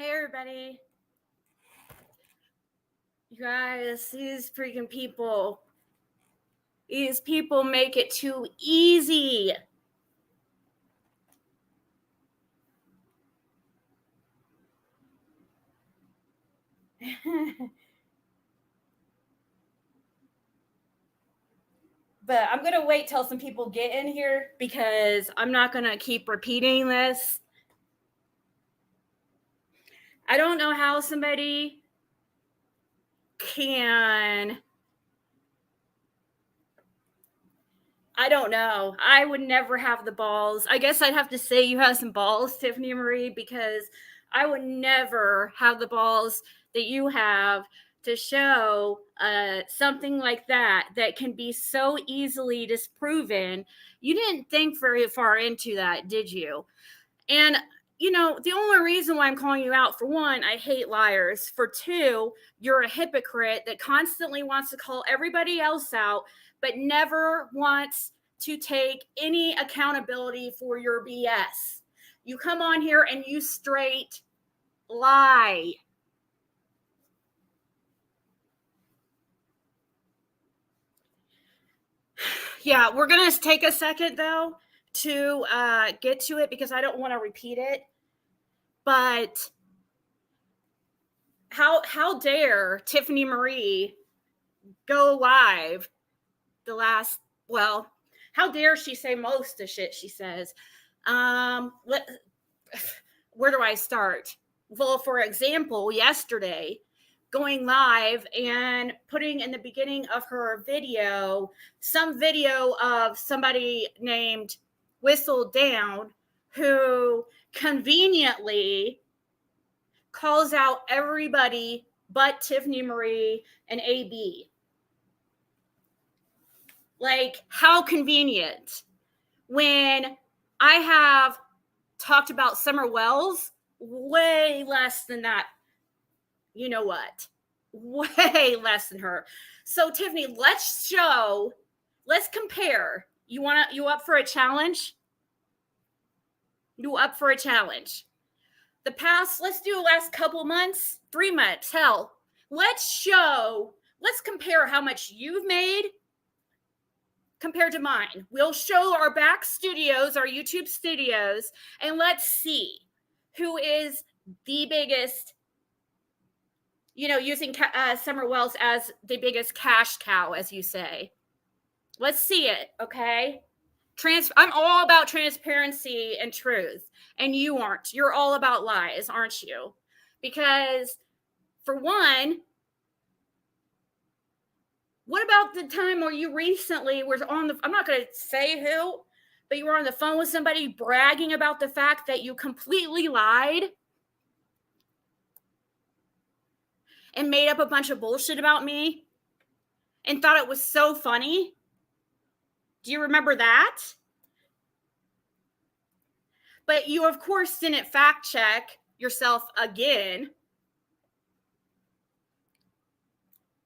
Hey everybody. You guys, these freaking people. These people make it too easy. But I'm going to wait till some people get in here because I'm not going to keep repeating this. I don't know how somebody can. I don't know. I would never have the balls. I guess I'd have to say you have some balls, Tiffany Marie, because I would never have the balls that you have to show something like that can be so easily disproven. You didn't think very far into that, did you? And, the only reason why I'm calling you out, for one, I hate liars. For two, you're a hypocrite that constantly wants to call everybody else out, but never wants to take any accountability for your BS. You come on here and you straight lie. Yeah, we're going to take a second, though, to get to it because I don't want to repeat it. But how dare Tiffany Marie go live how dare she say most of the shit she says? Where do I start? Well, for example, yesterday, going live and putting in the beginning of her video some video of somebody named Whistle Down who conveniently calls out everybody but Tiffany Marie and AB. Like, how convenient. When I have talked about Summer Wells way less than that. You know what? Way less than her. So, Tiffany, let's compare. You up for a challenge? You up for a challenge? Let's do the last couple months, 3 months, hell. Let's compare how much you've made compared to mine. We'll show our back studios, our YouTube studios, and let's see who is the biggest, using Summer Wells as the biggest cash cow, as you say. Let's see it, okay? I'm all about transparency and truth, and you aren't. You're all about lies, aren't you? Because, for one, what about the time where you recently were I'm not going to say who, but you were on the phone with somebody bragging about the fact that you completely lied and made up a bunch of bullshit about me and thought it was so funny? Do you remember that? But you, of course, didn't fact check yourself again.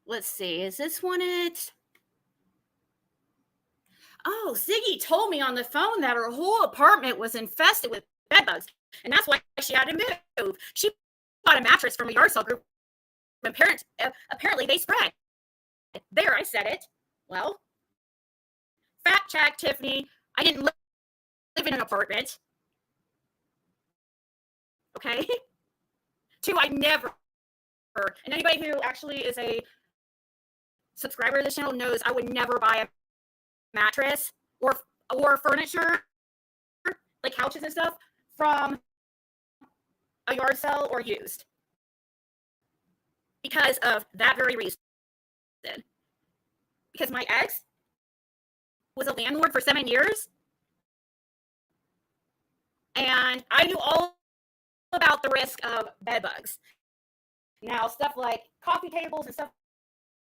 Let's see. Is this one it? Oh, Ziggy told me on the phone that her whole apartment was infested with bed bugs, and that's why she had to move. She bought a mattress from a yard sale group, and apparently they spread. There, I said it. Well, fact check, Tiffany. I didn't live in an apartment. Okay? Two, I never. And anybody who actually is a subscriber to the channel knows I would never buy a mattress or furniture, like couches and stuff, from a yard sale or used, because of that very reason. Because my ex was a landlord for 7 years, and I knew all about the risk of bed bugs. Now, stuff like coffee tables and stuff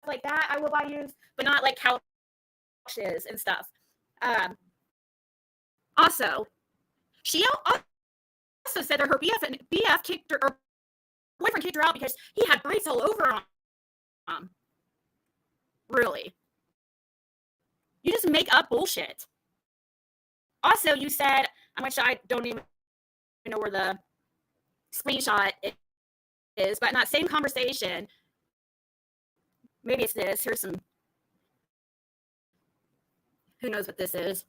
like that I will buy used, but not like couches and stuff. Also, she also said that her BF kicked her, or boyfriend kicked her out because he had braids all over him. Really? You just make up bullshit. Also, you said, I don't even know where the screenshot is, but in that same conversation, maybe it's this. Here's some, who knows what this is?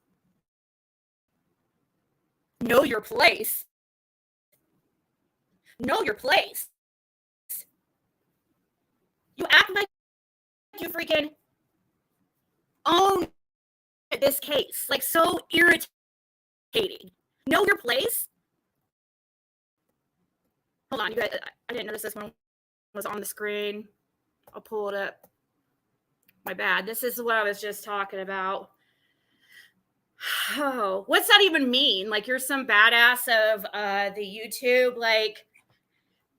Know your place. Know your place. You act like you freaking own this case. Like, so irritating. Know your place. Hold on, you guys. I didn't notice this one was on the screen. I'll pull it up. My bad. This is what I was just talking about. Oh, what's that even mean? Like, you're some badass of the YouTube, like,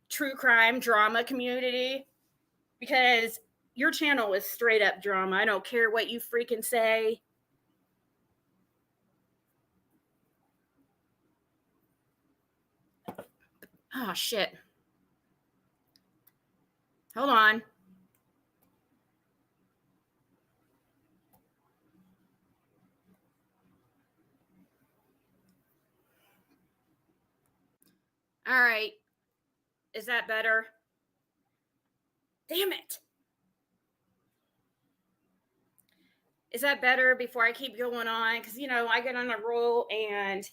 true crime drama community? Because your channel is straight up drama. I don't care what you freaking say. Oh, shit. Hold on. All right. Is that better? Damn it. Is that better before I keep going on? Because, you know, I get on a roll and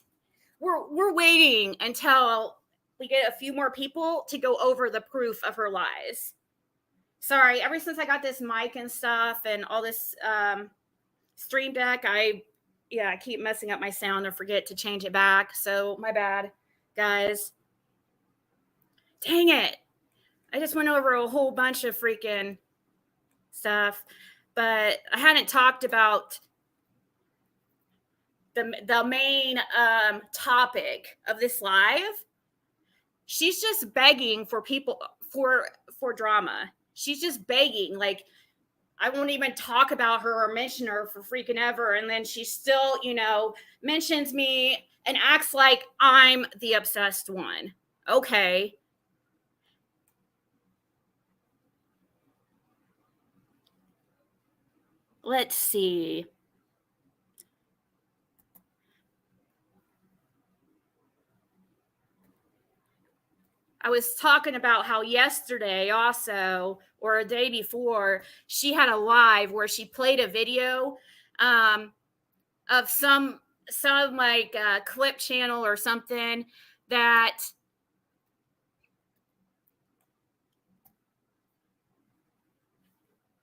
we're waiting until we get a few more people to go over the proof of her lies. Sorry, ever since I got this mic and stuff and all this stream deck, I keep messing up my sound and forget to change it back. So my bad, guys. Dang it. I just went over a whole bunch of freaking stuff, but I hadn't talked about the main topic of this live. She's just begging for people for drama. She's just begging, like, I won't even talk about her or mention her for freaking ever. And then she still, you know, mentions me and acts like I'm the obsessed one. Okay. Let's see. I was talking about how yesterday also, or a day before, she had a live where she played a video of some like clip channel or something that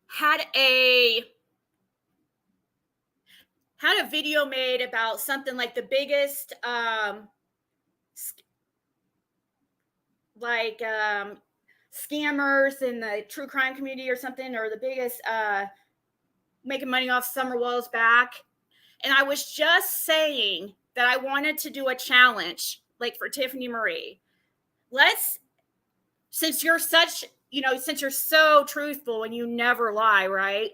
had a video made about something like the biggest scammers in the true crime community or something, or the biggest making money off Summer Wells' back. And I was just saying that I wanted to do a challenge, like for Tiffany Marie. Since you're such, you know, since you're so truthful and you never lie, right?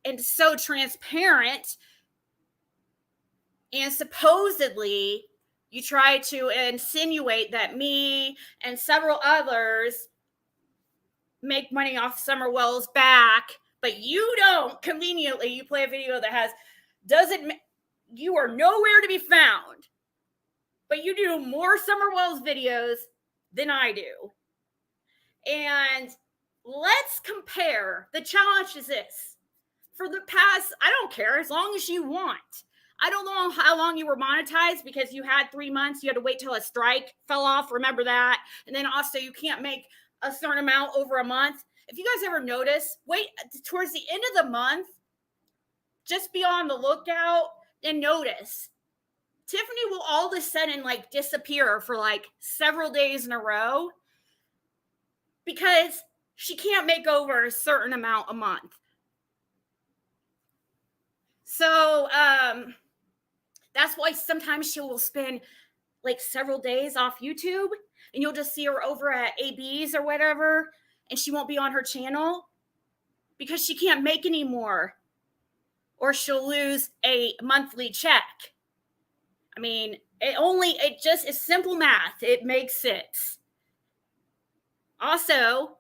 And so transparent, and supposedly you try to insinuate that me and several others make money off Summer Wells' back, but you don't. Conveniently, you play a video that has, you are nowhere to be found, but you do more Summer Wells videos than I do. And let's compare. The challenge is this. For the past, I don't care, as long as you want. I don't know how long you were monetized, because you had 3 months. You had to wait till a strike fell off. Remember that? And then also you can't make a certain amount over a month. If you guys ever notice, wait towards the end of the month, just be on the lookout and notice. Tiffany will all of a sudden like disappear for like several days in a row because she can't make over a certain amount a month. So that's why sometimes she will spend like several days off YouTube, and you'll just see her over at AB's or whatever, and she won't be on her channel because she can't make any more, or she'll lose a monthly check. I mean, it just is simple math. It makes sense. Also,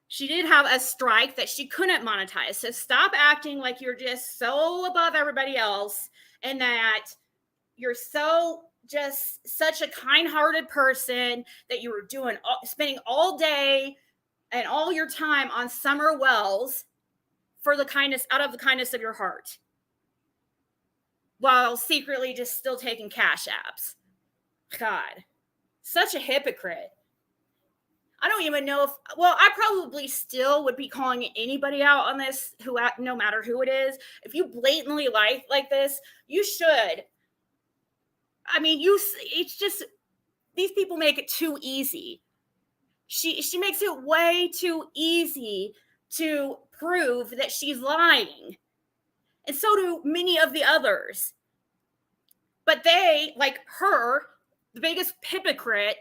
she did have a strike that she couldn't monetize. So stop acting like you're just so above everybody else and that you're so just such a kind-hearted person that you were spending all day and all your time on Summer Wells for the kindness, out of the kindness of your heart, while secretly just still taking cash apps. God, such a hypocrite. I don't even know if, well, I probably still would be calling anybody out on this, who, no matter who it is. If you blatantly lie like this, you should. I mean, it's just, these people make it too easy. She makes it way too easy to prove that she's lying. And so do many of the others. But they, like her, the biggest hypocrite,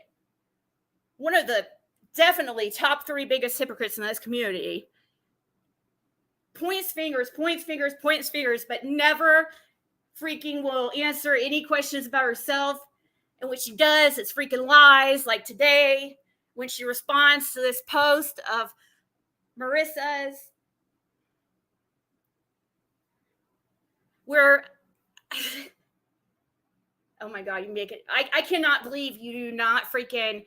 one of the definitely top 3 biggest hypocrites in this community, points fingers, but never freaking will answer any questions about herself. And what she does is freaking lies, like today when she responds to this post of Marissa's, where oh my God, you make it, I cannot believe you do not freaking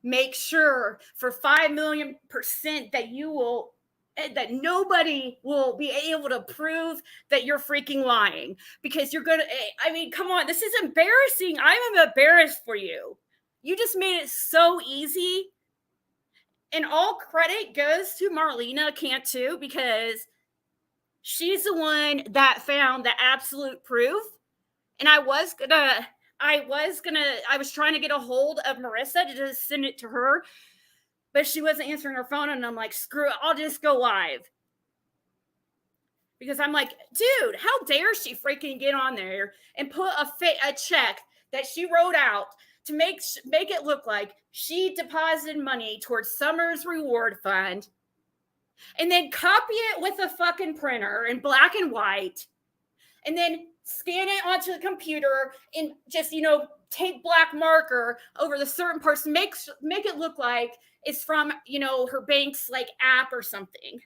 make sure for 5,000,000% that you will, that nobody will be able to prove that you're freaking lying, because you're gonna, I mean, come on, this is embarrassing. I'm embarrassed for you. You just made it so easy. And all credit goes to Marlena Cantu, because she's the one that found the absolute proof. And I was trying to get a hold of Marissa to just send it to her, but she wasn't answering her phone. And I'm like, screw it, I'll just go live. Because I'm like, dude, how dare she freaking get on there and put a check that she wrote out to make it look like she deposited money towards Summer's reward fund, and then copy it with a fucking printer in black and white, and then scan it onto the computer and just, take black marker over the certain person, make it look like it's from, her bank's like app or something.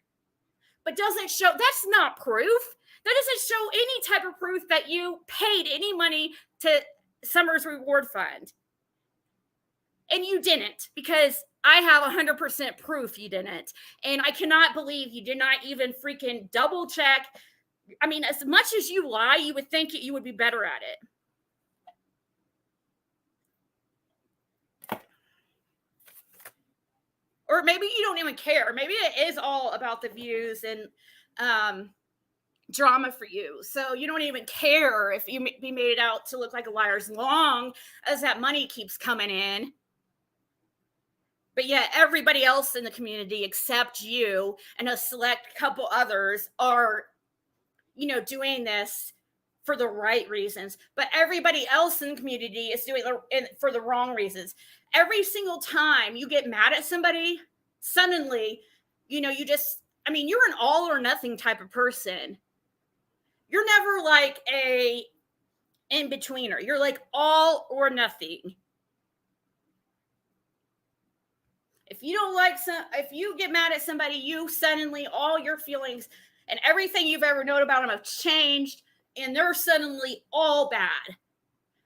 But doesn't show, that's not proof. That doesn't show any type of proof that you paid any money to Summer's reward fund. And you didn't, because I have 100% proof you didn't. And I cannot believe you did not even freaking double check. I mean, as much as you lie, you would think you would be better at it. Or maybe you don't even care. Maybe it is all about the views and drama for you. So you don't even care if you be made out to look like a liar, as long as that money keeps coming in. But yet everybody else in the community except you and a select couple others are, doing this for the right reasons. But everybody else in the community is doing it for the wrong reasons. Every single time you get mad at somebody, suddenly, you're an all or nothing type of person. You're never like a in-betweener. You're like all or nothing. If you don't like if you get mad at somebody, you suddenly, all your feelings and everything you've ever known about them have changed, and they're suddenly all bad.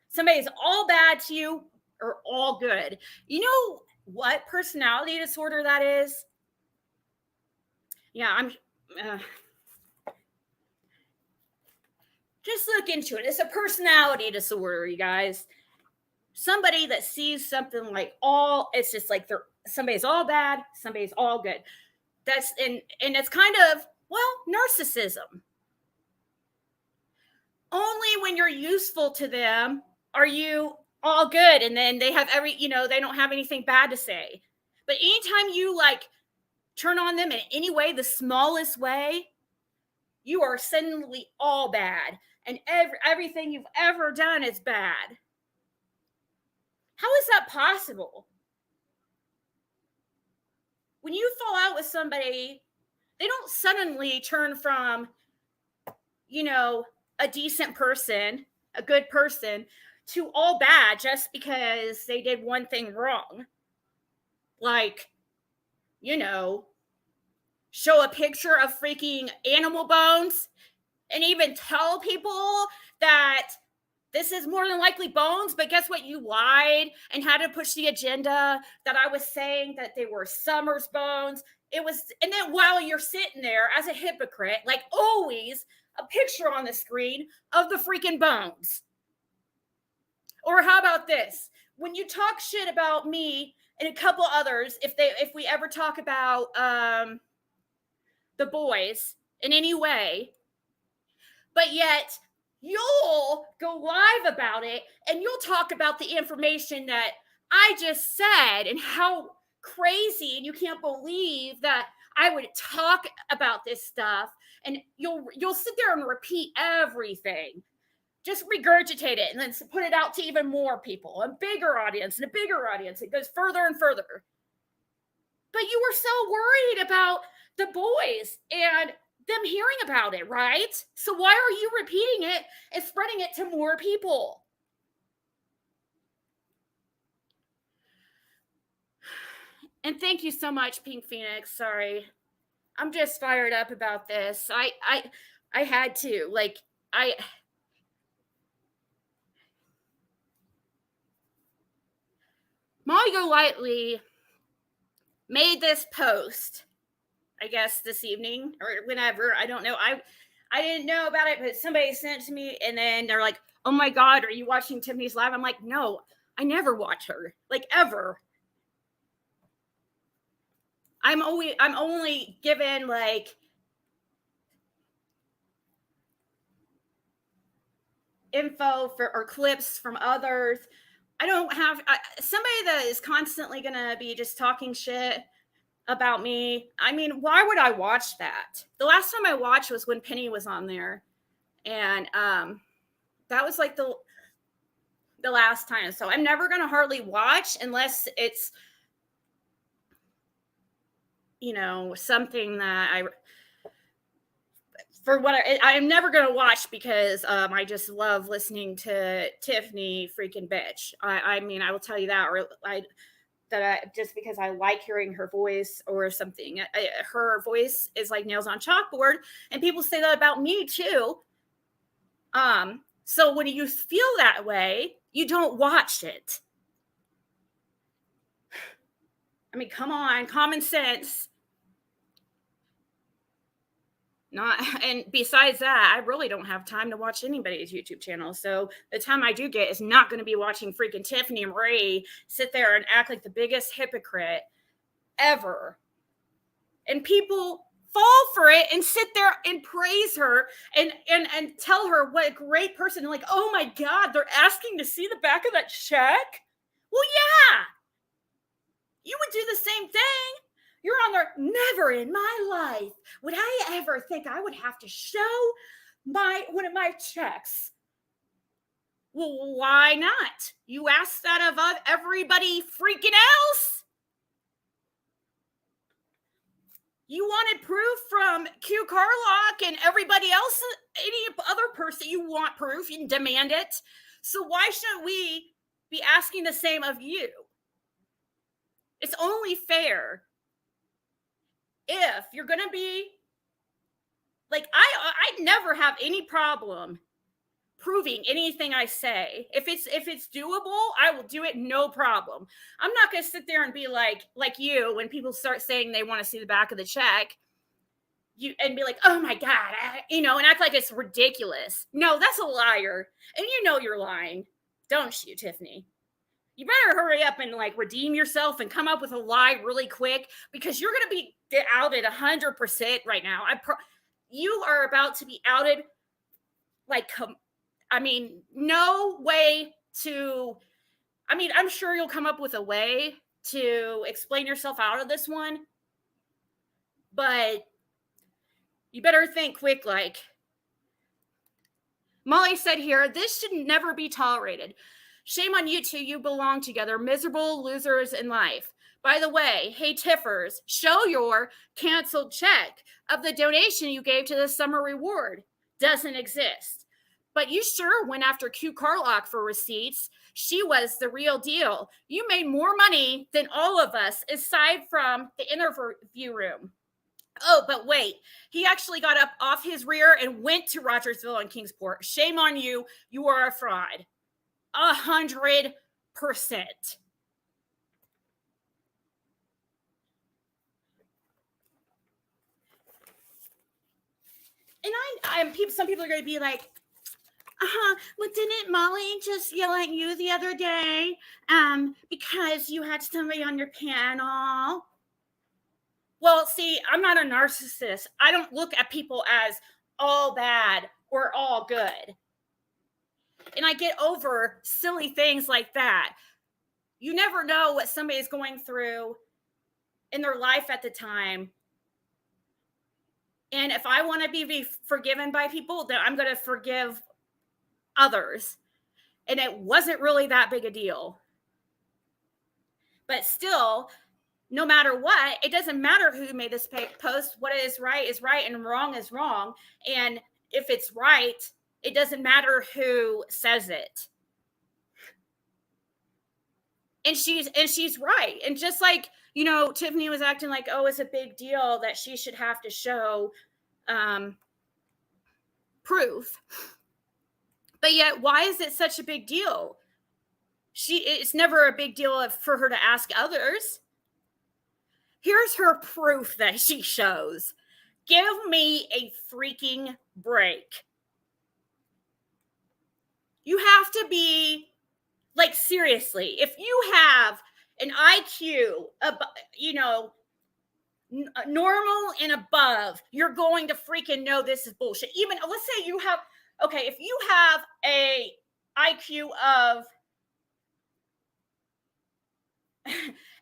Somebody's all bad to you or all good. You know what personality disorder that is? Yeah, just look into it. It's a personality disorder, you guys. Somebody that sees something like it's just like somebody's all bad, somebody's all good. That's and it's kind of, narcissism. Only when you're useful to them are you all good, and then they have they don't have anything bad to say. But anytime you turn on them in any way, the smallest way, you are suddenly all bad, and everything you've ever done is bad. How is that possible? When you fall out with somebody, they don't suddenly turn from, a decent person, a good person, to all bad just because they did one thing wrong. Show a picture of freaking animal bones and even tell people that this is more than likely Bones, but guess what? You lied and had to push the agenda that I was saying that they were Summer's bones. It was, and then while you're sitting there as a hypocrite, like always, a picture on the screen of the freaking bones. Or how about this? When you talk shit about me and a couple others, if we ever talk about the boys in any way, but yet you'll go live about it and you'll talk about the information that I just said and how crazy, and you can't believe that I would talk about this stuff, and you'll sit there and repeat everything. Just regurgitate it and then put it out to even more people, a bigger audience and a bigger audience. It goes further and further. But you were so worried about the boys and them hearing about it, right? So why are you repeating it and spreading it to more people? And thank you so much, Pink Phoenix. Sorry. I'm just fired up about this. I had to. Molly Golightly made this post, I guess this evening or whenever. I don't know. I didn't know about it, but somebody sent it to me, and then they're like, "Oh my God, are you watching Tiffany's live?" I'm like, "No, I never watch her, like ever. I'm only given like info or clips from others. I don't have somebody that is constantly gonna be just talking shit about me. I mean, why would I watch that? The last time I watched was when Penny was on there, and that was like the last time. So I'm never gonna hardly watch unless it's, you know, something that I'm never gonna watch because I just love listening to Tiffany freaking bitch. I mean, I will tell you that, or just because I like hearing her voice or something. Her voice is like nails on chalkboard, and people say that about me too. So when you feel that way, you don't watch it. I mean, come on, common sense. And besides that, I really don't have time to watch anybody's YouTube channel. So the time I do get is not going to be watching freaking Tiffany Marie sit there and act like the biggest hypocrite ever. And people fall for it and sit there and praise her and tell her what a great person. And like, oh my God, they're asking to see the back of that check. Well, yeah, you would do the same thing. You're on there. Never in my life would I ever think I would have to show one of my checks. Well, why not? You asked that of everybody freaking else. You wanted proof from Q Carlock and everybody else, any other person. You want proof, you demand it. So why shouldn't we be asking the same of you? It's only fair. If you're going to be like, I never have any problem proving anything I say. If it's doable, I will do it. No problem. I'm not going to sit there and be like you, when people start saying they want to see the back of the check, and be like, oh my God, and act like it's ridiculous. No, that's a liar. And you know you're lying. Don't you, Tiffany? You better hurry up and like redeem yourself and come up with a lie really quick, because you're going to be outed 100% right now. You are about to be outed. Like, I mean, no way to, I mean, I'm sure you'll come up with a way to explain yourself out of this one, but you better think quick. Like Molly said here, this should never be tolerated. Shame on you two. You belong together. Miserable losers in life. By the way, hey, Tiffers, show your canceled check of the donation you gave to the summer reward. Doesn't exist. But you sure went after Q Carlock for receipts. She was the real deal. You made more money than all of us, aside from the interview room. Oh, but wait, he actually got up off his rear and went to Rogersville and Kingsport. Shame on you. You are a fraud. 100%. And some people are going to be like, well, didn't Molly just yell at you the other day because you had somebody on your panel? Well, see, I'm not a narcissist. I don't look at people as all bad or all good. And I get over silly things like that. You never know what somebody's going through in their life at the time. And if I want to be forgiven by people, then I'm going to forgive others. And it wasn't really that big a deal. But still, no matter what, it doesn't matter who made this post. What is right and wrong is wrong. And if it's right, it doesn't matter who says it. And she's right. And just like, Tiffany was acting like, oh, it's a big deal that she should have to show proof. But yet, why is it such a big deal? It's never a big deal for her to ask others. Here's her proof that she shows. Give me a freaking break. You have to be, like, seriously, if you have an IQ, normal and above, you're going to freaking know this is bullshit. Even, let's say you have, if you have a IQ of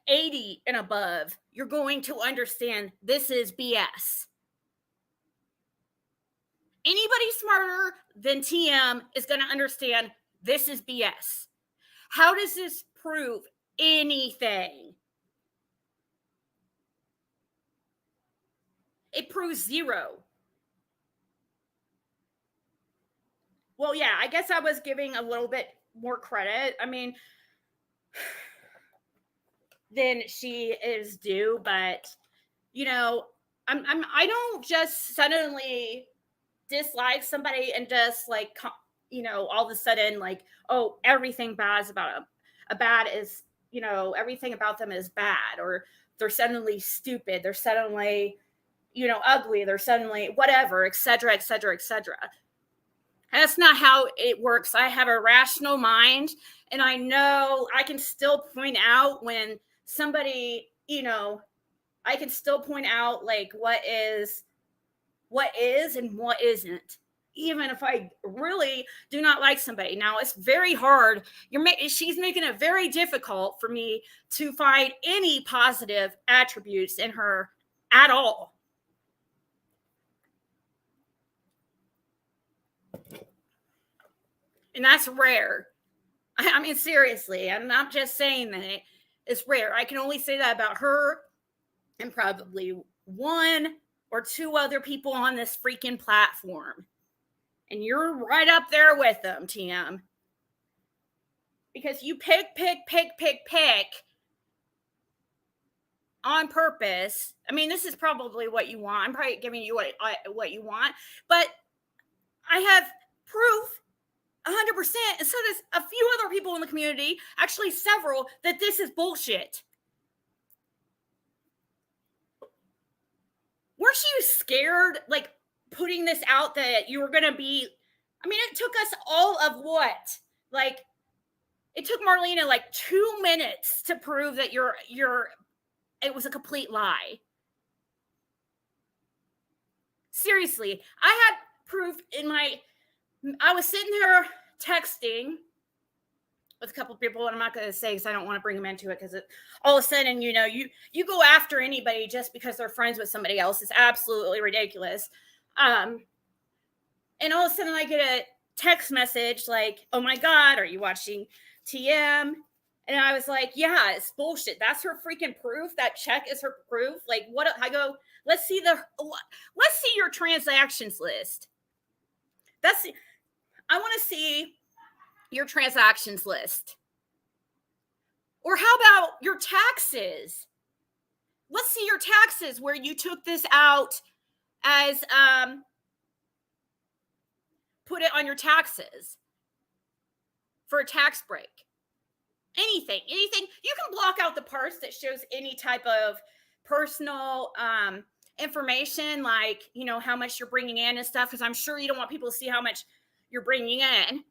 80 and above, you're going to understand this is BS. Anybody smarter than TM is going to understand this is BS. How does this prove anything? It proves zero. Well, yeah, I guess I was giving a little bit more credit. I mean, than she is due, but I don't just suddenly dislike somebody and just like all of a sudden like, oh, everything bad about a bad is everything about them is bad, or they're suddenly stupid, they're suddenly ugly, they're suddenly whatever, etc., etc., etc. That's not how it works. I have a rational mind, and I know I can still point out when somebody, I can still point out like what is and what isn't, even if I really do not like somebody. Now, it's very hard. She's making it very difficult for me to find any positive attributes in her at all. And that's rare. I mean, seriously, I'm not just saying that. It's rare. I can only say that about her and probably one or two other people on this freaking platform. And you're right up there with them, TM. Because you pick on purpose. I mean, this is probably what you want. I'm probably giving you what you want. But I have proof 100%, and so does a few other people in the community, actually several, that this is bullshit. Weren't you scared, like, putting this out that you were going to be, I mean, it took us all of what? Like, it took Marlena like 2 minutes to prove that it was a complete lie. Seriously, I had proof I was sitting there texting with a couple of people, and I'm not going to say because I don't want to bring them into it, because all of a sudden, you go after anybody just because they're friends with somebody else. It's absolutely ridiculous. And all of a sudden I get a text message like, oh my God, are you watching TM? And I was like, yeah, it's bullshit. That's her freaking proof. That check is her proof. Like, what? I go, let's see your transactions list. I want to see your transactions list. Or how about your taxes? Let's see your taxes where you took this out as put it on your taxes for a tax break. Anything. You can block out the parts that shows any type of personal information, like, how much you're bringing in and stuff, because I'm sure you don't want people to see how much you're bringing in.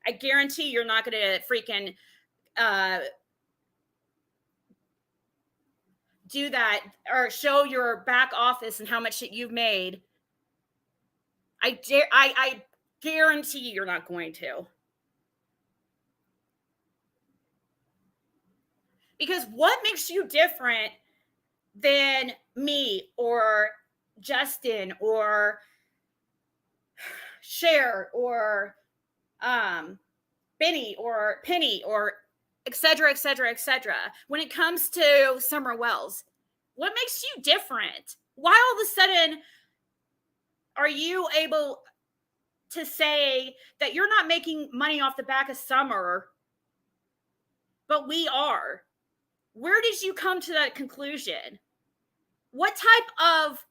I guarantee you're not going to freaking do that or show your back office and how much shit you've made. I guarantee you're not going to. Because what makes you different than me or Justin or Cher or Benny or Penny or et cetera, et cetera, et cetera, when it comes to Summer Wells? What makes you different? Why all of a sudden are you able to say that you're not making money off the back of Summer, but we are? Where did you come to that conclusion? What type of,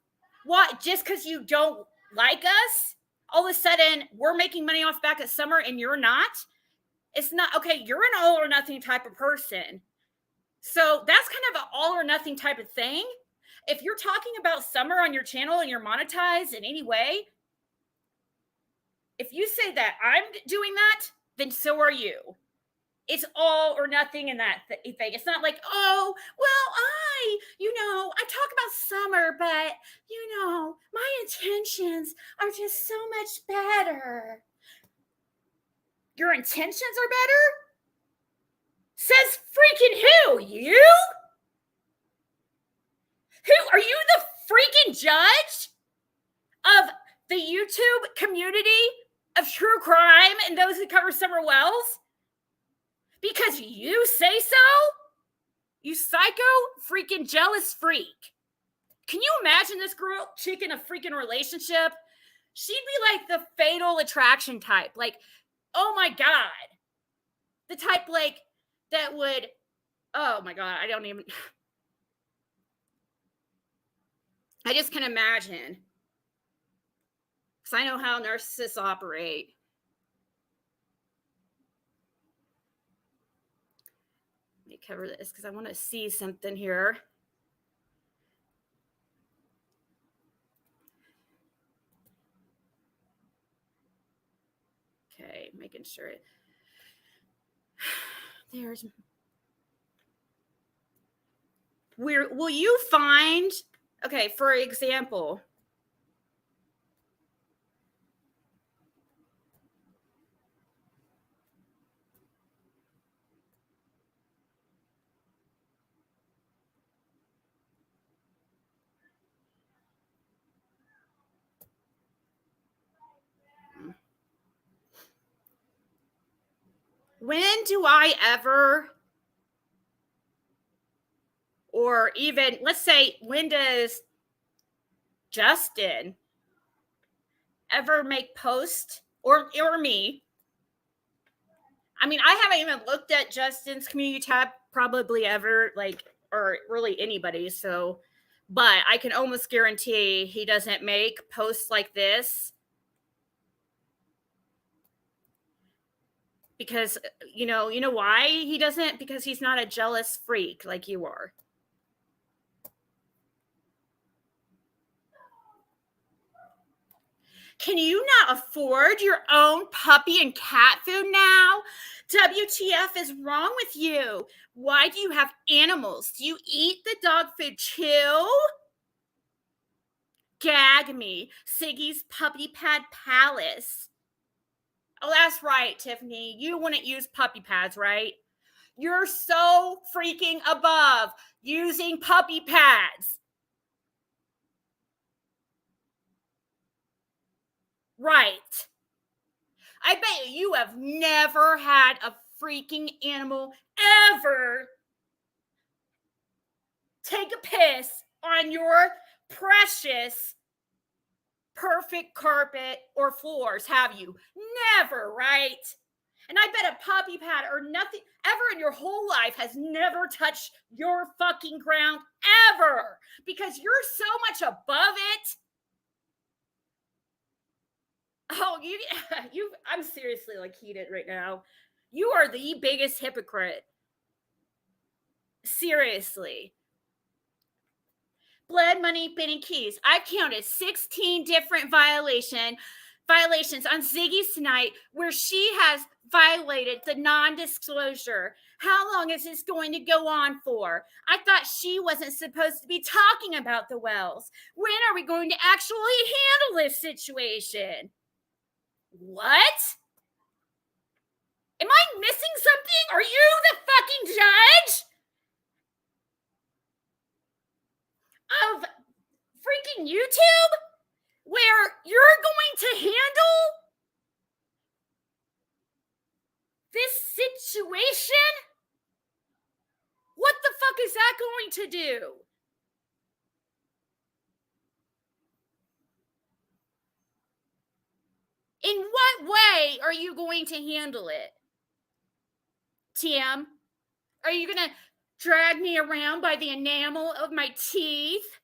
what, just because you don't like us, all of a sudden we're making money off back of Summer and you're not? It's not, okay, you're an all or nothing type of person. So that's kind of an all or nothing type of thing. If you're talking about Summer on your channel and you're monetized in any way, if you say that I'm doing that, then so are you. It's all or nothing in that thing. It's not like, oh, well, I talk about Summer, but, my intentions are just so much better. Your intentions are better? Says freaking who? You? Who? Are you the freaking judge of the YouTube community of true crime and those who cover Summer Wells? Because you say so? You psycho freaking jealous freak. Can you imagine this girl chick in a freaking relationship? She'd be like the fatal attraction type. Like, oh my God. The type like that would, oh my God, I just can imagine. Because I know how narcissists operate. Let me cover this because I want to see something here. Okay, making sure there's. Will you find, okay, for example, when do I ever, or even, let's say, when does Justin ever make posts, or me? I mean, I haven't even looked at Justin's community tab probably ever, like, or really anybody. So, but I can almost guarantee he doesn't make posts like this. Because, you know why he doesn't? Because he's not a jealous freak like you are. Can you not afford your own puppy and cat food now? WTF is wrong with you? Why do you have animals? Do you eat the dog food too? Gag me. Ziggy's Puppy Pad Palace. Oh, that's right, Tiffany. You wouldn't use puppy pads, right? You're so freaking above using puppy pads. Right. I bet you have never had a freaking animal ever take a piss on your precious perfect carpet or floors, have you? Never, right? And I bet a puppy pad or nothing ever in your whole life has never touched your fucking ground ever, because you're so much above it. Oh, I'm seriously like heated right now. You are the biggest hypocrite. Seriously. Blood money, Benny Keys. I counted 16 different violations on Ziggy's tonight where she has violated the non-disclosure. How long is this going to go on for? I thought she wasn't supposed to be talking about the wells. When are we going to actually handle this situation? What? Am I missing something? Are you the fucking judge of freaking YouTube where you're going to handle this situation? What the fuck is that going to do? In what way are you going to handle it? TM, are you going to drag me around by the enamel of my teeth?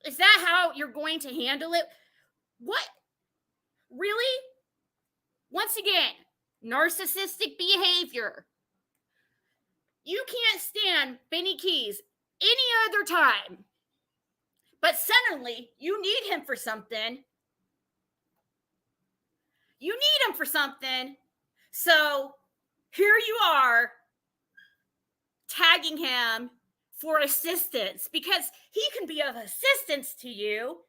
Is that how you're going to handle it? What? Really? Once again, narcissistic behavior. You can't stand Benny Keys any other time. But suddenly, you need him for something. You need him for something. So here you are tagging him for assistance, because he can be of assistance to you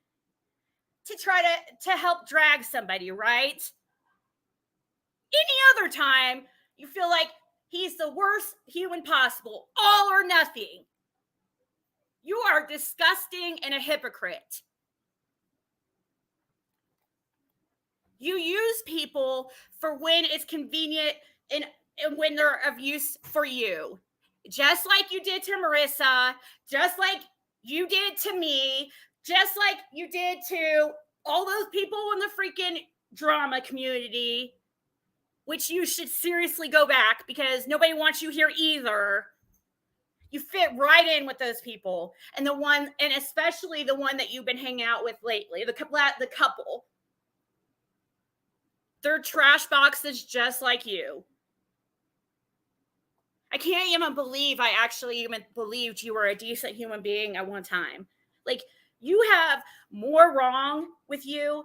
to try to help drag somebody, right? Any other time, you feel like he's the worst human possible, all or nothing. You are disgusting and a hypocrite. You use people for when it's convenient and when they're of use for you. Just like you did to Marissa, just like you did to me, just like you did to all those people in the freaking drama community, which you should seriously go back because nobody wants you here either. You fit right in with those people. And especially the one that you've been hanging out with lately, the couple. They're trash boxes just like you. I can't even believe I actually even believed you were a decent human being at one time. Like, you have more wrong with you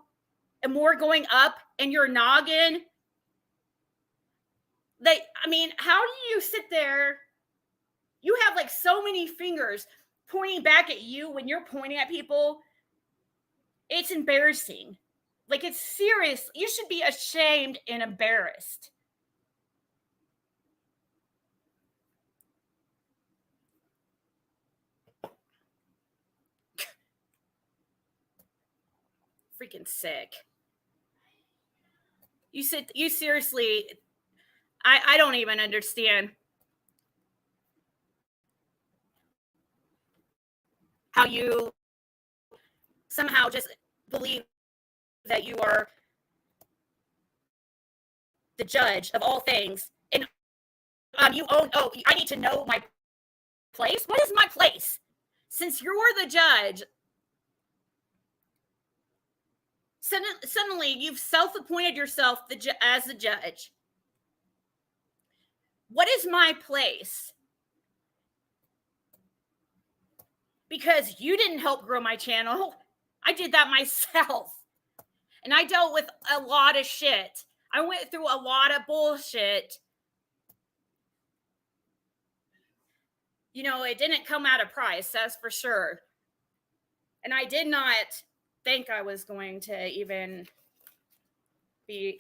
and more going up in your noggin. How do you sit there? You have like so many fingers pointing back at you when you're pointing at people. It's embarrassing. Like, it's serious. You should be ashamed and embarrassed. Freaking sick. You seriously, I don't even understand how you somehow just believe that you are the judge of all things. And I need to know my place. What is my place? Since you're the judge, suddenly you've self-appointed yourself as the judge. What is my place? Because you didn't help grow my channel. I did that myself. And I dealt with a lot of shit. I went through a lot of bullshit. You know, it didn't come at a price, that's for sure. And I did not think I was going to even be,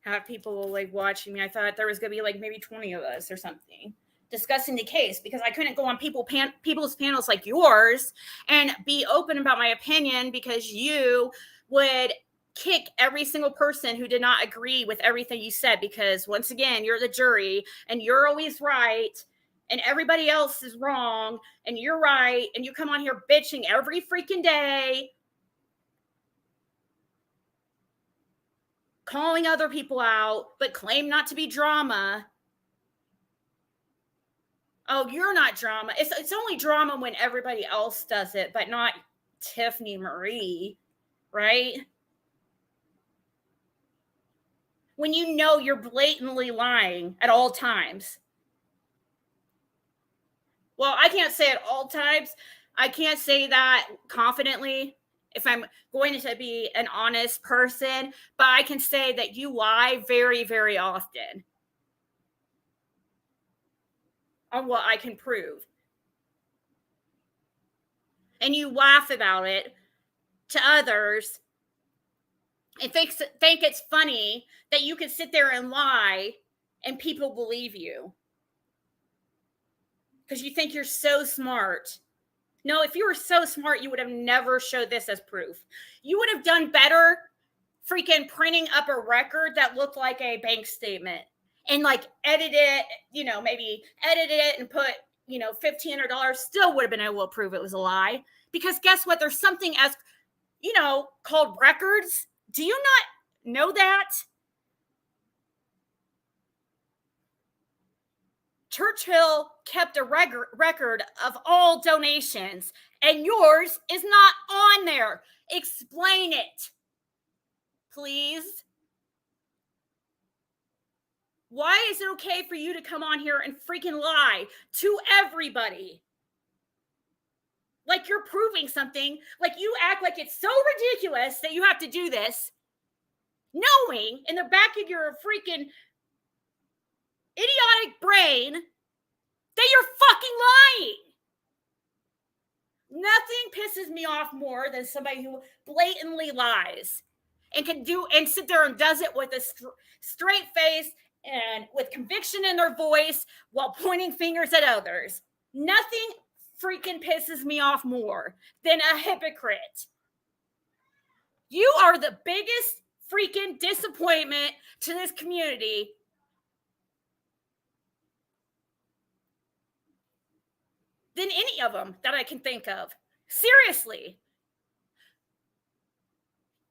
have people like watching me. I thought there was going to be like maybe 20 of us or something discussing the case, because I couldn't go on people's panels like yours and be open about my opinion, because you would kick every single person who did not agree with everything you said, because once again, you're the jury and you're always right and everybody else is wrong and you're right, and you come on here bitching every freaking day. calling other people out, but claim not to be drama. Oh, you're not drama. It's only drama when everybody else does it, but not Tiffany Marie, right? When you know you're blatantly lying at all times. Well, I can't say at all times. I can't say that confidently if I'm going to be an honest person, but I can say that you lie very, very often on what I can prove. And you laugh about it to others and think it's funny that you can sit there and lie and people believe you because you think you're so smart. No, if you were so smart, you would have never showed this as proof. You would have done better freaking printing up a record that looked like a bank statement and like edit it, maybe edit it and put, $1,500, still would have been able to prove it was a lie. Because guess what? There's something as, called records. Do you not know that? Churchill kept a record of all donations, and yours is not on there. Explain it, please. Why is it okay for you to come on here and freaking lie to everybody? Like you're proving something, like you act like it's so ridiculous that you have to do this, knowing in the back of your freaking idiotic brain that you're fucking lying. Nothing pisses me off more than somebody who blatantly lies and can sit there and does it with a straight face and with conviction in their voice while pointing fingers at others. Nothing freaking pisses me off more than a hypocrite. You are the biggest freaking disappointment to this community. Than any of them that I can think of. Seriously.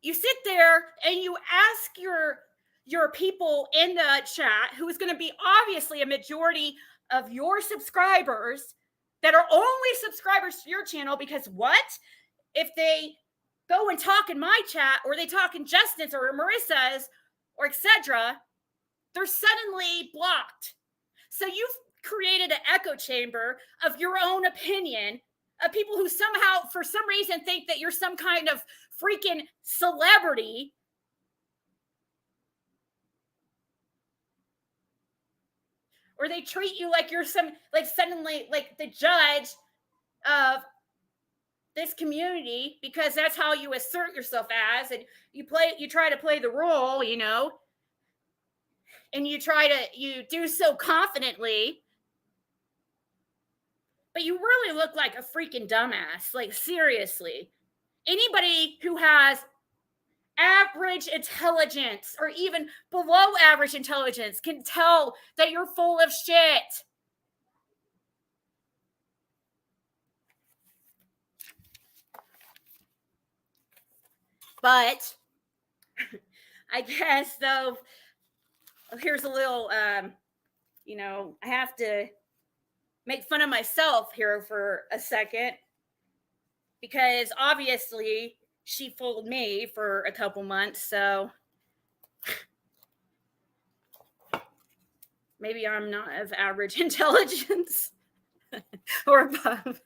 You sit there and you ask your people in the chat, who is going to be obviously a majority of your subscribers that are only subscribers to your channel, because what? If they go and talk in my chat, or they talk in Justin's or Marissa's, or etc., they're suddenly blocked. So you've created an echo chamber of your own opinion of people who somehow, for some reason, think that you're some kind of freaking celebrity. Or they treat you like you're suddenly like the judge of this community, because that's how you assert yourself as, and you try to play the role, and you do so confidently, but you really look like a freaking dumbass. Like, seriously. Anybody who has average intelligence or even below average intelligence can tell that you're full of shit. But I guess, though, here's a little, I have to make fun of myself here for a second, because obviously she fooled me for a couple months, so maybe I'm not of average intelligence or above.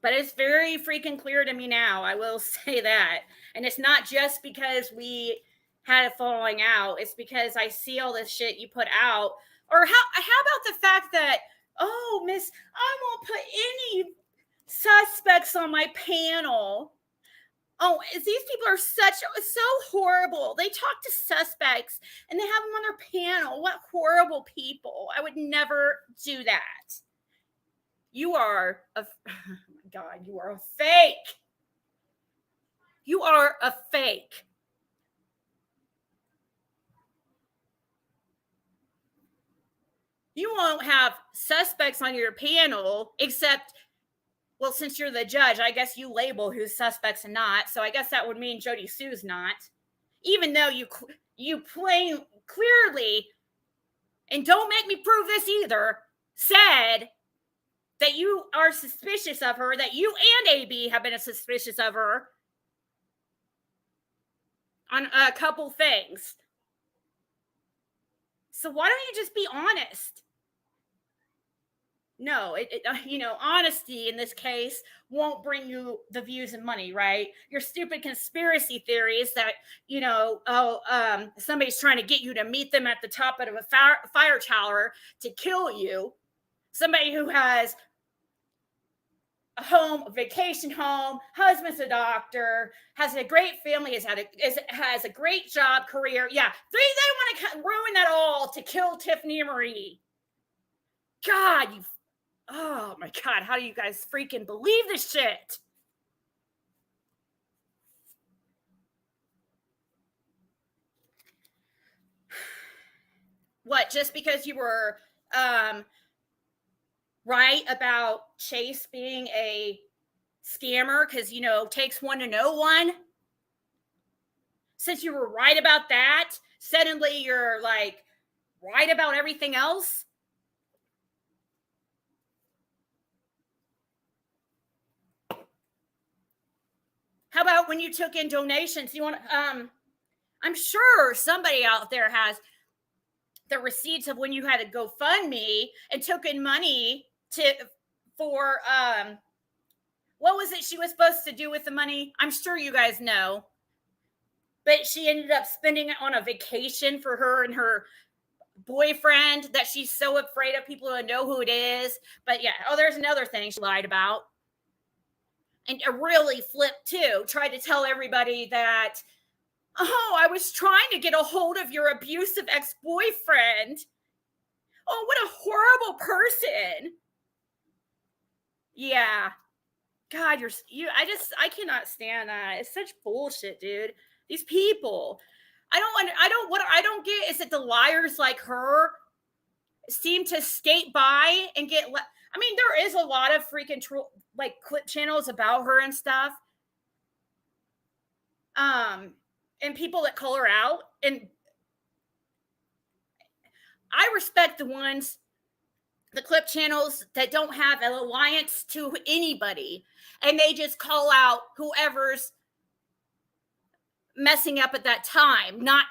But it's very freaking clear to me now, I will say that. And it's not just because we had a falling out. It's because I see all this shit you put out. Or how about the fact that, oh, miss, I won't put any suspects on my panel. Oh, these people are so horrible. They talk to suspects and they have them on their panel. What horrible people. I would never do that. You are oh my God, you are a fake. You are a fake. You won't have suspects on your panel except Well, since you're the judge, I guess you label who's suspects and not. So I guess that would mean Jody Sue's not. Even though you plain clearly, and don't make me prove this either, said that you are suspicious of her, that you and AB have been suspicious of her on a couple things. So why don't you just be honest? No, honesty in this case won't bring you the views and money, right? Your stupid conspiracy theories that, somebody's trying to get you to meet them at the top of a fire tower to kill you. Somebody who has a home, a vacation home, husband's a doctor, has a great family, has a great job, career. Yeah, they want to ruin that all to kill Tiffany and Marie. God, oh my God, how do you guys freaking believe this shit? What, just because you were right about Chase being a scammer, because, takes one to know one? Since you were right about that, suddenly you're like right about everything else? How about when you took in donations? You want I'm sure somebody out there has the receipts of when you had a GoFundMe and took in money for what was it she was supposed to do with the money? I'm sure you guys know. But she ended up spending it on a vacation for her and her boyfriend that she's so afraid of people to know who it is. But yeah, there's another thing she lied about. And really flipped too. Tried to tell everybody that, I was trying to get a hold of your abusive ex-boyfriend. Oh, what a horrible person. Yeah. God, I cannot stand that. It's such bullshit, dude. These people. I don't get is that the liars like her seem to skate by and get there is a lot of freaking clip channels about her and stuff. And people that call her out, and I respect the clip channels that don't have an alliance to anybody, and they just call out whoever's messing up at that time, not,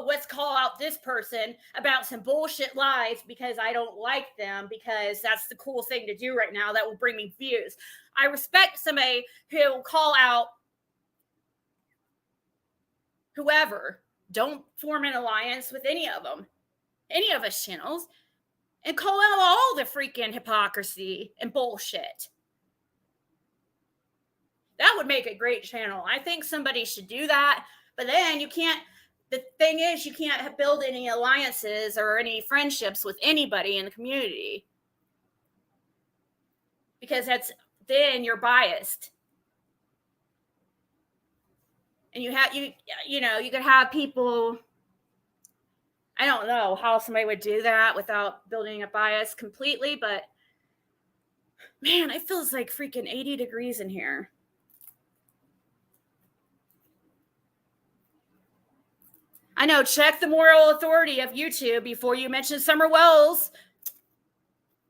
let's call out this person about some bullshit lies because I don't like them, because that's the cool thing to do right now that will bring me views. I respect somebody who will call out whoever. Don't form an alliance with any of them, any of us channels, and call out all the freaking hypocrisy and bullshit. That would make a great channel. I think somebody should do that. But then the thing is, you can't build any alliances or any friendships with anybody in the community, because then you're biased. And you could have people, I don't know how somebody would do that without building a bias completely, but man, it feels like freaking 80 degrees in here. I know, check the moral authority of YouTube before you mention Summer Wells,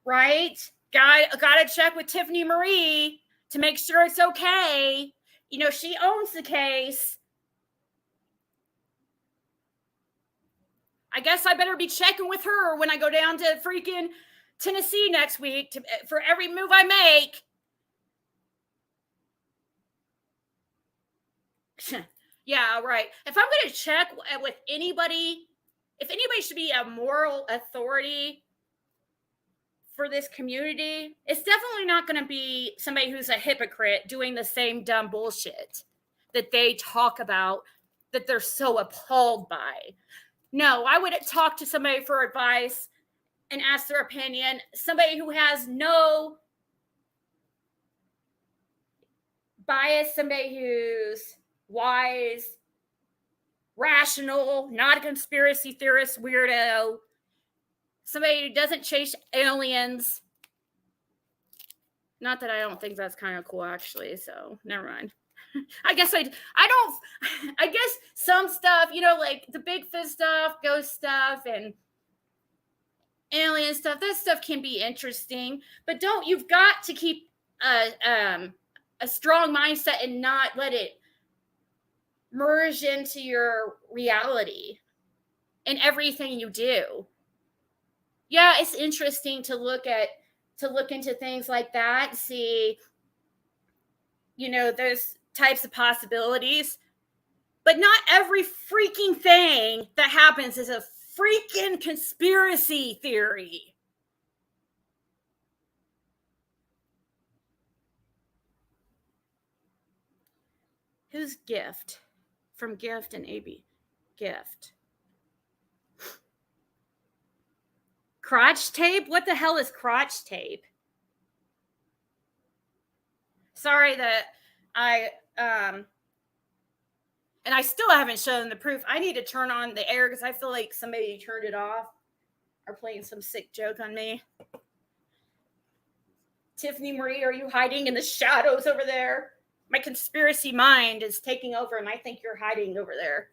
right? Gotta check with Tiffany Marie to make sure it's okay. She owns the case. I guess I better be checking with her when I go down to freaking Tennessee next week for every move I make. Yeah, right. If I'm going to check with anybody, if anybody should be a moral authority for this community, it's definitely not going to be somebody who's a hypocrite doing the same dumb bullshit that they talk about, that they're so appalled by. No, I would talk to somebody for advice and ask their opinion. Somebody who has no bias, somebody who's wise, rational, not a conspiracy theorist weirdo, somebody who doesn't chase aliens, Not that I don't think that's kind of cool, actually. So never mind. I guess I guess some stuff, like the Bigfoot stuff, ghost stuff, and alien stuff, that stuff can be interesting, but you've got to keep a strong mindset and not let it merge into your reality and everything you do. Yeah, it's interesting to look into things like that, see, those types of possibilities, but not every freaking thing that happens is a freaking conspiracy theory. Who's Gift? From Gift and AB. Gift. Crotch tape? What the hell is crotch tape? Sorry that and I still haven't shown the proof. I need to turn on the air because I feel like somebody turned it off or playing some sick joke on me. Tiffany Marie, are you hiding in the shadows over there? My conspiracy mind is taking over and I think you're hiding over there.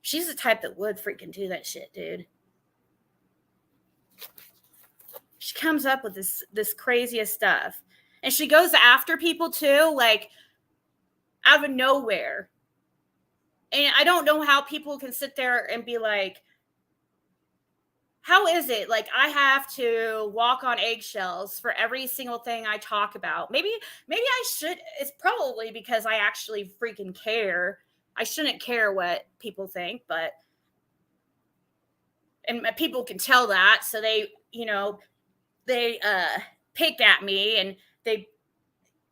She's the type that would freaking do that shit, dude. She comes up with this craziest stuff. And she goes after people too, like out of nowhere. And I don't know how people can sit there and be like, how is it? Like, I have to walk on eggshells for every single thing I talk about. Maybe I should. It's probably because I actually freaking care. I shouldn't care what people think, and people can tell that. So they pick at me and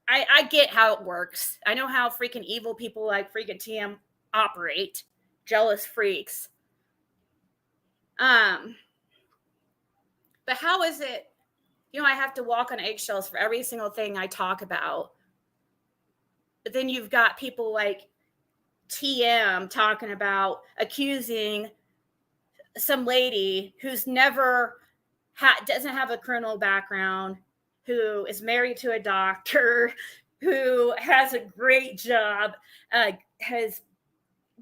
I get how it works. I know how freaking evil people like freaking TM operate. Jealous freaks. But how is it, I have to walk on eggshells for every single thing I talk about. But then you've got people like TM talking about accusing some lady who's never doesn't have a criminal background, who is married to a doctor, who has a great job, has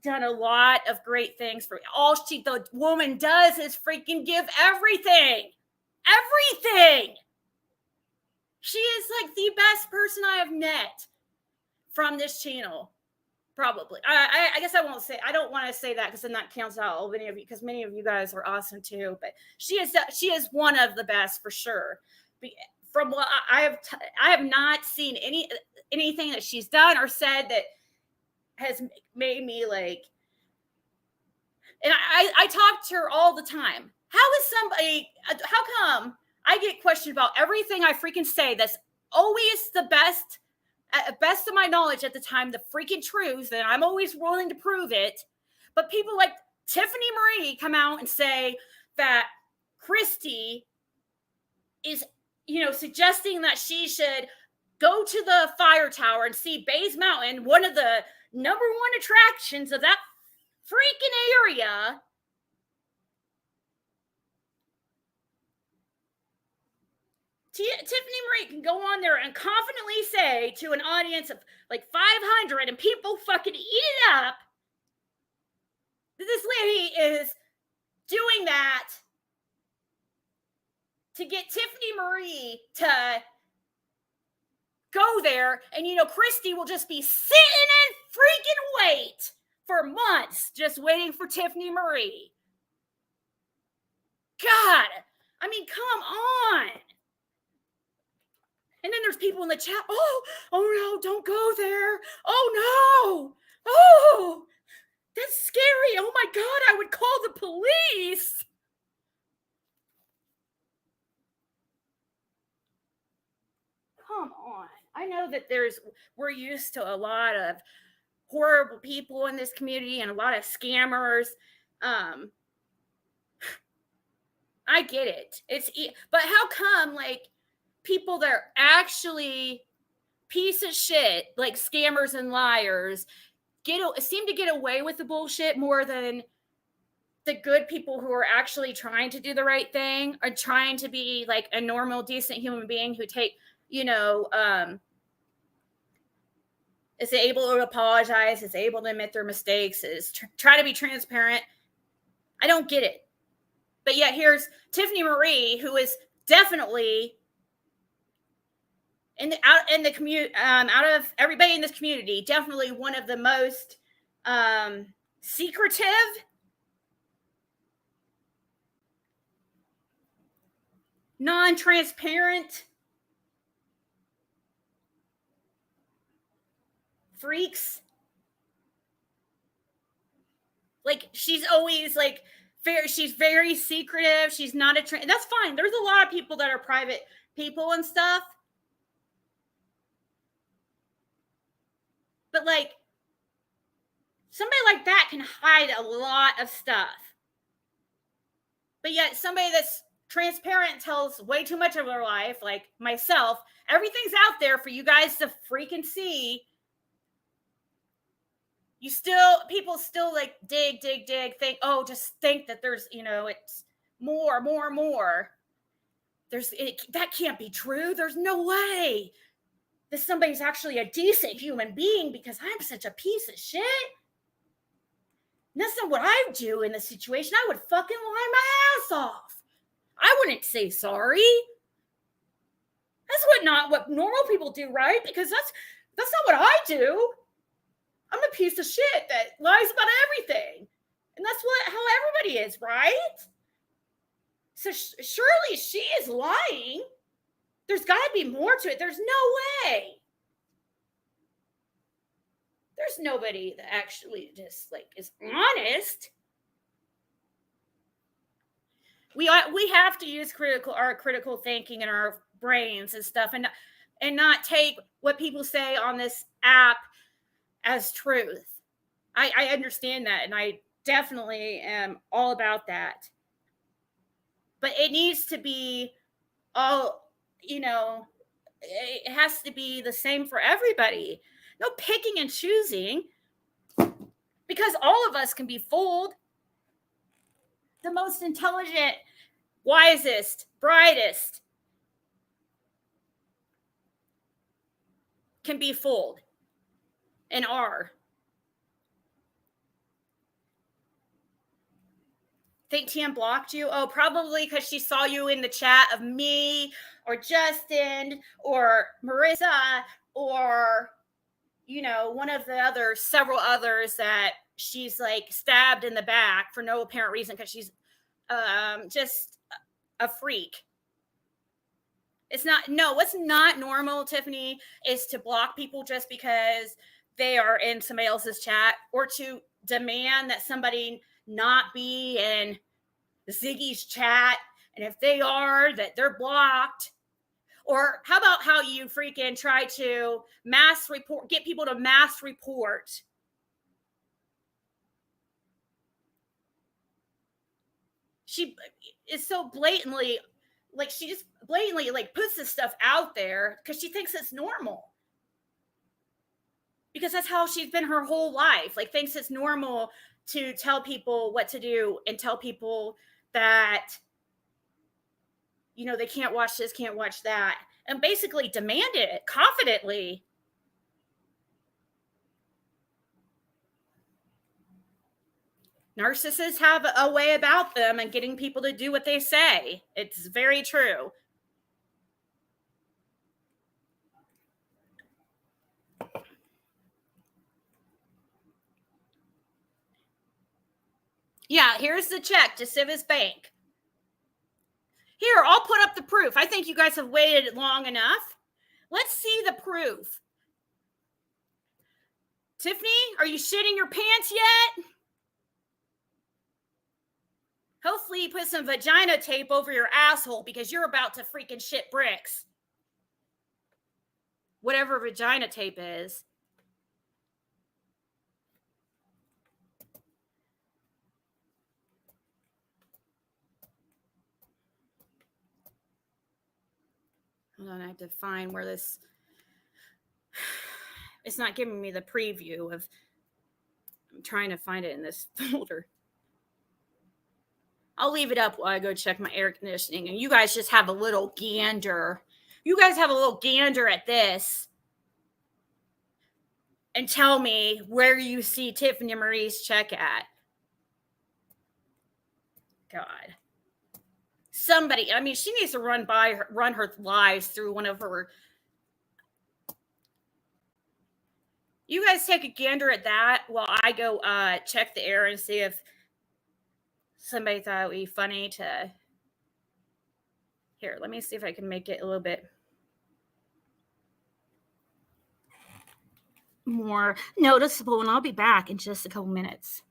done a lot of great things for all the woman does is freaking give everything. She is like the best person I have met from this channel. Probably. I guess I won't say, I don't want to say that because then that counts out many of you, because many of you guys are awesome too, but she is one of the best for sure. From what I have not seen anything that she's done or said that has made me like, and I talk to her all the time. How come I get questioned about everything I freaking say that's always the best, at best of my knowledge at the time, the freaking truth, and I'm always willing to prove it. But people like Tiffany Marie come out and say that Christy is, suggesting that she should go to the fire tower and see Bays Mountain, one of the number one attractions of that freaking area. Tiffany Marie can go on there and confidently say to an audience of like 500 and people fucking eat it up that this lady is doing that to get Tiffany Marie to go there, and Christy will just be sitting and freaking wait for months, just waiting for Tiffany Marie. God, I mean, come on. And then there's people in the chat, oh no, don't go there. Oh no. Oh, that's scary. Oh my God, I would call the police. Come on. I know that we're used to a lot of horrible people in this community and a lot of scammers. I get it. But how come like people that are actually piece of shit, like scammers and liars, seem to get away with the bullshit more than the good people who are actually trying to do the right thing are trying to be like a normal, decent human being who take, is able to apologize, is able to admit their mistakes, is try to be transparent. I don't get it. But yet here's Tiffany Marie, who is definitely out of everybody in this community, definitely one of the most secretive, non-transparent freaks. Like, she's always like she's very secretive. She's not that's fine. There's a lot of people that are private people and stuff. But like, somebody like that can hide a lot of stuff. But yet somebody that's transparent tells way too much of their life, like myself, everything's out there for you guys to freaking see. People still like dig, think, just think that there's, it's more. That can't be true. There's no way that somebody's actually a decent human being because I'm such a piece of shit. And that's not what I would do in this situation. I would fucking lie my ass off. I wouldn't say sorry. That's not what normal people do, right? Because that's not what I do. I'm a piece of shit that lies about everything. And that's how everybody is, right? So surely she is lying. There's got to be more to it. There's no way. There's nobody that actually just like is honest. We have to use our critical thinking and our brains and stuff, and not take what people say on this app as truth. I understand that, and I definitely am all about that. But it needs to be all, it has to be the same for everybody. No picking and choosing, because all of us can be fooled. The most intelligent, wisest, brightest can be fooled and are. Think TM blocked you? Oh, probably because she saw you in the chat of me or Justin or Marissa or, one of the several others that she's like stabbed in the back for no apparent reason because she's just a freak. What's not normal, Tiffany, is to block people just because they are in somebody else's chat or to demand that somebody not be in Ziggy's chat. And if they are, that they're blocked. Or how about how you freaking try to get people to mass report? She is so blatantly, like, she just blatantly like puts this stuff out there because she thinks it's normal. Because that's how she's been her whole life. Like, thinks it's normal to tell people what to do and tell people that, they can't watch this, can't watch that, and basically demand it confidently. Narcissists have a way about them and getting people to do what they say. It's very true. Yeah, here's the check to Civis Bank. Here, I'll put up the proof. I think you guys have waited long enough. Let's see the proof. Tiffany, are you shitting your pants yet? Hopefully you put some vagina tape over your asshole because you're about to freaking shit bricks. Whatever vagina tape is. Hold on, I have to find where this... It's not giving me the preview of... I'm trying to find it in this folder. I'll leave it up while I go check my air conditioning, and you guys just have a little gander. You guys have a little gander at this and tell me where you see Tiffany Marie's check at. God. Somebody, I mean, she needs to run her lives through one of her. You guys take a gander at that while I go check the air and see if somebody thought it would be funny to. Here, let me see if I can make it a little bit more noticeable, and I'll be back in just a couple minutes.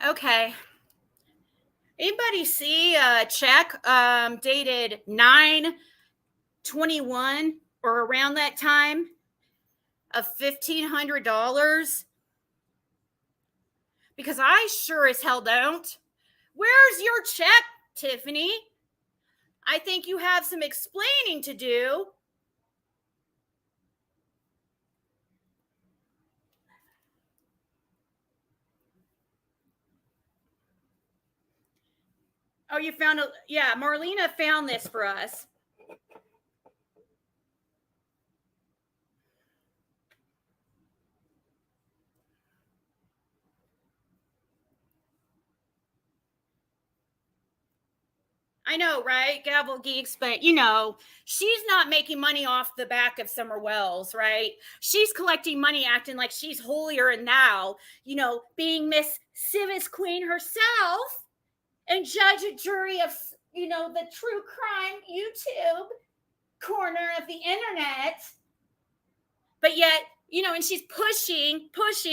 Okay. Anybody see a check dated 9/21 or around that time of $1,500? Because I sure as hell don't. Where's your check, Tiffany? I think you have some explaining to do. Oh, you found it? Yeah, Marlena found this for us. I know, right? Gavel Geeks, but she's not making money off the back of Summer Wells, right? She's collecting money, acting like she's holier and thou, being Miss Civis Queen herself and judge and jury of, the true crime YouTube corner of the internet. But yet, and she's pushing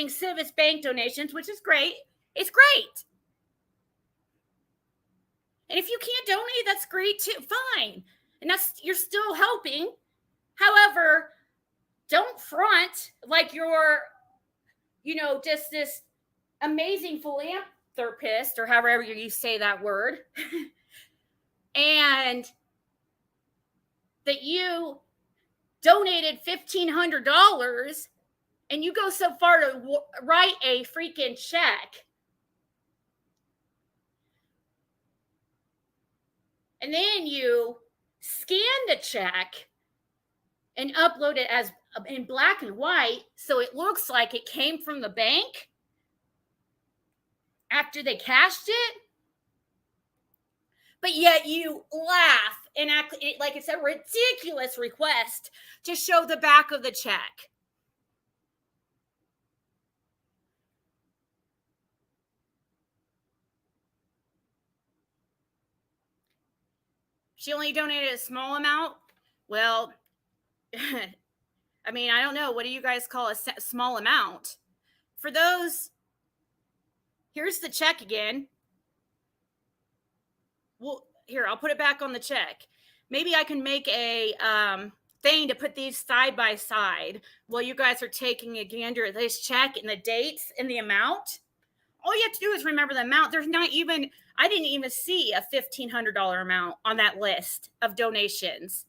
Civis bank donations, which is great. It's great. And if you can't donate, that's great too. Fine. And you're still helping. However, don't front like you're, just this amazing philanthropist or however you say that word. And that you donated $1,500 and you go so far to write a freaking check. And then you scan the check and upload it as in black and white so it looks like it came from the bank after they cashed it. but yet you laugh and act like it's a ridiculous request to show the back of the check. She only donated a small amount. Well, I mean, I don't know. What do you guys call a small amount? For those, here's the check again. Well, here, I'll put it back on the check. Maybe I can make a thing to put these side by side while you guys are taking a gander at this check and the dates and the amount. All you have to do is remember the amount. There's not even, I didn't even see a $1,500 amount on that list of donations.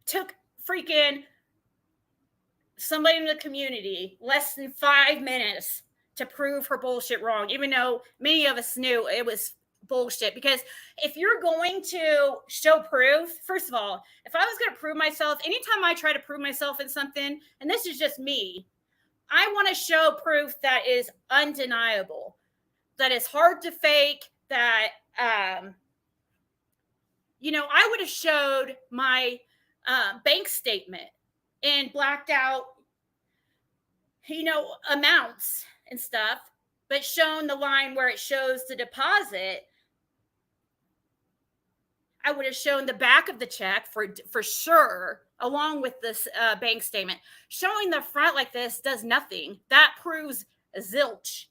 Took freaking somebody in the community less than 5 minutes to prove her bullshit wrong, even though many of us knew it was bullshit. Because if you're going to show proof, first of all, if I was going to prove myself, anytime I try to prove myself in something, and this is just me, I want to show proof that is undeniable, that is hard to fake, that, I would have showed my bank statement and blacked out, amounts and stuff, but shown the line where it shows the deposit. I would have shown the back of the check for sure, along with this bank statement. Showing the front like this does nothing. That proves zilch.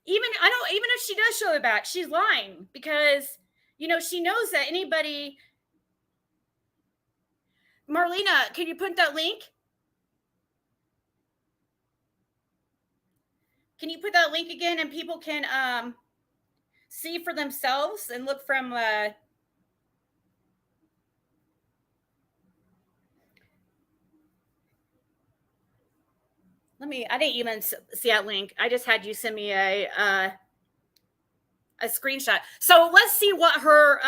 Even if she does show the back, she's lying, because she knows that anybody. Marlena, can you put that link? Can you put that link again, and people can see for themselves and look from I didn't even see that link. I just had you send me a screenshot. So let's see what her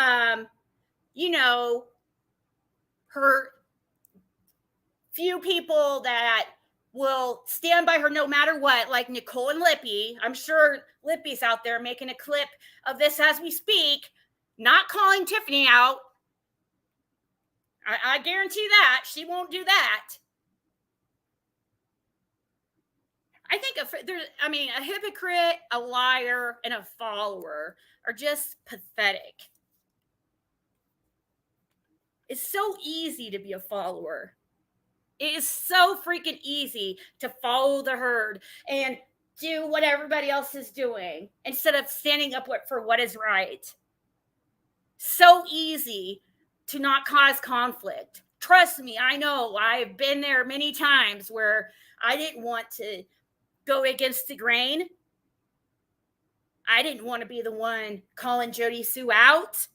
her few people that will stand by her no matter what, like Nicole and Lippy. I'm sure Lippy's out there making a clip of this as we speak, not calling Tiffany out. I guarantee that she won't do that. I think a hypocrite, a liar, and a follower are just pathetic. It's so easy to be a follower. It is so freaking easy to follow the herd and do what everybody else is doing instead of standing up for what is right. So easy to not cause conflict. Trust me, I know. I've been there many times where I didn't want to go against the grain. I didn't want to be the one calling Jody Sue out.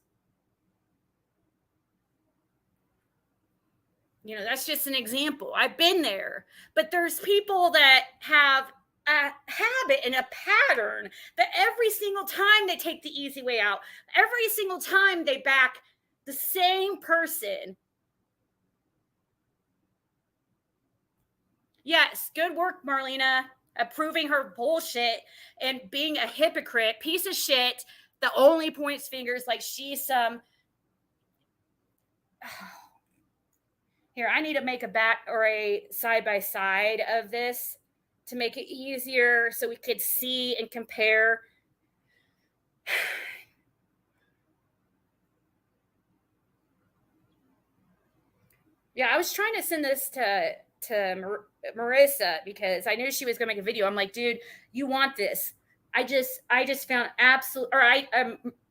That's just an example. I've been there. But there's people that have a habit and a pattern that every single time they take the easy way out, every single time they back the same person. Yes, good work, Marlena, approving her bullshit and being a hypocrite, piece of shit that only points fingers like she's some... Here, I need to make a back or a side-by-side of this to make it easier so we could see and compare. Yeah, I was trying to send this to Marissa because I knew she was going to make a video. I'm like, dude, you want this. I just found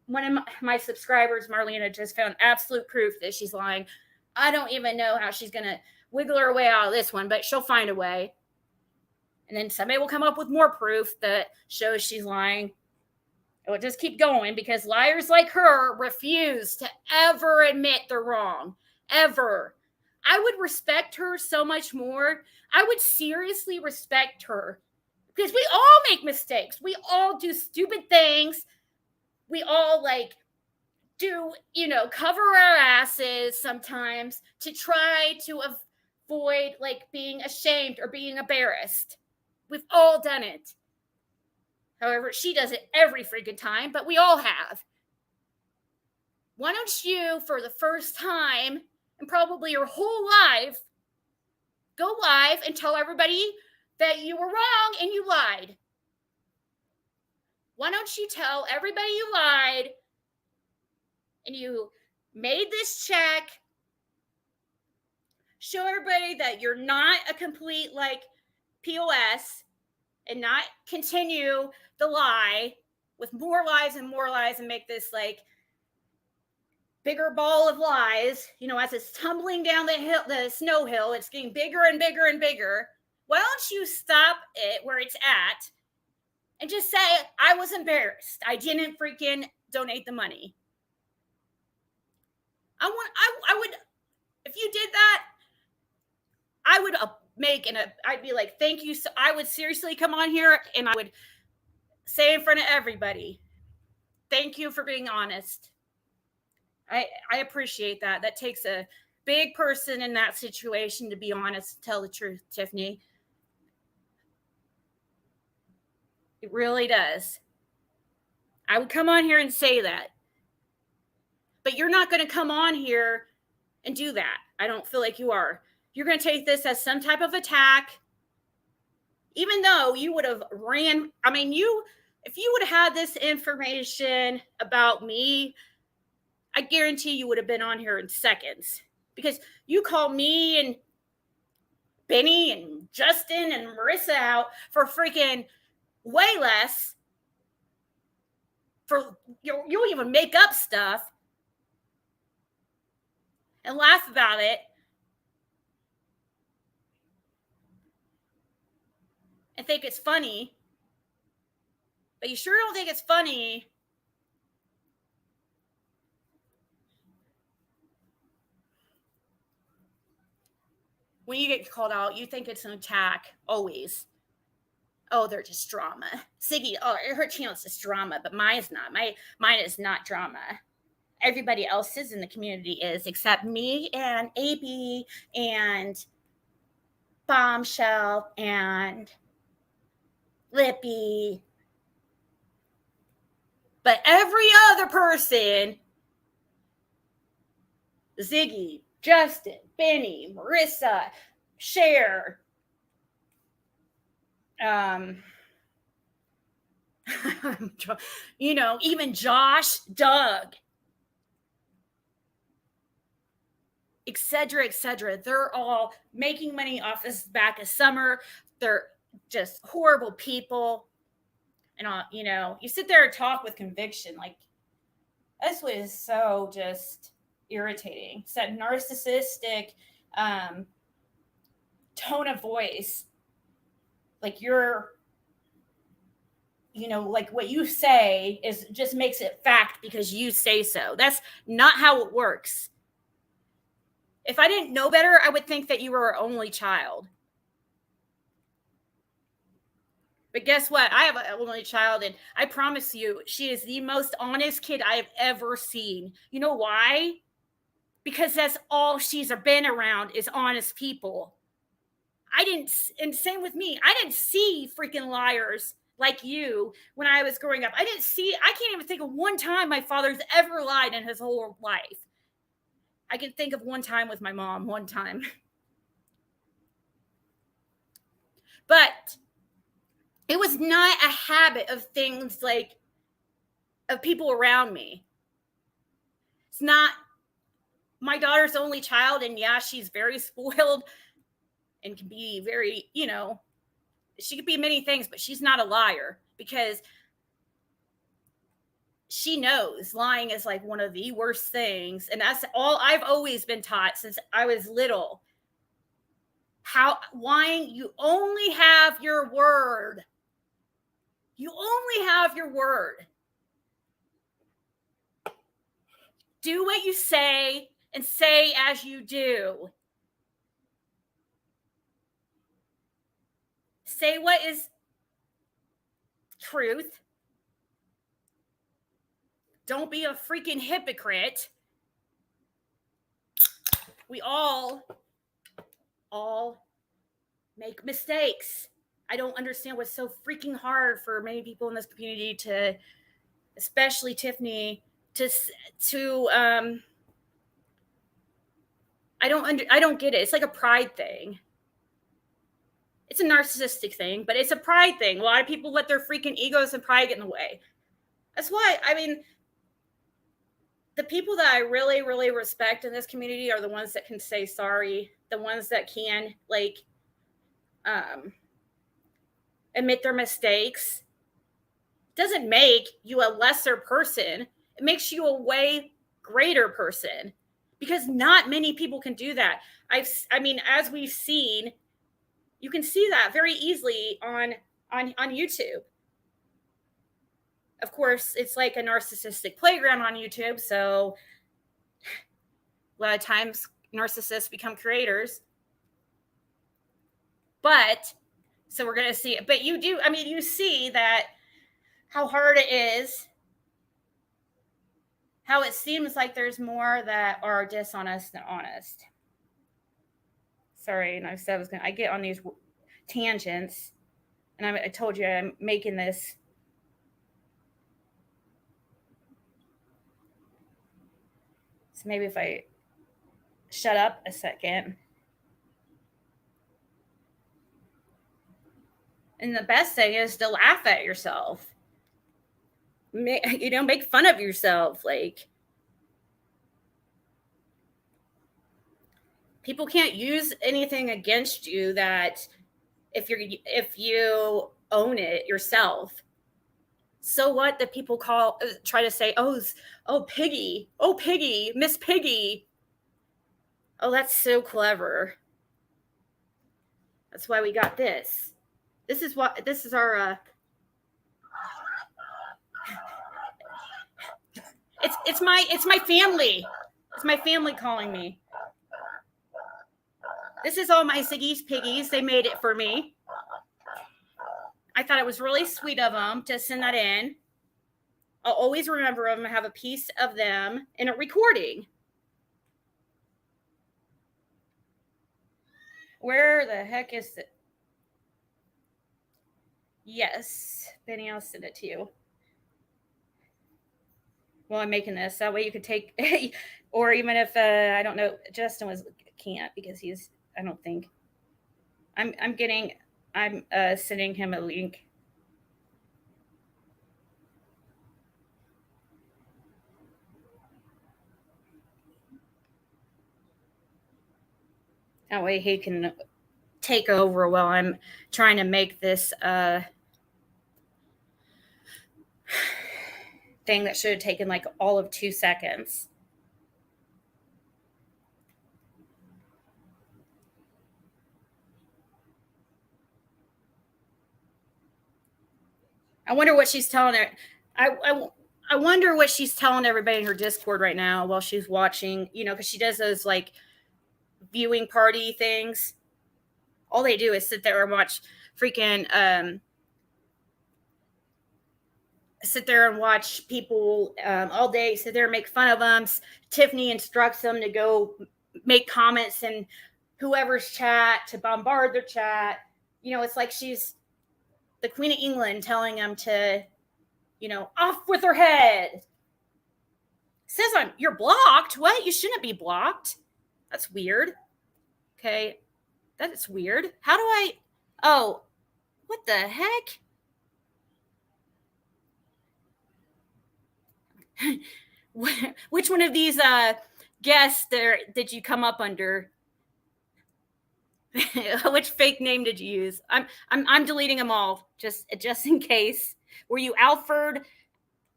one of my subscribers, Marlena, just found absolute proof that she's lying. I don't even know how she's going to wiggle her way out of this one, but she'll find a way. And then somebody will come up with more proof that shows she's lying. It will just keep going because liars like her refuse to ever admit they're wrong. Ever. I would respect her so much more. I would seriously respect her because we all make mistakes. We all do stupid things. We all do, cover our asses sometimes to try to avoid being ashamed or being embarrassed. We've all done it. However, she does it every freaking time, but we all have. Why don't you, for the first time, and probably your whole life, go live and tell everybody that you were wrong and you lied? Why don't you tell everybody you lied and you made this check? Show everybody that you're not a complete POS, and not continue the lie with more lies and more lies and make this bigger ball of lies. As it's tumbling down the snow hill, it's getting bigger and bigger and bigger. Why don't you stop it where it's at and just say, I was embarrassed. I didn't freaking donate the money. I would, if you did that, I would I'd be like, thank you. So I would seriously come on here and I would say in front of everybody, thank you for being honest. I appreciate that. That takes a big person in that situation to be honest and tell the truth, Tiffany. It really does. I would come on here and say that. But you're not going to come on here and do that. I don't feel like you are. You're going to take this as some type of attack, even though you would have ran. If you would have had this information about me, I guarantee you would have been on here in seconds, because you call me and Benny and Justin and Marissa out for freaking way less. You'll even make up stuff and laugh about it. And think it's funny, but you sure don't think it's funny when you get called out. You think it's an attack, always. Oh, they're just drama. Ziggy, her channel's just drama, but mine is not. Mine is not drama. Everybody else's in the community is, except me and AB and Bombshell and Lippy. But every other person, Ziggy, Justin, Benny, Marissa, Cher, even Josh, Doug, etc., they're all making money off this back of summer. They're just horrible people. And you sit there and talk with conviction. This was so just irritating. It's that narcissistic tone of voice. You're, what you say is just makes it fact because you say so. That's not how it works. If I didn't know better, I would think that you were our only child. But guess what? I have an only child, and I promise you, she is the most honest kid I have ever seen. You know why? Because that's all she's been around is honest people. And same with me. I didn't see freaking liars like you when I was growing up. I can't even think of one time my father's ever lied in his whole life. I can think of one time with my mom, one time. But it was not a habit of things of people around me. It's not my daughter's only child, and yeah, she's very spoiled and can be very, she could be many things, but she's not a liar, because she knows lying is one of the worst things. And that's all I've always been taught since I was little. Lying, you only have your word. You only have your word. Do what you say and say as you do. Say what is truth. Don't be a freaking hypocrite. We all make mistakes. I don't understand what's so freaking hard for many people in this community to, especially Tiffany, to I don't get it. It's like a pride thing. It's a narcissistic thing, but it's a pride thing. A lot of people let their freaking egos and pride get in the way. That's why, I mean, the people that I really, really respect in this community are the ones that can say sorry, the ones that can, like, admit their mistakes. It doesn't make you a lesser person. It makes you a way greater person, because not many people can do that. I mean, as we've seen, you can see that very easily on YouTube. Of course, it's like a narcissistic playground on YouTube, so a lot of times narcissists become creators. But so we're going to see it. But you do, I mean, you see that how hard it is, how it seems like there's more that are dishonest than honest. Sorry, and I said I get on these tangents, and I told you I'm making this. So maybe if I shut up a second. And the best thing is to laugh at yourself. Make fun of yourself. Like, people can't use anything against you that if you own it yourself. So what that people try to say, oh Piggy, Miss Piggy. Oh, that's so clever. That's why we got this. This is our it's my family. It's my family calling me. This is all my Ziggy's piggies. They made it for me. I thought it was really sweet of them to send that in. I'll always remember them. I have a piece of them in a recording. Where the heck is it? Yes, Benny, I'll send it to you. Well, I'm making this. That way you could take, or even if, I don't know, Justin can't because he's, I don't think. I'm sending him a link. That way he can take over while I'm trying to make this thing that should have taken like all of 2 seconds. I wonder what she's telling her. I wonder what she's telling everybody in her Discord right now while she's watching, because she does those like viewing party things. All they do is sit there and watch freaking sit there and watch people all day, sit there and make fun of them. Tiffany instructs them to go make comments in whoever's chat, to bombard their chat. It's like she's the Queen of England telling them to, off with her head. Says you're blocked. What? You shouldn't be blocked. That's weird. Okay. That is weird. How do I? Oh, what the heck? Which one of these guests there did you come up under? Which fake name did you use? I'm deleting them all just in case. Were you Alfred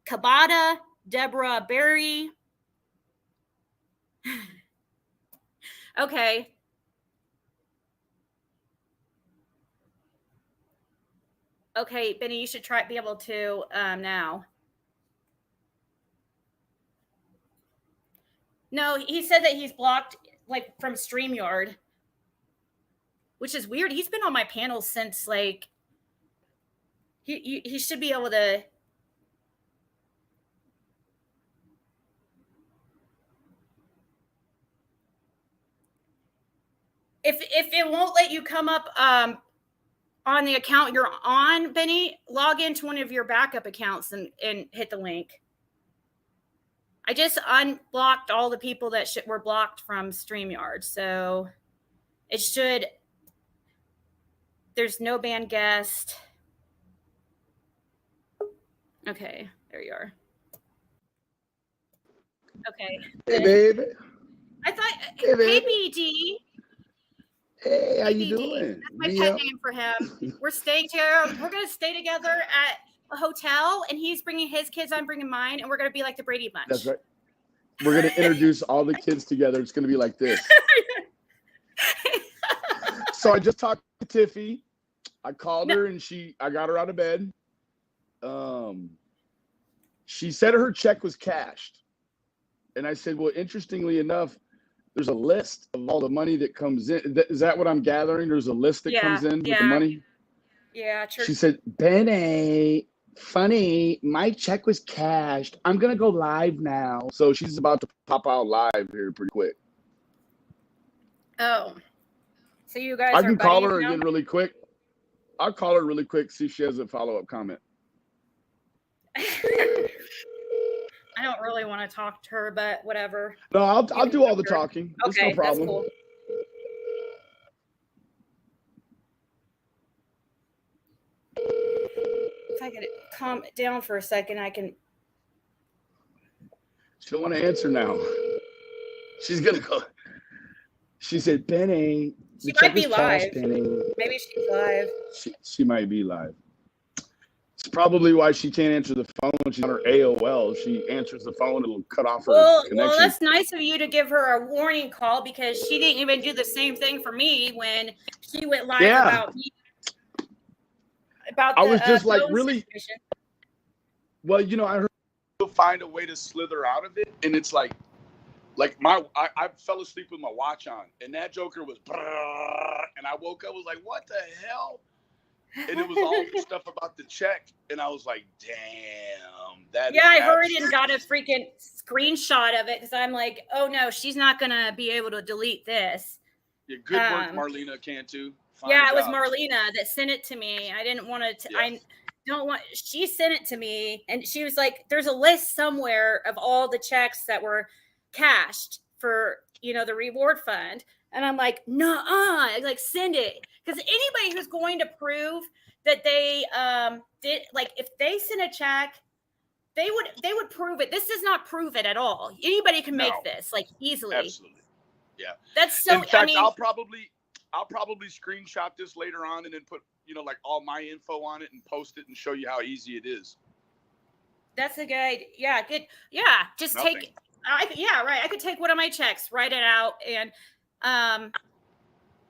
Kabata, Deborah Berry? Okay. Okay, Benny, you should be able to now. No, he said that he's blocked like from StreamYard, which is weird. He's been on my panel since like he should be able to. If it won't let you come up on the account you're on, Benny, log into one of your backup accounts and hit the link. I just unblocked all the people that were blocked from StreamYard. So it should, there's no banned guest. Okay, there you are. Okay. Hey, baby. I thought, hey BD. Hey, how you doing? That's my pet name for him. We're staying here. We're going to stay together at a hotel, and he's bringing his kids, I'm bringing mine, and we're going to be like the Brady Bunch. That's right. We're going to introduce all the kids together. It's going to be like this. So I just talked to Tiffy. I called her, and I got her out of bed. She said her check was cashed. And I said, well, interestingly enough, there's a list of all the money that comes in. Is that what I'm gathering? There's a list that comes in with the money? Yeah, true. She said, Benny, funny, my check was cashed. I'm going to go live now. So she's about to pop out live here pretty quick. Oh. So you guys I can call her again really quick. I'll call her really quick, see if she has a follow-up comment. I don't really want to talk to her, but whatever. No, I'll do all the talking. Okay, no problem. That's cool. If I could calm down for a second, I can. She don't want to answer now. She's gonna go. She said, Benny. She might be live. Benny. Maybe she's live. She might be live. It's probably why she can't answer the phone when she's on her AOL. She answers the phone, it'll cut off her connection. Well, that's nice of you to give her a warning call, because she didn't even do the same thing for me when she went live about me. I was just like, really? Situation. Well, you know, I heard she'll find a way to slither out of it, and it's like I fell asleep with my watch on, and that joker was, and I woke up, was like, what the hell? And it was all the stuff about the check, and I was like, damn, that. Yeah, I heard and got a freaking screenshot of it, because I'm like, oh no, she's not gonna be able to delete this. Yeah, good work, Marlena can too. It was Marlena that sent it to me. I didn't want to. Yes. I don't want. She sent it to me, and she was like, "There's a list somewhere of all the checks that were cashed for, the reward fund." And I'm like, "Nuh-uh, like send it," because anybody who's going to prove that they did, like, if they sent a check, they would prove it. This does not prove it at all. Anybody can make this like easily. Absolutely, yeah. That's so. In fact, I'll probably screenshot this later on and then put, like all my info on it and post it and show you how easy it is. That's a good, good. Yeah. Just Nothing. right. I could take one of my checks, write it out, and, and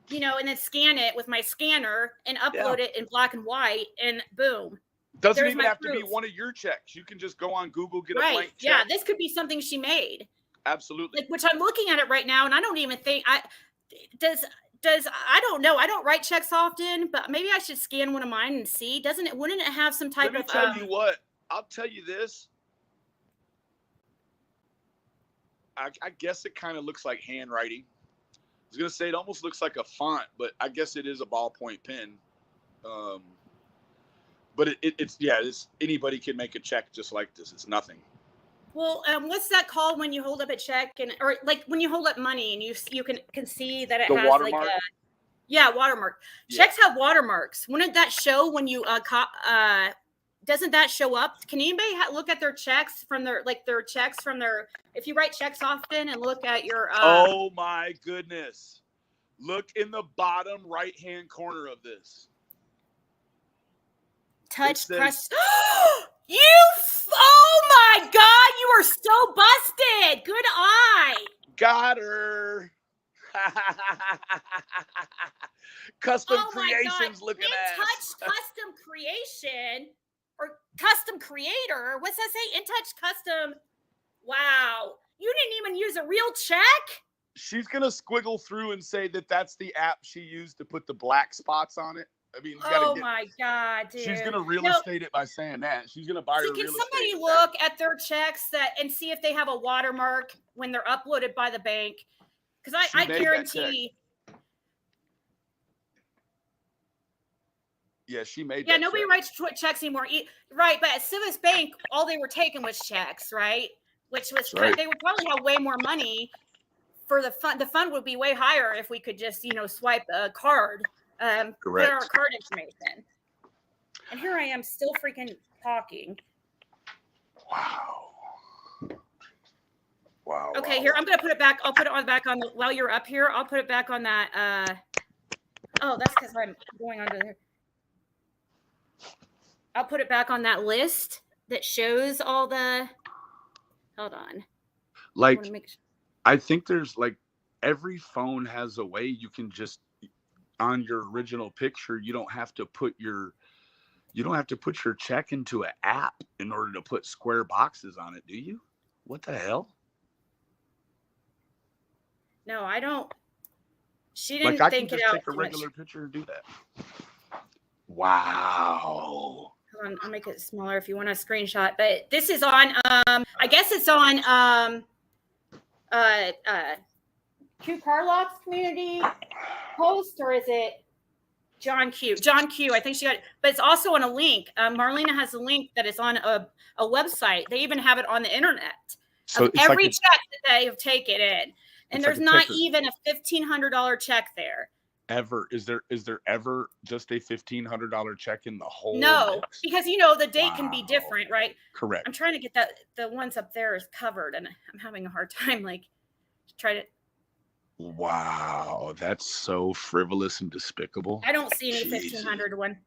then scan it with my scanner and upload it in black and white, and boom. Doesn't even have to be one of your checks. You can just go on Google, get a blank check. Yeah. This could be something she made. Absolutely. Like, which I'm looking at it right now, and I don't even think I don't know. I don't write checks often, but maybe I should scan one of mine and see. Wouldn't it have some type of? Let me tell you what. I'll tell you this. I guess it kind of looks like handwriting. I was gonna say it almost looks like a font, but I guess it is a ballpoint pen. But it's anybody can make a check just like this. It's nothing. Well, what's that called when you hold up a check, or like when you hold up money and you can see that it has watermark? Watermark. Yeah. Checks have watermarks. Wouldn't that show when you doesn't that show up? Can anybody look at their checks from their if you write checks often and look at your oh my goodness. Look in the bottom right-hand corner of this. Touch press. Oh my God, you are so busted. Good eye. Got her. Custom creations looking at. InTouch custom creation or custom creator. What's that say? InTouch custom. Wow. You didn't even use a real check? She's going to squiggle through and say that that's the app she used to put the black spots on it. I mean, my God, dude. She's going to real estate it by saying that. She's going to buy her real estate. Can somebody look at their checks and see if they have a watermark when they're uploaded by the bank? Because I guarantee. Yeah, she made Yeah, that nobody check. writes checks anymore. Right, but at Civis Bank, all they were taking was checks, right? Which was Right. they would probably have way more money for the fund. The fund would be way higher if we could just, swipe a card, put our Correct. card information. And here I am still freaking talking. Wow. Wow. Okay, wow, here, wow. I'm gonna put it back. I'll put it on back on while you're up here. I'll put it back on that. Oh, that's because I'm going under there. I'll put it back on that list that shows all the. Hold on. Like, Make sure. I think there's like every phone has a way you can just on your original picture. You don't have to put your check into an app in order to put square boxes on it, do you? What the hell? No, I don't. She didn't Like, I think can it just out take a too much. regular picture and do that. Wow. Hold on, I'll make it smaller if you want a screenshot. But this is on. I guess it's on. Q Carlock's community post, or is it John Q? John Q. I think she got it, but it's also on a link. Marlena has a link that is on a website. They even have it on the internet So of it's every like check that they have taken in, and there's like not even a $1,500 check there. Ever is there ever just a $1,500 check in the whole No, mix? because the date can be different, right? Correct. I'm trying to get the ones up there is covered, and I'm having a hard time try to. Wow, that's so frivolous and despicable. I don't see any Jeez. 1,500 one.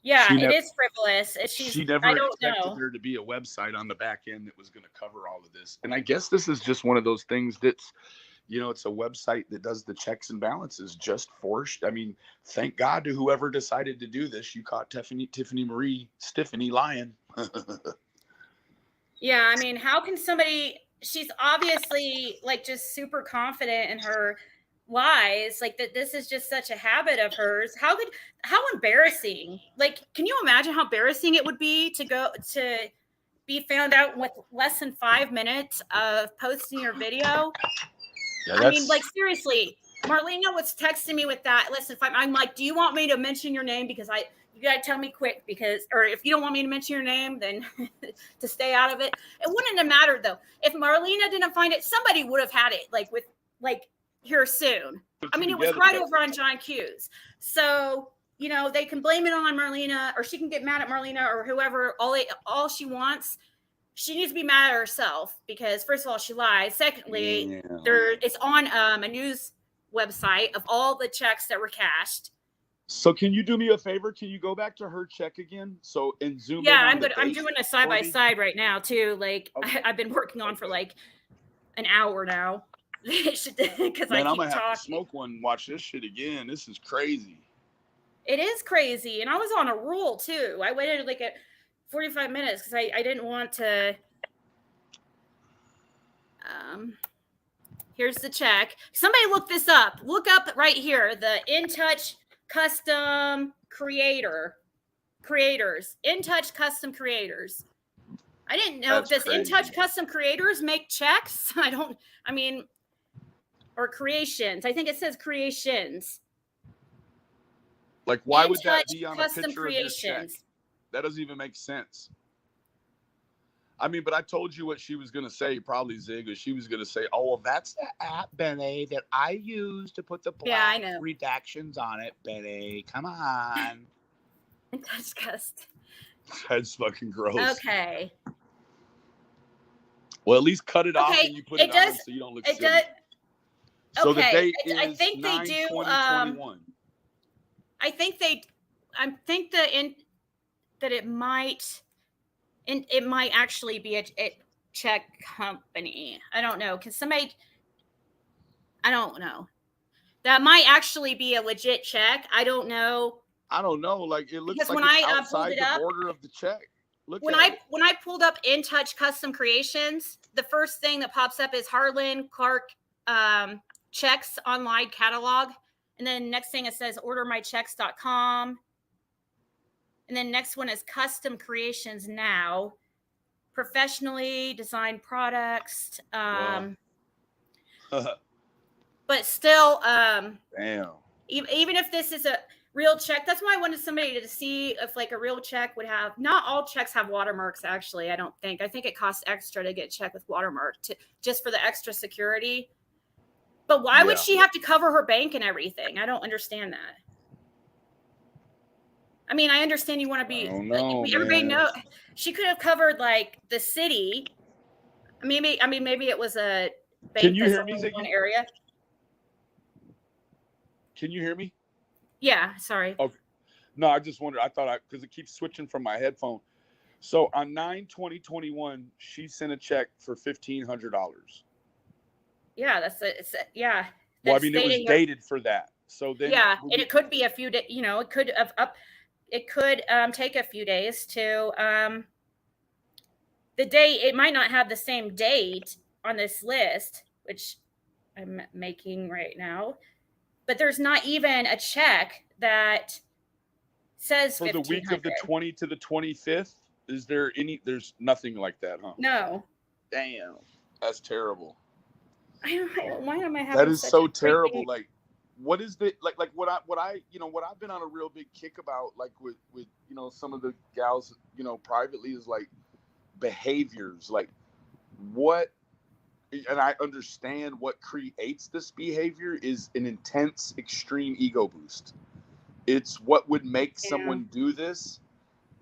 Yeah, it is frivolous. She never expected there to be a website on the back end that was going to cover all of this. And I guess this is just one of those things that's, it's a website that does the checks and balances just for. I mean, thank God to whoever decided to do this. You caught Tiffany Marie Stiffany lying. Yeah, I mean, how can somebody? She's obviously just super confident in her lies, that this is just such a habit of hers. How embarrassing. Can you imagine how embarrassing it would be to be found out with less than 5 minutes of posting your video? Yeah, I mean, seriously, Marlena was texting me with that. Listen, I'm like, do you want me to mention your name? Because you got to tell me quick, or if you don't want me to mention your name, then to stay out of it. It wouldn't have mattered though. If Marlena didn't find it, somebody would have had it here soon. I mean, it was right over on John Q's. So, they can blame it on Marlena, or she can get mad at Marlena or whoever, all she wants. She needs to be mad at herself because, first of all, she lies. Secondly, it's on a news website of all the checks that were cashed. So can you do me a favor? Can you go back to her check again? So and zoom in. Yeah, I'm doing a side by side right now too. Okay. I've been working on for an hour now. Because I keep I'm gonna talking. have to smoke one and watch this shit again. This is crazy. It is crazy, and I was on a roll too. I waited 45 minutes because I didn't want to. Here's the check. Somebody look this up. Look up right here, the In Touch Custom Creators. In Touch Custom Creators. I didn't know. Does In Touch Custom Creators make checks? Or creations. I think it says creations. Why would that be on a picture of your check? That doesn't even make sense. I mean, but I told you what she was going to say, probably, Zig, is she was going to say, oh, well, that's the app, Benny, that I use to put the black redactions on it, Benny. Come on. In Touch Custom. That's fucking gross. Okay. Well, at least cut it off and you put it on so you don't look silly. So the date is I think they do. 2021. I think that it might actually be a check company. I don't know. I don't know. That might actually be a legit check. I don't know. It looks like it's outside the border of the check. When I pulled up In Touch Custom Creations, the first thing that pops up is Harlan Clark checks online catalog. And then next thing it says ordermychecks.com. And then next one is custom creations now. Professionally designed products. But still, damn. Even if this is real check. That's why I wanted somebody to see if like a real check would have, not all checks have watermarks, actually. I think it costs extra to get a check with watermark just for the extra security. But why would she have to cover her bank and everything? I don't understand that. I mean, I understand you want to be, everybody know she could have covered like the city. Maybe it was a bank. Can you hear me, Ziggy? One area. Can you hear me? Yeah, sorry. Okay. No, I just wondered. Because it keeps switching from my headphone. So on 9/20/21, she sent a check for $1,500. Yeah, yeah. Well, I mean, it was dated for that. So then, yeah, and it could be a few days. You know, it could have It could take a few days to the date. It might not have the same date on this list, which I'm making right now. But there's not even a check that says for the week of the 20 to the 25th. Is there any? There's nothing like that, huh? No. Damn, that's terrible. Why am I having that is so terrible? Thing? Like, what is the like what I've been on a real big kick about, like with some of the gals, privately, is like behaviors, like what. And I understand what creates this behavior is an intense, extreme ego boost. It's what would make someone do this,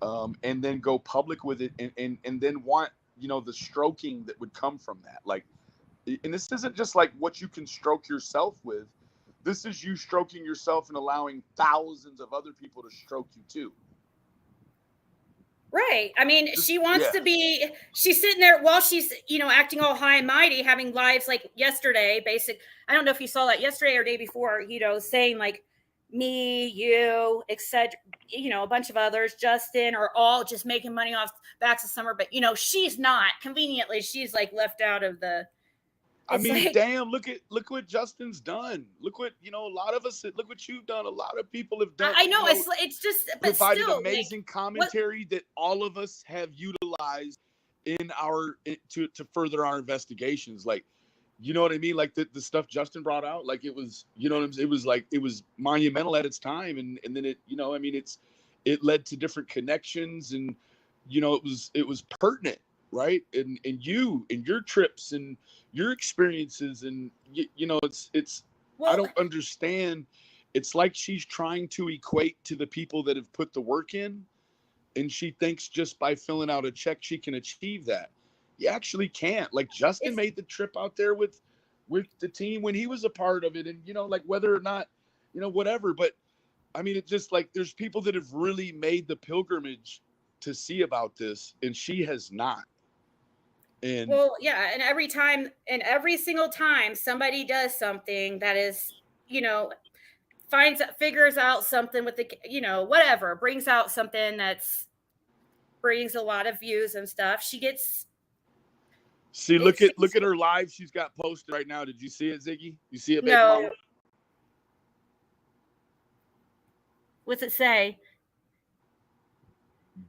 and then go public with it, and then want, the stroking that would come from that. Like, and this isn't just like what you can stroke yourself with. This is you stroking yourself and allowing thousands of other people to stroke you too. Right. I mean, she wants to be, she's sitting there while she's, acting all high and mighty, having lives like yesterday, I don't know if you saw that yesterday or day before, saying like me, you, etc., a bunch of others, Justin, are all just making money off backs of Summer. But, she's not. Conveniently, she's like left out of the. I mean, damn, look what Justin's done. Look what, a lot of us, look what you've done. A lot of people have done. I know, it's just, but provided still, amazing commentary that all of us have utilized in to further our investigations. Like, you know what I mean? Like the stuff Justin brought out, like it was, it was like, it was monumental at its time. And then it, it led to different connections, and, it was pertinent. Right. And you and your trips and your experiences, and it's well, I don't understand. It's like she's trying to equate to the people that have put the work in, and she thinks just by filling out a check she can achieve that. You actually can't. Like, Justin made the trip out there with the team when he was a part of it, and like whether or not whatever, but I mean, it's just like there's people that have really made the pilgrimage to see about this, and she has not. And well, yeah, and every single time somebody does something that is, figures out something with the, whatever, brings out something brings a lot of views and stuff, she gets. See, look at her live she's got posted right now. Did you see it, Ziggy? You see it, baby? No. Mama? What's it say?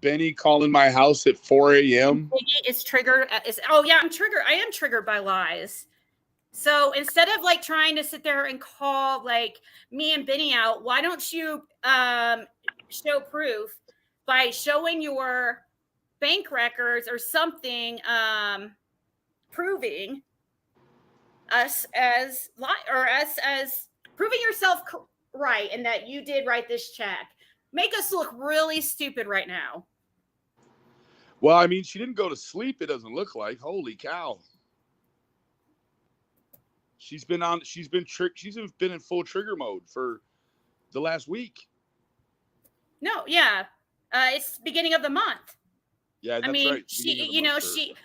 Benny calling my house at 4 a.m. It's triggered. I am triggered by lies. So instead of like trying to sit there and call like me and Benny out, why don't you show proof by showing your bank records or something, proving us as proving yourself right and that you did write this check. Make us look really stupid right now. Well, I mean, she didn't go to sleep. It doesn't look like. Holy cow! She's been in full trigger mode for the last week. No, yeah, it's beginning of the month. Yeah, that's right.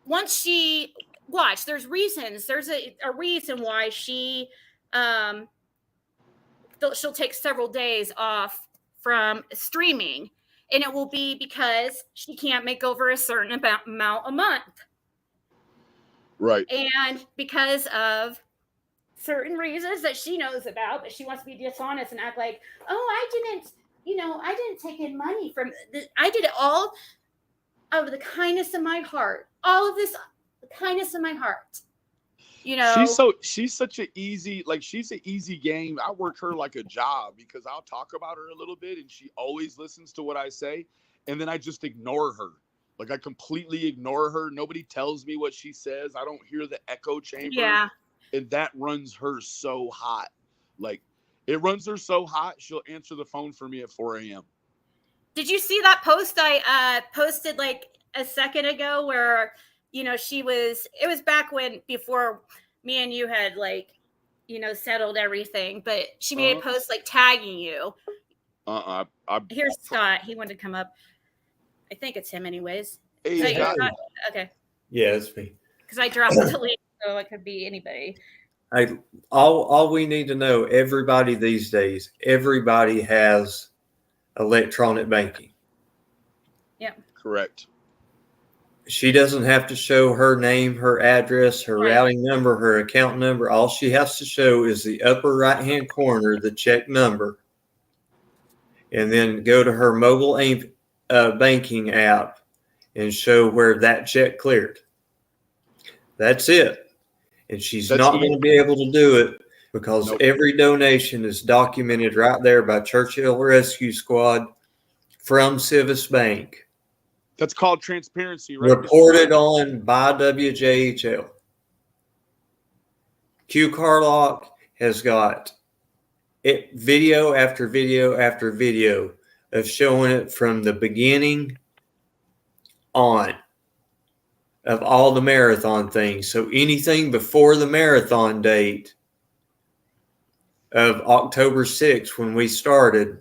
Once she watch, there's reasons. There's a reason why she she'll take several days off from streaming, and it will be because she can't make over a certain amount a month. Right. And because of certain reasons that she knows about, but she wants to be dishonest and act like, I didn't take in money from I did it all out of the kindness of my heart. All of this, the kindness of my heart. you know. She's such an easy, like, she's an easy game. I work her like a job because I'll talk about her a little bit and she always listens to what I say. And then I just ignore her. Like, I completely ignore her. Nobody tells me what she says. I don't hear the echo chamber. Yeah. And that runs her so hot. Like, it runs her so hot, she'll answer the phone for me at 4 a.m. Did you see that post I posted like a second ago where, you know, it was back when, before me and you had like, you know, settled everything, but she made a post like tagging you. Here's Scott. He wanted to come up. I think it's him anyways. Hey, Scott? Okay. Yeah, it's me. Because I dropped the link, so it could be anybody. All we need to know, everybody these days, everybody has electronic banking. Yeah. Correct. She doesn't have to show her name, her address, her Right. routing number, her account number. All she has to show is the upper right-hand corner, the check number, and then go to her mobile banking app and show where that check cleared. That's it. And she's not going to be able to do it because every donation is documented right there by Churchill Rescue Squad from Civis Bank. That's called transparency, right? Reported on by WJHL. Q Carlock has got video after video after video of showing it from the beginning on of all the marathon things. So anything before the marathon date of October 6th, when we started,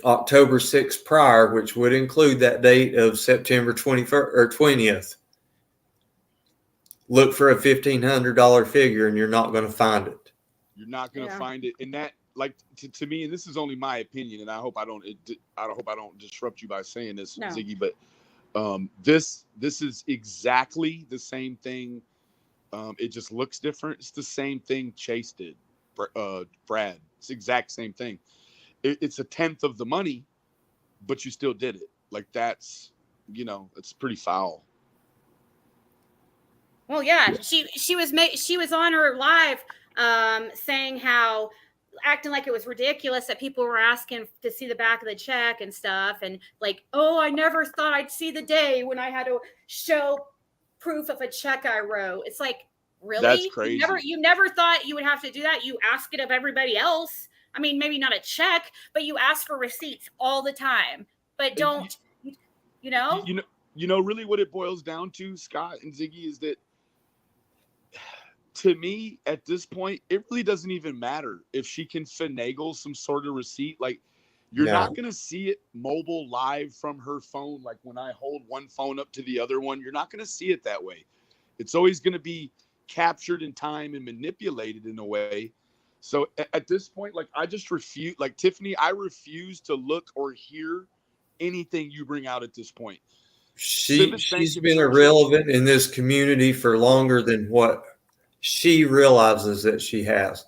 October 6th prior, which would include that date of September 21st or 20th, look for a $1,500 figure and you're not going to find it. You're not going to find it. And that, like, to me, and this is only my opinion, and I hope I don't disrupt you by saying this, Ziggy, but this is exactly the same thing. It just looks different. It's the same thing Chase did, Brad. It's the exact same thing. It's a tenth of the money, but you still did it. Like, that's, you know, it's pretty foul. Well, yeah, she was on her live saying how, acting like it was ridiculous that people were asking to see the back of the check and stuff, and like, oh, I never thought I'd see the day when I had to show proof of a check I wrote. It's like, really? That's crazy. You never thought you would have to do that. You ask it of everybody else. I mean, maybe not a check, but you ask for receipts all the time. But don't, you know? You know, really what it boils down to, Scott and Ziggy, is that, to me, at this point, it really doesn't even matter if she can finagle some sort of receipt. Like, you're not going to see it mobile live from her phone. Like, when I hold one phone up to the other one, you're not going to see it that way. It's always going to be captured in time and manipulated in a way. So at this point, like, I just refuse, like, Tiffany, I refuse to look or hear anything you bring out at this point. She's been irrelevant in this community for longer than what she realizes that she has.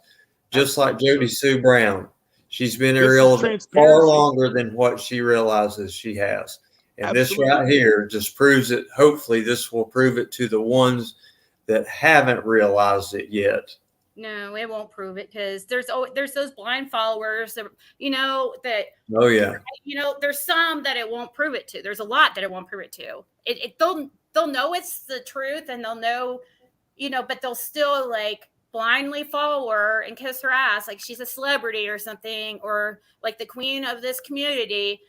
Just like Jody Sue Brown. She's been irrelevant far longer than what she realizes she has. And this right here just proves it. Hopefully this will prove it to the ones that haven't realized it yet. No, it won't prove it, because there's those blind followers that, you know, that, oh yeah, you know, there's some that it won't prove it to. There's a lot that it won't prove it to. They'll know it's the truth, and they'll know, you know, but they'll still like blindly follow her and kiss her ass like she's a celebrity or something, or like the queen of this community.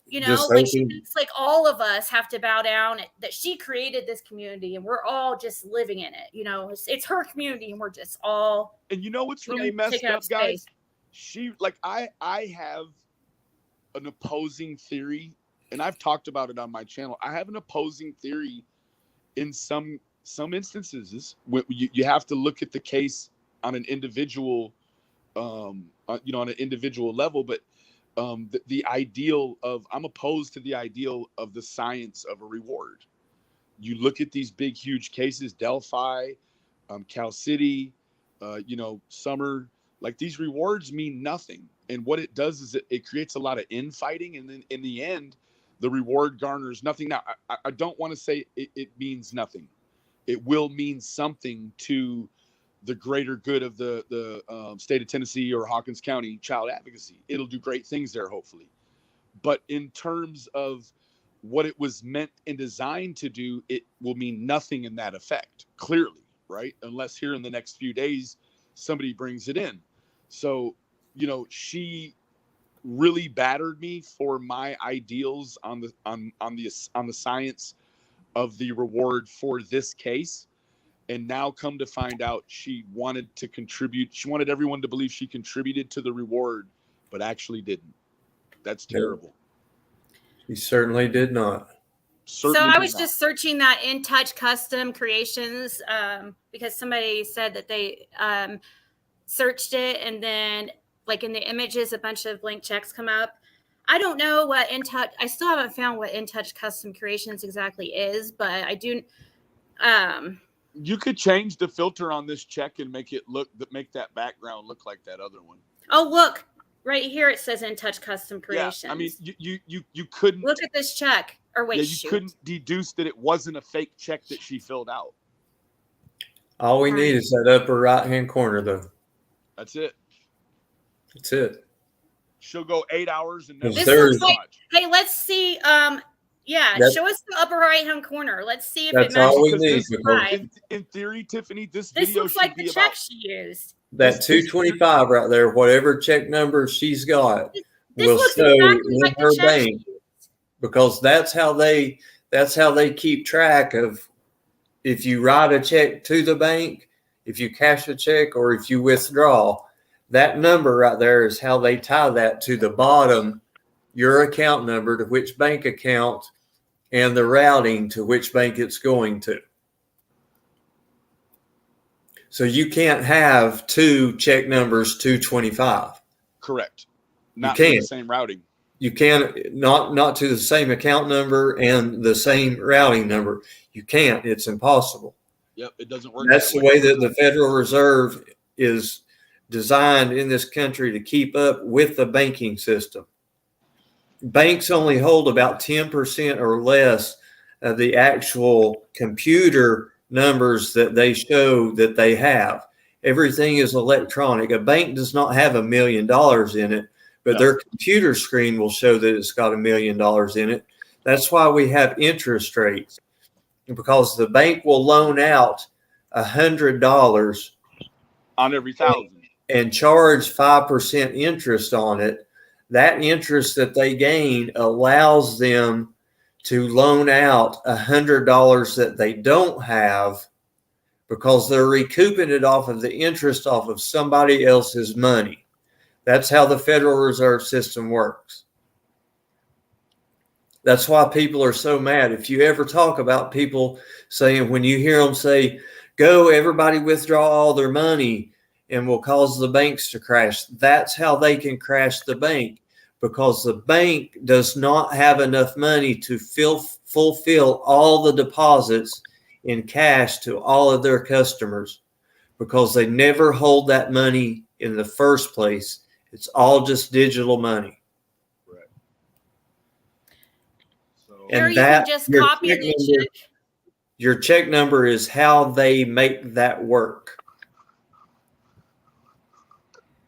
You know, like it's like all of us have to bow down that she created this community and we're all just living in it. You know, it's her community and we're just all. And you know what's really messed up, guys? She, like, I have an opposing theory, and I've talked about it on my channel. I have an opposing theory in some instances. You have to look at the case on an individual, on an individual level, but the ideal of, I'm opposed to the ideal of the science of a reward. You look at these big, huge cases, Delphi, Cal City, Summer, like, these rewards mean nothing. And what it does is it creates a lot of infighting. And then in the end, the reward garners nothing. Now, I don't want to say it means nothing. it will mean something to the greater good of the state of Tennessee or Hawkins County child advocacy. It'll do great things there, hopefully. But in terms of what it was meant and designed to do, it will mean nothing in that effect, clearly, right? Unless here in the next few days, somebody brings it in. So, you know, she really battered me for my ideals on the science of the reward for this case. And now come to find out she wanted to contribute. She wanted everyone to believe she contributed to the reward, but actually didn't. That's terrible. He certainly did not. So I was just searching that In Touch Custom Creations because somebody said that they searched it, and then like in the images, a bunch of blank checks come up. I don't know what In Touch. I still haven't found what In Touch Custom Creations exactly is, but I do. You could change the filter on this check and make that background look like that other one. Oh, look. Right here it says In Touch Custom Creations. Yeah, I mean, you couldn't look at this check. Or wait, you couldn't deduce that it wasn't a fake check that she filled out. All we need is that upper right-hand corner, though. That's it. That's it. She'll go 8 hours and never hey, let's see. Show us the upper right-hand corner. Let's see if that's it matches. All we need. In theory, Tiffany, this video looks like the check she used. That 225 right there, whatever check number she's got, will show exactly in her bank, because that's how they keep track of if you write a check to the bank, if you cash a check, or if you withdraw. That number right there is how they tie that to the bottom, your account number to which bank account, and the routing to which bank it's going to. So you can't have two check numbers 225. Correct. Not to the same routing. You can't, not to the same account number and the same routing number. You can't. It's impossible. Yep, it doesn't work. That's the way that the Federal Reserve is designed in this country to keep up with the banking system. Banks only hold about 10% or less of the actual computer numbers that they show that they have. Everything is electronic. A bank does not have $1 million in it, but their computer screen will show that it's got $1 million in it. That's why we have interest rates, because the bank will loan out $100 on every 1,000 and charge 5% interest on it. That interest that they gain allows them to loan out $100 that they don't have, because they're recouping it off of the interest off of somebody else's money. That's how the Federal Reserve System works. That's why people are so mad. If you ever talk about people saying, when you hear them say, go, everybody withdraw all their money and will cause the banks to crash, that's how they can crash the bank. Because the bank does not have enough money to fulfill all the deposits in cash to all of their customers, because they never hold that money in the first place. It's all just digital money. Right. So, and you can just copy the check. Your check number is how they make that work.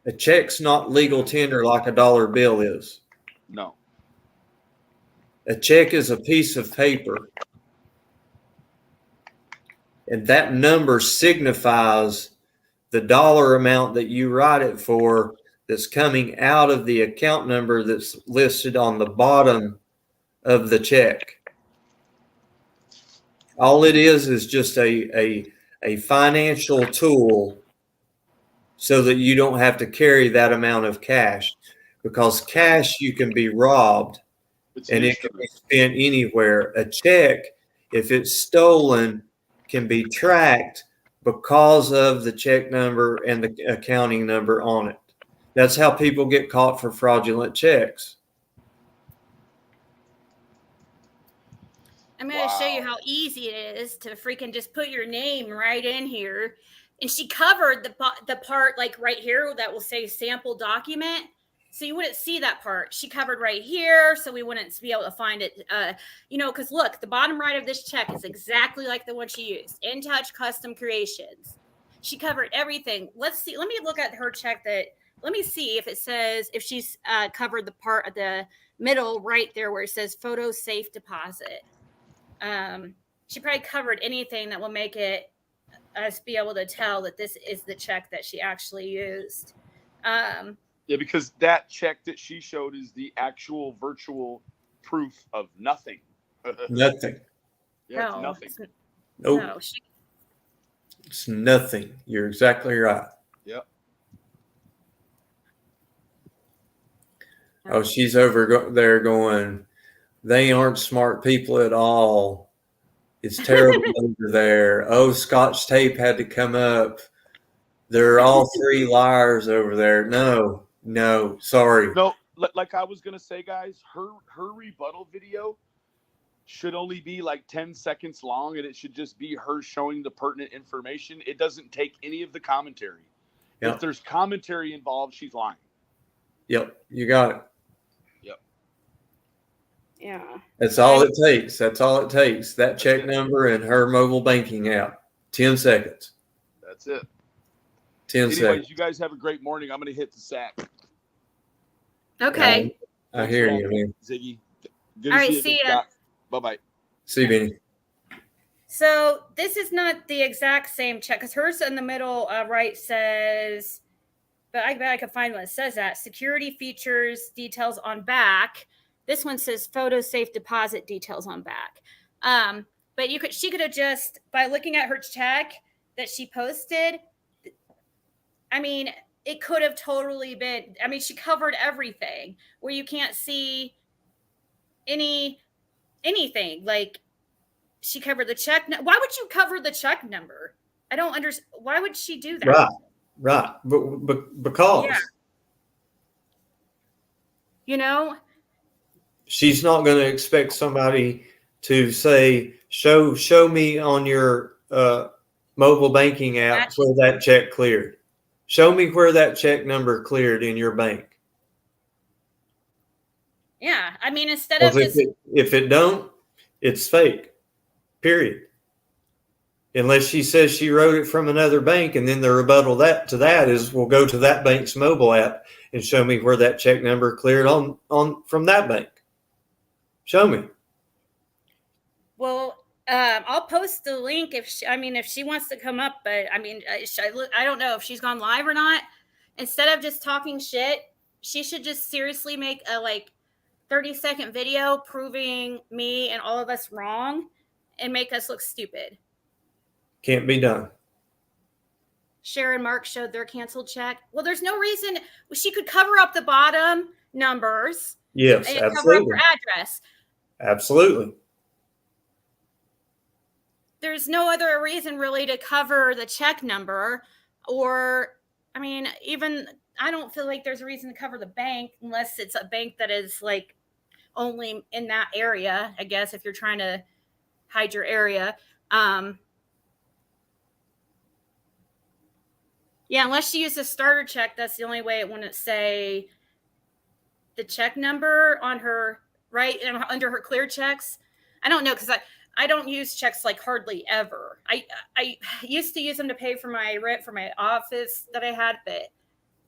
A check's not legal tender like a dollar bill is. No. A check is a piece of paper. And that number signifies the dollar amount that you write it for, that's coming out of the account number that's listed on the bottom of the check. All it is just a financial tool so that you don't have to carry that amount of cash, because cash, you can be robbed and it can be spent anywhere. A check, if it's stolen, can be tracked because of the check number and the accounting number on it. That's how people get caught for fraudulent checks. I'm going to show you how easy it is to freaking just put your name right in here. And she covered the part like right here that will say sample document. So you wouldn't see that part. She covered right here, so we wouldn't be able to find it. Because look, the bottom right of this check is exactly like the one she used. In Touch Custom Creations. She covered everything. Let's see. Let me look at her check let me see if it says, if she's covered the part of the middle right there where it says photo safe deposit. She probably covered anything that will make us be able to tell that this is the check that she actually used. Yeah, because that check that she showed is the actual virtual proof of nothing. Nothing. Yeah, it's nothing. Nope. No, It's nothing. You're exactly right. Yep. Oh, she's over there going, they aren't smart people at all. It's terrible over there. Oh, Scotch tape had to come up. They're all three liars over there. No, sorry. No, like I was gonna say, guys, her rebuttal video should only be like 10 seconds long, and it should just be her showing the pertinent information. It doesn't take any of the commentary. Yep. If there's commentary involved, she's lying. Yep, you got it. Yep. Yeah. That's all it takes. That's all it takes. That check number and her mobile banking app. 10 seconds. That's it. 10 Anyways, seconds. you guys have a great morning. I'm going to hit the sack. Okay. I hear you, man. Ziggy. All right, see ya. Bye-bye. See you, Benny. So this is not the exact same check because hers in the middle right says, but I bet I could find one that says that security features details on back. This one says photo safe deposit details on back. But she could have just, by looking at her check that she posted, I mean, it could have totally been, I mean, she covered everything where you can't see anything. Like, she covered the check. Why would you cover the check number? I don't understand. Why would she do that? Right. But because she's not going to expect somebody to say, show me on your mobile banking app where that check cleared. Show me where that check number cleared in your bank. Yeah, I mean, instead of just if it don't, it's fake. Period. Unless she says she wrote it from another bank, and then the rebuttal to that is, we'll go to that bank's mobile app and show me where that check number cleared on from that bank. Show me. Well, I'll post the link if she wants to come up, but I mean, I don't know if she's gone live or not. Instead of just talking shit, she should just seriously make a 30-second video proving me and all of us wrong and make us look stupid. Can't be done. Sharon Mark showed their canceled check. Well, there's no reason she could cover up the bottom numbers. Yes, and absolutely. cover up her address. Absolutely. There's no other reason really to cover the check number, or, I mean, even I don't feel like there's a reason to cover the bank unless it's a bank that is only in that area, I guess, if you're trying to hide your area. Yeah, unless she used a starter check, that's the only way it wouldn't say the check number on her, right, under her clear checks. I don't know, because I don't use checks hardly ever. I used to use them to pay for my rent for my office that I had, but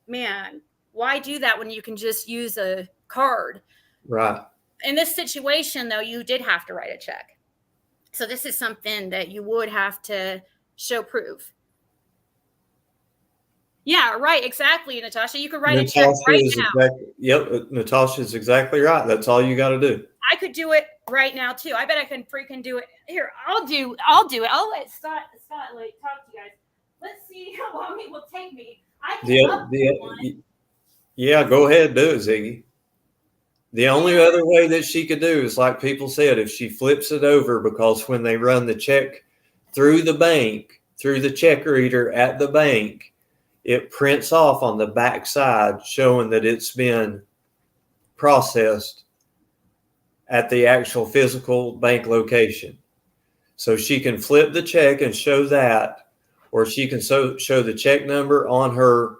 man, why do that when you can just use a card? Right. In this situation, though, you did have to write a check. So this is something that you would have to show proof. Yeah, right. Exactly, Natasha. You could write a check right now. Natasha's exactly right. That's all you got to do. I could do it right now too. I bet I can freaking do it. Here, I'll do it. I'll let Scott talk to you guys. Let's see how long it will take me. Yeah, go ahead, do it, Ziggy. The only other way that she could do is, like people said, if she flips it over, because when they run the check through the bank, through the check reader at the bank, it prints off on the back side showing that it's been processed at the actual physical bank location. So she can flip the check and show that, or she can show the check number on her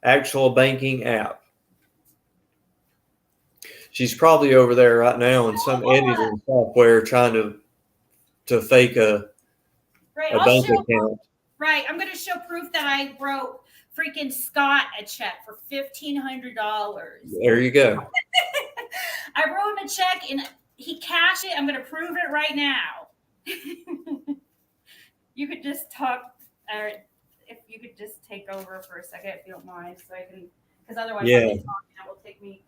actual banking app. She's probably over there right now in some editing software trying to fake a bank account. Right, I'm going to show proof that I wrote freaking Scott a check for $1,500. There you go. I wrote him a check and he cashed it. I'm going to prove it right now. You could just talk, or if you could just take over for a second, if you don't mind, so I can, because otherwise, Yeah. I'll be talking, that will take me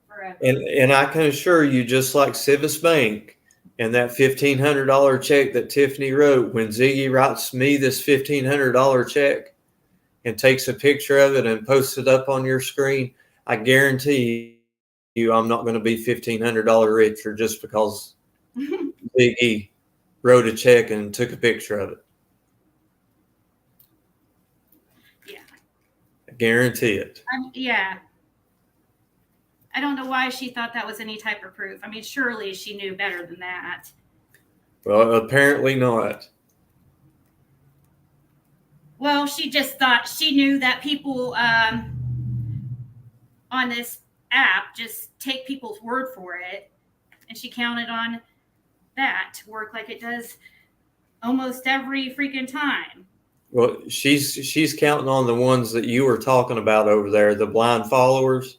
forever. And I can assure you, just like Civis Bank and that $1,500 check that Tiffany wrote, when Ziggy writes me this $1,500 check and takes a picture of it and posts it up on your screen, I guarantee you I'm not going to be $1,500 richer just because Ziggy wrote a check and took a picture of it. Yeah. I guarantee it. Yeah. I don't know why she thought that was any type of proof. I mean, surely she knew better than that. Well, apparently not. Well, she just thought she knew that people on this app just take people's word for it. And she counted on that to work like it does almost every freaking time. Well, she's counting on the ones that you were talking about over there, the blind followers.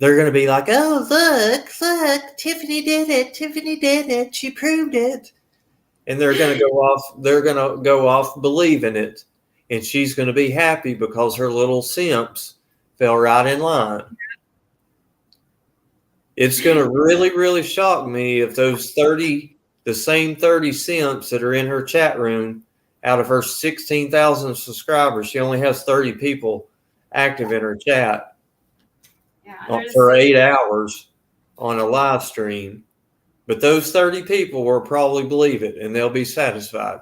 They're going to be like, oh, look, Tiffany did it. She proved it. And they're going to go off believing it. And she's going to be happy because her little simps fell right in line. It's going to really, really shock me if the same 30 simps that are in her chat room, out of her 16,000 subscribers, she only has 30 people active in her chat. For 8 hours on a live stream. But those 30 people will probably believe it and they'll be satisfied.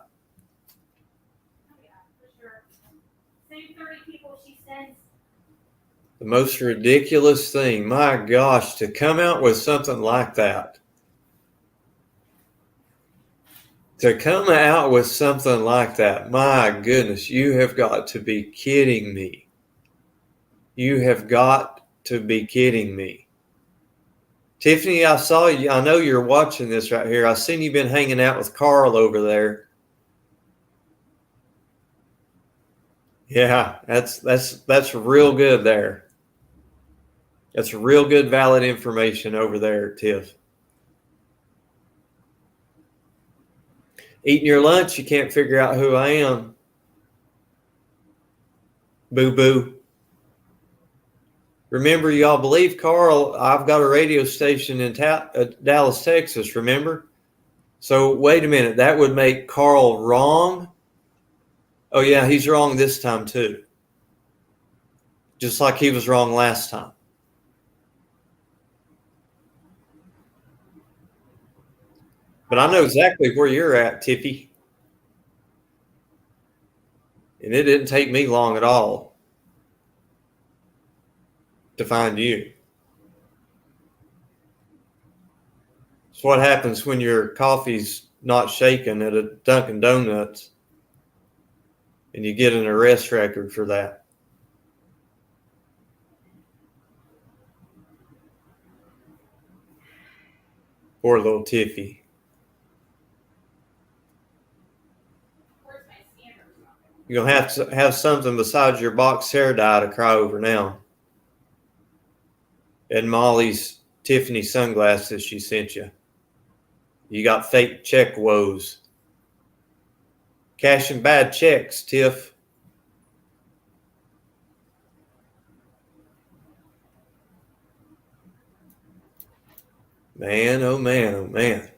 Oh, yeah, for sure. Same 30 people she sends. The most ridiculous thing, my gosh, to come out with something like that. To come out with something like that, my goodness, you have got to be kidding me. You have got to be kidding me. Tiffany, I saw you. I know you're watching this right here. I seen you been hanging out with Carl over there. Yeah, that's real good there. That's real good, valid information over there, Tiff. Eating your lunch, you can't figure out who I am. Boo-boo. Remember, y'all believe Carl, I've got a radio station in Dallas, Texas, remember? So wait a minute, that would make Carl wrong? Oh yeah, he's wrong this time too. Just like he was wrong last time. But I know exactly where you're at, Tiffy. And it didn't take me long at all to find you. It's what happens when your coffee's not shaken at a Dunkin' Donuts and you get an arrest record for that. Poor little Tiffy. You're going to have to have something besides your box hair dye to cry over now. And Molly's Tiffany sunglasses she sent you. You got fake check woes. Cashing bad checks, Tiff. Man, oh man, oh man.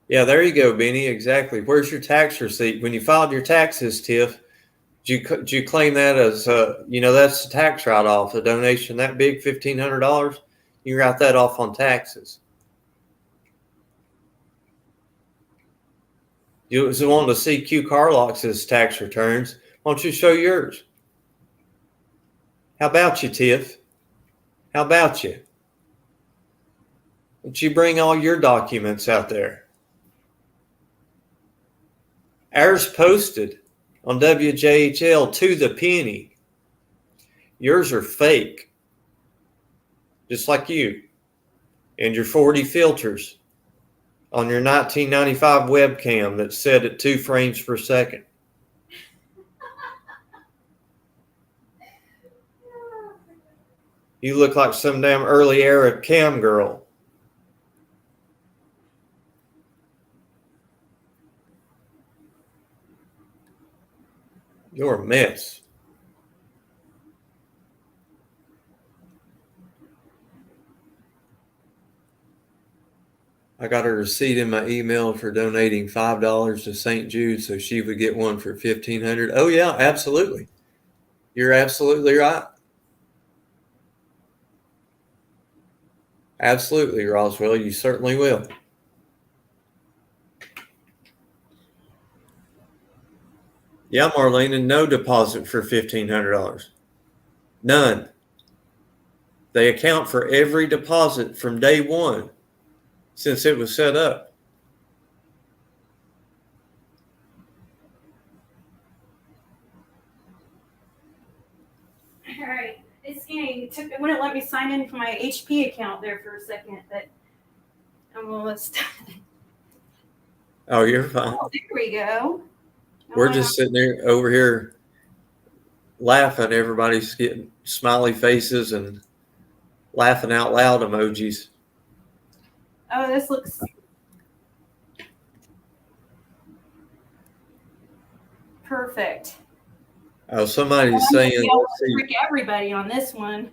Yeah, there you go, Benny. Exactly. Where's your tax receipt? When you filed your taxes, Tiff, did you claim that as, that's a tax write-off, a donation that big, $1,500? You write that off on taxes. You was wanting to see Q Carlox's tax returns. Why don't you show yours? How about you, Tiff? How about you? Why don't you bring all your documents out there? Ours posted on WJHL to the penny. Yours are fake. just like you, and your 40 filters on your 1995 webcam that's set at 2 frames per second. You look like some damn early era cam girl. You're a mess. I got a receipt in my email for donating $5 to St. Jude so she would get one for $1,500. Oh yeah, absolutely. You're absolutely right. Absolutely, Roswell. You certainly will. Yeah, Marlena, no deposit for $1,500. None. They account for every deposit from day one since it was set up. All right. It's scanning. It wouldn't let me sign in for my HP account there for a second, but I'm almost done. Oh, you're fine. Oh, there we go. We're just sitting there over here laughing. Everybody's getting smiley faces and laughing out loud emojis. Oh, this looks perfect. Oh, somebody's saying, let's see. Trick everybody on this one.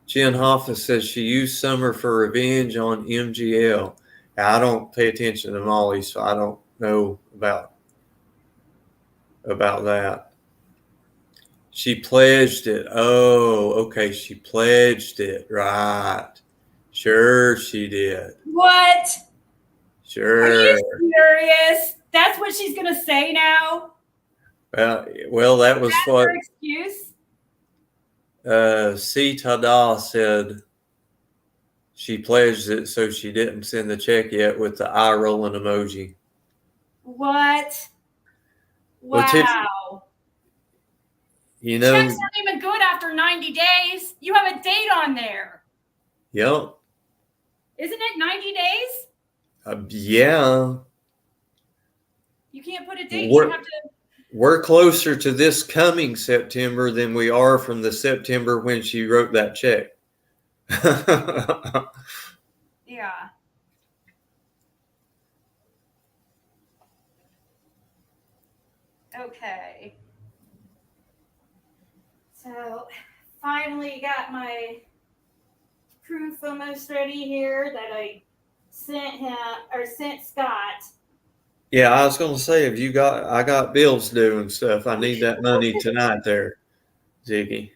Jen Hoffa says she used Summer for revenge on MGL. I don't pay attention to Molly, so I don't know about that. She pledged it. Oh, okay. She pledged it. Right. Sure she did. What? Sure. Are you serious? That's what she's going to say now? Well, that was what her excuse. C. Tada said. She pledged it, so she didn't send the check yet with the eye rolling emoji. What? Wow. Well, you know, checks aren't even good after 90 days. You have a date on there. Yep. Isn't it 90 days? Yeah. You can't put a date. You have to. We're closer to this coming September than we are from the September when she wrote that check. Yeah. Okay. So finally got my proof almost ready here that I sent Scott. Yeah, I was going to say, I got bills due and stuff. I need that money tonight there, Ziggy.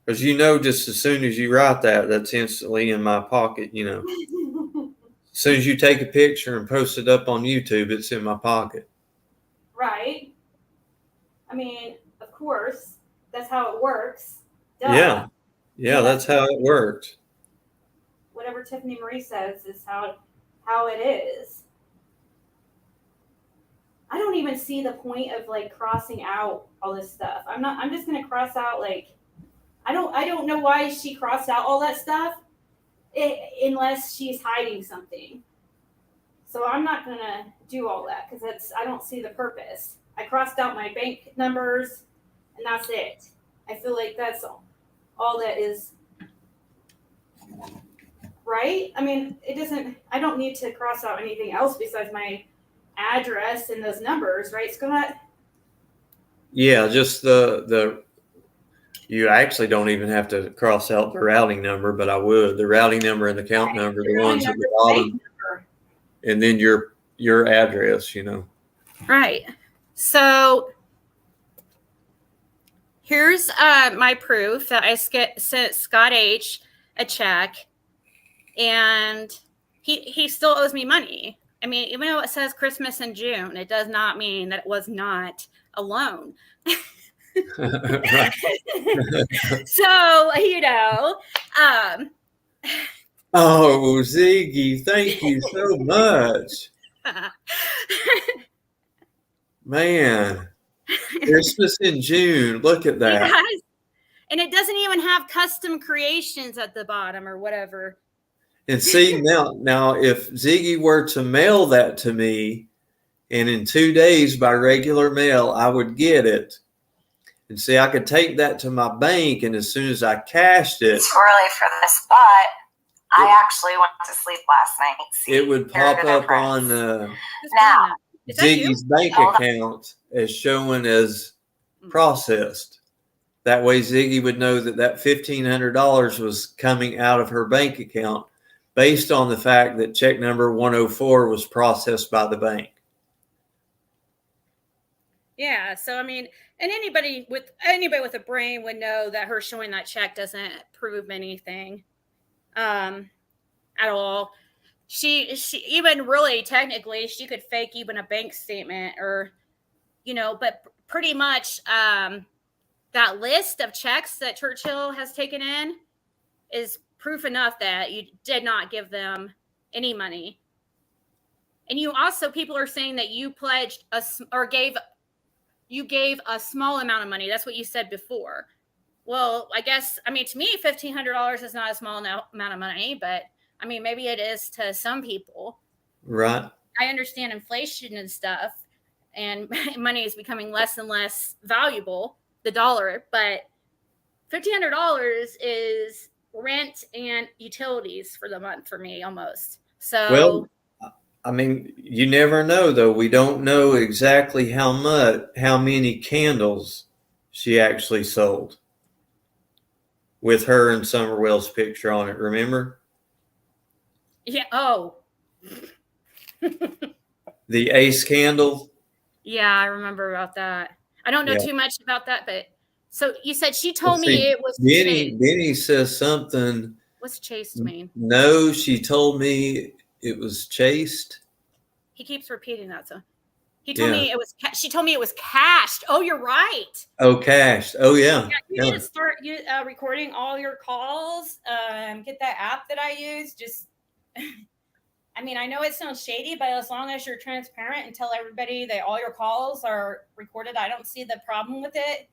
Because just as soon as you write that, that's instantly in my pocket, As soon as you take a picture and post it up on YouTube, it's in my pocket. Right. I mean, of course, that's how it works. Duh. Yeah. Yeah, that's how it works. Whatever Tiffany Marie says is how it is. I don't even see the point of crossing out all this stuff. I'm just gonna cross out I don't know why she crossed out all that stuff unless she's hiding something. So I'm not gonna do all that because I don't see the purpose. I crossed out my bank numbers and that's it. I feel like that's all that is. Right? I mean, I don't need to cross out anything else besides my address and those numbers, right, Scott? Yeah, just you actually don't even have to cross out the routing number, but I would. The routing number and the account number, the ones at the bottom, and then your address, Right. So here's my proof that I sent Scott H a check, and he still owes me money. I mean, even though it says Christmas in June, it does not mean that it was not a loan. So, Oh, Ziggy, thank you so much. Man, Christmas in June. Look at that. And it doesn't even have custom creations at the bottom or whatever. And see, now if Ziggy were to mail that to me, and in 2 days by regular mail, I would get it. And see, I could take that to my bank, and as soon as I cashed it, it's really for this, but I actually went to sleep last night. It would pop up on now Ziggy's bank account as showing as processed. That way Ziggy would know that that $1,500 was coming out of her bank account based on the fact that check number 104 was processed by the bank. Yeah, so I mean, and anybody with a brain would know that her showing that check doesn't prove anything at all. She even really technically she could fake even a bank statement or but pretty much that list of checks that Churchill has taken in is proof enough that you did not give them any money. And you also, people are saying that you pledged you gave a small amount of money. That's what you said before. Well, I guess, I mean, to me, $1,500 is not a small amount of money, but I mean, maybe it is to some people. Right. I understand inflation and stuff, and money is becoming less and less valuable, the dollar, but $1,500 is rent and utilities for the month for me almost. So, well, I mean, you never know though. We don't know exactly how many candles she actually sold with her and Summerwell's picture on it. Remember? Yeah. Oh, the ace candle. Yeah, I remember about that. I don't know too much about that, but so you said she told See, me it was Benny says something. What's chaste mean? No, she told me it was chaste. He keeps repeating that. So he told me it was. She told me it was cashed. Oh, you're right. Oh, cashed. Oh, yeah. You need to start recording all your calls. Get that app that I use. Just, I mean, I know it sounds shady, but as long as you're transparent and tell everybody that all your calls are recorded, I don't see the problem with it.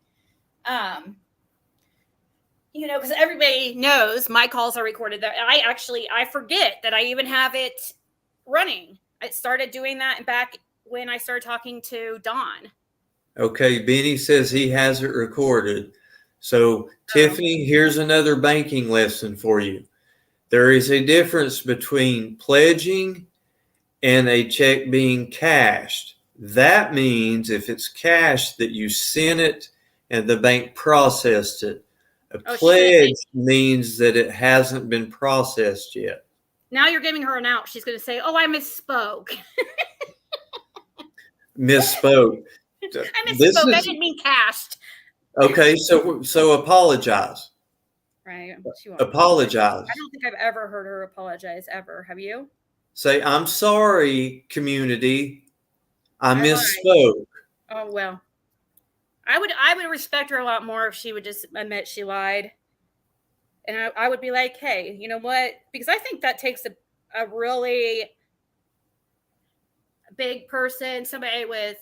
Because everybody knows my calls are recorded. That I forget that I even have it running. I started doing that back when I started talking to Dawn. Okay, Benny says he has it recorded. So, Tiffany, here's another banking lesson for you. There is a difference between pledging and a check being cashed. That means if it's cashed that you sent it and the bank processed it. A pledge means that it hasn't been processed yet. Now you're giving her an out. She's going to say, "Oh, I misspoke." Misspoke. I misspoke. I didn't mean cashed. Okay, so apologize. Right. Apologize. I don't think I've ever heard her apologize ever. Have you? Say, "I'm sorry, community. I misspoke." Oh, well. I would respect her a lot more if she would just admit she lied. And I would be like, hey, you know what? Because I think that takes a really big person, somebody with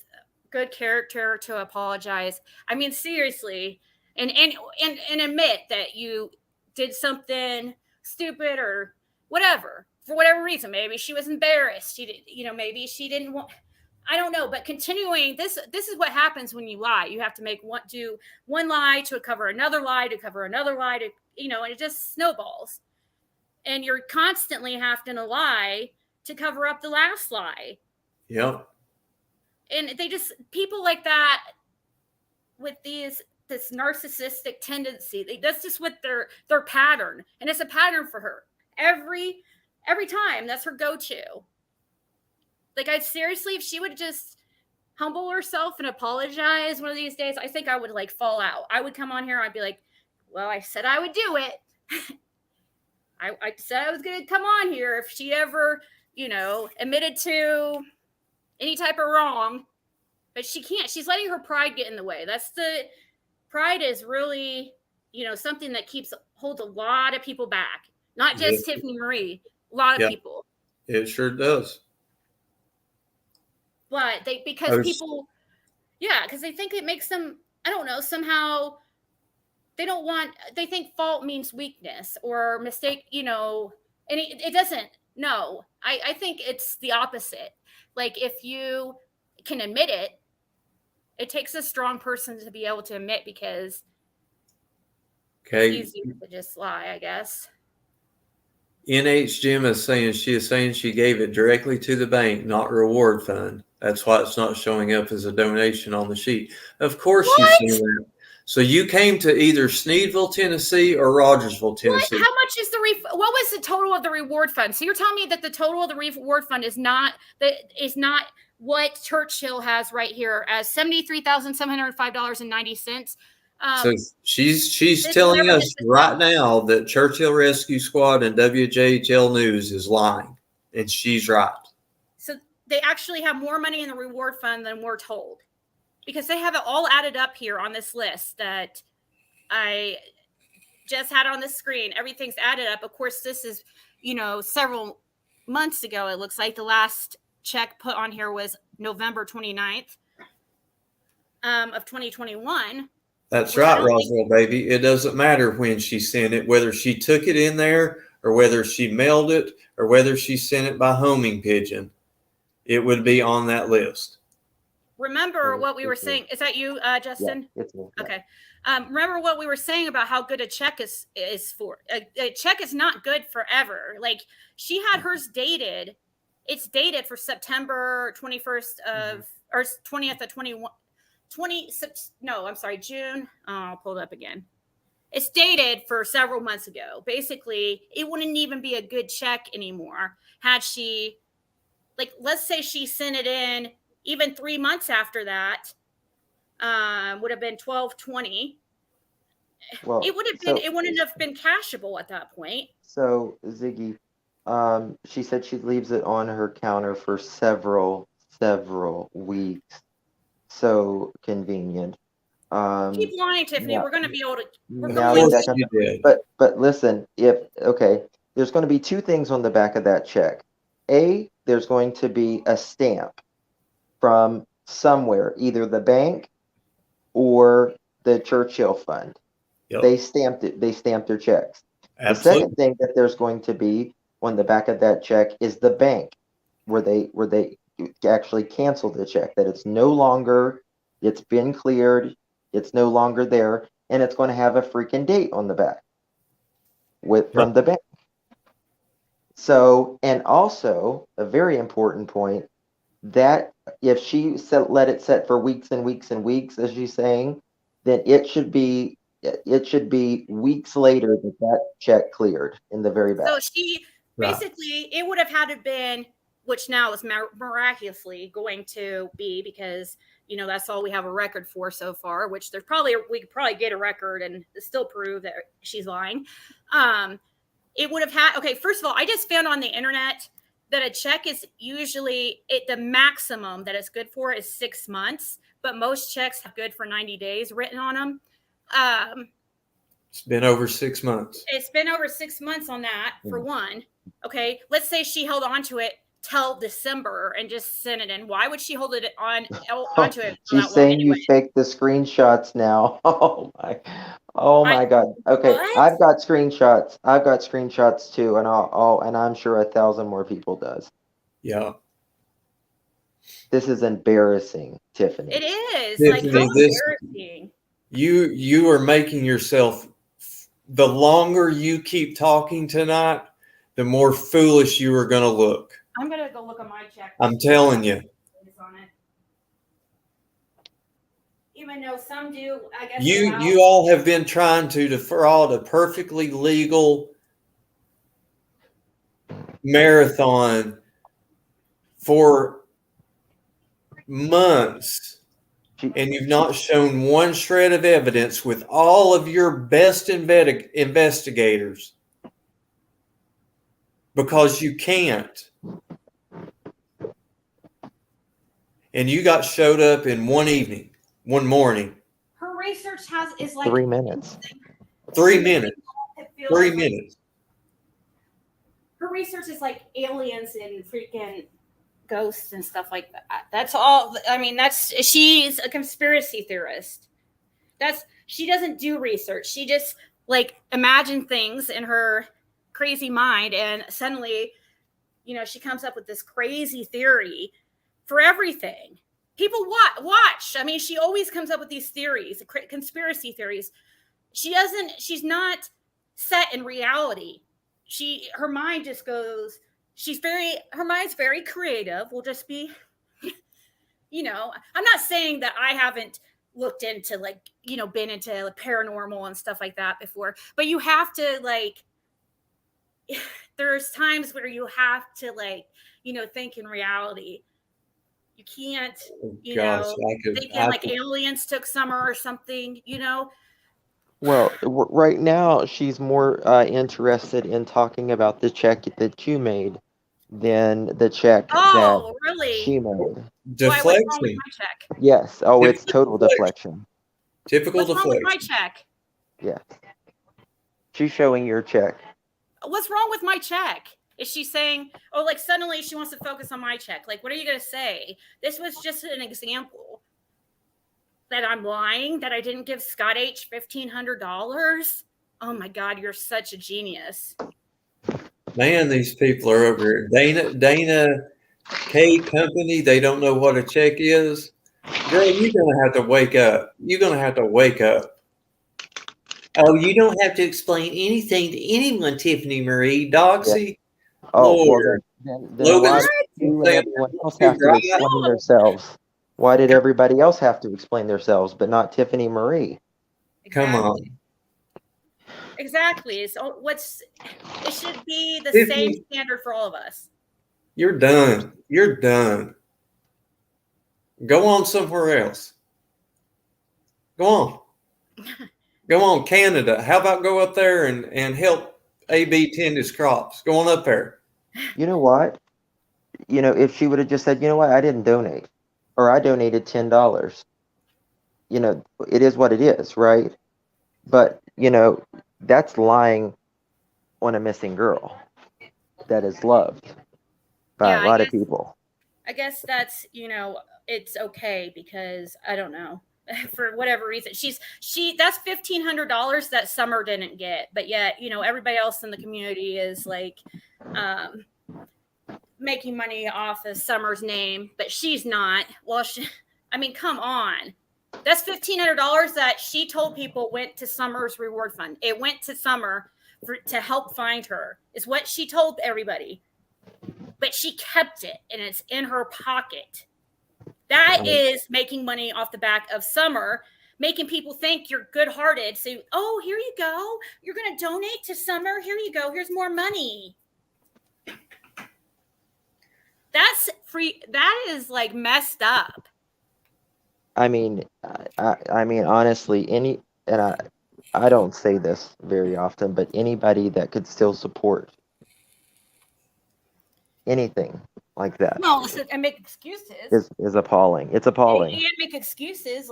good character to apologize. I mean, seriously, and admit that you did something stupid or whatever, for whatever reason. Maybe she was embarrassed. Maybe she didn't want, I don't know, but continuing, this is what happens when you lie. You have to do one lie to cover another lie, and it just snowballs. And you're constantly having to lie to cover up the last lie. Yep. And people like that with this narcissistic tendency, that's just with their pattern. And it's a pattern for her. Every time, that's her go-to. Like, seriously, if she would just humble herself and apologize one of these days, I think I would fall out. I would come on here. I'd be like, well, I said I would do it. I said I was going to come on here if she ever, admitted to any type of wrong, but she can't. She's letting her pride get in the way. Pride is really, something that holds a lot of people back. Not just Tiffany Marie, a lot of people. It sure does. But because they think it makes them, I don't know, somehow they think fault means weakness or mistake, and it doesn't. No, I think it's the opposite. Like, if you can admit it, it takes a strong person to be able to admit, because it's easier to just lie, I guess. NH Jim is saying she gave it directly to the bank, not reward fund. That's why it's not showing up as a donation on the sheet. Of course, she's saying that. So you came to either Sneedville, Tennessee, or Rogersville, Tennessee. How much is what was the total of the reward fund? So you're telling me that the total of the reward fund is not what Churchill has right here as $73,705.90. So she's telling us right now that Churchill Rescue Squad and WJHL News is lying, and she's right. So they actually have more money in the reward fund than we're told, because they have it all added up here on this list that I just had on the screen. Everything's added up. Of course, this is, several months ago. It looks like the last check put on here was November 29th of 2021. That's right, Roswell, baby. It doesn't matter when she sent it, whether she took it in there or whether she mailed it or whether she sent it by homing pigeon. It would be on that list. Remember what we were saying. Is that you, Justin? Yeah, it's me. Okay. Remember what we were saying about how good a check is for. A check is not good forever. Like, she had hers dated. It's dated for September 21st or 20th of 21. June. I'll pull it up again. It's dated for several months ago. Basically, it wouldn't even be a good check anymore had she, let's say she sent it in even 3 months after that. Would have been 12/20. Well, it wouldn't have been cashable at that point. So Ziggy, she said she leaves it on her counter for several weeks. So convenient. Keep lying, Tiffany. Yeah. We're going to be able to. But listen, there's going to be two things on the back of that check. A, there's going to be a stamp from somewhere, either the bank or the Churchill Fund. Yep. They stamped it. They stamped their checks. Absolutely. The second thing that there's going to be on the back of that check is the bank, where they actually canceled the check, that it's no longer, it's been cleared, it's no longer there, and it's going to have a freaking date on the back from the bank. So, and also a very important point, that if she let it set for weeks and weeks and weeks, as she's saying, then it should be weeks later that check cleared in the very back. So she basically, it would have had to been, which now is miraculously going to be, because that's all we have a record for so far, which we could probably get a record and still prove that she's lying. It would have had, okay, first of all, I just found on the internet that a check is usually, the maximum that it's good for is 6 months, but most checks have good for 90 days written on them. It's been over 6 months. It's been over 6 months on that, for one. Okay, let's say she held on to it till December and just sent it in. Why would she hold it onto it? She's saying you faked the screenshots now. Oh my God. Okay, what? I've got screenshots too, and and I'm sure 1,000 more people does. Yeah. This is embarrassing, Tiffany. It is. Tiffany, how embarrassing. You are making yourself, the longer you keep talking tonight, the more foolish you are going to look. I'm going to go look at my check. I'm telling you. Even though some do, I guess. You all have been trying to defraud a perfectly legal marathon for months, and you've not shown one shred of evidence with all of your best investigators, because you can't. And you got showed up in one morning. Her research is like 3 minutes. 3 minutes. 3 minutes. Her research is like aliens and freaking ghosts and stuff like that. That's all. I mean, she's a conspiracy theorist. She doesn't do research. She just like imagine things in her crazy mind, and suddenly, she comes up with this crazy theory for everything. People watch. I mean, she always comes up with these theories, conspiracy theories. She's not set in reality. Her mind just goes, her mind's very creative. We'll just be, I'm not saying that I haven't looked into been into like paranormal and stuff like that before, but you have to there's times where you have to think in reality. You can't, thinking like aliens took Summer or something, Well, right now she's more interested in talking about the check that you made than the check that really? she made. What's wrong with my check? Yes. Oh, it's total deflection. Typical deflection. What's wrong with my check? Yeah. She's showing your check. What's wrong with my check? Is she saying, suddenly she wants to focus on my check? Like, what are you going to say? This was just an example. That I'm lying, that I didn't give Scott H $1,500. Oh my God, you're such a genius. Man, these people are over here. Dana K Company, they don't know what a check is. Girl, you're going to have to wake up. You're going to have to wake up. Oh, you don't have to explain anything to anyone, Tiffany Marie. Doxy. Yeah. Oh, Lord. Well, then why do everyone else have to explain themselves? Why did everybody else have to explain themselves, but not Tiffany Marie? Come on. Exactly. So it should be the same standard for all of us. You're done. You're done. Go on somewhere else. Go on. Go on, Canada. How about go up there and help AB tend his crops? Go on up there. You know what? If she would have just said, you know what, I didn't donate. Or I donated $10. It is what it is, right? But, that's lying on a missing girl that is loved by a lot of people. I guess that's, it's okay because I don't know. For whatever reason, that's $1,500 that Summer didn't get, but yet, everybody else in the community is making money off of Summer's name, but she's not. Well, come on. That's $1,500 that she told people went to Summer's reward fund. It went to Summer to help find her, is what she told everybody. But she kept it, and it's in her pocket. That is making money off the back of Summer, making people think you're good-hearted. So, oh, here you go. You're going to donate to Summer. Here you go. Here's more money. That's free. That is messed up. I mean, honestly, I don't say this very often, but anybody that could still support anything like that. No, and make excuses is appalling. It's appalling. You can't make excuses.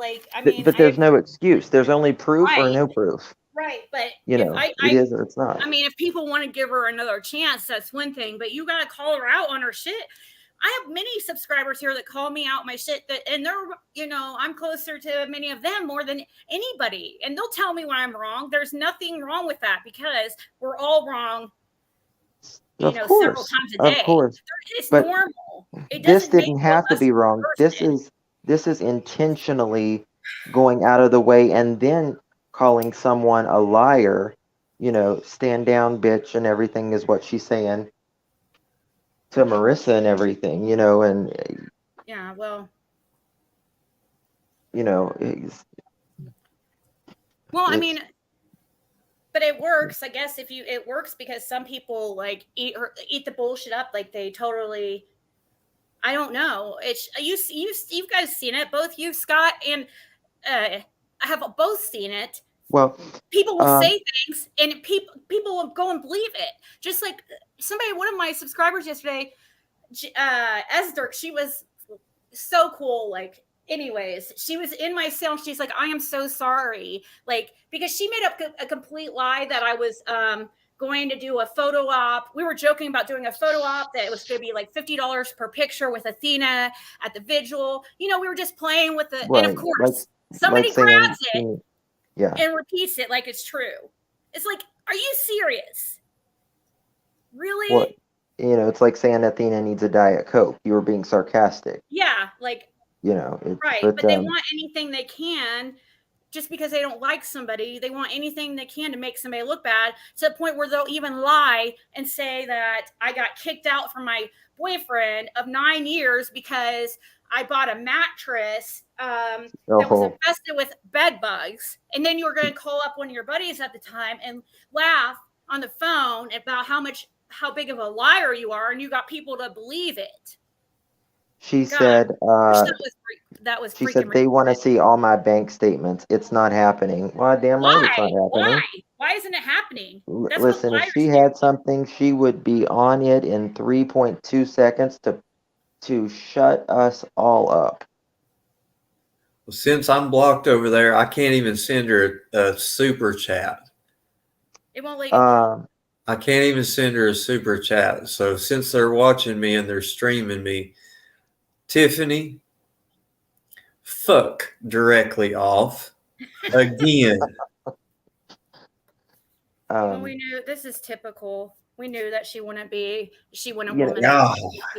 But there's no excuse. There's only proof or no proof. Right, but it is or it's not. I mean, if people want to give her another chance, that's one thing. But you got to call her out on her shit. I have many subscribers here that call me out my shit and they're, I'm closer to many of them more than anybody. And they'll tell me when I'm wrong. There's nothing wrong with that because we're all wrong, several times a day. Of course. It's normal. This didn't have to be wrong. This is intentionally going out of the way and then calling someone a liar, stand down, bitch, and everything is what she's saying to Marissa and everything, and yeah, well, I mean, but it works, I guess. It works because some people eat the bullshit up, they totally. I don't know. It's you guys seen it, both you, Scott, and I have both seen it. Well, people will say things, and people will go and believe it. Just like one of my subscribers yesterday, Esther, she was so cool. Anyways, she was in my cell. She's like, I am so sorry. Because she made up a complete lie that I was going to do a photo op. We were joking about doing a photo op that it was going to be $50 per picture with Athena at the vigil. We were just playing with it. Right. And of course, somebody grabs it. Yeah. And repeats it like it's true. It's like, are you serious? Really? Well, it's like saying Athena needs a Diet Coke. You were being sarcastic. Yeah, like, It's, right. But they want anything they can just because they don't like somebody. They want anything they can to make somebody look bad, to the point where they'll even lie and say that I got kicked out from my boyfriend of 9 years because I bought a mattress that was infested with bed bugs. And then you were going to call up one of your buddies at the time and laugh on the phone about how big of a liar you are, and you got people to believe it. She said that was she said they want to see all my bank statements. It's not happening. Well, damn right it's not happening. Why isn't it happening? Listen, if she had something, she would be on it in 3.2 seconds to shut us all up. Well, since I'm blocked over there, I can't even send her a super chat. It won't let you. I can't even send her a super chat. So since they're watching me and they're streaming me, Tiffany, fuck directly off again. Well, we knew this is typical. We knew that she wouldn't be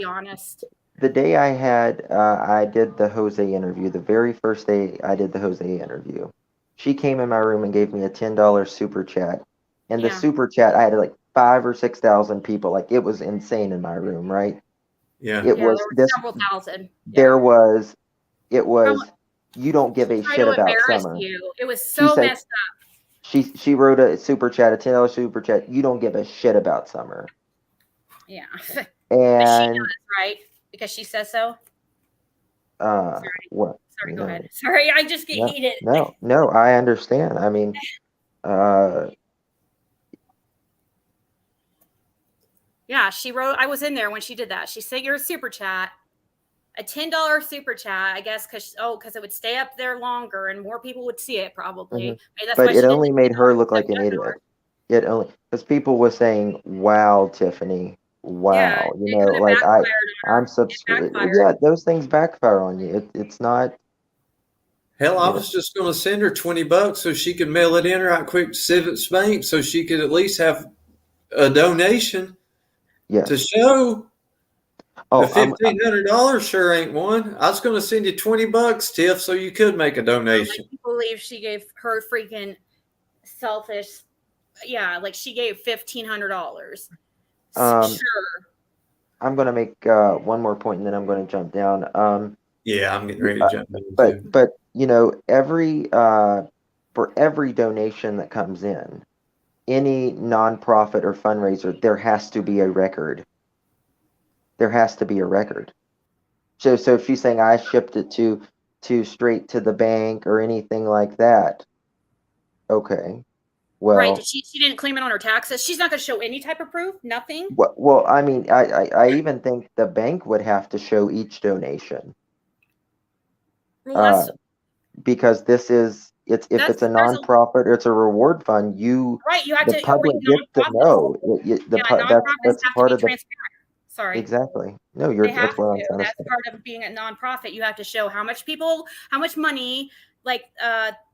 honest. The day I did the Jose interview, the very first day I did the Jose interview, she came in my room and gave me a $10 super chat. And the super chat, I had like 5,000 or 6,000 people. Like, it was insane in my room, right? Yeah. There were several thousand. It was, you don't give a shit about summer. It was so messed up. She wrote a super chat, a $10 super chat. You don't give a shit about summer. Yeah. And she does, right? Because she says so. What? Sorry, go ahead. Sorry, I just get heated. No, I understand. I mean, yeah, she wrote. I was in there when she did that. She sent your super chat, a $10 super chat, I guess, because it would stay up there longer and more people would see it probably. Mm-hmm. But it only made her look like an idiot. It only because people were saying, "Wow, Tiffany, wow," like I'm subscribed. Yeah, those things backfire on you. It's not. Hell, I was just going to send her $20 so she could mail it in right quick to Civic Bank so she could at least have a donation. To show. The $1,500 sure ain't one. I was going to send you $20, Tiff, so you could make a donation. I believe she gave her freaking selfish. Yeah, like she gave $1,500. Sure. I'm going to make one more point, and then I'm going to jump down. Yeah, I'm getting ready to jump in. But for every donation that comes in, any nonprofit or fundraiser, there has to be a record. There has to be a record. So if she's saying I shipped it to straight to the bank or anything like that, okay. Well, right. She didn't claim it on her taxes. She's not going to show any type of proof. Nothing. Well, I mean, I even think the bank would have to show each donation. Because this is if it's a nonprofit or it's a reward fund, you have the public gets to know. That's part of the. Sorry. Exactly. No, that's what I'm trying to say. That's part of being a nonprofit. You have to show how much money, like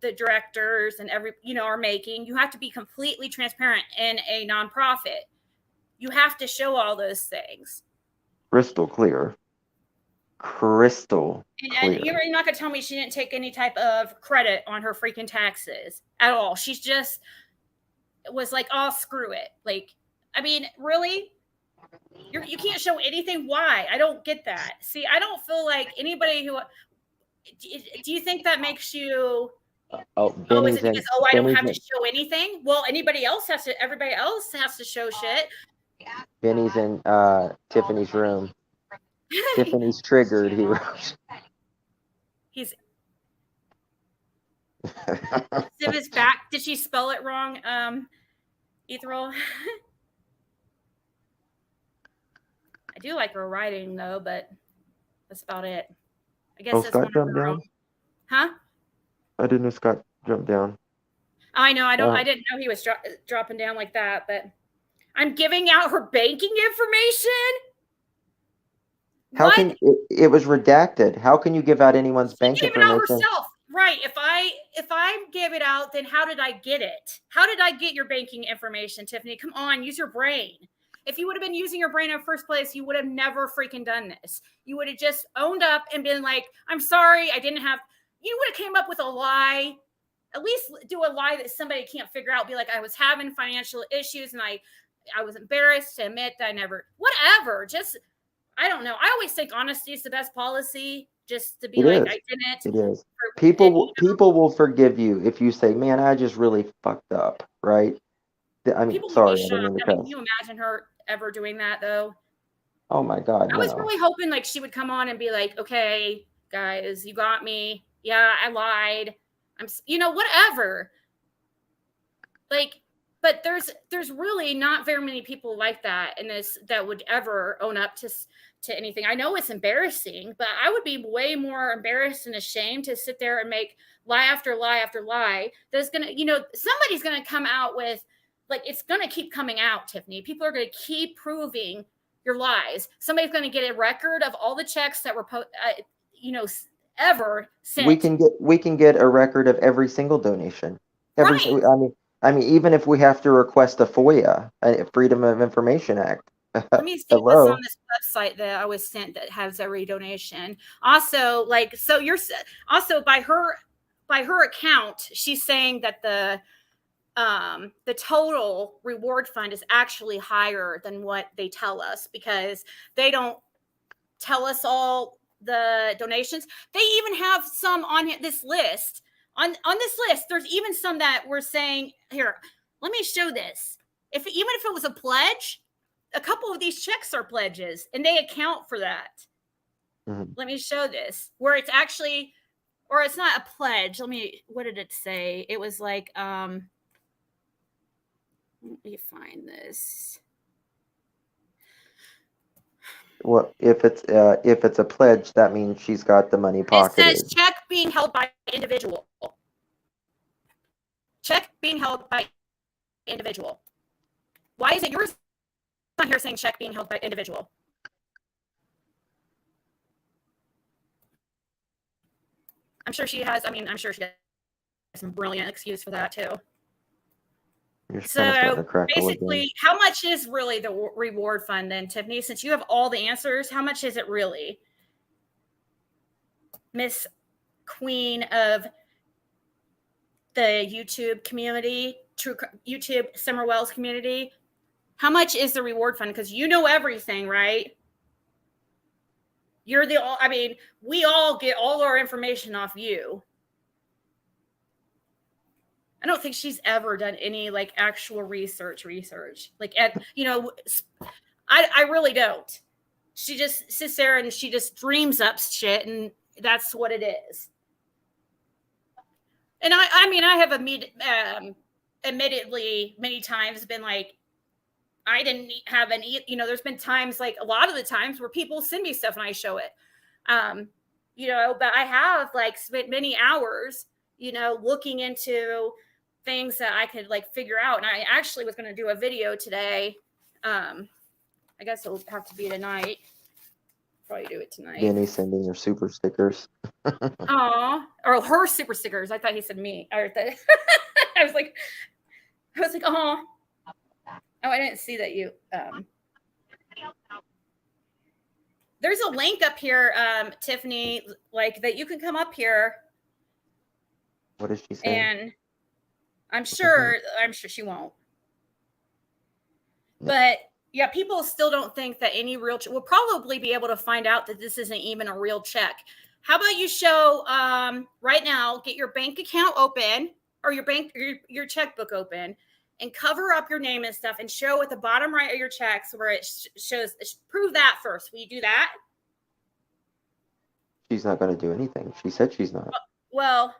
the directors and are making. You have to be completely transparent in a nonprofit. You have to show all those things. Crystal clear. And you're not going to tell me she didn't take any type of credit on her freaking taxes at all. She's just was like, oh, screw it. Like, I mean, really? You can't show anything. Why? I don't get that. See, I don't feel like anybody who. Do you think that makes you? Is it because I don't have to show anything? Well, everybody else has to show shit. Benny's in Tiffany's room. Tiffany's triggered. He's. Civ is back. Did she spell it wrong? Ethereal. I do like her writing though, but that's about it. I guess Scott jumped down. Huh? I didn't know Scott jumped down. I know. I didn't know he was dropping down like that. But I'm giving out her banking information. How can it was redacted? How can you give out anyone's bank information? Herself, right? if I give it out, then how did I get it? How did I get your banking information, Tiffany? Come on, use your brain. If you would have been using your brain in the first place, you would have never freaking done this. You would have just owned up and been like, I'm sorry, I didn't have, you would have came up with a lie. At least do a lie that somebody can't figure out. Be like, I was having financial issues and I was embarrassed to admit that I never, whatever. Just, I don't know. I always think honesty is the best policy. Just to be It like, is. I didn't. It is. People will forgive you if you say, "Man, I just really fucked up." Right? I mean, People would sorry, be I didn't mean shocked. to I mean, cuss. can you imagine her ever doing that though? Oh my God, I was no. really hoping like she would come on and be like, okay, guys, you got me. Yeah, I lied. I'm, whatever. Like, but there's really not very many people like that in this that would ever own up to anything. I know it's embarrassing, but I would be way more embarrassed and ashamed to sit there and make lie after lie after lie. That's gonna, somebody's gonna come out with, like, it's gonna keep coming out, Tiffany. People are gonna keep proving your lies. Somebody's gonna get a record of all the checks that were ever sent. We can get a record of every single donation. Right. I mean, even if we have to request a FOIA, a Freedom of Information Act. Let me see what's on this website that I was sent that has every donation. Also, like, so you're also by her account, she's saying that the total reward fund is actually higher than what they tell us because they don't tell us all the donations. They even have some on this list. On this list, there's even some that were saying, here, let me show this. Even if it was a pledge, a couple of these checks are pledges and they account for that. Mm-hmm. Let me show this where it's actually, or it's not a pledge. What did it say? It was like, let me find this. Well, if it's a pledge, that means she's got the money pocketed. It says check being held by individual. Check being held by individual. Why is it yours on here saying check being held by individual? I'm sure she has some brilliant excuse for that too. So basically, how much is really the reward fund then, Tiffany? Since you have all the answers, how much is it really? Miss Queen of the YouTube community, true YouTube Summer Wells community, how much is the reward fund? Because you know everything, right? You're we all get all our information off you. I don't think she's ever done any like actual research. Like, I really don't. She just sits there and she just dreams up shit, and that's what it is. And I have admittedly many times been like, I didn't have any, there's been times, like a lot of the times where people send me stuff and I show it. But I have like spent many hours, looking into things that I could like figure out. And I actually was going to do a video today. I guess it'll have to be tonight. Probably do it tonight. Danny sending her super stickers. Aw, or her super stickers. I thought he said me. I was like, oh, I didn't see that you. There's a link up here, Tiffany, like that you can come up here. What is she saying? And I'm sure she won't. No. But yeah, people still don't think that any real we'll probably be able to find out that this isn't even a real check. How about you show right now, get your bank account open or your checkbook open and cover up your name and stuff and show at the bottom right of your checks where it shows, prove that first. Will you do that? She's not going to do anything. She said she's not. Well,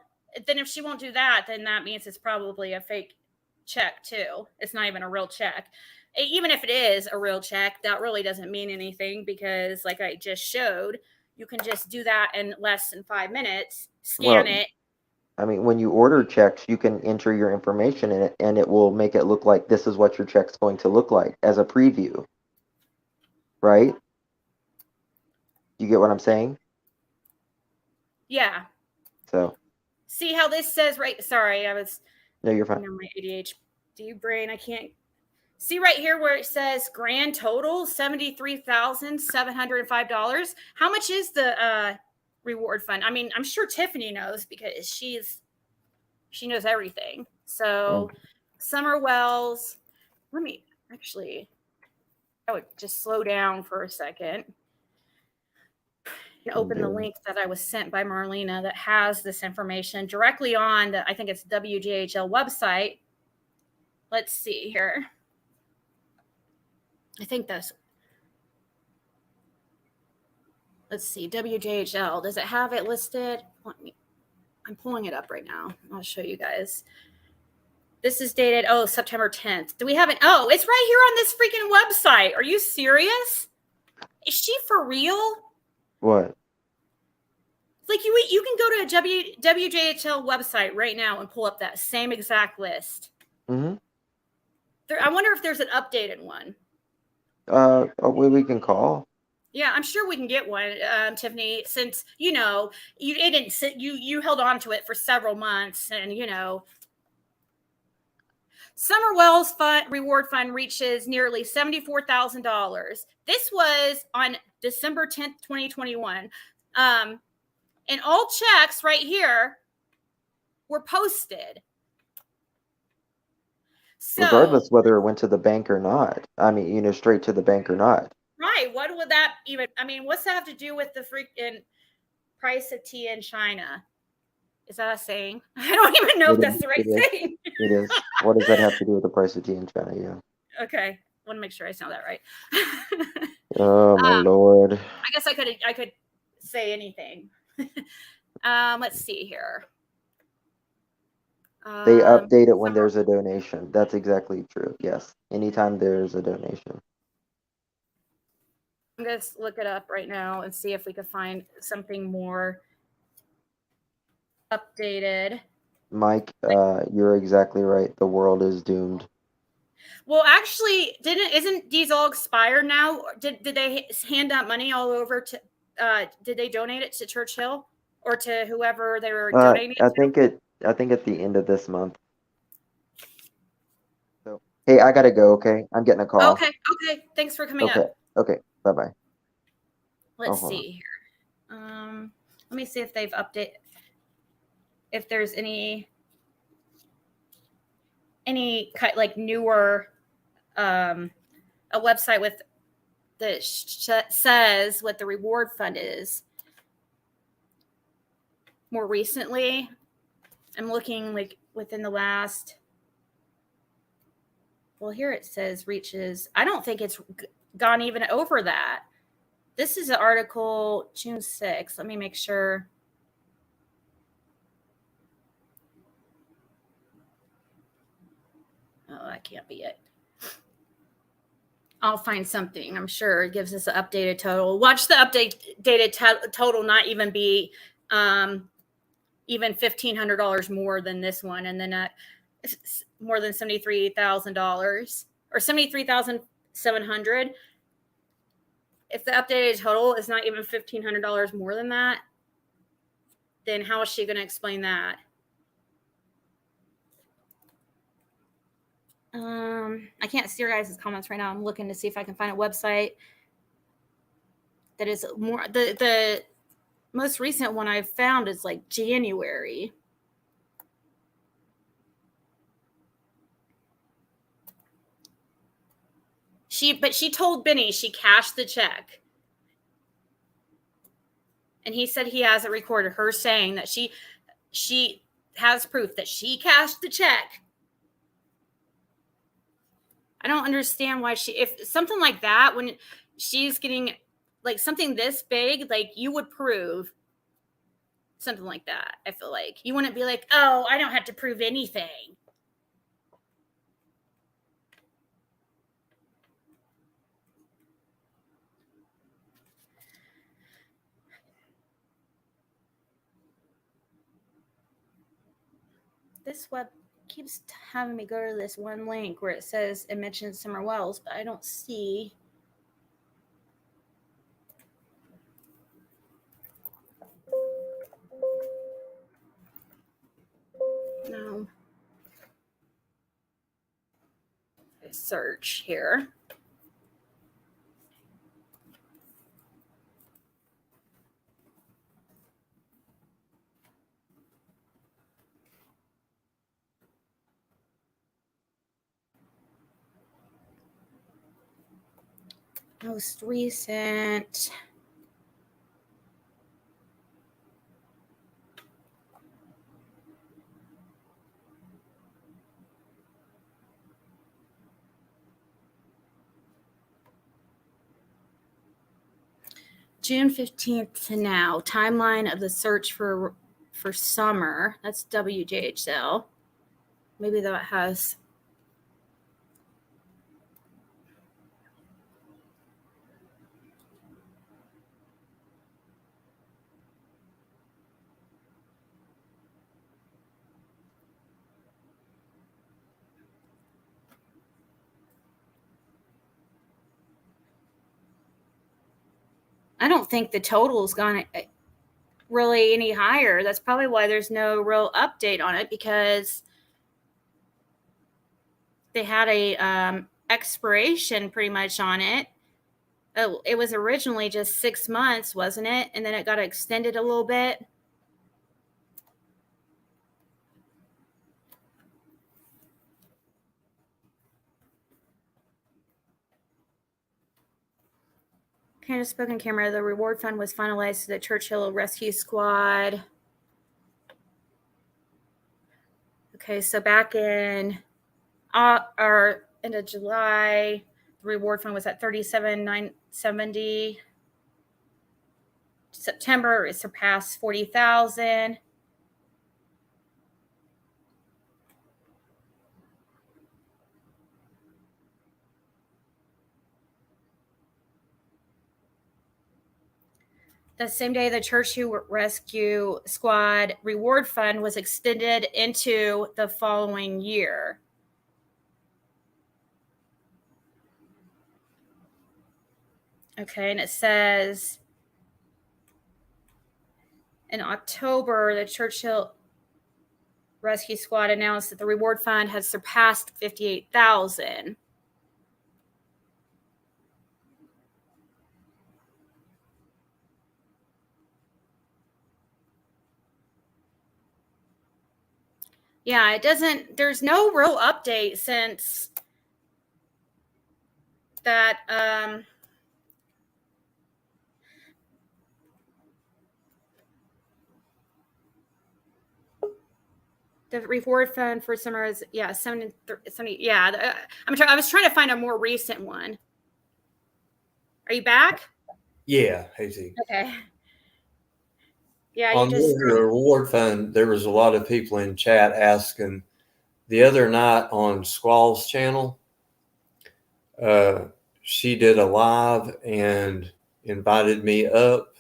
then if she won't do that, then that means it's probably a fake check too. It's not even a real check. Even if it is a real check, that really doesn't mean anything because like I just showed, you can just do that in less than 5 minutes, scan it. I mean, when you order checks, you can enter your information in it and it will make it look like this is what your check's going to look like as a preview. Right? You get what I'm saying? Yeah. So See how this says right? Sorry, I was. No, you're fine. My ADHD brain. I can't see right here where it says grand total $73,705. How much is the reward fund? I mean, I'm sure Tiffany knows because she knows everything. So, Summer Wells. Let me actually. I would just slow down for a second and open the link that I was sent by Marlena that has this information directly on the, I think it's WJHL website. Let's see here. I think that's, let's see, WJHL. Does it have it listed? I'm pulling it up right now. I'll show you guys. This is dated, September 10th. Do we have it? Oh, it's right here on this freaking website. Are you serious? Is she for real? What? Like you can go to a WJHL website right now and pull up that same exact list. Mm-hmm. I wonder if there's an updated one. We can call. Yeah, I'm sure we can get one, Tiffany. Since you held on to it for several months, and Summer Wells reward fund reaches nearly $74,000. This was on December 10th, 2021. And all checks right here were posted. So, regardless whether it went to the bank or not. I mean, straight to the bank or not. Right. What would that even, what's that have to do with the freaking price of tea in China? Is that a saying? I don't even know if that's the right thing. It is. What does that have to do with the price of tea in China? Yeah. Okay. I want to make sure I sound that right. Oh my Lord. I guess I could say anything. Let's see here. They update it when there's a donation. That's exactly true. Yes. Anytime there's a donation. I'm going to look it up right now and see if we could find something more updated. Mike, you're exactly right. The world is doomed. Well, actually, isn't these all expired now? Did they hand out money all over to? Did they donate it to Churchill or to whoever they were donating it to? I think at the end of this month. So, hey, I gotta go. Okay, I'm getting a call. Okay. Thanks for coming up. Okay. Bye bye. Let's see here. Let me see if they've updated. If there's any like newer a website with that says what the reward fund is. More recently, I'm looking like within the last. Well, here it says reaches. I don't think it's gone even over that. This is an article June 6th. Let me make sure. Oh, that can't be it. I'll find something. I'm sure it gives us an updated total. Watch the updated total not even be even $1,500 more than this one, and then more than $73,000 or $73,700. If the updated total is not even $1,500 more than that, then how is she going to explain that? I can't see your guys' comments right now. I'm looking to see if I can find a website that is more. The most recent one I've found is like January. But she told Benny she cashed the check. And he said he has it recorded, her saying that she has proof that she cashed the check. I don't understand why if something like that, when she's getting like something this big, like you would prove something like that. I feel like you wouldn't be like, oh, I don't have to prove anything. This web keeps having me go to this one link where it says it mentions Summer Wells, but I don't see. search here. Most recent. June 15th to now. Timeline of the search for summer. That's WJHL. Maybe that has. I don't think the total's gone really any higher. That's probably why there's no real update on it, because they had a expiration pretty much on it. It was originally just 6 months, wasn't it? And then it got extended a little bit. Candace spoken camera. The reward fund was finalized to the Churchill Rescue Squad. Okay, so back in or end of July, the reward fund was at $37,970. September, it surpassed 40,000. The same day, the Churchill Rescue Squad reward fund was extended into the following year. Okay, and it says in October, the Churchill Rescue Squad announced that the reward fund had surpassed 58,000. Yeah, it doesn't, there's no real update since that the reward fund for summer is 70. Yeah, I was trying to find a more recent one. Are you back? Yeah, Hazy. Okay. Yeah, on the reward fund, there was a lot of people in chat asking. The other night on Squall's channel, she did a live and invited me up.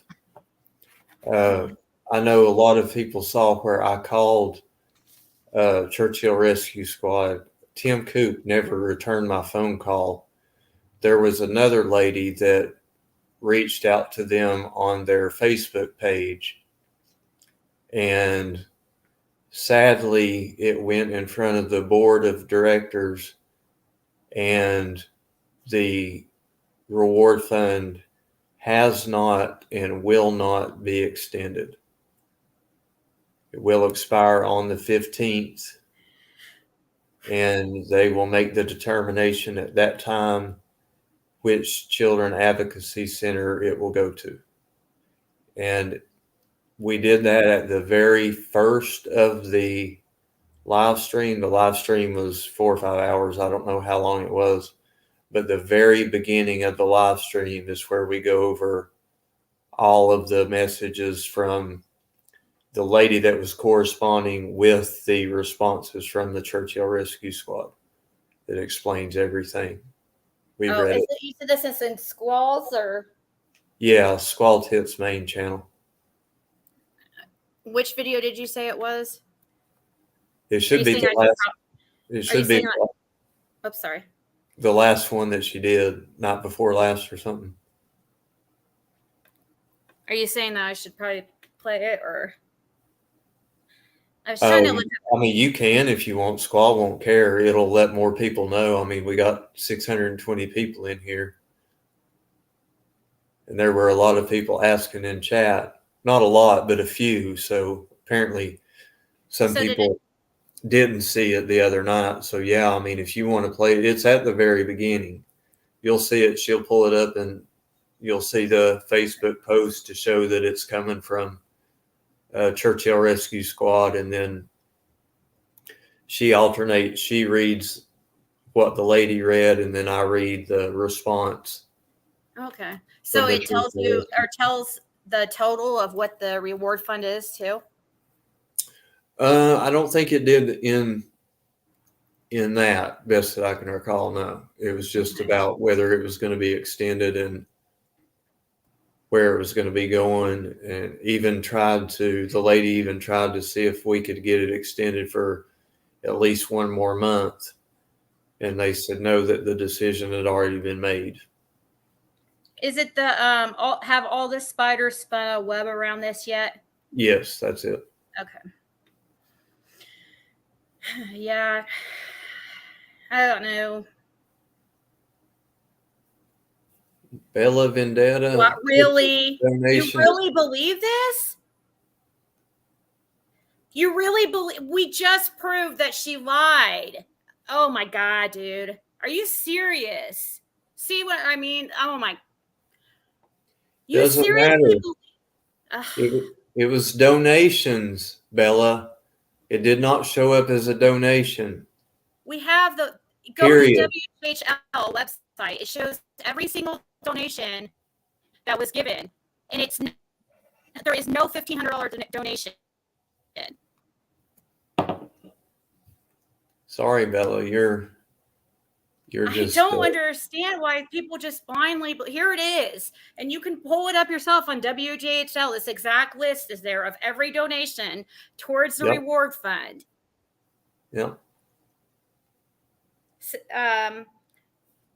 I know a lot of people saw where I called Churchill Rescue Squad. Tim Coop never returned my phone call. There was another lady that reached out to them on their Facebook page, and sadly, it went in front of the board of directors, and the reward fund has not and will not be extended. It will expire on the 15th, and they will make the determination at that time which Children Advocacy Center it will go to. And we did that at the very first of the live stream. The live stream was 4 or 5 hours. I don't know how long it was, but the very beginning of the live stream is where we go over all of the messages from the lady that was corresponding with the responses from the Churchill Rescue Squad. It explains everything. We read it. You said this is in Squalls or? Yeah, Squall Tip's main channel. Which video did you say it was? It should be the last. It should be. Oops, sorry. The last one that she did, not before last or something. Are you saying that I should probably play it or? I was trying to look I mean, you can if you want. Squad won't care. It'll let more people know. I mean, we got 620 people in here. And there were a lot of people asking in chat. Not a lot, but a few. So apparently some people didn't see it the other night. So yeah, I mean, if you want to play it, it's at the very beginning. You'll see it. She'll pull it up and you'll see the Facebook post to show that it's coming from Churchill Rescue Squad. And then she alternates. She reads what the lady read, and then I read the response. Okay. So it tells you, or tells the total of what the reward fund is too? I don't think it did in that, best that I can recall. No, it was just about whether it was going to be extended and where it was going to be going, and the lady even tried to see if we could get it extended for at least one more month. And they said no, that the decision had already been made. Is it the have all the spiders spun a web around this yet? Yes, that's it. Okay. Yeah. I don't know. Bella Vendetta. What, really? Donation. You really believe this? You really believe? We just proved that she lied. Oh my God, dude. Are you serious? See what I mean? Oh my. You Doesn't seriously matter. It was donations, Bella. It did not show up as a donation. We have the Period. to the WHL website. It shows every single donation that was given, and there is no $1,500 donation. Sorry, Bella, you're just. I don't understand why people just blindly. Here it is, and you can pull it up yourself on WJHL. This exact list is there of every donation towards the reward fund. Yep.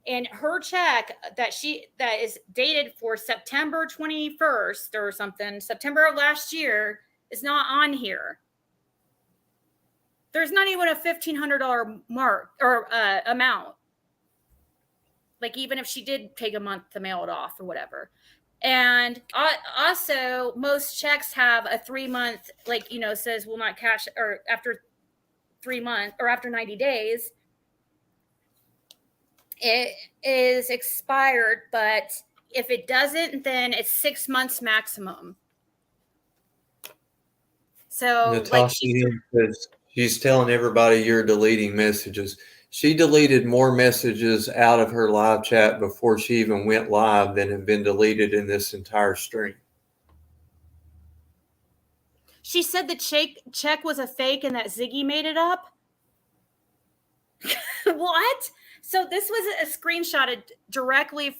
And her check that is dated for September 21st or something, September of last year, is not on here. There's not even a $1,500 mark or amount. Like, even if she did take a month to mail it off or whatever. And also, most checks have a 3-month, says will not cash, or after 3 months or after 90 days. It is expired, but if it doesn't, then it's 6 months maximum. So, Natasha says she's telling everybody you're deleting messages. She deleted more messages out of her live chat before she even went live than have been deleted in this entire stream. She said the check was a fake and that Ziggy made it up. What? So this was a screenshotted directly.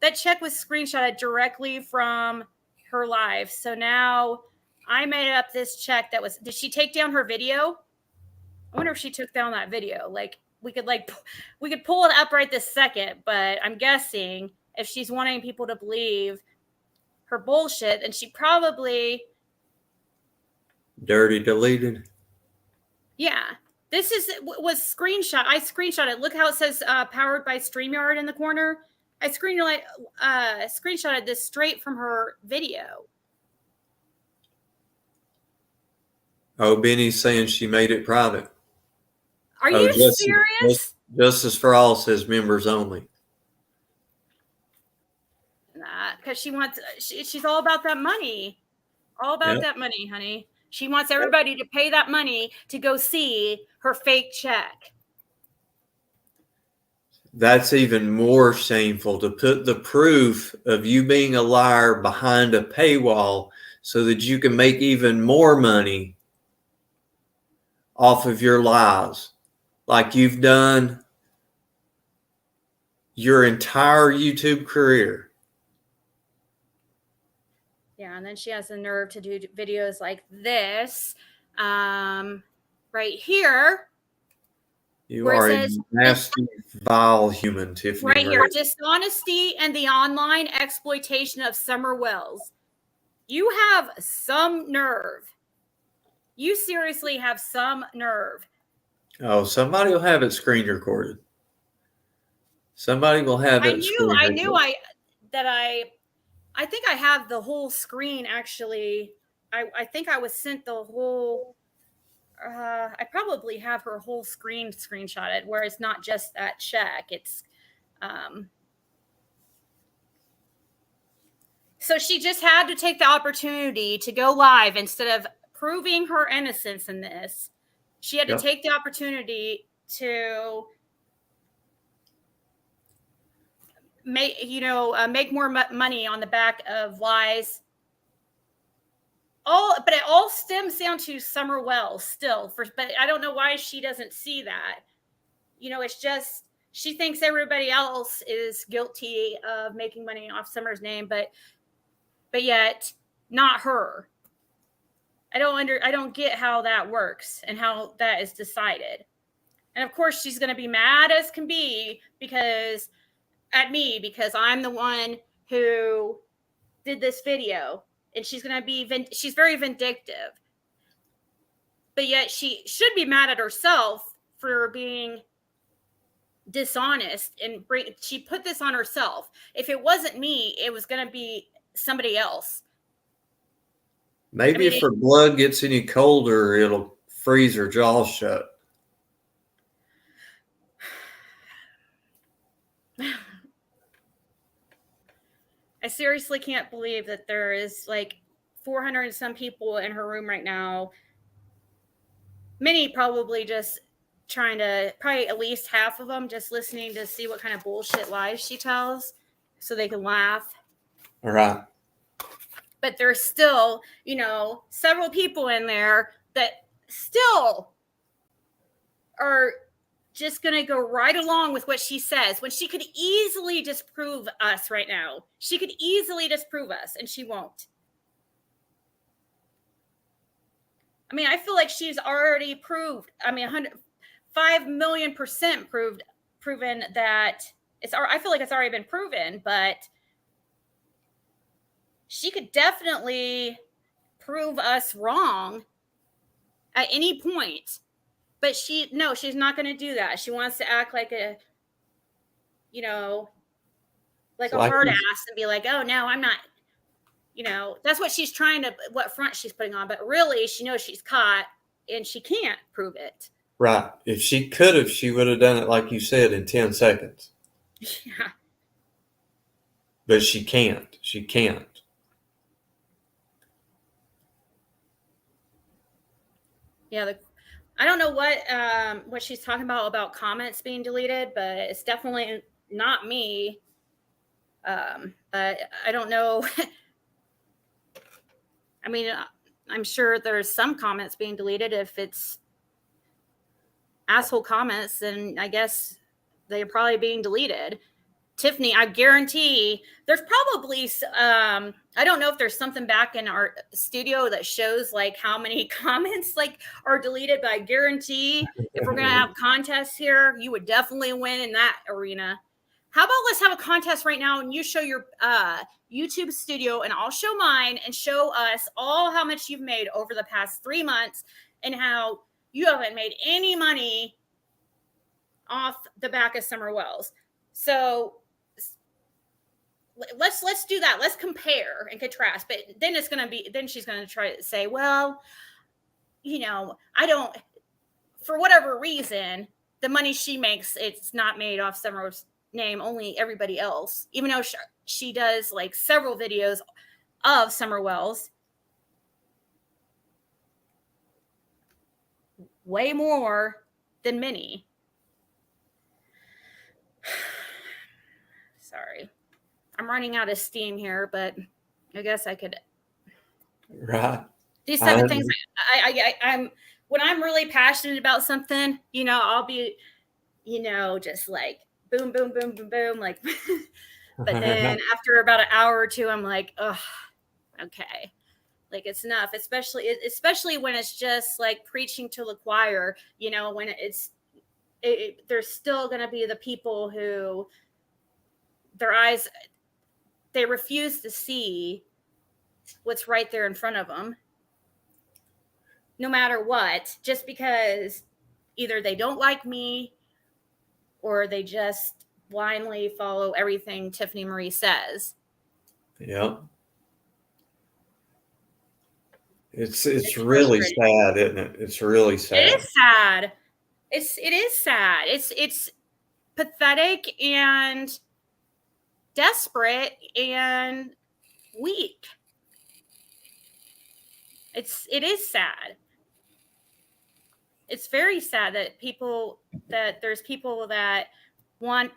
That check was screenshotted directly from her live. So now I made up this check that was. Did she take down her video? I wonder if she took down that video. We could pull it up right this second. But I'm guessing if she's wanting people to believe her bullshit, then she probably dirty deleted. Yeah. This was screenshot. I screenshotted. Look how it says powered by StreamYard in the corner. I screenshotted this straight from her video. Oh, Benny's saying she made it private. Are you serious? Justice for All says members only. Nah, because she's all about that money. All about that money, honey. She wants everybody to pay that money to go see her fake check. That's even more shameful, to put the proof of you being a liar behind a paywall so that you can make even more money off of your lies, like you've done your entire YouTube career. Yeah, and then she has the nerve to do videos like this, right here. You are a nasty, vile human, Tiffany. Right here, dishonesty and the online exploitation of Summer Wells. You have some nerve. You seriously have some nerve. Oh, somebody will have it screen recorded. Somebody will have it screen recorded. I think I have the whole screen actually. I think I was sent the whole. I probably have her whole screen screenshotted, where it's not just that check. It's so she just had to take the opportunity to go live instead of proving her innocence in this. She had to take the opportunity to make more money on the back of lies. But it all stems down to Summer Wells still. But I don't know why she doesn't see that. It's just she thinks everybody else is guilty of making money off Summer's name, but yet not her. I don't get how that works and how that is decided. And of course, she's going to be mad as can be because I'm the one who did this video, and she's going to be she's very vindictive. But yet she should be mad at herself for being dishonest, and she put this on herself. If it wasn't me, it was going to be somebody else. Maybe if her blood gets any colder, it'll freeze her jaw shut. I seriously can't believe that there is like 400 and some people in her room right now. Many probably just probably at least half of them just listening to see what kind of bullshit lies she tells so they can laugh. All right. But there's still, several people in there that still are just going to go right along with what she says when she could easily disprove us right now. She could easily disprove us, and she won't. I mean, I feel like she's already proved, 5 million % proven that I feel like it's already been proven, but she could definitely prove us wrong at any point. But she's not going to do that. She wants to act like a hard ass and be like, oh, no, I'm not, that's what she's what front she's putting on. But really, she knows she's caught and she can't prove it. Right. If she could have, she would have done it, like you said, in 10 seconds. Yeah. But she can't. She can't. Yeah, I don't know what she's talking about comments being deleted, but it's definitely not me. But I don't know. I mean, I'm sure there's some comments being deleted. If it's asshole comments, then I guess they're probably being deleted. Tiffany, I guarantee there's probably, I don't know if there's something back in our studio that shows like how many comments like are deleted, but I guarantee if we're going to have contests here, you would definitely win in that arena. How about let's have a contest right now and you show your YouTube studio and I'll show mine and show us all how much you've made over the past 3 months and how you haven't made any money off the back of Summer Wells. So let's do that. Let's compare and contrast. But then she's going to try to say, well, I don't, for whatever reason, the money she makes, it's not made off Summer's name, only everybody else, even though she does like several videos of Summer Wells. Way more than many. Sorry. I'm running out of steam here, but I guess I could. Right. These type of things, I'm when I'm really passionate about something, I'll be, just like boom, boom, boom, boom, boom, like. But then after about an hour or two, I'm like, oh, okay, like it's enough. Especially when it's just like preaching to the choir, when there's still going to be the people who their eyes. They refuse to see what's right there in front of them. no matter what, just because either they don't like me or they just blindly follow everything Tiffany Marie says. Yeah. It's really sad, isn't it? It's really sad. It is sad. It is sad. It's pathetic and desperate and weak. It is sad. It's very sad that there's people that want,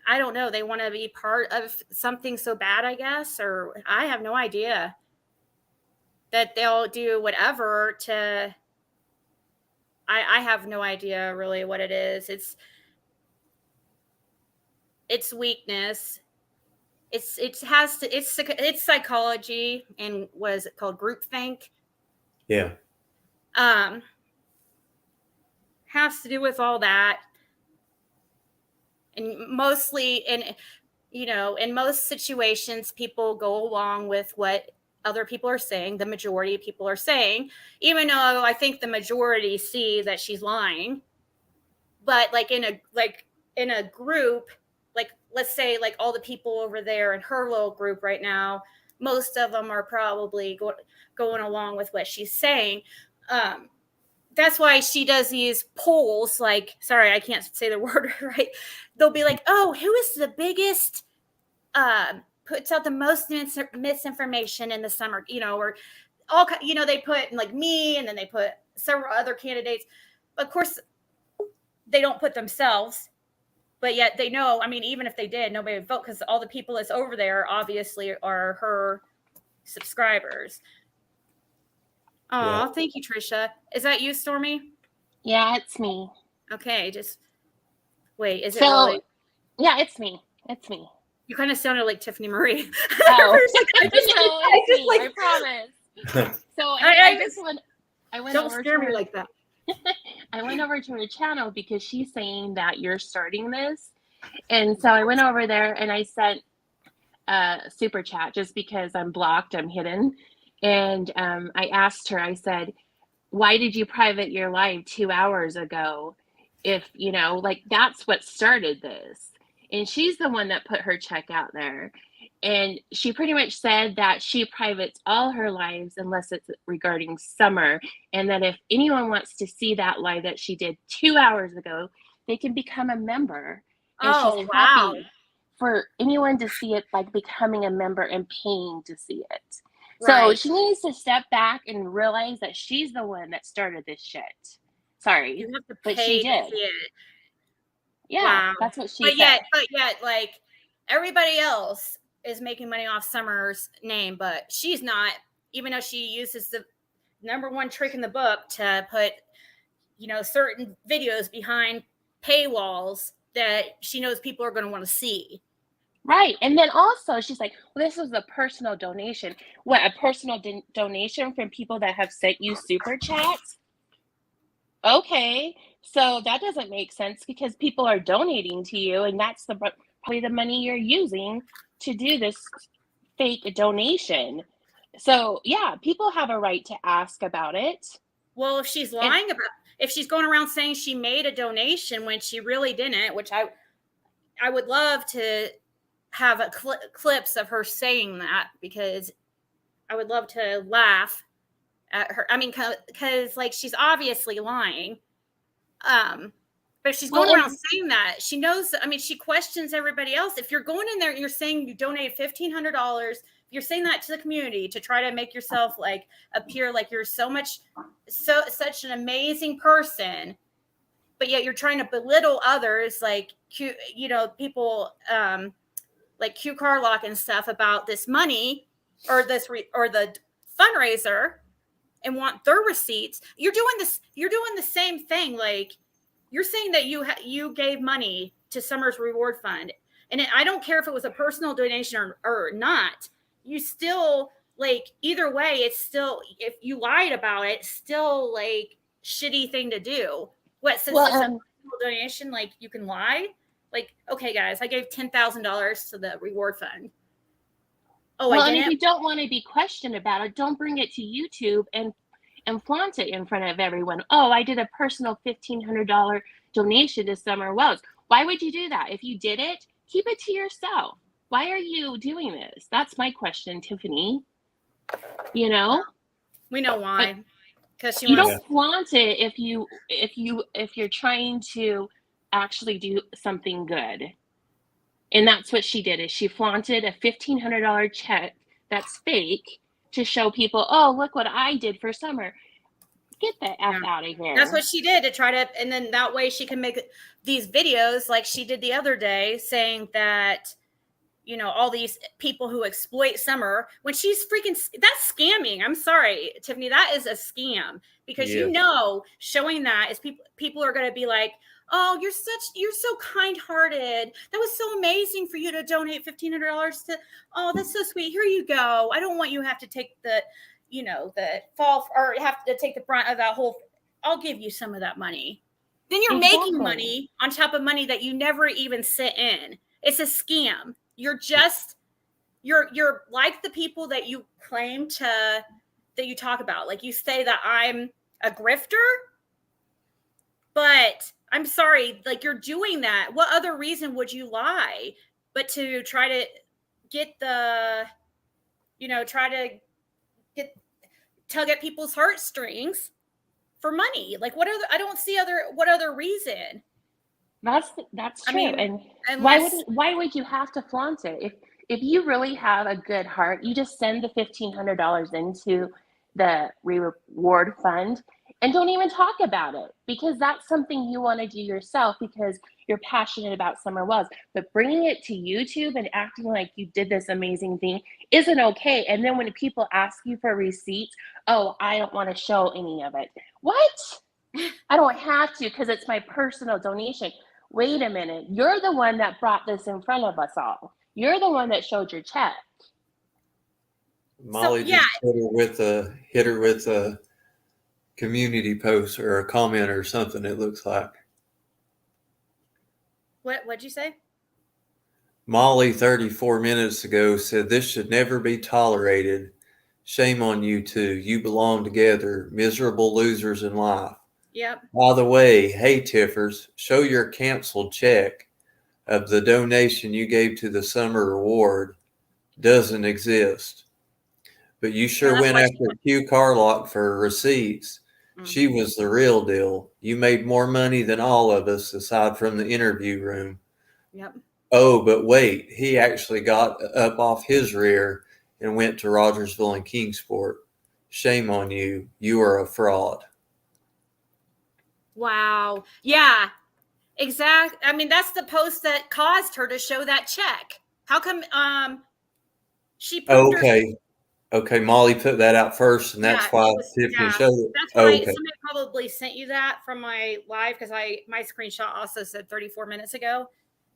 I don't know, they want to be part of something so bad, I guess, or I have no idea, that they'll do whatever to, I have no idea really what it is. It's weakness. It's psychology, and what is it called? Groupthink. Yeah. Has to do with all that. And mostly in most situations, people go along with what other people are saying, the majority of people are saying, even though I think the majority see that she's lying. But in a group, let's say all the people over there in her little group right now, most of them are probably going along with what she's saying. That's why she does these polls. Sorry, I can't say the word right. They'll be like, oh, who is the biggest, puts out the most misinformation in the summer, or all, they put me, and then they put several other candidates. Of course, they don't put themselves, but yet they know, even if they did, nobody would vote, because all the people that's over there obviously are her subscribers. Oh, yeah. Thank you, Trisha. Is that you, Stormy? Yeah, it's me. Okay, just wait. Is it really? Yeah, it's me. It's me. You kind of sounded like Tiffany Marie. Oh, I promise. So I went don't over scare to me like that. I went over to her channel because she's saying that you're starting this, and so I went over there and I sent a super chat just because I'm blocked, I'm hidden, and I asked her. I said, "Why did you private your live 2 hours ago? If that's what started this." And she's the one that put her check out there. And she pretty much said that she privates all her lives unless it's regarding summer. And that if anyone wants to see that live that she did 2 hours ago, they can become a member. And she's happy for anyone to see it, becoming a member and paying to see it. Right. So she needs to step back and realize that she's the one that started this shit. Sorry, you have to but pay she did. To see it. Yeah, that's what she said. But yet, everybody else is making money off Summer's name, but she's not, even though she uses the number one trick in the book to put, certain videos behind paywalls that she knows people are going to want to see. Right. And then also she's like, well, this was a personal donation. What, a personal donation from people that have sent you super chats? Okay, so that doesn't make sense because people are donating to you, and that's probably the money you're using to do this fake donation. So yeah, people have a right to ask about it. Well, if she's lying if she's going around saying she made a donation when she really didn't, which I would love to have clips of her saying that, because I would love to laugh at her. Because she's obviously lying. But she's going around saying that. She knows, she questions everybody else. If you're going in there and you're saying you donated $1,500, you're saying that to the community to try to make yourself appear like you're such an amazing person, but yet you're trying to belittle others, people like Q Carlock and stuff about this money or the fundraiser, and want their receipts. You're doing the same thing. You're saying that you gave money to Summer's Reward Fund, and I don't care if it was a personal donation or not. You still, either way, it's still, if you lied about it, still shitty thing to do. What, since it's a personal donation, you can lie? Okay, guys, I gave $10,000 to the Reward Fund. Oh, well, and if you don't want to be questioned about it, don't bring it to YouTube and and flaunt it in front of everyone. Oh, I did a personal $1,500 donation to Summer Wells. Why would you do that? If you did it, keep it to yourself. Why are you doing this? That's my question, Tiffany. You know? We know why. Because she You wants. don't flaunt it if you're trying to actually do something good. And that's what she did, is she flaunted a $1,500 check that's fake to show people, oh, look what I did for Summer. Get the F out of here. That's what she did to try to, and then that way she can make these videos like she did the other day saying that, you know, all these people who exploit Summer when she's freaking, that's scamming. I'm sorry, Tiffany, that is a scam because you know, showing that is people are going to be like, oh, you're so kind-hearted. That was so amazing for you to donate $1,500 to, oh, that's so sweet. Here you go. I don't want you to have to take the, you know, the fall or have to take the brunt of that whole, I'll give you some of that money. Then you're making money on top of money that you never even sent in. It's a scam. You're just, you're like the people that you claim to, that you talk about. Like you say that I'm a grifter, but I'm sorry, like you're doing that. What other reason would you lie but to try to get the, you know, try to tug at people's heartstrings for money? Like what other, I don't see what other reason. That's true. I mean, and unless, why would you have to flaunt it? If you really have a good heart, you just send the $1,500 into the reward fund and don't even talk about it, because that's something you want to do yourself because you're passionate about Summer Wells. But bringing it to YouTube and acting like you did this amazing thing isn't okay. And then when people ask you for receipts, oh, I don't want to show any of it. What? I don't have to because it's my personal donation. Wait a minute. You're the one that brought this in front of us all. You're the one that showed your check. Molly just hit her with a community post or a comment or something, it looks like. What'd you say? Molly 34 minutes ago said this should never be tolerated. Shame on you two. You belong together. Miserable losers in life. Yep. By the way, hey Tiffers, show your canceled check of the donation you gave to the summer reward. Doesn't exist. But you sure went after Q Carlock for receipts. Mm-hmm. She was the real deal. You made more money than all of us aside from the interview room. Yep. Oh, but wait, he actually got up off his rear and went to Rogersville and Kingsport. Shame on you. You are a fraud. Wow. Yeah, exactly. I mean, that's the post that caused her to show that check. How come she Okay, Molly put that out first, and that's why Tiffany showed it. That's why somebody probably sent you that from my live because my screenshot also said 34 minutes ago.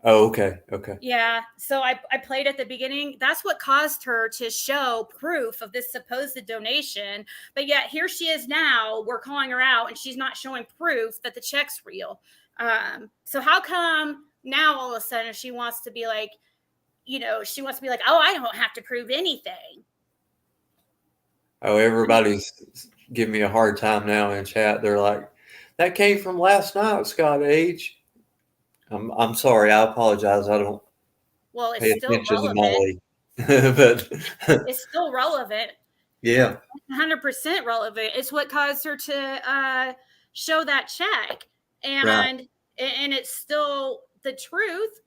Oh, okay. Yeah, so I played at the beginning. That's what caused her to show proof of this supposed donation. But yet here she is now. We're calling her out, and she's not showing proof that the check's real. So how come now all of a sudden she wants to be like, you know, oh, I don't have to prove anything. Oh, everybody's giving me a hard time now in chat. They're like, that came from last night, Scott H. I'm sorry. I apologize. I don't pay attention to Molly. But it's still relevant. Yeah. 100% relevant. It's what caused her to show that check. And it's still the truth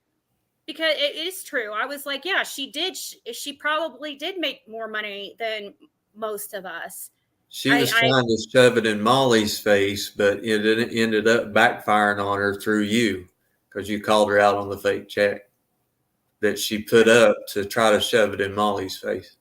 because it is true. I was like, yeah, she probably did make more money than most of us. She was trying to shove it in Molly's face, but it ended up backfiring on her through you because you called her out on the fake check that she put up to try to shove it in Molly's face.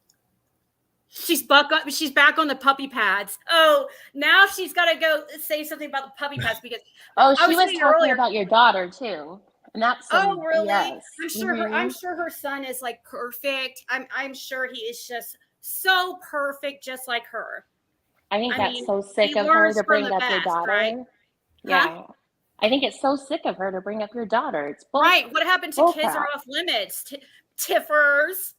She's back on the puppy pads. Oh, now she's got to go say something about the puppy pads because she was talking about your daughter too. And that's really? Yes. I'm sure her son is like perfect. I'm sure he is just so perfect, just like her. I think that's so sick of her to bring up your daughter. Right? Yeah. Huh? I think it's so sick of her to bring up your daughter. It's right. What happened to Kids Are Off Limits? Tiffers.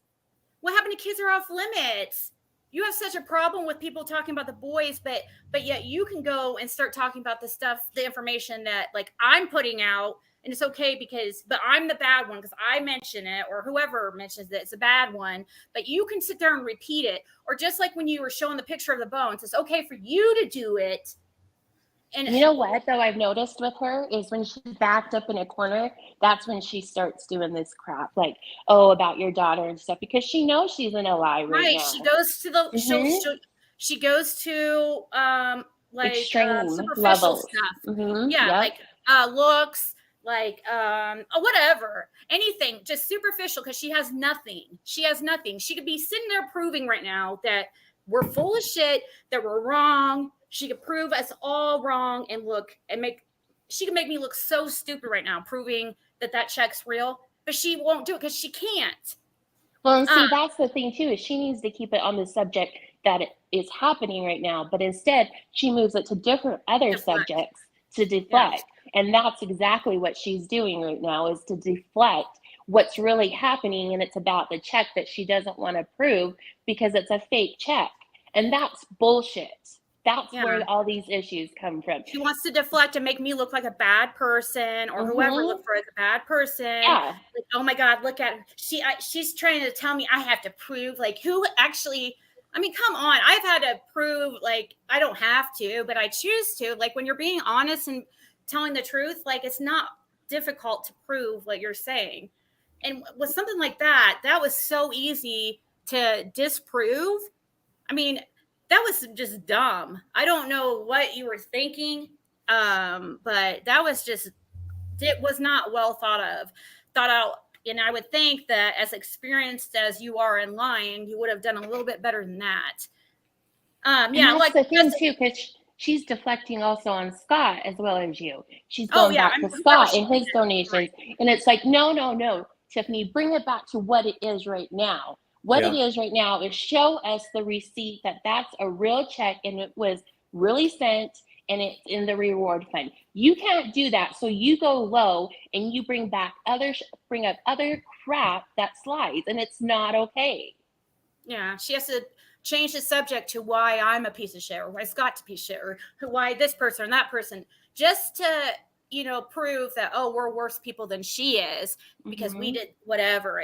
What happened to Kids Are Off Limits? you have such a problem with people talking about the boys, but yet you can go and start talking about the stuff, the information that like I'm putting out, and it's okay but I'm the bad one because I mention it, or whoever mentions it, it's a bad one. But you can sit there and repeat it, or just like when you were showing the picture of the bones, it's okay for you to do it. And you know what, though, I've noticed with her is when she's backed up in a corner, that's when she starts doing this crap, like, oh, about your daughter and stuff, because she knows she's in a lie right now. She goes to the she goes to like extreme superficial levels. stuff. Like looks, like whatever, anything, just superficial, because she has nothing. She could be sitting there proving right now that we're full of shit, that we're wrong. She could prove us all wrong and she can make me look so stupid right now, proving that check's real, but she won't do it because she can't. Well, and see, that's the thing too, is she needs to keep it on the subject that it is happening right now, but instead she moves it to different other subjects to deflect. And that's exactly what she's doing right now, is to deflect what's really happening. And it's about the check that she doesn't want to prove because it's a fake check. And that's bullshit. That's where all these issues come from. She wants to deflect and make me look like a bad person, or whoever look for as a bad person. Yeah. Like, oh my God, look at she's trying to tell me I have to prove, like, who actually, I mean, come on. I've had to prove, like, I don't have to, but I choose to. Like, when you're being honest and telling the truth, like, it's not difficult to prove what you're saying. And with something like that was so easy to disprove. I mean, that was just dumb. I don't know what you were thinking, but that was it was not well thought out. And I would think that as experienced as you are in lying, you would have done a little bit better than that. That's like the thing too, because she's deflecting also on Scott as well as you. She's going back to Scott and his donations. Right. And it's like, no, Tiffany, bring it back to what it is right now. What it is right now is show us the receipt that that's a real check and it was really sent and it's in the reward fund. You can't do that. So you go low and you bring up other crap that slides, and it's not okay. Yeah, she has to change the subject to why I'm a piece of shit, or why Scott's a piece of shit, or why this person and that person, just to, prove that, oh, we're worse people than she is because we did whatever.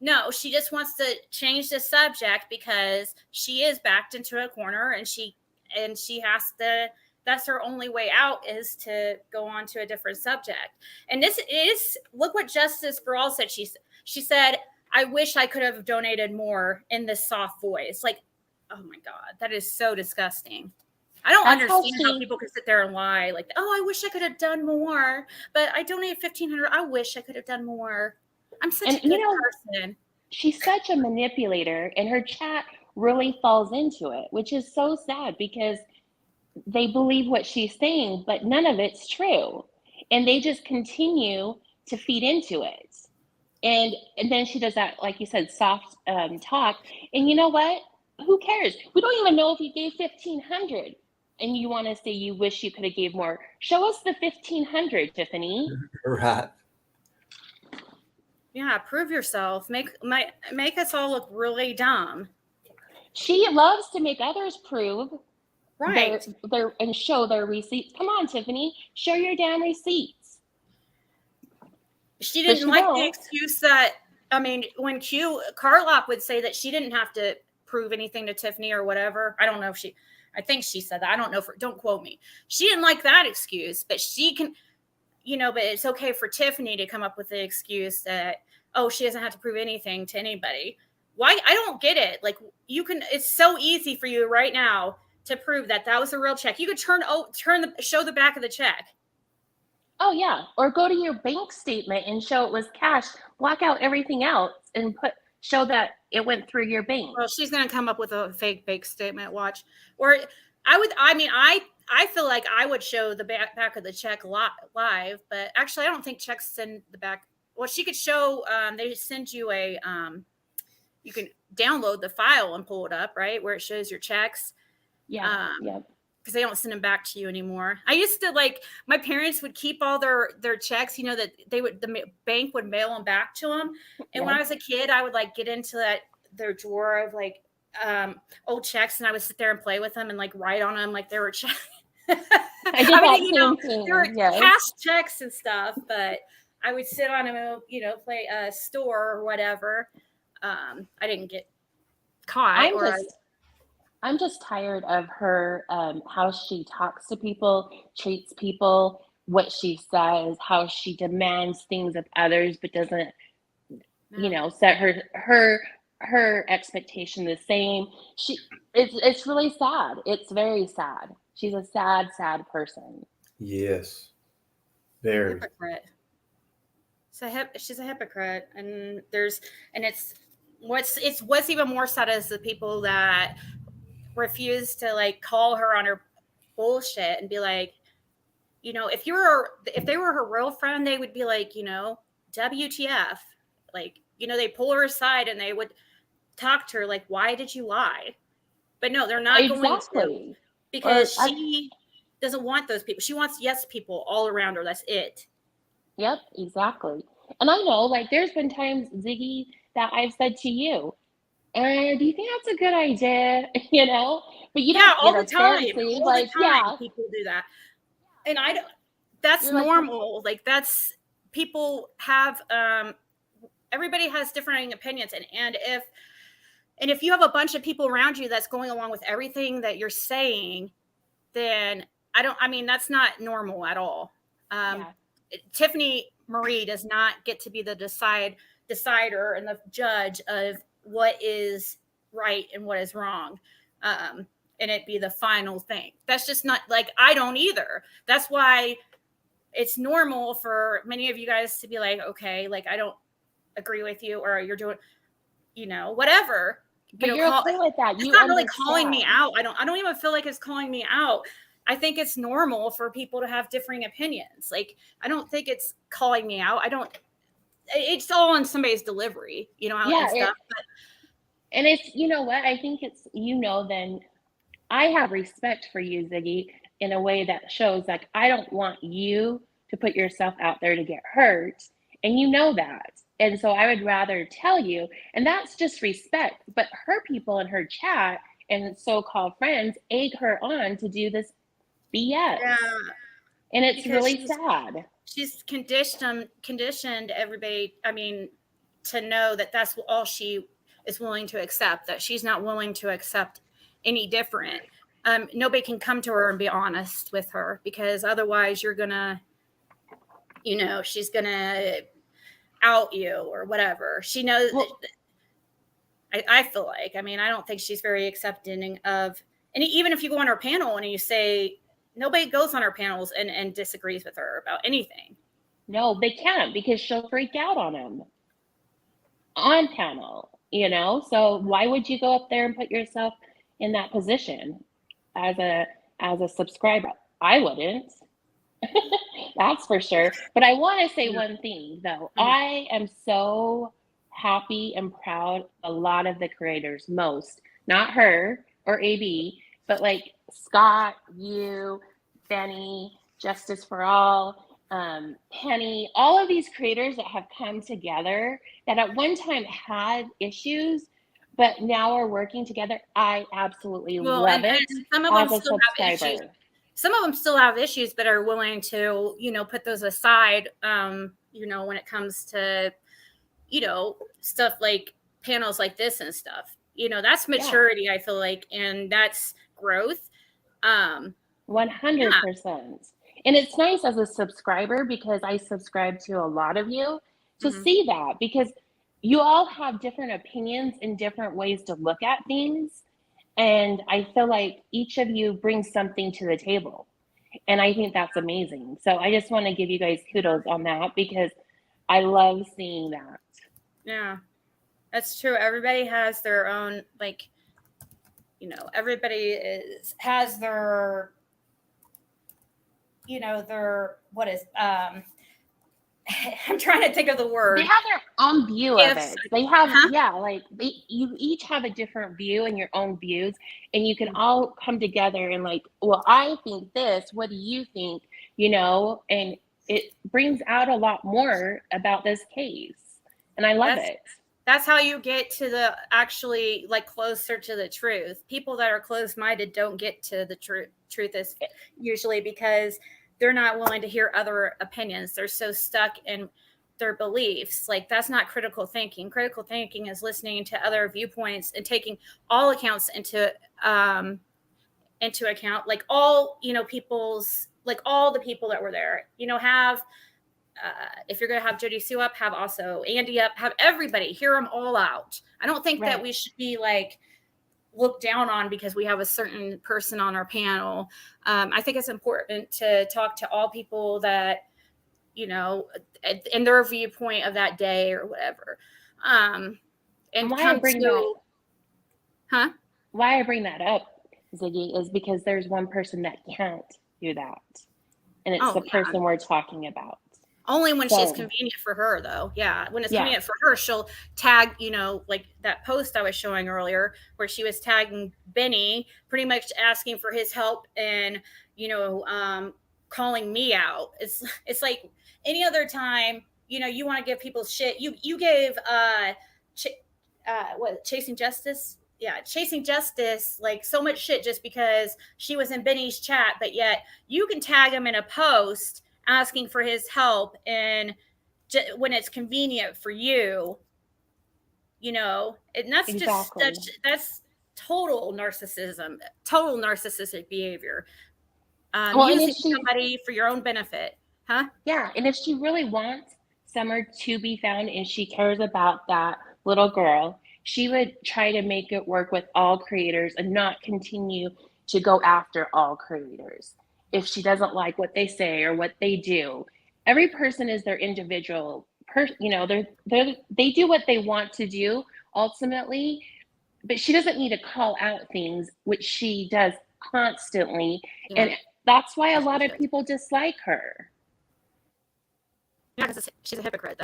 No, she just wants to change the subject because she is backed into a corner, and she has to, that's her only way out, is to go on to a different subject. And this is, look what Justice for All said. She said, I wish I could have donated more, in this soft voice. Like, oh my God, that is so disgusting. I don't understand how people can sit there and lie like, oh, I wish I could have done more, but I donated $1,500. I wish I could have done more. I'm such a good person. She's such a manipulator, and her chat really falls into it, which is so sad because they believe what she's saying, but none of it's true. And they just continue to feed into it. And then she does that, like you said, soft talk. And you know what? Who cares? We don't even know if you gave $1,500. And you want to say you wish you could have gave more. Show us the $1,500, Tiffany. Right. Yeah, prove yourself. Make us all look really dumb. She loves to make others prove their and show their receipts. Come on, Tiffany, show your damn receipts. She didn't like the excuse that, I mean, when Carlock would say that she didn't have to prove anything to Tiffany or whatever. I think she said that. I don't know, don't quote me. She didn't like that excuse, but she can, but it's okay for Tiffany to come up with the excuse that, oh, she doesn't have to prove anything to anybody. Why? I don't get it. Like, it's so easy for you right now to prove that was a real check. You could show the back of the check. Oh yeah. Or go to your bank statement and show it was cash, block out everything else and show that it went through your bank. Well, she's going to come up with a fake bank statement. Watch. Or I feel like I would show the back of the check live, but actually I don't think checks send the back. Well, she could show, they send you you can download the file and pull it up, right? Where it shows your checks. Yeah. Because they don't send them back to you anymore. I used to, my parents would keep all their checks, that the bank would mail them back to them. And when I was a kid, I would get into their drawer of old checks, and I would sit there and play with them and like write on them like they were checks. I did that same thing. They were Yes. cash checks and stuff, but I would sit on them and, you know, play a store or whatever. I didn't get caught. I'm just tired of her, how she talks to people, treats people, what she says, how she demands things of others, but doesn't, you know, set her expectation the same. It's really sad. It's very sad. She's a sad person. Yes. Very. Hypocrite. She's a hypocrite, and it's what's even more sad is the people that refuse to like call her on her bullshit and be like, you know, if they were her real friend, they would be like, you know, WTF, like, you know, they pull her aside and they would talk to her like, why did you lie? But no, they're not going to, because she doesn't want those people. She wants yes people all around her. That's it. Yep, exactly. And I know, like, there's been times, Ziggy, that I've said to you, do you think that's a good idea? You know, but you don't all the time. Like, yeah, people do that, and I don't. That's normal. Like that's people have. Everybody has differing opinions, and if you have a bunch of people around you that's going along with everything that you're saying, then I mean, that's not normal at all. Tiffany Marie does not get to be the decider and the judge of what is right and what is wrong. And it be the final thing. That's just not, like, I don't either. That's why it's normal for many of you guys to be like, okay, like, I don't agree with you, or you're doing, you know, whatever. But you're okay with that. It's not really calling me out. I don't even feel like it's calling me out. I think it's normal for people to have differing opinions. Like, I don't think it's calling me out. It's all in somebody's delivery, you know, and stuff. And it's, you know what, I think it's, you know, then I have respect for you, Ziggy, in a way that shows, like, I don't want you to put yourself out there to get hurt. And you know that. And so I would rather tell you, and that's just respect. But her people in her chat and so-called friends egg her on to do this BS. Yeah. And it's because really sad. She's conditioned everybody, I mean, to know that that's all she is willing to accept, that she's not willing to accept any different. Nobody can come to her and be honest with her, because otherwise you're gonna, you know, she's gonna out you or whatever. She knows. I feel like, I mean, I don't think she's very accepting of, and even if you go on her panel and you say, nobody goes on her panels and disagrees with her about anything. No, they can't, because she'll freak out on them on panel, you know? So why would you go up there and put yourself in that position as a subscriber? I wouldn't. That's for sure. But I want to say one thing, though. I am so happy and proud of a lot of the creators, most, not her or AB, but like Scott, you, Benny, Justice for All, Penny, all of these creators that have come together that at one time had issues, but now are working together. I absolutely love it. And some of them still have issues. Some of them still have issues, but are willing to, you know, put those aside, you know, when it comes to, you know, stuff like panels like this and stuff. You know, that's maturity, I feel like, and that's growth. 100%. And it's nice as a subscriber, because I subscribe to a lot of you, to see that, because you all have different opinions and different ways to look at things. And I feel like each of you brings something to the table. And I think that's amazing. So I just want to give you guys kudos on that, because I love seeing that. Yeah, that's true. Everybody has their own, like, you know, everybody has their, you know, their, what is, I'm trying to think of the word. They have their own view of it. They have, like you each have a different view and your own views, and you can all come together and like, well, I think this, what do you think? You know, and it brings out a lot more about this case. And I love it. That's how you get to the actually like closer to the truth. People that are closed-minded don't get to the truth is usually because they're not willing to hear other opinions. They're so stuck in their beliefs. Like that's not critical thinking. Critical thinking is listening to other viewpoints and taking all accounts into account, like all, people's, like all the people that were there, have, if you're going to have Jody Sue up, have also Andy up, have everybody, hear them all out. I don't think that we should be like looked down on because we have a certain person on our panel. I think it's important to talk to all people that, in their viewpoint of that day or whatever. And why I bring why I bring that up, Ziggy, is because there's one person that can't do that. And it's the person we're talking about. Only when she's convenient for her, though. Yeah, when it's convenient for her, she'll tag, like that post I was showing earlier where she was tagging Benny, pretty much asking for his help and, calling me out. It's like any other time, you want to give people shit. You gave Chasing Justice? Yeah, Chasing Justice, like so much shit just because she was in Benny's chat, but yet you can tag him in a post asking for his help and when it's convenient for you, and that's that's total narcissism, total narcissistic behavior. Using somebody for your own benefit, huh? Yeah, and if she really wants Summer to be found and she cares about that little girl, she would try to make it work with all creators and not continue to go after all creators. If she doesn't like what they say or what they do, every person is their individual they do what they want to do ultimately, but she doesn't need to call out things, which she does constantly. Yeah. And that's why a lot of people dislike her. Yeah, because she's a hypocrite.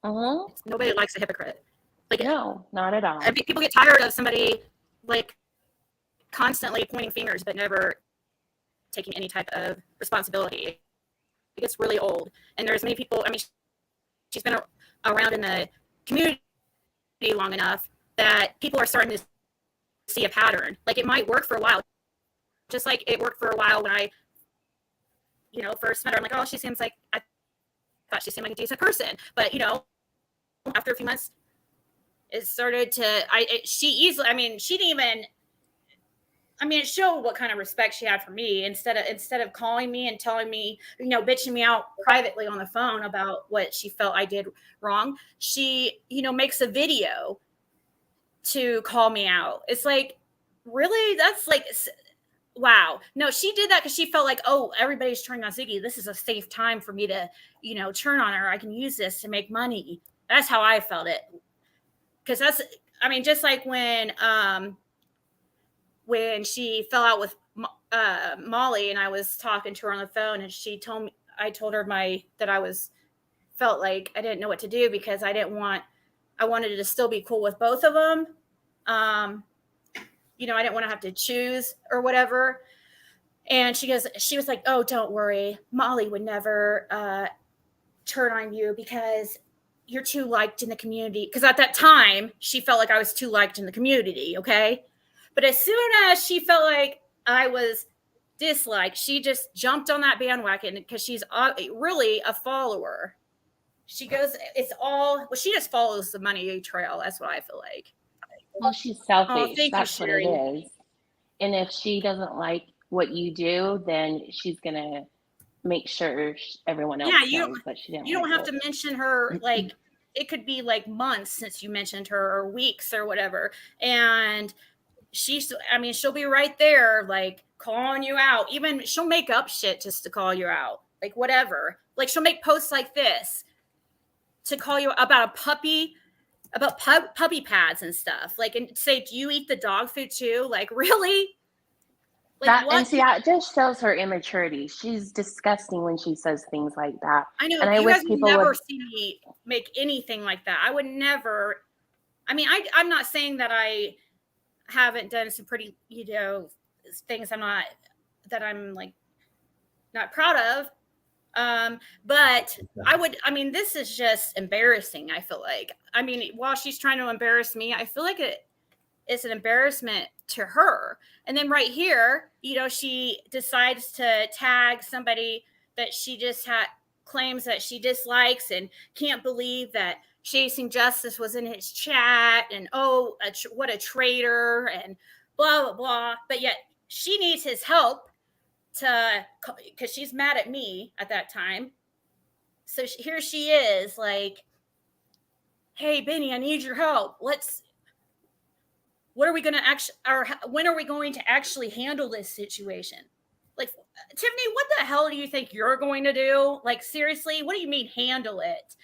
Nobody likes a hypocrite. Like, no, not at all. People get tired of somebody like constantly pointing fingers but never taking any type of responsibility. It gets really old. And there's many people, she's been around in the community long enough that people are starting to see a pattern. Like it might work for a while. Just like it worked for a while when I, first met her. I'm like, oh, she seems like, I thought she seemed like a decent person. But, after a few months, it started to, she didn't even, it showed what kind of respect she had for me instead of calling me and telling me, bitching me out privately on the phone about what she felt I did wrong. She, makes a video to call me out. It's like, really? That's like, wow. No, she did that because she felt like, oh, everybody's turning on Ziggy. This is a safe time for me to, turn on her. I can use this to make money. That's how I felt it. Because that's, just like when she fell out with Molly and I was talking to her on the phone and she told me, I told her that I felt like I didn't know what to do because I wanted to still be cool with both of them. I didn't want to have to choose or whatever. And she was like, oh, don't worry. Molly would never turn on you because you're too liked in the community. Because at that time, she felt like I was too liked in the community, okay? But as soon as she felt like I was disliked, she just jumped on that bandwagon because she's really a follower. She goes, she just follows the money trail. That's what I feel like. Well, she's selfish. That's what it is. And if she doesn't like what you do, then she's going to make sure everyone else knows that she didn't. You don't have to mention her, like, it could be like months since you mentioned her or weeks or whatever. And she'll be right there, like, calling you out. Even she'll make up shit just to call you out. Like, whatever. Like, she'll make posts like this to call you about a puppy, about puppy pads and stuff. Like, and say, do you eat the dog food too? Like, really? Like, and see, that just shows her immaturity. She's disgusting when she says things like that. I know. And you guys would never see me make anything like that. I would never. I'm not saying that I haven't done some pretty, things I'm like not proud of. But this is just embarrassing. I feel like, while she's trying to embarrass me, I feel like it's an embarrassment to her. And then right here, she decides to tag somebody that she just claims that she dislikes and can't believe that Chasing Justice was in his chat, and what a traitor, and blah, blah, blah. But yet she needs his help because she's mad at me at that time. So here she is like, hey, Benny, I need your help. What are we going to actually, or when are we going to actually handle this situation? Like, Tiffany, what the hell do you think you're going to do? Like, seriously, what do you mean handle it?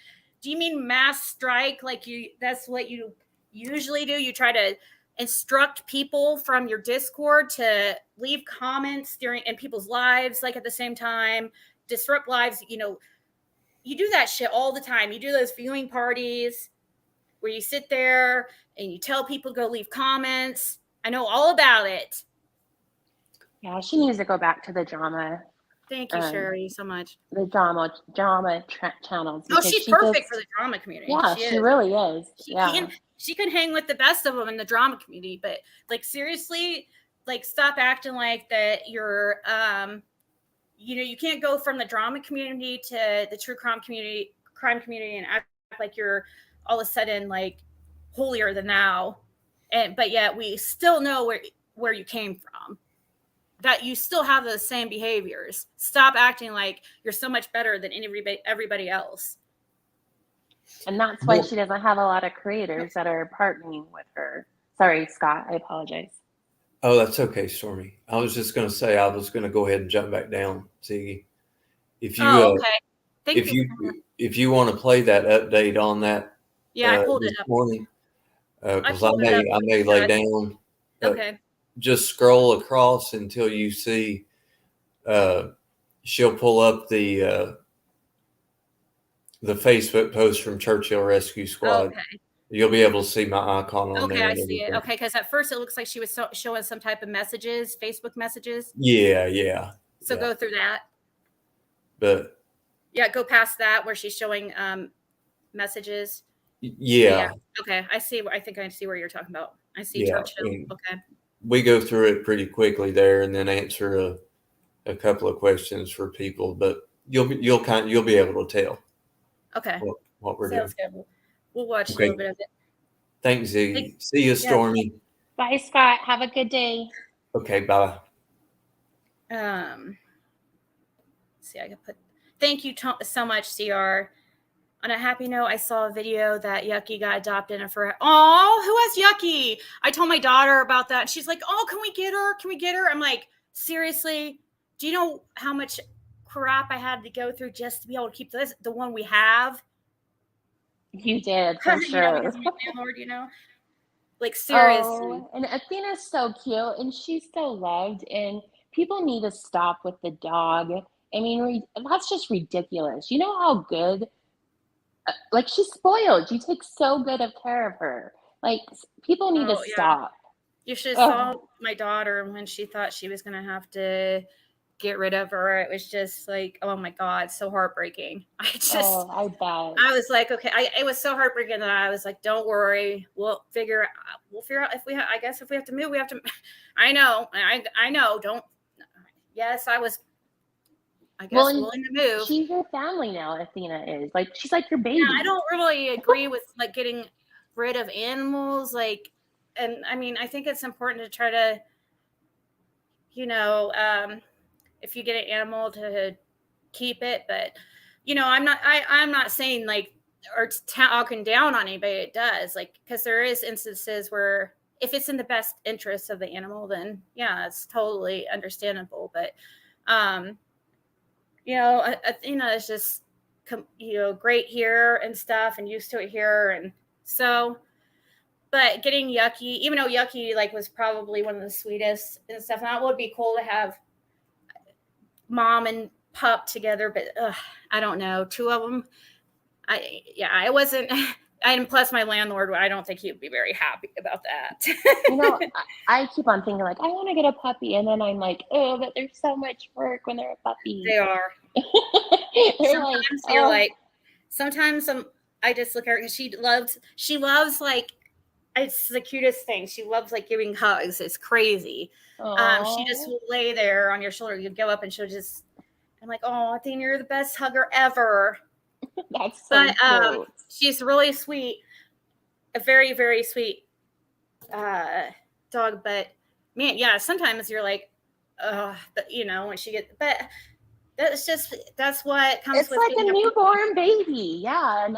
Do you mean mass strike? Like, that's what you usually do? You try to instruct people from your Discord to leave comments in people's lives, like at the same time, disrupt lives. You do that shit all the time. You do those viewing parties where you sit there and you tell people to go leave comments. I know all about it. Yeah, she needs to go back to the drama. Thank you, Sherry, so much. The drama channels. Oh, she's perfect for the drama community. Yeah, she really is. She can hang with the best of them in the drama community. But like, seriously, like, stop acting like that you're you can't go from the drama community to the true crime community and act like you're all of a sudden like holier than thou. But yet we still know where you came from, that you still have those same behaviors. Stop acting like you're so much better than everybody else. And that's why she doesn't have a lot of creators that are partnering with her. Sorry, Scott, I apologize. Oh, that's okay, Stormy. I was just going to say, I was going to go ahead and jump back down, Ziggy. If you, okay. Thank you. If you want to play that update on that, I pulled it up morning, because I may lay down. Okay. Just scroll across until you see. She'll pull up the Facebook post from Churchill Rescue Squad. Okay. You'll be able to see my icon on there. Okay, I see it. Okay, because at first it looks like she was showing some type of messages, Facebook messages. Yeah. So go through that. But go past that where she's showing messages. Yeah. Okay, I see. I think I see where you're talking about. I see Churchill. Okay. We go through it pretty quickly there, and then answer a couple of questions for people. But you'll be able to tell. Okay. What we're doing. Good. We'll watch a little bit of it. Thanks, Ziggy. See you, Stormy. Bye, Scott. Have a good day. Okay, bye. See, I can put. Thank you so much, CR. On a happy note, I saw a video that Yucky got adopted and who has Yucky? I told my daughter about that. She's like, oh, can we get her? Can we get her? I'm like, seriously? Do you know how much crap I had to go through just to be able to keep the one we have? You did, for sure. Landlord, like, seriously. Oh, and Athena's so cute, and she's so loved, and people need to stop with the dog. I mean, that's just ridiculous. You know how good, like, she's spoiled. You take so good of care of her. Like, people need to stop. You should have saw my daughter when she thought she was going to have to get rid of her. It was just like, oh my God, so heartbreaking. I bet. I was like, okay, it was so heartbreaking that I was like, don't worry, we'll figure out if we have to move, we have to. I know. Yes, I was, I guess, willing to move. She's your family now. Athena is like, she's like your baby. Yeah, I don't really agree with like getting rid of animals, like, and I mean, I think it's important to try to, if you get an animal, to keep it, but I'm not saying like, or talking down on anybody. It does, like, because there is instances where if it's in the best interest of the animal, then yeah, it's totally understandable. But Athena is just great here and stuff, and used to it here, and so. But getting Yucky, even though Yucky like was probably one of the sweetest and stuff, and that would be cool to have mom and pup together. But I don't know, two of them. I wasn't. And plus, my landlord, I don't think he would be very happy about that. I keep on thinking like, I want to get a puppy, and then I'm like, oh, but there's so much work when they're a puppy. They are. Sometimes I just look at her because she loves like, it's the cutest thing. She loves like giving hugs. It's crazy. She just will lay there on your shoulder. You go up and she'll just, I'm like, oh, Dean, you're the best hugger ever. That's so cute. She's really sweet. A very, very sweet dog. But man, yeah, sometimes you're like, when she gets, but that's what comes with it's like a newborn baby. Yeah. And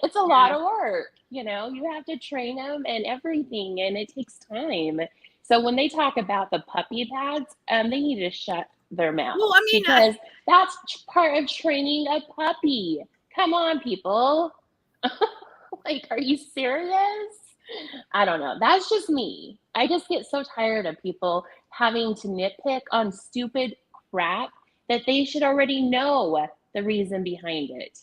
it's a lot of work. You have to train them and everything, and it takes time. So when they talk about the puppy pads, they need to shut their mouths. Well, I mean, because that's part of training a puppy. Come on, people. Like, are you serious? I don't know. That's just me. I just get so tired of people having to nitpick on stupid crap that they should already know the reason behind it.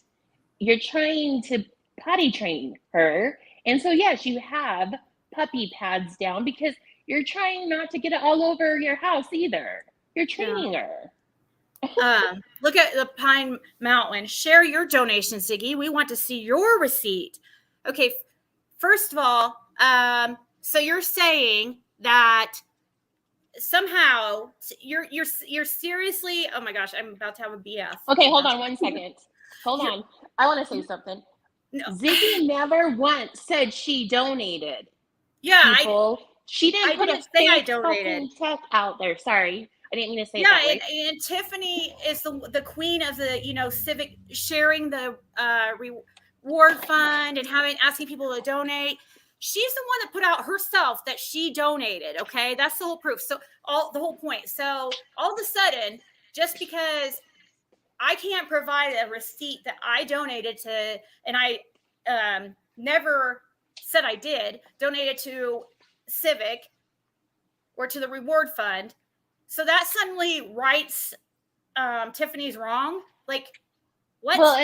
You're trying to potty train her. And so, yes, you have puppy pads down because you're trying not to get it all over your house either. You're training her. Look at the Pine Mountain. Share your donation, Ziggy. We want to see your receipt. Okay, first of all, so you're saying that somehow you're seriously, oh my gosh, I'm about to have a BF. Okay, hold on 1 second. Hold on. I want to say something. No. Ziggy never once said she donated. Yeah, she didn't put a fake fucking check out there. Sorry, I didn't mean to say it that way. And Tiffany is the queen of the civic sharing the reward fund and asking people to donate. She's the one that put out herself that she donated. Okay, that's the whole proof. So the whole point. So all of a sudden, just because I can't provide a receipt that I donated to, and I never said I did, donated to Civic or to the reward fund. So that suddenly rights Tiffany's wrong. Like, what? Well,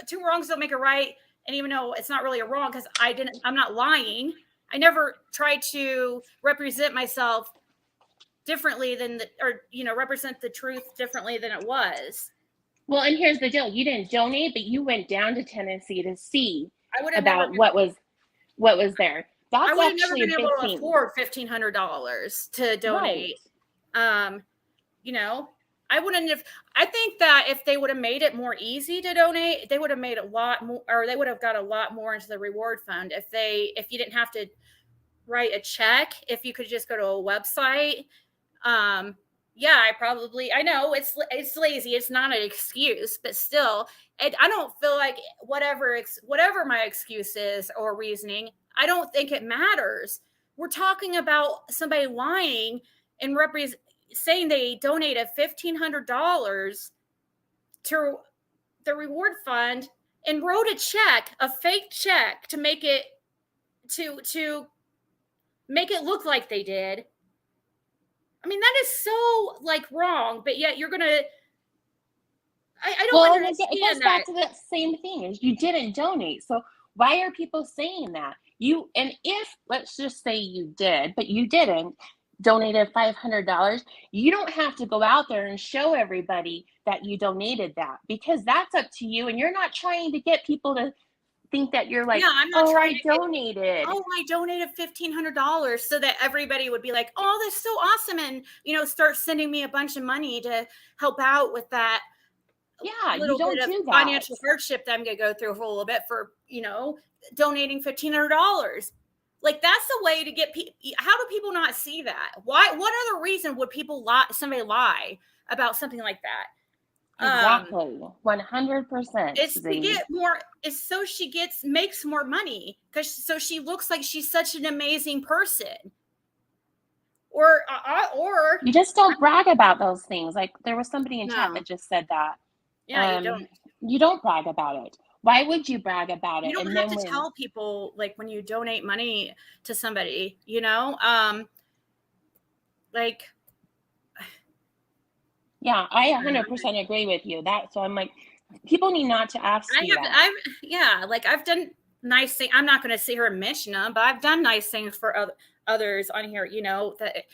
two wrongs don't make a right. And even though it's not really a wrong, because I'm not lying. I never tried to represent myself differently represent the truth differently than it was. Well, and here's the deal: you didn't donate, but you went down to Tennessee to see about what was there. That's I would have never been able to afford $1,500 to donate. Right. I wouldn't have. I think that if they would have made it more easy to donate, they would have made a lot more, or they would have got a lot more into the reward fund. If you didn't have to write a check, if you could just go to a website. I know it's lazy. It's not an excuse, but still, I don't feel like whatever my excuse is or reasoning, I don't think it matters. We're talking about somebody lying and saying they donated $1,500 to the reward fund and wrote a fake check to make it look like they did. I mean, that is so wrong, but yet you're gonna. I don't understand. It goes back to that same thing: is you didn't donate. So why are people saying that? If let's just say you did, but you didn't, donated $500, you don't have to go out there and show everybody that you donated that, because that's up to you, and you're not trying to get people to think that you're like, I'm not trying I donated. I donated $1,500 so that everybody would be like, oh, that's so awesome, and start sending me a bunch of money to help out with that. Yeah, little bit of financial hardship that I'm gonna go through for a little bit for donating $1,500. Like, that's the way to get people. How do people not see that? Why? What other reason would somebody lie about something like that? Exactly. 100%. It's to get more. It's so she makes more money, so she looks like she's such an amazing person. Or you just don't brag about those things. Like, there was somebody in chat that just said that. Yeah, you don't. You don't brag about it. Why would you brag about it? You don't have to tell people, like, when you donate money to somebody, Yeah, I 100% agree with you. So I'm like, people need not to ask you that. I've done nice things. I'm not going to sit here and mention them, but I've done nice things for others on here, that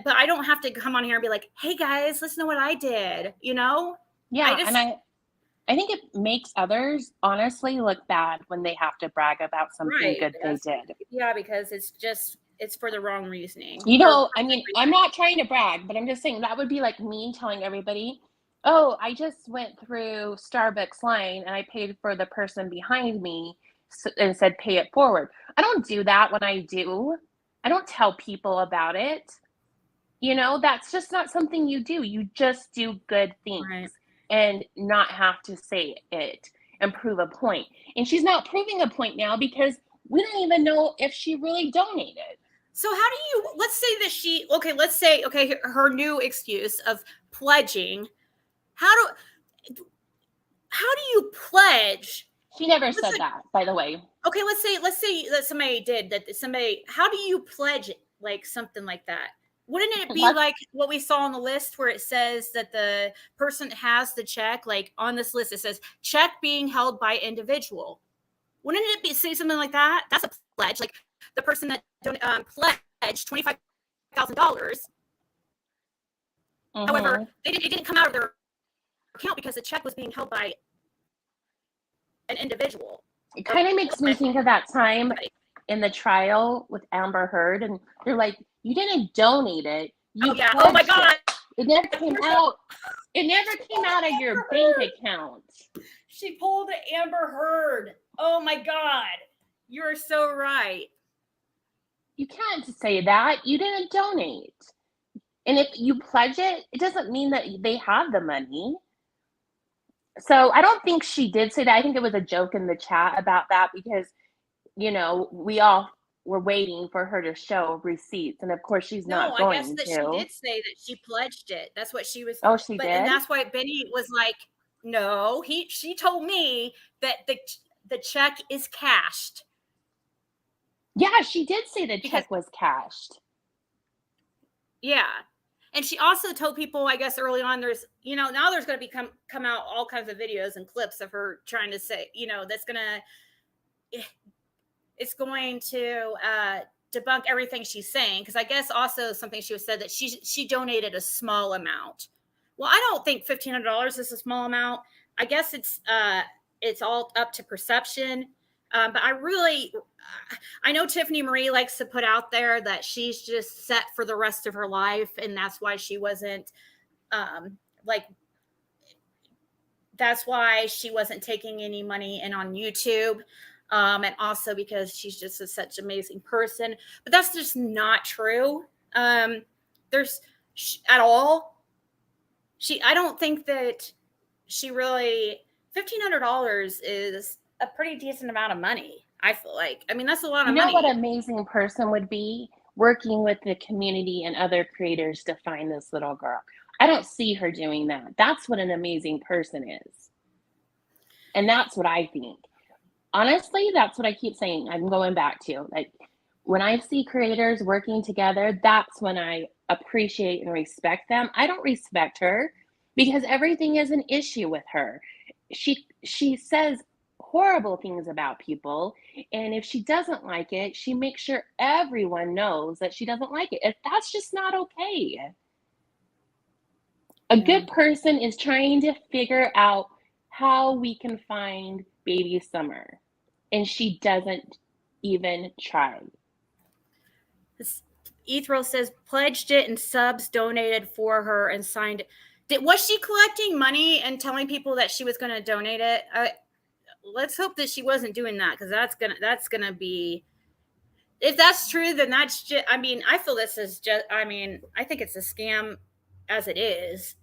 but I don't have to come on here and be like, hey guys, listen to what I did, you know? Yeah, and I think it makes others honestly look bad when they have to brag about something good they did. Yeah, because it's for the wrong reasoning. You know, I mean, I'm not trying to brag, but I'm just saying that would be like me telling everybody, oh, I just went through Starbucks line and I paid for the person behind me and said pay it forward. I don't do that when I do. I don't tell people about it. You know, that's just not something you do. You just do good things and not have to say it and prove a point. And she's not proving a point now because we don't even know if she really donated. So how do you, let's say her new excuse of pledging, how do you pledge? She never said that, by the way. Okay, let's say that somebody did how do you pledge it, like something like that? Wouldn't it be like what we saw on the list where it says that the person has the check, like on this list it says check being held by individual? Wouldn't it say something like that? That's a pledge. Like the person that pledged $25,000. However, it didn't come out of their account because the check was being held by an individual. It kind of makes me think of that time in the trial with Amber Heard, and they're like, you didn't donate it. Oh my God. It never came out. It never came out of your bank account. She pulled Amber Heard. Oh my God. You're so right. You can't say that. You didn't donate. And if you pledge it, it doesn't mean that they have the money. So I don't think she did say that. I think it was a joke in the chat about that because, you know, we all were waiting for her to show receipts. And of course, she's not going to. I guess that she did say that she pledged it. That's what she was. Oh, she did? And that's why Benny was like, no, she told me that the check is cashed. Yeah, she did say the check was cashed. Yeah. And she also told people, I guess early on, now there's going to come out all kinds of videos and clips of her trying to say, it's going to debunk everything she's saying. Because I guess also something she was said that she donated a small amount. Well, I don't think $1,500 is a small amount. I guess it's all up to perception. But I know Tiffany Marie likes to put out there that she's just set for the rest of her life. And that's why she wasn't that's why she wasn't taking any money in on YouTube. And also because she's just such an amazing person. But that's just not true. At all. I don't think that she really, $1,500 is a pretty decent amount of money. I feel like, that's a lot of money. You know what an amazing person would be? Working with the community and other creators to find this little girl. I don't see her doing that. That's what an amazing person is. And that's what I think. Honestly, that's what I keep saying. I'm going back to, like, when I see creators working together, that's when I appreciate and respect them. I don't respect her because everything is an issue with her. She says horrible things about people, and if she doesn't like it, she makes sure everyone knows that she doesn't like it. That's just not okay. A good person is trying to figure out how we can find baby Summer, and she doesn't even try. Ethel says pledged it and subs donated for her and signed it. Was she collecting money and telling people that she was going to donate it? Let's hope that she wasn't doing that, because that's gonna be, if that's true, then that's just, I feel this is just, I think it's a scam as it is,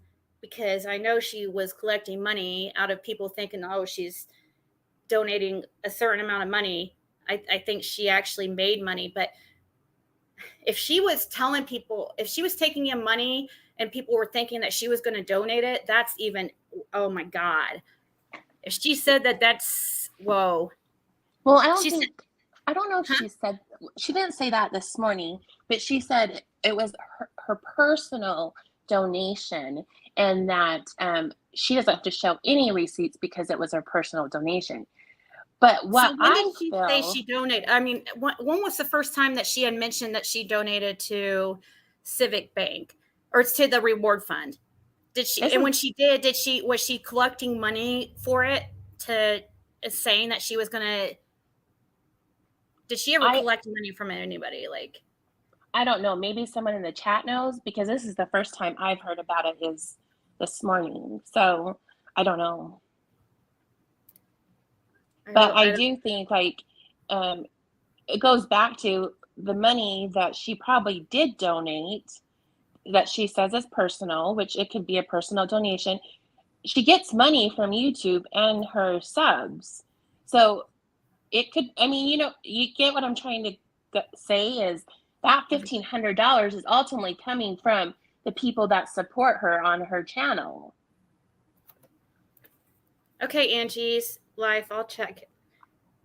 because I know she was collecting money out of people thinking, oh, she's donating a certain amount of money. I think she actually made money, but if she was telling people, if she was taking in money and people were thinking that she was going to donate it, that's even, oh my God. If she said that, that's, whoa. Well, I don't know if she didn't say that this morning, but she said it was her personal donation, and that she doesn't have to show any receipts because it was her personal donation. But what when did she say she donated? When was the first time that she had mentioned that she donated to civic bank or to the reward fund. Did she? And when she did was she collecting money for it to saying that she was gonna? Did she ever collect money from anybody? Like, I don't know. Maybe someone in the chat knows, because this is the first time I've heard about it is this morning. So I don't know. But I do think like it goes back to the money that she probably did donate that she says is personal, which it could be a personal donation. She gets money from YouTube and her subs. So it could, I mean, you know, you get what I'm trying to say is that $1,500 is ultimately coming from the people that support her on her channel. Okay, Angie's life, I'll check.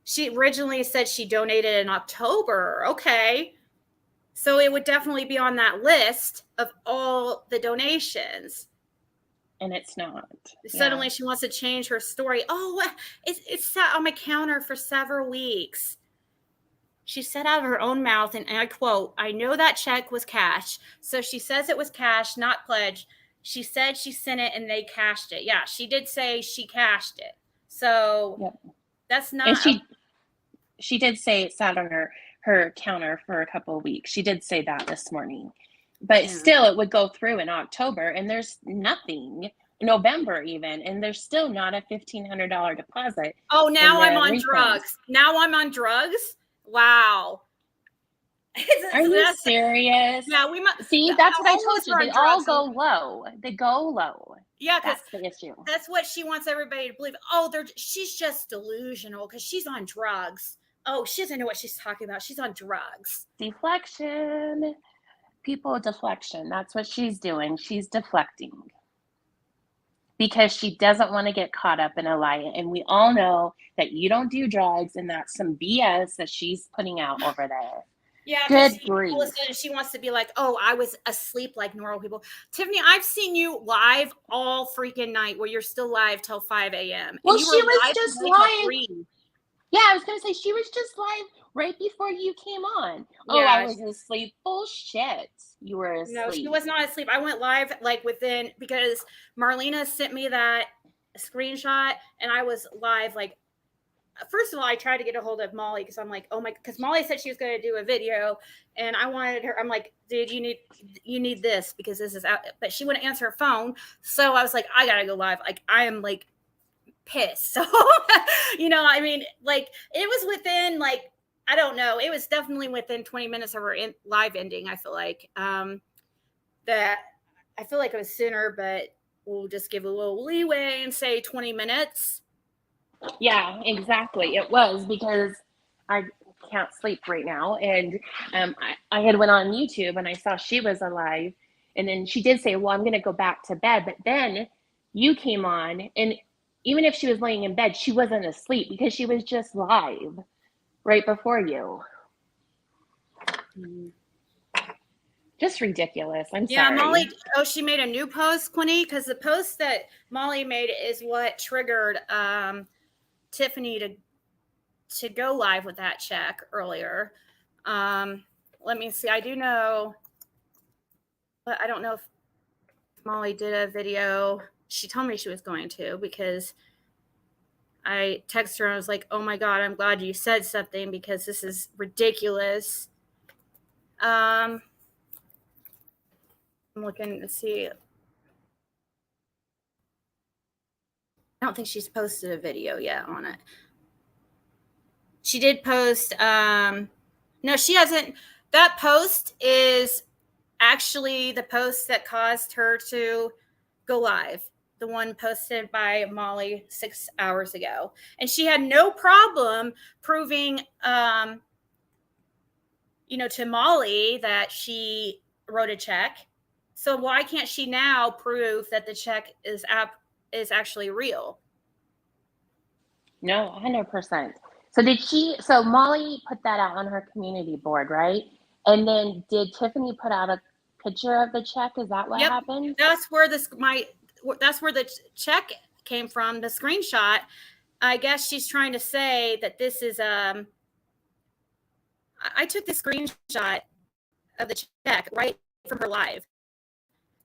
She originally said she donated in October. Okay. So it would definitely be on that list of all the donations. And it's not. Suddenly she wants to change her story. Oh, it's sat on my counter for several weeks. She said out of her own mouth, and I quote, "I know that check was cash." So she says it was cash, not pledge. She said she sent it and they cashed it. Yeah, she did say she cashed it. So that's not. And she did say it sat on her counter for a couple of weeks. She did say that this morning. But still, it would go through in October, and there's nothing. November even, and there's still not a $1,500 deposit. Oh, now I'm on drugs. Now I'm on drugs? Wow. Are you serious? Yeah, we might see. That's what I told you. They all go low. They go low. Yeah, because that's the issue. That's what she wants everybody to believe. Oh, she's just delusional because she's on drugs. Oh, she doesn't know what she's talking about. She's on drugs. Deflection. People deflection. That's what she's doing. She's deflecting. Because she doesn't want to get caught up in a lie. And we all know that you don't do drugs, and that's some BS that she's putting out over there. Yeah, good grief. All of a sudden she wants to be like, oh, I was asleep like normal people. Tiffany, I've seen you live all freaking night where you're still live till 5 a.m. Well, she was just live. Yeah, I was going to say she was just live right before you came on. Yeah, oh, I was asleep. Bullshit. You were asleep. No, she was not asleep. I went live like because Marlena sent me that screenshot and I was live like, first of all, I tried to get a hold of Molly because I'm like, oh my, because Molly said she was going to do a video and I wanted her. I'm like, dude, you need this because this is out, but she wouldn't answer her phone. So I was like, I got to go live. Like, I am like pissed. So, I mean, like it was within like, I don't know. It was definitely within 20 minutes of her live ending. I feel like that I feel like it was sooner, but we'll just give a little leeway and say 20 minutes. Yeah, exactly. It was because I can't sleep right now. And I had went on YouTube and I saw she was alive. And then she did say, well, I'm going to go back to bed. But then you came on, and even if she was laying in bed, she wasn't asleep because she was just live right before you. Just ridiculous. I'm sorry. Yeah, Molly. Oh, she made a new post, Quinny, because the post that Molly made is what triggered Tiffany to go live with that check earlier. Let me see. I do know, but I don't know if Molly did a video. She told me she was going to because I texted her and I was like, oh my God, I'm glad you said something because this is ridiculous. I'm looking to see. I don't think she's posted a video yet on it. She did post. No, she hasn't. That post is actually the post that caused her to go live. The one posted by Molly 6 hours ago. And she had no problem proving, to Molly that she wrote a check. So why can't she now prove that the check is actually real? No, 100%. So Molly put that out on her community board, right? And then did Tiffany put out a picture of the check? Is that what happened? That's where the check came from, the screenshot. I guess she's trying to say that this is I took the screenshot of the check right from her live.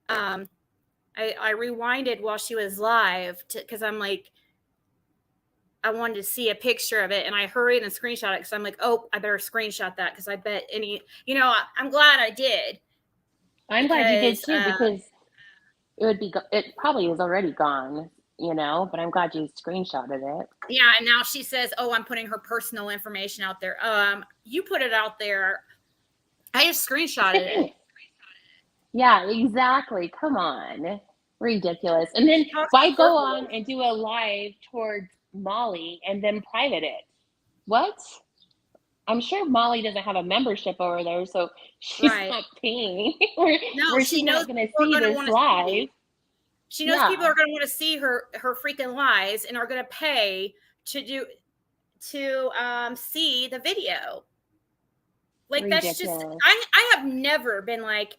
I rewinded while she was live because I'm like, I wanted to see a picture of it, and I hurried and screenshot it because I'm like, oh, I better screenshot that because I bet I'm glad I did. I'm glad you did too, because it probably is already gone, but I'm glad you screenshotted it. Yeah, and now she says, oh, I'm putting her personal information out there. You put it out there. I just screenshotted it. Yeah, exactly. Come on. Ridiculous. And then why go on and do a live towards Molly and then private it? What? I'm sure Molly doesn't have a membership over there, so she's not paying. No, she's not going to see this live. She knows people are going to want to see her freaking lives and are going to pay to see the video. Like, ridiculous. That's just, I have never been like,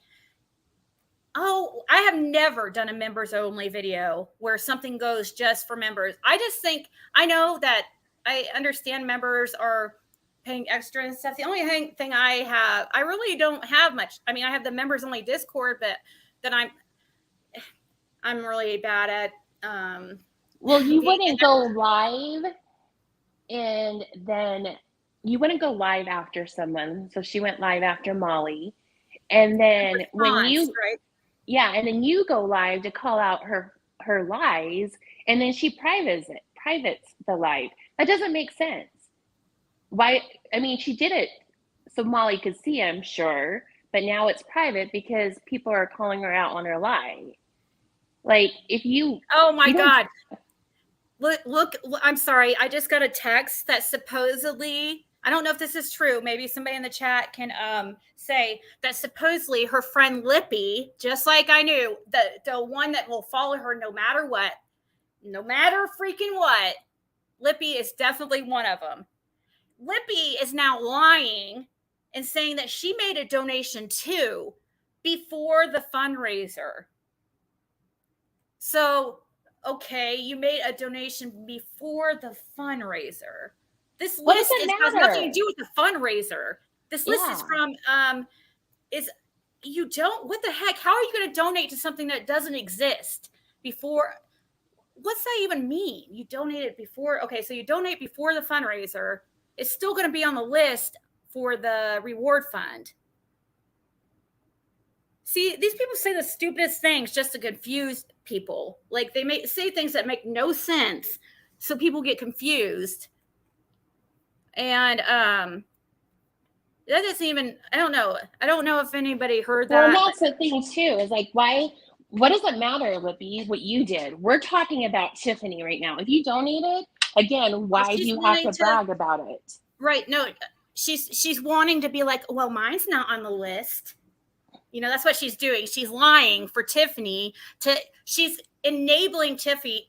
oh, I have never done a members only video where something goes just for members. I just think, I know that I understand members are paying extra and stuff. The only thing I really don't have much. I mean, I have the members only Discord, but that I'm really bad at. Well, you wouldn't go live, and then you wouldn't go live after someone. So she went live after Molly, and then and then you go live to call out her lies, and then she privates the live. That doesn't make sense. Why? I mean, she did it so Molly could see, I'm sure, but now it's private because people are calling her out on her lie. Like, if you... Oh, my God. Look, I'm sorry. I just got a text that supposedly, I don't know if this is true. Maybe somebody in the chat can say that supposedly her friend Lippy, just like I knew, the one that will follow her no matter what, no matter freaking what, Lippy is definitely one of them. Lippy is now lying and saying that she made a donation too before the fundraiser. So, okay, you made a donation before the fundraiser. This list has nothing to do with the fundraiser. This list is from, what the heck? How are you going to donate to something that doesn't exist before? What's that even mean? You donated before? Okay, so you donate before the fundraiser. It's still going to be on the list for the reward fund. See, these people say the stupidest things just to confuse people. Like, they say things that make no sense, so people get confused. And that doesn't even, I don't know. I don't know if anybody heard that. Well, that's the thing, too, is like, what does it matter, Lippy, what you did? We're talking about Tiffany right now. If you donated, again, why do you have to brag about it? Right. No, she's wanting to be like, well, mine's not on the list. That's what she's doing. She's lying for Tiffany she's enabling Tiffany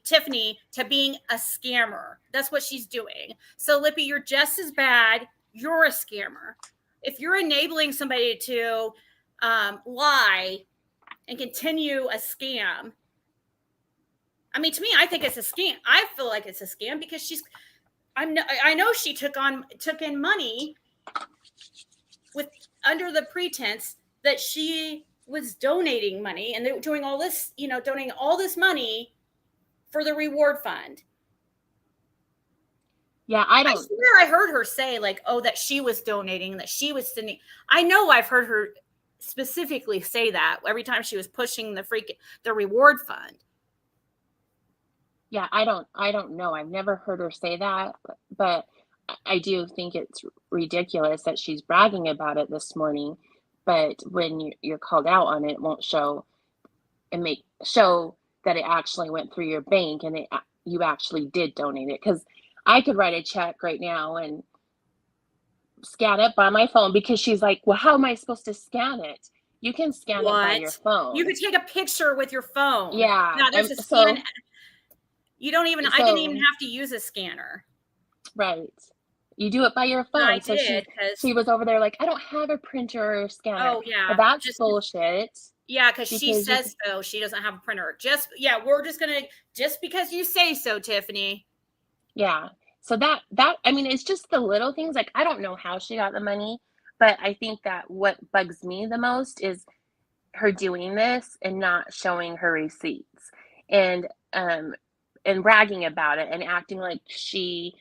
to being a scammer. That's what she's doing. So, Lippy, you're just as bad. You're a scammer. If you're enabling somebody to lie and continue a scam, I mean, to me, I think it's a scam. I feel like it's a scam because I know she took in money under the pretense that she was donating money, and they were doing all this, donating all this money for the reward fund. Yeah, I swear I heard her say like, oh, that she was donating, that she was sending. I know I've heard her specifically say that every time she was pushing the reward fund. Yeah, I don't know. I've never heard her say that, but I do think it's ridiculous that she's bragging about it this morning. But when you're called out on it, it won't show that it actually went through your bank and you actually did donate it. Because I could write a check right now and scan it by my phone, because she's like, well, how am I supposed to scan it? You can scan it by your phone. You could take a picture with your phone. Yeah. Now there's a scan. I didn't even have to use a scanner. Right. You do it by your phone. I so did, she was over there like, I don't have a printer or scanner. Oh, yeah. Well, that's bullshit. Yeah, because she says so. She doesn't have a printer. We're just going to, just because you say so, Tiffany. Yeah. So that, I mean, it's just the little things. Like, I don't know how she got the money, but I think that what bugs me the most is her doing this and not showing her receipts and bragging about it and acting like she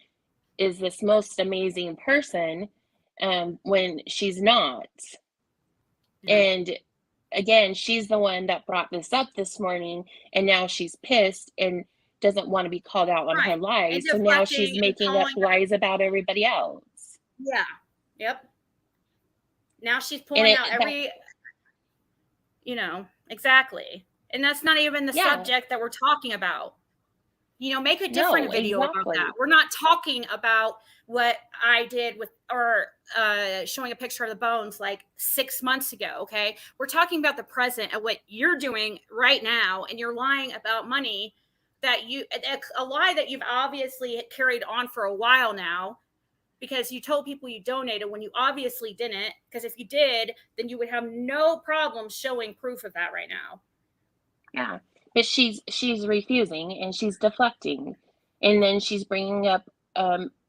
is this most amazing person when she's not. Yeah. And again, she's the one that brought this up this morning, and now she's pissed and doesn't want to be called out on her Right. lies. And So now deflecting she's and making up calling lies about everybody else. Yeah. Yep. Now she's And pulling out every, exactly. And that's not even the Yeah. subject that we're talking about. Make a different No, video about exactly. that. We're not talking about what I did with, or showing a picture of the bones like 6 months ago. Okay. We're talking about the present and what you're doing right now. And you're lying about money that a lie that you've obviously carried on for a while now, because you told people you donated when you obviously didn't. Because if you did, then you would have no problem showing proof of that right now. Yeah. But she's refusing and she's deflecting, and then she's bringing up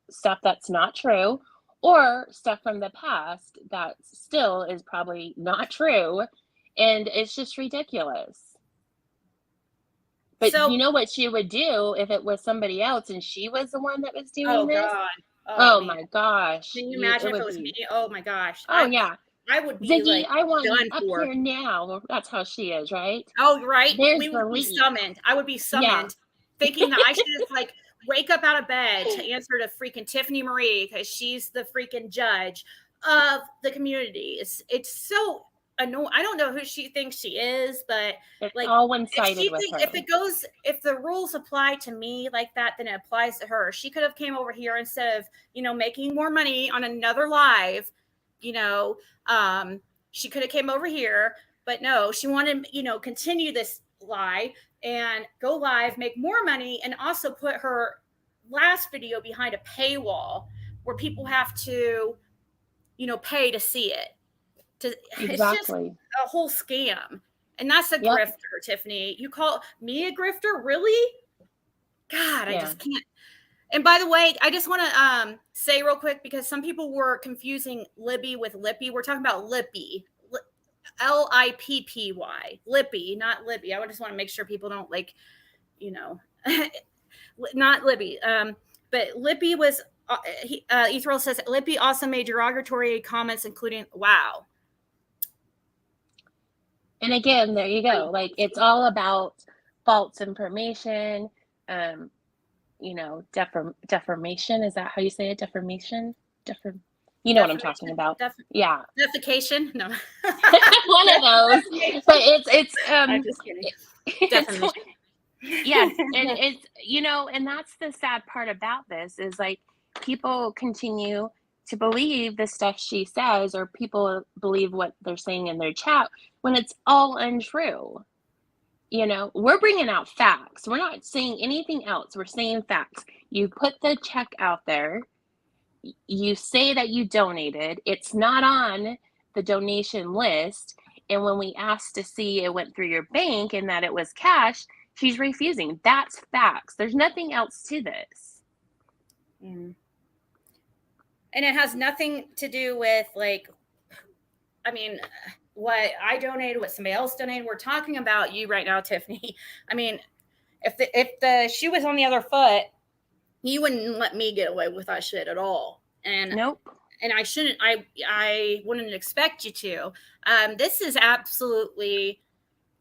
stuff that's not true, or stuff from the past that still is probably not true, and it's just ridiculous. But So- you know what she would do if it was somebody else and she was the one that was doing Oh this? God. Oh man. my gosh. Can you imagine if would it was be- me? Oh my gosh. Oh yeah. I would be Ziggy, like, I want you done up for. here now. That's how she is, right? Oh, right. There's We the would be lead. summoned. I would be summoned, thinking that I should just like wake up out of bed to answer to freaking Tiffany Marie, because she's the freaking judge of the community. It's so annoying. I don't know who she thinks she is, but It's like, all one-sided with her. if the rules apply to me like that, then it applies to her. She could have came over here instead of, making more money on another live, she could have came over here, but no, she wanted, continue this lie and go live, make more money, and also put her last video behind a paywall where people have to, pay to see it. It's just Exactly. a whole scam. And that's a Yep. grifter, Tiffany. You call me a grifter? Really? God, I Yeah. just can't. And by the way, I just want to say real quick, because some people were confusing Libby with Lippy. We're talking about Lippy. Lippy. Lippy, not Libby. I just want to make sure people don't not Libby. But Lippy was, Ethril says, Lippy also made derogatory comments, including, wow. And again, there you go. Like, it's all about false information, deformation. Is that how you say it? Deformation? You know what I'm talking about. Yeah. Defecation? No. One of those. But it's I'm just kidding. Defamation. Yes. And it's, and that's the sad part about this, is like, people continue to believe the stuff she says, or people believe what they're saying in their chat when it's all untrue. We're bringing out facts. We're not saying anything else. We're saying facts. You put the check out there. You say that you donated. It's not on the donation list. And when we asked to see it went through your bank and that it was cash, she's refusing. That's facts. There's nothing else to this. Mm. And it has nothing to do with what I donated, what somebody else donated. We're talking about you right now, Tiffany. I mean, if the shoe was on the other foot, you wouldn't let me get away with that shit at all. And nope. And I shouldn't. I wouldn't expect you to. This is absolutely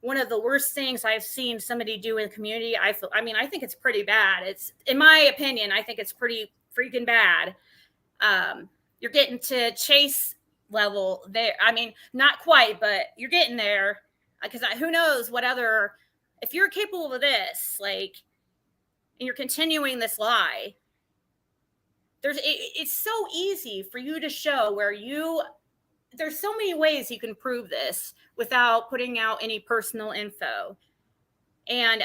one of the worst things I've seen somebody do in the community. I think it's pretty bad. It's, in my opinion, I think it's pretty freaking bad. You're getting to Chase level there. I mean, not quite, but you're getting there, because who knows what other, if you're capable of this, and you're continuing this lie, it's so easy for you to show where there's so many ways you can prove this without putting out any personal info. And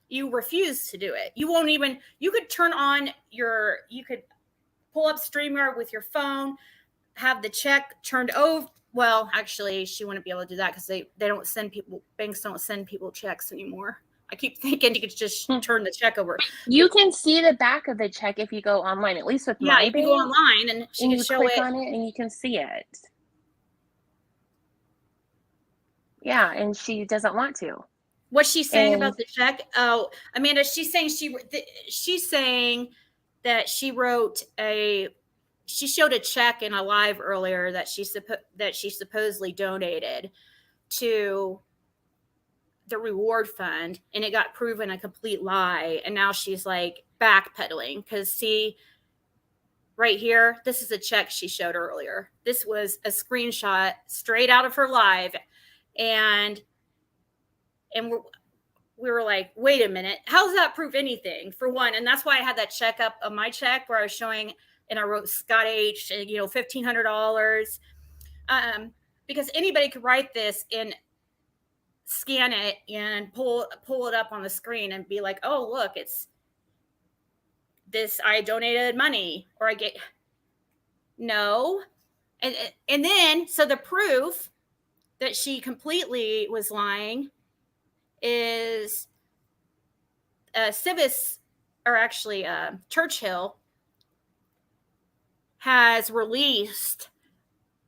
you refuse to do it. You could turn on you could pull up StreamYard with your phone, have the check turned over. Well, actually, she wouldn't be able to do that because they don't send people, banks don't send people checks anymore. I keep thinking you could just turn the check over. You can see the back of the check if you go online, at least with my bank. You can go online and she can show click it. on it and you can see it. Yeah, and she doesn't want to. What's she saying And about the check? Oh, Amanda, she's saying she's saying that she showed a check in a live earlier that she supposedly donated to the reward fund, and it got proven a complete lie. And now she's like backpedaling because see, right here, this is a check she showed earlier. This was a screenshot straight out of her live, and we were like, wait a minute, how does that prove anything? For one, and that's why I had that check up on my check where I was showing, and I wrote Scott H, $1,500, because anybody could write this and scan it and pull it up on the screen and be like, oh, look, it's this, I donated money, or I get no. And then, so the proof that she completely was lying is Civis, or actually Churchill, has released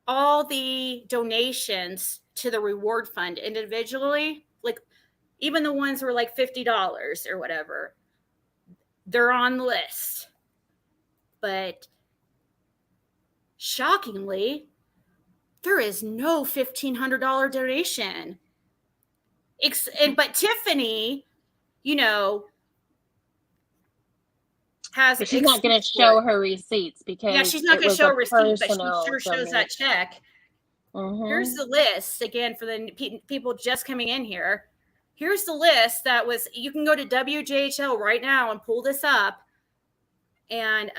all the donations to the reward fund individually, like even the ones were like $50 or whatever, they're on the list. But shockingly, there is no $1,500 donation. But Tiffany, has. But she's not going to show her receipts because she's not going to show a receipt, but she sure shows that donation. check. Mm-hmm. Here's the list again for the people just coming in here. Here's the list that was. You can go to WJHL right now and pull this up, and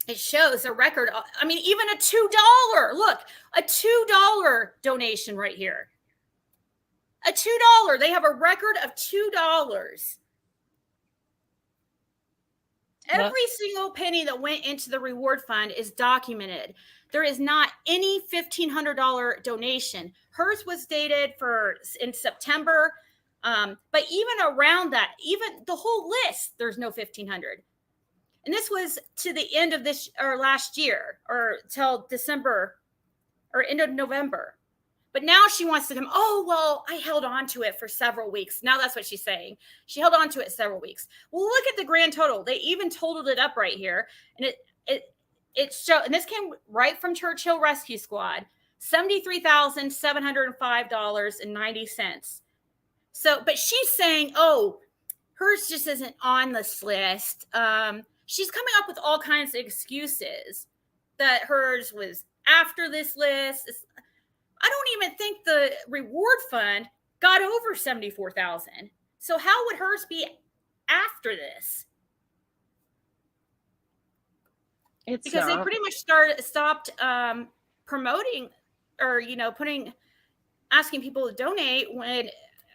it shows a record. I mean, even a $2. Look, a $2 donation right here. A $2. They have a record of $2. Every single penny that went into the reward fund is documented. There is not any $1,500 donation. Hers was dated in September, but even around that, even the whole list, there's no $1,500. And this was to the end of this or last year, or till December or end of November. But now she wants to come, oh, well, I held on to it for several weeks. Now that's what she's saying. She held on to it several weeks. Well, look at the grand total. They even totaled it up right here. And and this came right from Churchill Rescue Squad, $73,705.90. So, but she's saying, oh, hers just isn't on this list. She's coming up with all kinds of excuses that hers was after this list. I don't even think the reward fund got over 74,000. So how would hers be after this? Because they pretty much stopped promoting or asking people to donate when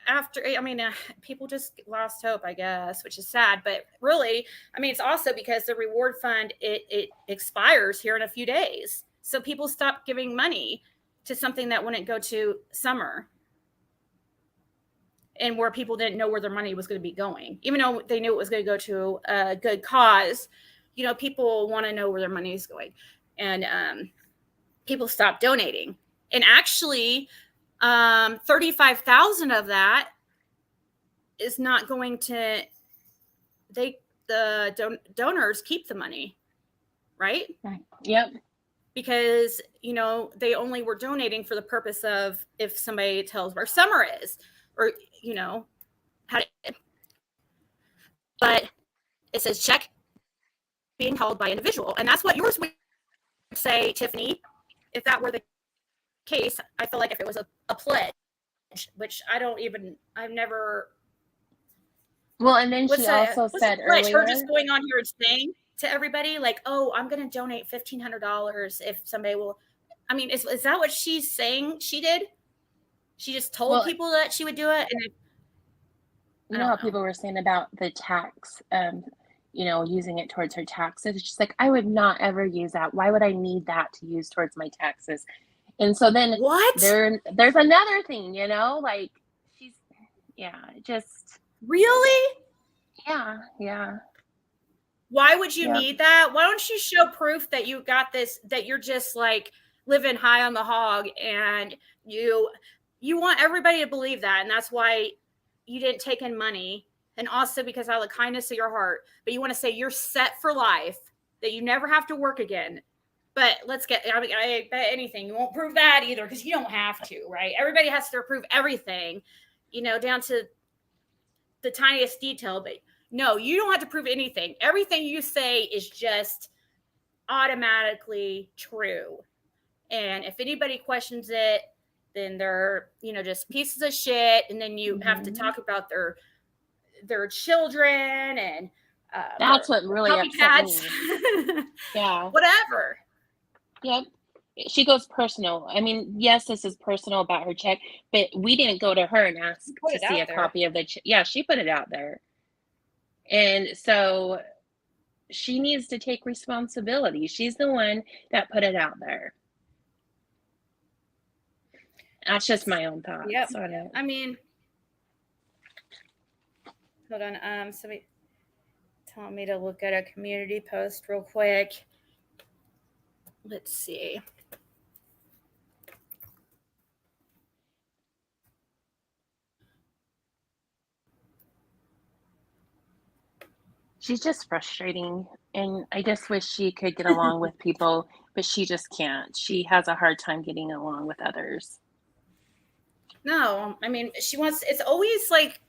after. I mean, people just lost hope, I guess, which is sad. But really, I mean, it's also because the reward fund it expires here in a few days, so people stopped giving money to something that wouldn't go to summer, and where people didn't know where their money was going to be going, even though they knew it was going to go to a good cause. People want to know where their money is going, and people stopped donating. And actually, 35,000 of that is not going to. The donors keep the money, right? Yep. Because, they only were donating for the purpose of if somebody tells where summer is, or, but it says check being held by individual. And that's what yours would say, Tiffany, if that were the case. I feel like if it was a pledge, which I've never. Well, and then she also said earlier. Her just going on here and saying to everybody, like, oh, I'm going to donate $1,500 if somebody will. I mean, is that what she's saying she did? She just told people that she would do it. And you know how people were saying about the tax, using it towards her taxes. It's just like, I would not ever use that. Why would I need that to use towards my taxes? And so then there's another thing, like she's, just. Really? Yeah. Why would you need that? Why don't you show proof that you got this, that you're just like living high on the hog and you you want everybody to believe that, and that's why you didn't take in money, and also because out of the kindness of your heart. But you want to say you're set for life, that you never have to work again. But I bet anything you won't prove that either, because you don't have to, right? Everybody has to prove everything, down to the tiniest detail. But no, you don't have to prove anything. Everything you say is just automatically true. And if anybody questions it, then they're, just pieces of shit. And then you have to talk about their children and that's what really upset me. Yeah. Whatever. Yep. She goes personal. I mean, yes, this is personal about her check, but we didn't go to her and ask to see a copy of the check. Yeah, she put it out there. And so she needs to take responsibility. She's the one that put it out there. That's just my own thoughts. Yep. On it. I mean, hold on. Somebody telling me to look at a community post real quick. Let's see. She's just frustrating, and I just wish she could get along with people, but she just can't. She has a hard time getting along with others. No, I mean, it's always like,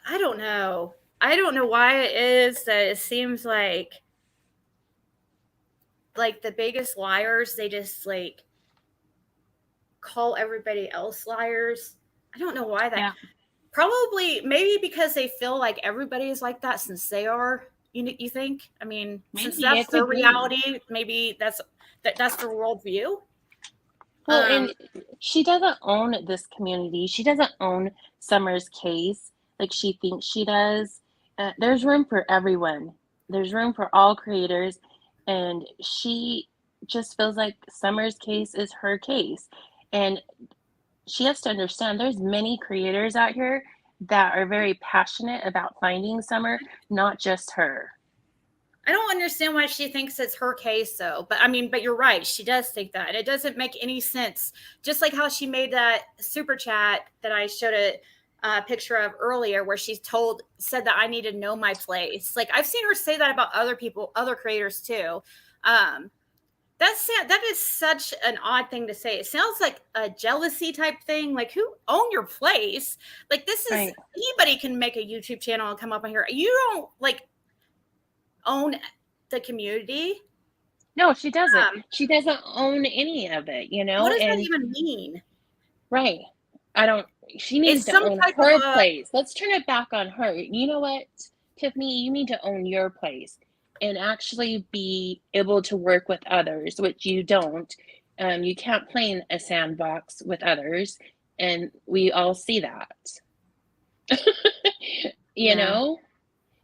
I don't know. I don't know why it is that it seems like the biggest liars, they just like call everybody else liars. I don't know why that. Yeah. Probably, maybe because they feel like everybody is like that since they are. You think? I mean, Maybe since that's their reality, maybe that's their worldview. Well, and she doesn't own this community. She doesn't own Summer's case like she thinks she does. There's room for everyone. There's room for all creators, and she just feels like Summer's case is her case. And she has to understand there's many creators out here that are very passionate about finding Summer, not just her. I don't understand why she thinks it's her case, though. But you're right. She does think that. And it doesn't make any sense. Just like how she made that super chat that I showed a picture of earlier, where she said that I need to know my place. Like, I've seen her say that about other people, other creators too. That is such an odd thing to say. It sounds like a jealousy type thing. Like, who own your place? Like, this is right. Anybody can make a YouTube channel and come up on here. You don't own the community. No, she doesn't. She doesn't own any of it, What does that even mean? Right. She needs to own her place. Let's turn it back on her. You know what, Tiffany, you need to own your place and actually be able to work with others, which you don't. You can't play in a sandbox with others, and we all see that. You know?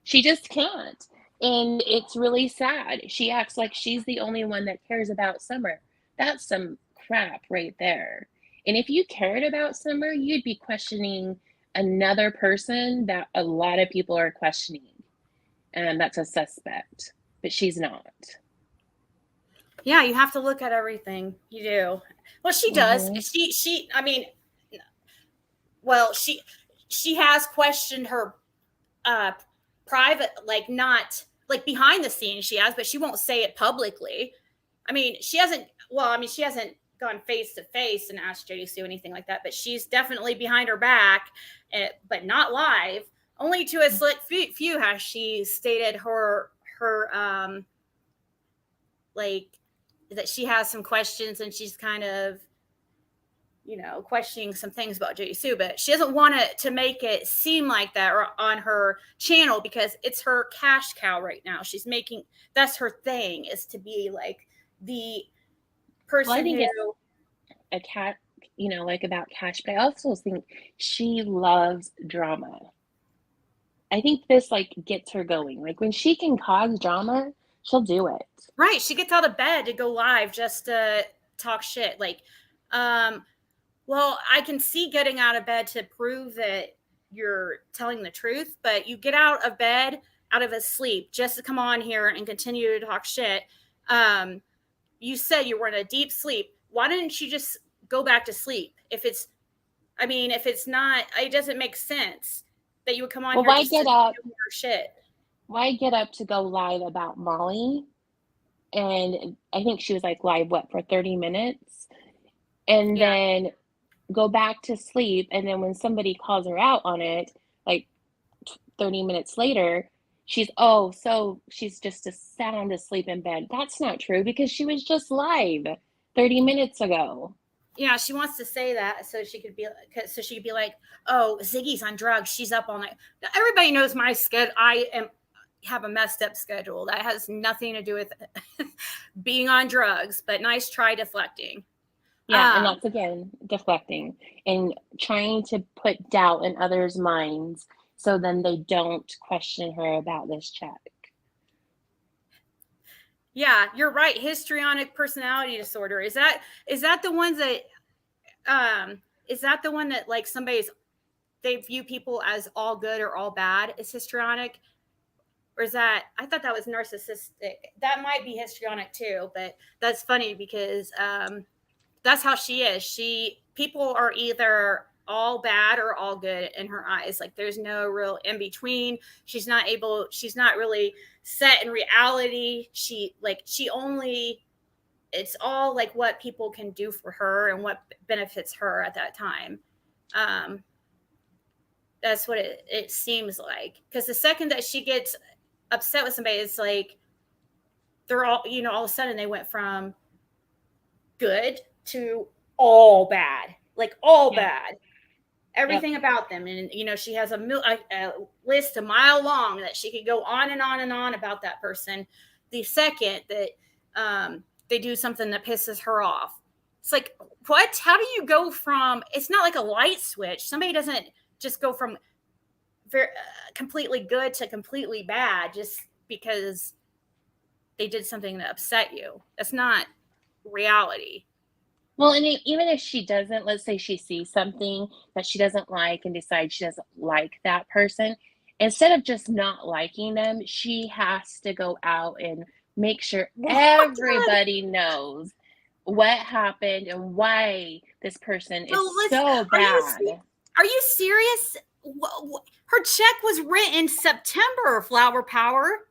She just can't. And it's really sad. She acts like she's the only one that cares about Summer. That's some crap right there. And if you cared about Summer, you'd be questioning another person that a lot of people are questioning. And that's a suspect. But she's not. Yeah, you have to look at everything. You do. Well, she does. She has questioned her private, not behind the scenes she has, but she won't say it publicly. She hasn't gone face to face and asked Jody Sue anything like that, but she's definitely behind her back, but not live. Only to a select few has she stated her that she has some questions and she's kind of, questioning some things about Jody Sue, but she doesn't want to make it seem like that or on her channel because it's her cash cow right now. That's her thing, is to be like the person who a cat, about Cash, but I also think she loves drama. I think this gets her going. When she can cause drama, she'll do it. Right. She gets out of bed to go live just to talk shit. Well, I can see getting out of bed to prove that you're telling the truth, but you get out of bed, out of a sleep, just to come on here and continue to talk shit. You said you were in a deep sleep. Why didn't you just go back to sleep. If it's not, it doesn't make sense that you would come on Well, here why just get to up? do more shit. Why get up to go live about Molly? And I think she was like live, for 30 minutes? And Yeah. then go back to sleep. And then when somebody calls her out on it, like 30 minutes later, she's just sound asleep in bed. That's not true, because she was just live 30 minutes ago. Yeah, she wants to say that so she could be like, oh, Ziggy's on drugs. She's up all night. Everybody knows my schedule. Have a messed up schedule. That has nothing to do with being on drugs, but nice try deflecting. Yeah, and that's, again, deflecting and trying to put doubt in others' minds so then they don't question her about this check. Yeah, you're right. Histrionic personality disorder. Is that the ones that is that the one that like they view people as all good or all bad is histrionic? Or is that, I thought that was narcissistic. That might be histrionic too, but that's funny because that's how she is. People are either all bad or all good in her eyes. Like there's no real in between. She's not really set in reality. It's all like what people can do for her and what benefits her at that time. That's what it seems like. Because the second that she gets upset with somebody, it's like they're all, all of a sudden they went from good to all bad, like all bad. Everything about them. And, she has a list a mile long that she could go on and on and on about that person. The second that they do something that pisses her off, it's like, what? How do you go from, it's not like a light switch. Somebody doesn't just go from completely good to completely bad just because they did something to upset you. That's not reality. Well, and even if she doesn't, let's say she sees something that she doesn't like and decides she doesn't like that person, instead of just not liking them, she has to go out and make sure everybody knows what happened and why this person is so bad. Are you serious? Her check was written September, Flower Power.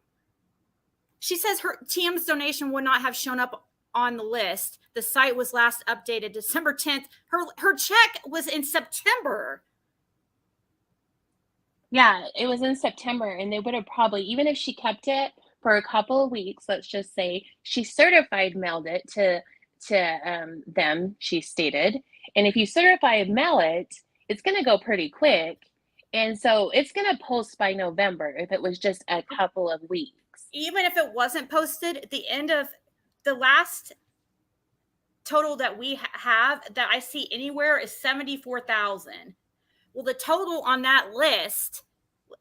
She says her TM's donation would not have shown up on the list. The site was last updated December 10th. Her check was in September. Yeah, it was in September, and they would have probably, even if she kept it for a couple of weeks, let's just say she certified mailed it to them, she stated. And if you certified mail it, it's going to go pretty quick. And so it's going to post by November if it was just a couple of weeks. Even if it wasn't posted, at the end of the last total that we have that I see anywhere is 74,000. Well, the total on that list,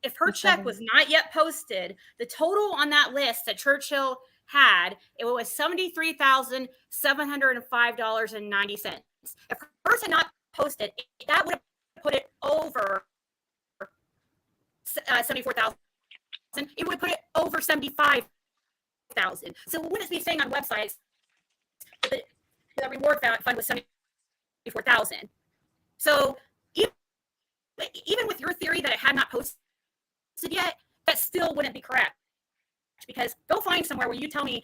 if her check was not yet posted, the total on that list that Churchill had, it was $73,705.90. If hers had not posted, that would have put it over 74,000. It would have put it over 75,000. So it wouldn't be saying on websites that the reward fund was 74,000. So even with your theory that it had not posted yet, that still wouldn't be correct. Because go find somewhere where you tell me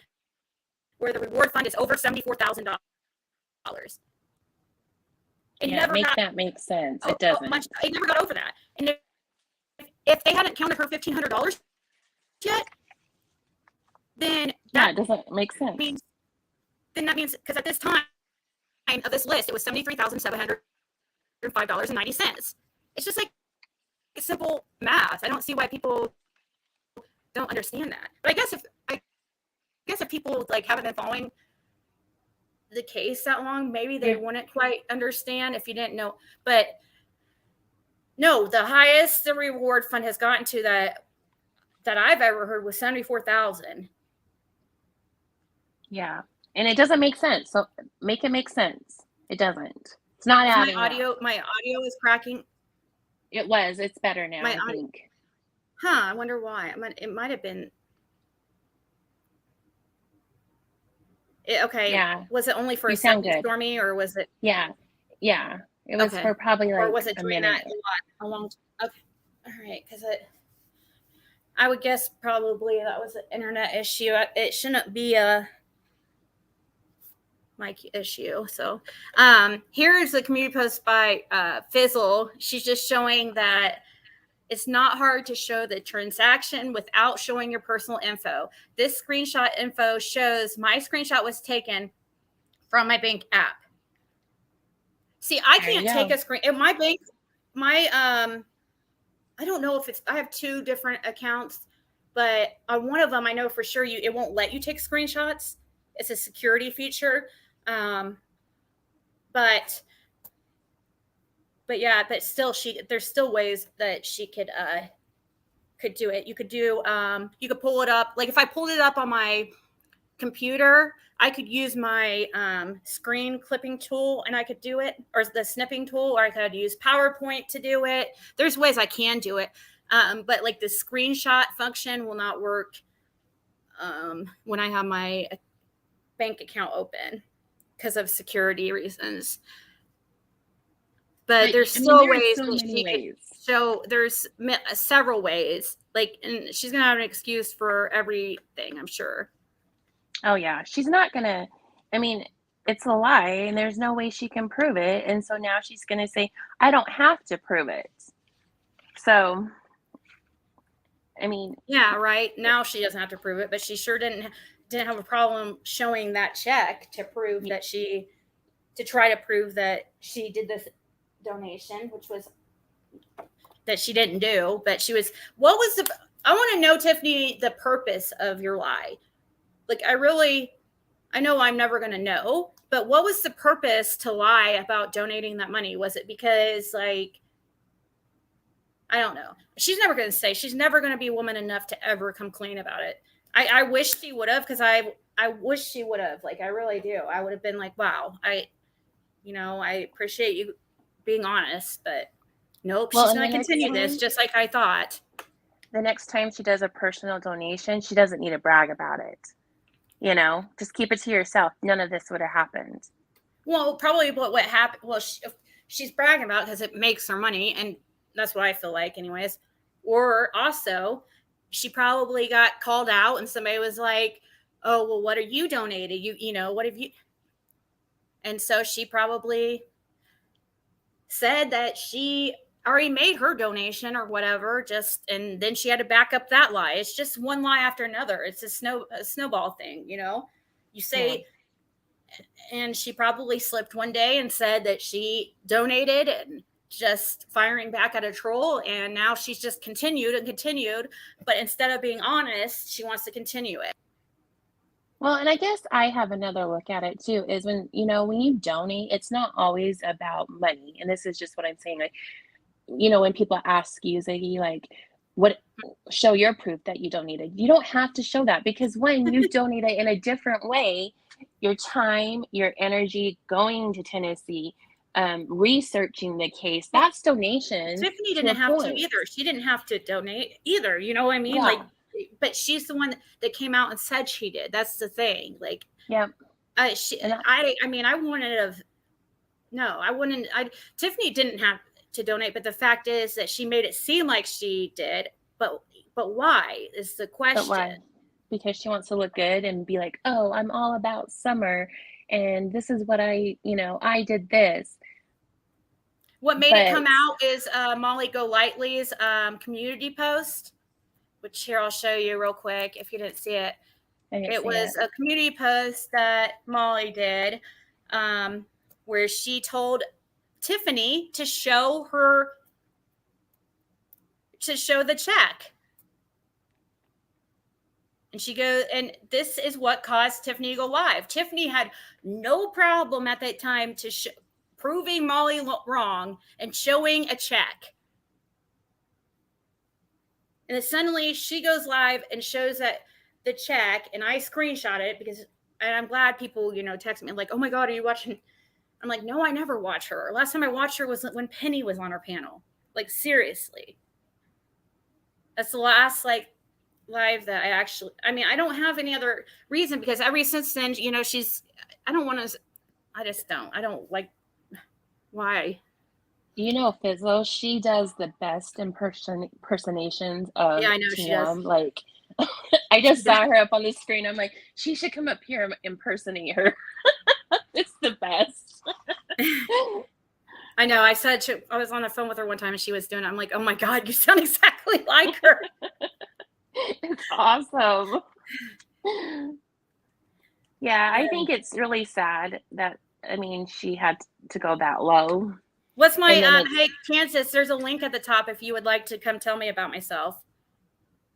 where the reward fund is over $74,000. That makes sense. It doesn't. It never got over that. And if they hadn't counted her $1,500 yet, then it doesn't make sense. Then that means, because at this time of this list, it was $73,705.90. It's just like simple math. I don't see why people don't understand that. But I guess if people like haven't been following the case that long, maybe they wouldn't quite understand if you didn't know. But no, the highest the reward fund has gotten to that I've ever heard was 74,000. Yeah, and it doesn't make sense. So make it make sense. It doesn't. It's not adding My audio is cracking. It was. It's better now, I think. I wonder why. It might have been. Okay. Yeah. Was it only for You a sound second, good. Stormy, or was it? Yeah. Yeah, it was for probably or like was it a doing minute. that a long time? Okay, all right, because I would guess probably that was an internet issue. It shouldn't be a mic issue. So here is a community post by Fizzle. She's just showing that it's not hard to show the transaction without showing your personal info. This screenshot info shows my screenshot was taken from my bank app. See, I can't take a screen. In my bank, my I don't know if it's, I have 2 different accounts, but on one of them, I know for sure it won't let you take screenshots. It's a security feature. But yeah, but still there's still ways that she could do it. You could do, you could pull it up. Like if I pulled it up on my computer, I could use my screen clipping tool and I could do it, or the snipping tool, or I could use PowerPoint to do it. There's ways I can do it. But like the screenshot function will not work when I have my bank account open because of security reasons. But there's still ways that she could show. There's several ways. Like, and she's gonna have an excuse for everything, I'm sure. Oh yeah, she's not gonna. I mean, it's a lie, and there's no way she can prove it. And so now she's gonna say, "I don't have to prove it." So, I mean, yeah, right. Now she doesn't have to prove it, but she sure didn't have a problem showing that check to prove that to try to prove that she did this donation, which was that she didn't do. But she was. What was the? I want to know, Tiffany, the purpose of your lie. Like, I know I'm never going to know, but what was the purpose to lie about donating that money? Was it because, like, I don't know. She's never going to say. She's never going to be woman enough to ever come clean about it. I wish she would have, because I wish she would have. Like, I really do. I would have been like, wow, I appreciate you being honest, but nope, she's going to continue this just like I thought. The next time she does a personal donation, she doesn't need to brag about it. Just keep it to yourself. None of this would have happened. Well, probably what happened. Well, she's bragging about it because it makes her money, and that's what I feel like, anyways. Or also, she probably got called out, and somebody was like, "Oh, well, what are you donating? What have you?" And so she probably said that she already made her donation or whatever, and then she had to back up that lie. It's just one lie after another. It's a snowball thing, you say, and she probably slipped one day and said that she donated and just firing back at a troll. And now she's just continued, but instead of being honest, she wants to continue it. Well, and I guess I have another look at it too, is when you donate, it's not always about money. And this is just what I'm saying. Like, when people ask you, Ziggy, like, show your proof that you donated. You don't have to show that, because when you donate it in a different way, your time, your energy going to Tennessee, researching the case, that's donation. Tiffany didn't have to either. She didn't have to donate either. You know what I mean? Yeah. Like, but she's the one that came out and said she did. That's the thing. Like, yeah. I wouldn't have. No, I wouldn't. Tiffany didn't have to donate, but the fact is that she made it seem like she did. But why is the question? But why? Because she wants to look good and be like, oh, I'm all about summer, and this is what I did this. What made it come out is Molly Golightly's community post, which here I'll show you real quick if you didn't see it. It was a community post that Molly did, where she told Tiffany to show the check. And she goes, and this is what caused Tiffany to go live. Tiffany had no problem at that time to proving Molly wrong and showing a check. And then suddenly she goes live and shows that the check, and I screenshot it and I'm glad people, text me like, oh my God, are you watching? I'm like, no, I never watch her. Last time I watched her was when Penny was on her panel. Like, seriously. That's the last, live that I don't have any other reason, because ever since then, I don't like Why? You know, Fizzle, she does the best impersonations of Yeah, I know she does. Tim. Like, I just saw her up on the screen. I'm like, she should come up here and impersonate her. It's the best. I know. I was on the phone with her one time and she was doing it. I'm like, oh my God, you sound exactly like her. It's awesome. Yeah, I think it's really sad that, I mean, she had to go that low. What's my, hey, Kansas, there's a link at the top if you would like to come tell me about myself.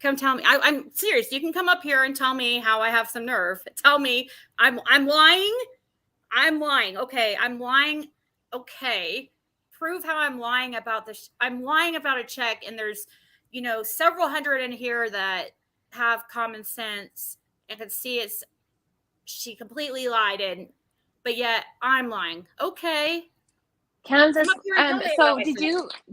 Come tell me. I'm serious. You can come up here and tell me how I have some nerve. Tell me I'm lying. I'm lying. Okay. I'm lying. Okay. Prove how I'm lying about this. I'm lying about a check, and there's, several hundred in here that have common sense and can see she completely lied, but yet I'm lying. Okay. Kansas, so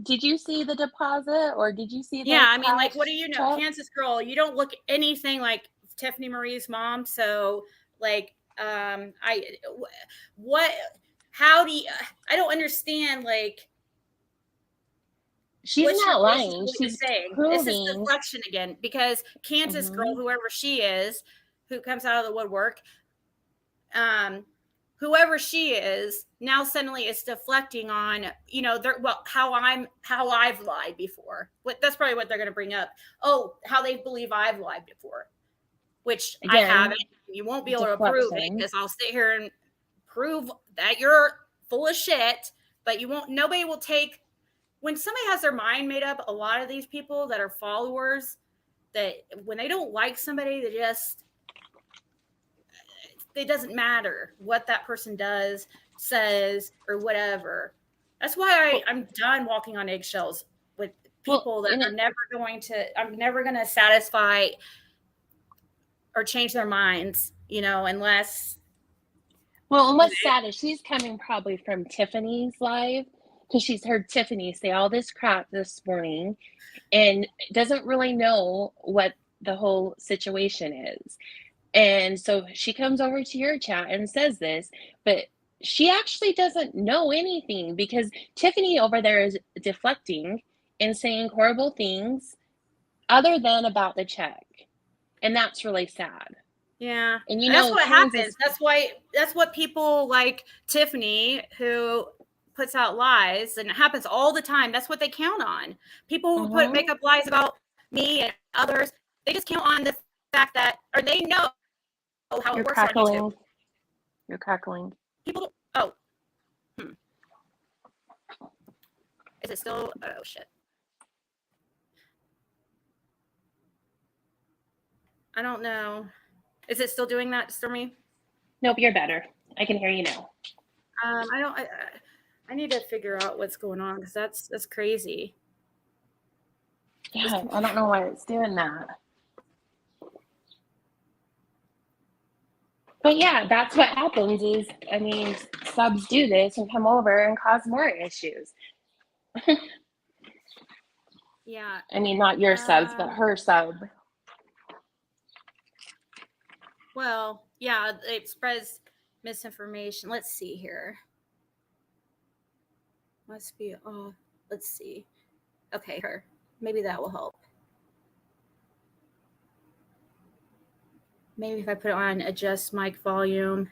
did you see the deposit, or did you see the I mean, like, what do you know? check? Kansas girl, you don't look anything like Tiffany Marie's mom. So, like, I don't understand, like, she's not lying. She's saying proving. This is deflection again, because Kansas girl, whoever she is, who comes out of the woodwork, whoever she is, now suddenly is deflecting on, how I've lied before. That's probably what they're going to bring up. Oh, how they believe I've lied before, which again, I haven't. You won't be able to prove it, because I'll sit here and prove that you're full of shit, but you won't. Nobody will take. When somebody has their mind made up, a lot of these people that are followers, that when they don't like somebody, it doesn't matter what that person does, says, or whatever. That's why I'm done walking on eggshells with people that are I'm never going to satisfy or change their minds, unless. Well, and what's sad is she's coming probably from Tiffany's live, because she's heard Tiffany say all this crap this morning and doesn't really know what the whole situation is. And so she comes over to your chat and says this, but she actually doesn't know anything, because Tiffany over there is deflecting and saying horrible things other than about the check. And that's really sad. Yeah. And that's what happens. That's what people like Tiffany, who puts out lies, and it happens all the time. That's what they count on. People who make up lies about me and others, they just count on the fact that, or they know how it works on YouTube. You're crackling. People. Is it still? Oh shit. I don't know. Is it still doing that, Stormy? Nope, you're better. I can hear you now. I need to figure out what's going on, because that's crazy. Yeah, I don't know why it's doing that. But yeah, that's what happens is, I mean, subs do this and come over and cause more issues. Yeah. I mean, not your subs, but her sub. Well, yeah, it spreads misinformation. Let's see here. Must be, let's see. Okay, her. Maybe that will help. Maybe if I put it on adjust mic volume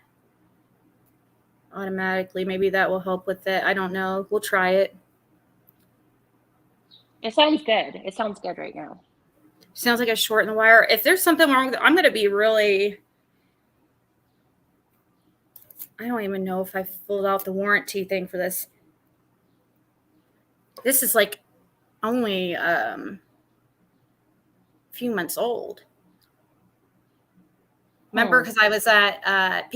automatically, maybe that will help with it. I don't know. We'll try it. It sounds good. It sounds good right now. Sounds like a short in the wire. If there's something wrong with it, I'm going to be really... I don't even know if I filled out the warranty thing for this. This is like only a few months old. Remember, because I was at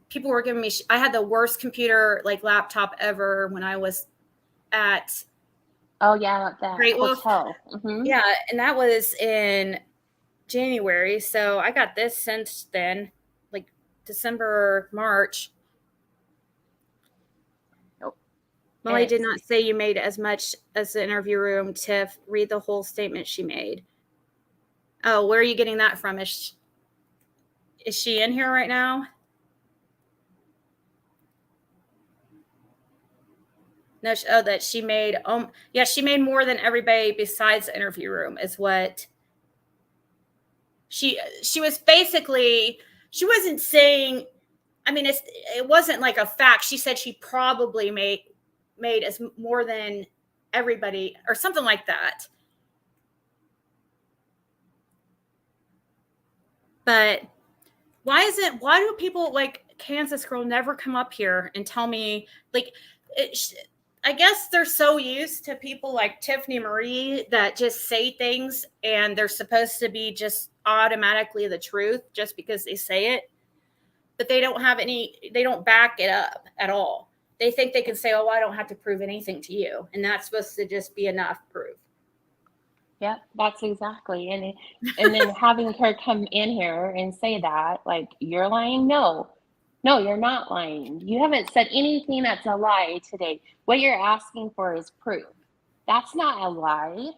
people were giving me. I had the worst computer, like, laptop ever when I was at. Oh yeah, that Great hotel. Yeah, and that was in January. So I got this since then, like December, March. Molly did not say you made as much as the interview room. Tiff, read the whole statement she made. Oh, where are you getting that from? Is she in here right now? No, that she made. Yeah, she made more than everybody besides the interview room. Is what she was basically. She wasn't saying. I mean, it wasn't like a fact. She said she probably made as more than everybody or something like that. But why do people like Kansas Girl never come up here and tell me, like, I guess they're so used to people like Tiffany Marie that just say things and they're supposed to be just automatically the truth just because they say it. But they don't back it up at all. They think they can say, oh, I don't have to prove anything to you. And that's supposed to just be enough proof. Yeah, that's exactly. And then having her come in here and say that, like, you're lying? No, you're not lying. You haven't said anything that's a lie today. What you're asking for is proof. That's not a lie.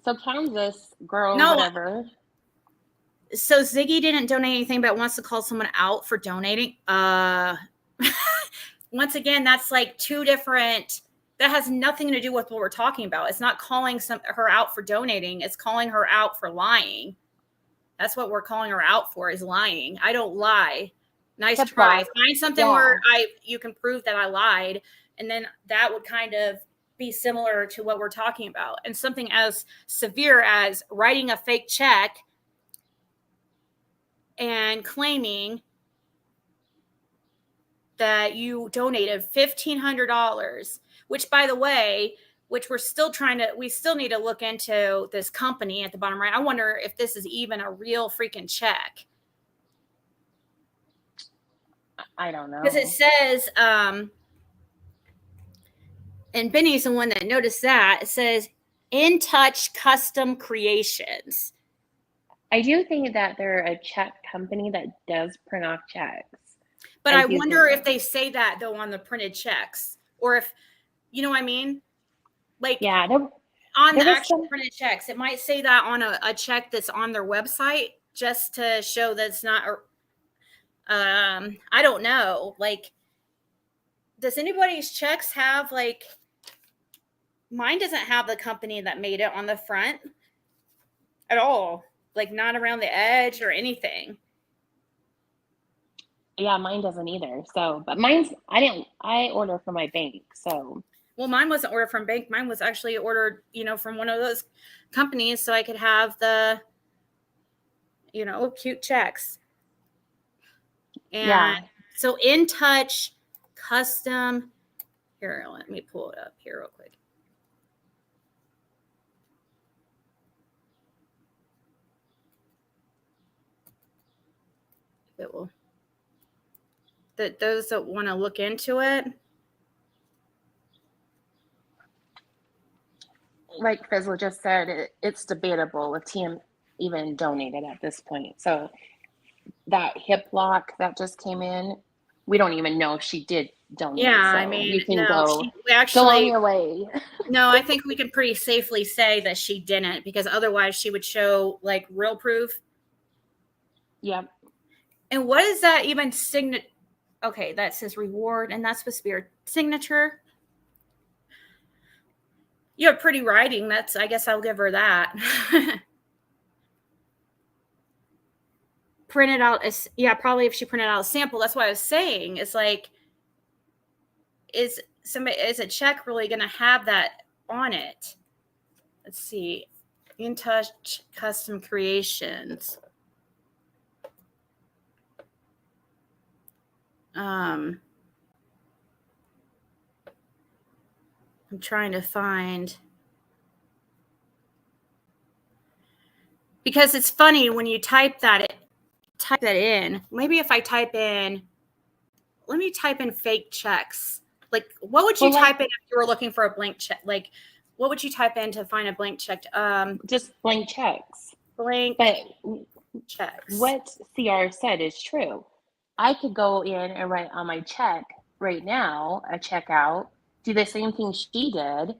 So Kansas Girl, whatever. So Ziggy didn't donate anything, but wants to call someone out for donating. Once again, that's like two different. That has nothing to do with what we're talking about. It's not calling her out for donating. It's calling her out for lying. That's what we're calling her out for, is lying. I don't lie. Nice try. Find something where you can prove that I lied, and then that would kind of be similar to what we're talking about. And something as severe as writing a fake check and claiming that you donated $1,500, which, by the way, we still need to look into this company at the bottom right. I wonder if this is even a real freaking check. I don't know. Because it says, and Benny's the one that noticed that, it says, In Touch Custom Creations. I do think that they're a check company that does print off checks. But I wonder if they say that, though, on the printed checks. Or if, you know what I mean? Like, yeah, on the actual printed checks. It might say that on a check that's on their website just to show that it's not, I don't know. Like, does anybody's checks have, like, mine doesn't have the company that made it on the front at all. Like, not around the edge or anything. Yeah, mine doesn't either. So, but I order from my bank. So, well, mine wasn't ordered from bank. Mine was actually ordered, from one of those companies so I could have the, cute checks. And yeah. So In Touch Custom, here, let me pull it up here real quick. It will. Those that want to look into it. Like Fizzle just said, it's debatable if TM even donated at this point. So that hip lock that just came in, we don't even know if she did donate. Yeah, so I mean, you can go on your way. No, I think we can pretty safely say that she didn't, because otherwise she would show like real proof. Yep. And what is that even signature? Okay, that says reward, and that's supposed to be her signature. You have pretty writing. I guess I'll give her that. Printed out probably if she printed out a sample. That's what I was saying. It's like, is a check really going to have that on it? Let's see. In Touch Custom Creations. I'm trying to find, because it's funny when you type that in. Maybe if I let me type in fake checks. Like, what would you type in if you were looking for a blank check? Like, what would you type in to find a blank check? Just blank checks. Blank checks. What CR said is true. I could go in and write on my check right now, a checkout, do the same thing she did,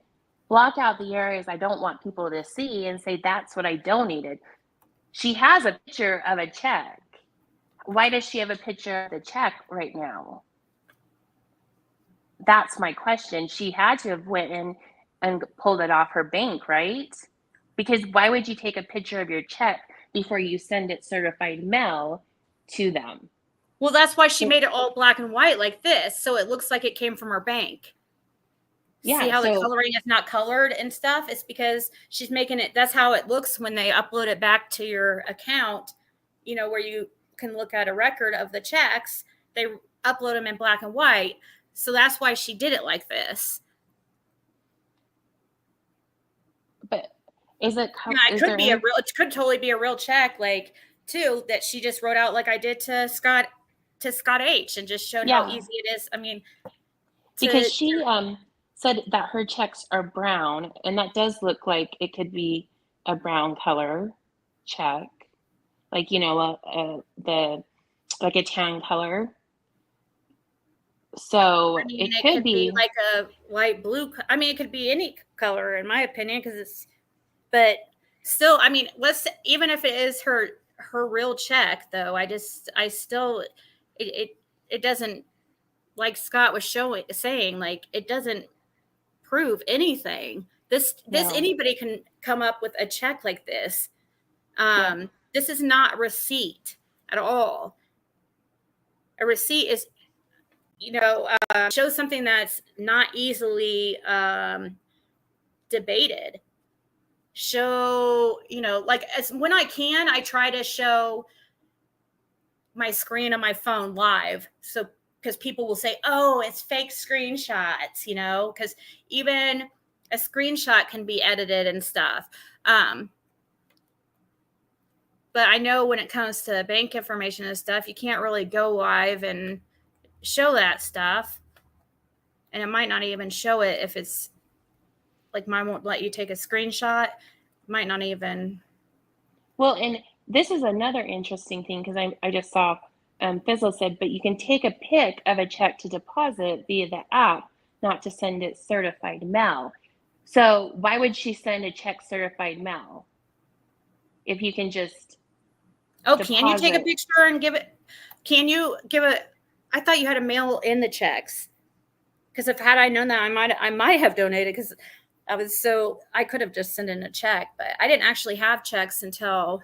block out the areas I don't want people to see and say, that's what I donated. She has a picture of a check. Why does she have a picture of the check right now? that's my question. She had to have went in and pulled it off her bank, right? Because why would you take a picture of your check before you send it certified mail to them? Well, that's why she made it all black and white like this, so it looks like it came from her bank. Yeah, see how the coloring is not colored and stuff? It's because she's making it, that's how it looks when they upload it back to your account, where you can look at a record of the checks. They upload them in black and white. So that's why she did it like this. But is it? It could totally be a real check, like too, that she just wrote out like I did to Scott H, and just showed how easy it is. I mean, because she said that her checks are brown, and that does look like it could be a brown color check, like like a tan color. So it could be like a light blue. I mean, it could be any color, in my opinion, because but still, I mean, even if it is her real check, though, I still, it doesn't, like Scott was saying, like, it doesn't prove anything. Anybody can come up with a check like this. This is not a receipt at all. A receipt is, shows something that's not easily debated. Show, like, when I can, I try to show my screen on my phone live. So, because people will say, oh, it's fake screenshots, because even a screenshot can be edited and stuff. But I know when it comes to bank information and stuff, you can't really go live and show that stuff. And it might not even show it if it's like mine won't let you take a screenshot. Might not even. Well, and this is another interesting thing, because I just saw Fizzle said, but you can take a pic of a check to deposit via the app, not to send it certified mail. So why would she send a check certified mail if you can just deposit? Can you take a picture and give it? Can you give it? I thought you had to mail in the checks, because had I known that, I might have donated, because I could have just sent in a check, but I didn't actually have checks until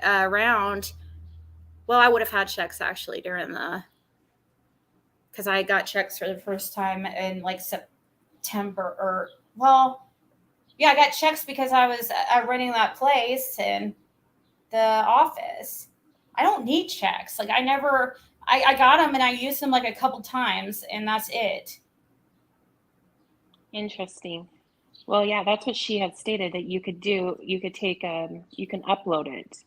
around, well, I would have had checks actually because I got checks for the first time in like September, I got checks because I was renting that place and the office. I don't need checks. Like, I got them and I used them like a couple times, and that's it. Interesting. Well, yeah, that's what she had stated that you could do. You could take you can upload it.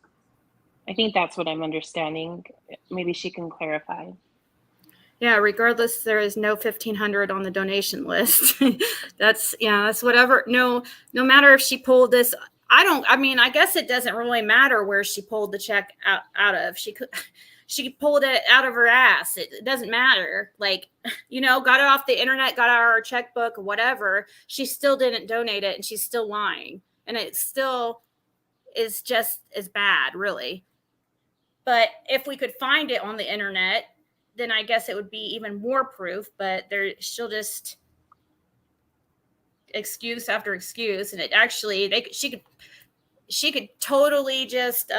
I think that's what I'm understanding. Maybe she can clarify. Yeah, regardless, there is no 1,500 on the donation list. That's whatever. No matter if she pulled this. I guess it doesn't really matter where she pulled the check out of. She pulled it out of her ass. It doesn't matter. Like, got it off the internet, got out her checkbook, whatever. She still didn't donate it, and she's still lying. And it still is just as bad, really. But if we could find it on the internet, then I guess it would be even more proof. But she'll just excuse after excuse, and it actually she could totally just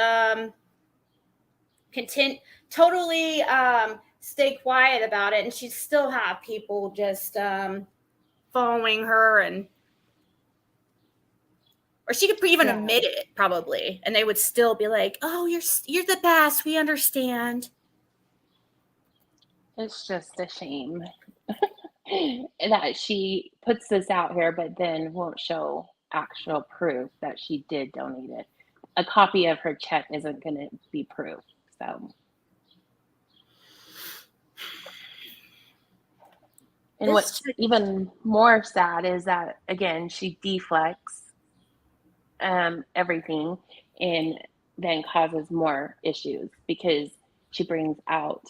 stay quiet about it, and she'd still have people just following her, or she could even admit it probably, and they would still be like, oh, you're the best, we understand. It's just a shame that she puts this out here, but then won't show actual proof that she did donate it. A copy of her check isn't going to be proof. So, and what's even more sad is that, again, she deflects everything, and then causes more issues because she brings out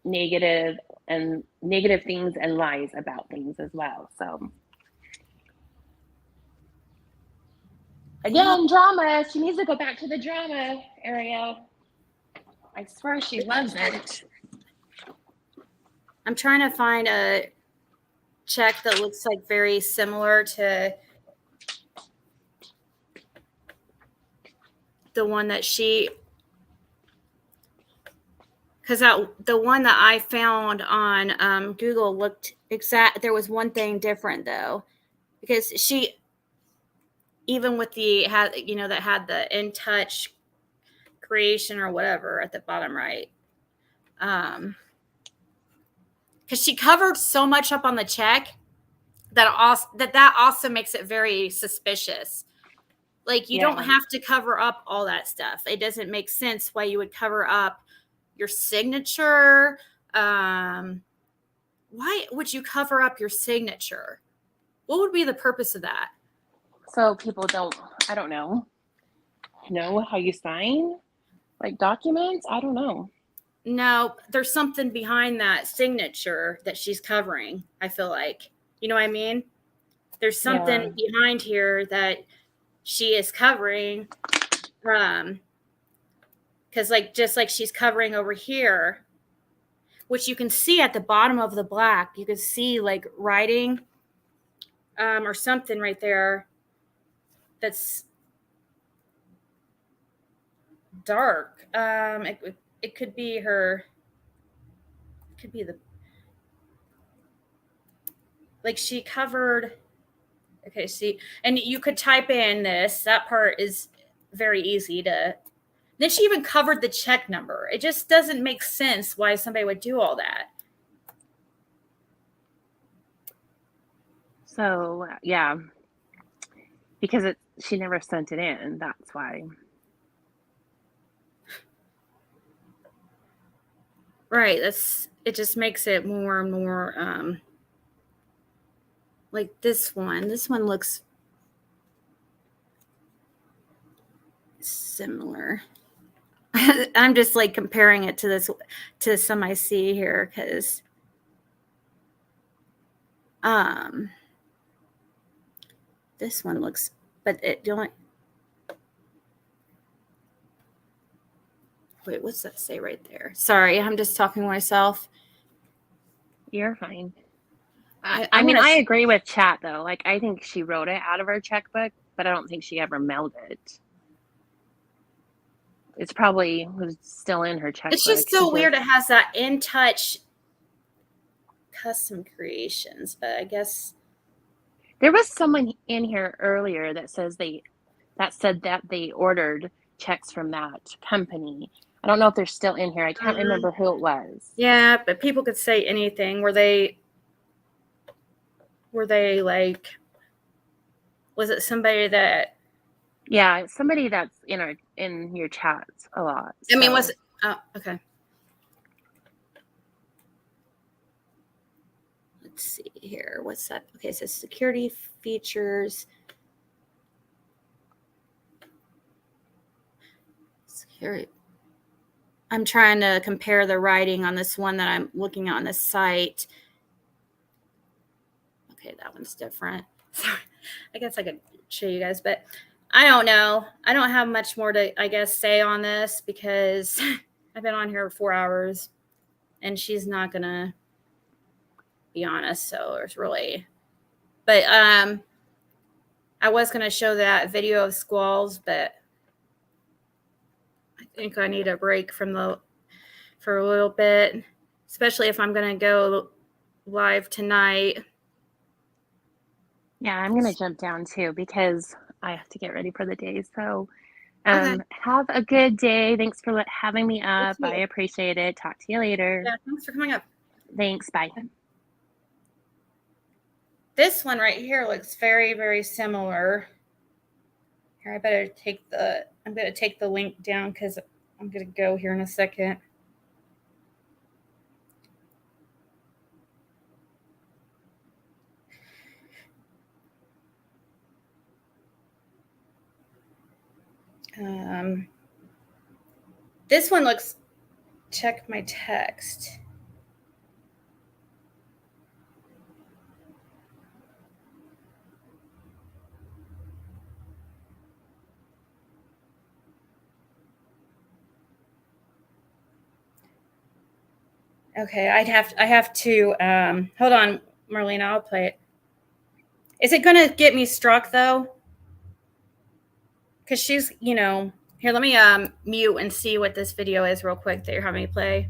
negative things and lies about things as well. So again, drama. She needs to go back to the drama area. I swear she loves it. I'm trying to find a check that looks like very similar to the one that because the one that I found on Google looked exact. There was one thing different though, because she, even with that had the in touch creation or whatever at the bottom right, because she covered so much up on the check that also makes it very suspicious. Like, you don't have to cover up all that stuff. It doesn't make sense why you would cover up your signature. Why would you cover up your signature? What would be the purpose of that? So people don't, I don't know how you sign like documents. I don't know. No, there's something behind that signature that she's covering, I feel like. You know what I mean? There's something behind here that she is covering. Because just like she's covering over here, which you can see at the bottom of the black, you can see like writing or something right there that's dark. It could be her. It could be like she covered. Okay, see, and you could type in this. That part is very easy to. Then she even covered the check number. It just doesn't make sense why somebody would do all that. So yeah, because she never sent it in. That's why. Right. It just makes it more and more like this one. This one looks similar. I'm just like comparing it to some I see here because this one looks, but it don't. Wait, what's that say right there? Sorry, I'm just talking to myself. You're fine. I agree with chat though. Like, I think she wrote it out of her checkbook, but I don't think she ever mailed it. It's probably was still in her checkbook. It's just so weird. It has that in touch custom creations, but I guess there was someone in here earlier that said that they ordered checks from that company. I don't know if they're still in here. I can't remember who it was. Yeah, but people could say anything. Were they like, was it somebody that? Yeah, it's somebody that's in your chats a lot. I mean, was it? Oh, okay. Let's see here. What's that? Okay, it says security features. Security. I'm trying to compare the writing on this one that I'm looking at on the site. Okay, that one's different. Sorry. I guess I could show you guys, but I don't know. I don't have much more to, I guess, say on this because I've been on here 4 hours and she's not going to be honest. So it's really, but I was going to show that video of squalls, but I think I need a break for a little bit, especially if I'm going to go live tonight. Yeah, I'm going to jump down too because I have to get ready for the day. So Okay. have a good day. Thanks for having me up. I appreciate it. Talk to you later. Yeah, thanks for coming up. Thanks. Bye. This one right here looks very, very similar. Here, I'm going to take the link down because I'm going to go here in a second. This one looks, check my text. Okay, I have to hold on, Marlena, I'll play it. Is it gonna get me struck though? Because she's, here, let me mute and see what this video is real quick that you're having me play.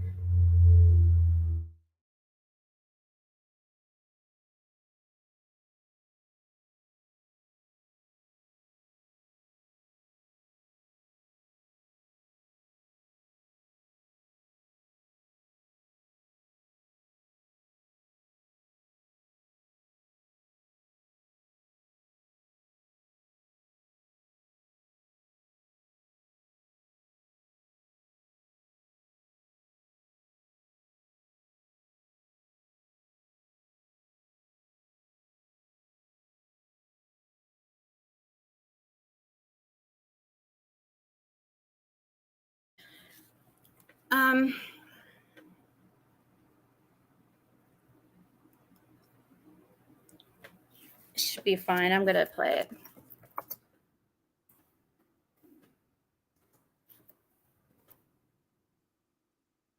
Should be fine. I'm gonna play it.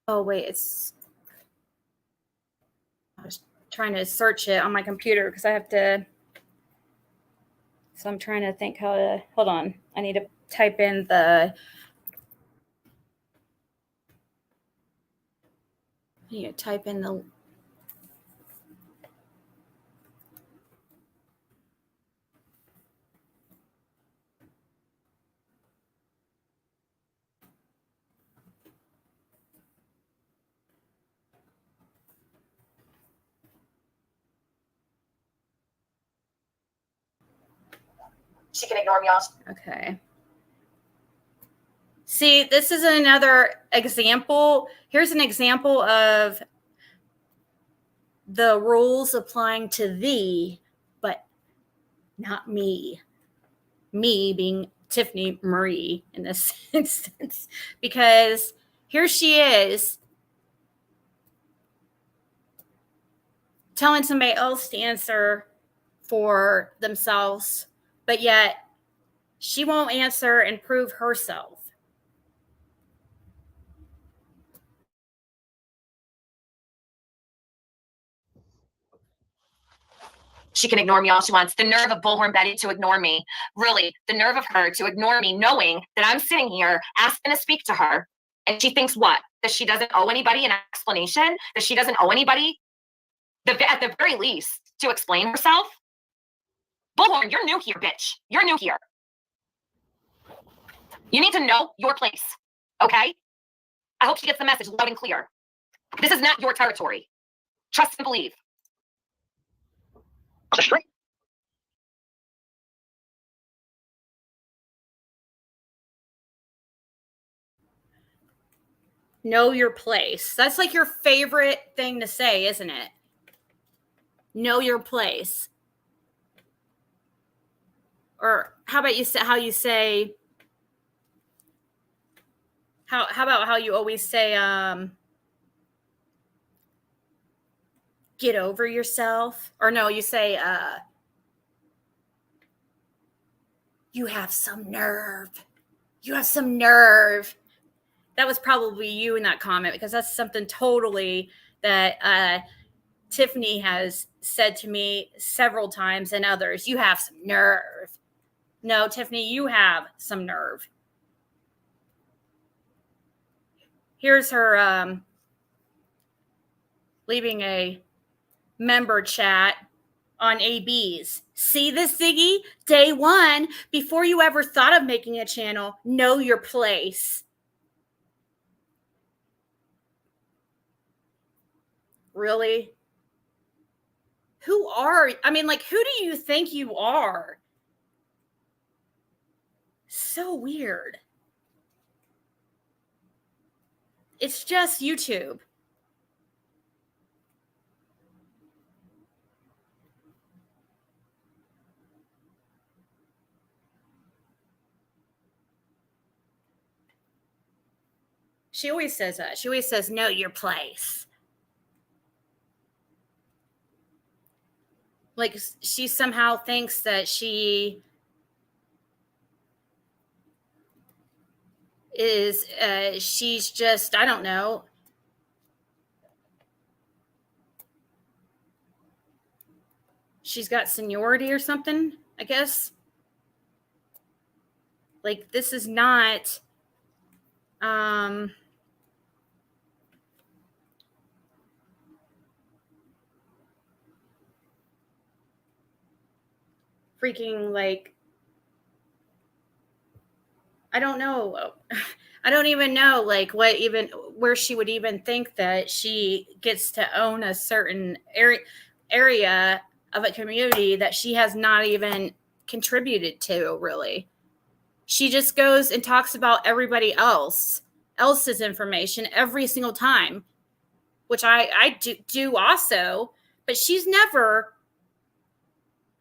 Oh wait, I was trying to search it on my computer because I have to. So I'm trying to think how to. Hold on. I need to type in the. I need to type in the. She can ignore me also. Okay. See, this is another example. Here's an example of the rules applying to thee, but not me. Me being Tiffany Marie in this instance, because here she is telling somebody else to answer for themselves, but yet she won't answer and prove herself. She can ignore me all she wants. The nerve of Bullhorn Betty to ignore me. Really, the nerve of her to ignore me, knowing that I'm sitting here asking to speak to her. And she thinks what? That she doesn't owe anybody an explanation? That she doesn't owe anybody, at the very least, to explain herself? Bullhorn, you're new here, bitch. You're new here. You need to know your place, okay? I hope she gets the message loud and clear. This is not your territory. Trust and believe. Know your place. That's like your favorite thing to say, isn't it? Know your place. Or how about you say how you say how about how you always say get over yourself? Or no, you say you have some nerve. You have some nerve. That was probably you in that comment, because that's something totally that Tiffany has said to me several times, and others. You have some nerve. No, Tiffany, you have some nerve. Here's her leaving a member chat on ABs. See this, Ziggy? Day one, before you ever thought of making a channel, know your place. Really? Who do you think you are? So weird. It's just YouTube. She always says that. She always says, know your place. Like she somehow thinks that she is, she's just, I don't know, she's got seniority or something, I guess. Like, this is not freaking, like, I don't know. I don't even know, like, where she would even think that she gets to own a certain area of a community that she has not even contributed to, really. She just goes and talks about everybody else's information every single time, which I do also, but she's never,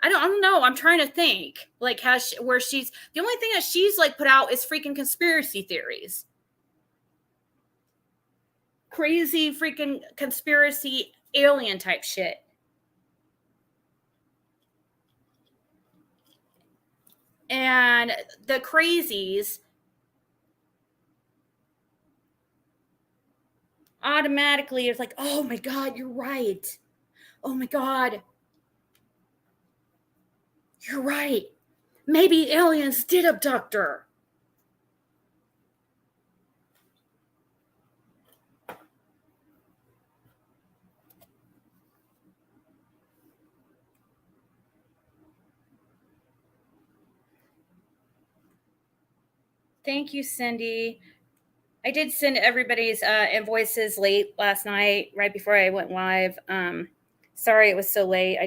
I don't know. I'm trying to think, like, where she's, the only thing that she's like put out is freaking conspiracy theories. Crazy freaking conspiracy alien type shit. And the crazies automatically is like, oh my God, you're right. Oh my God. You're right. Maybe aliens did abduct her. Thank you, Cindy. I did send everybody's invoices late last night, right before I went live. Sorry it was so late.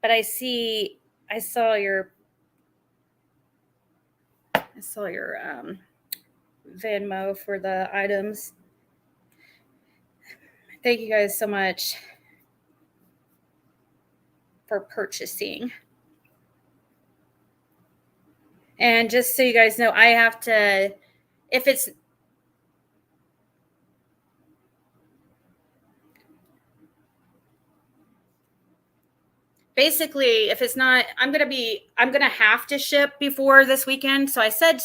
But I saw your Venmo for the items. Thank you guys so much for purchasing. And just so you guys know, I have to, if it's, basically, if it's not, I'm going to have to ship before this weekend. So I said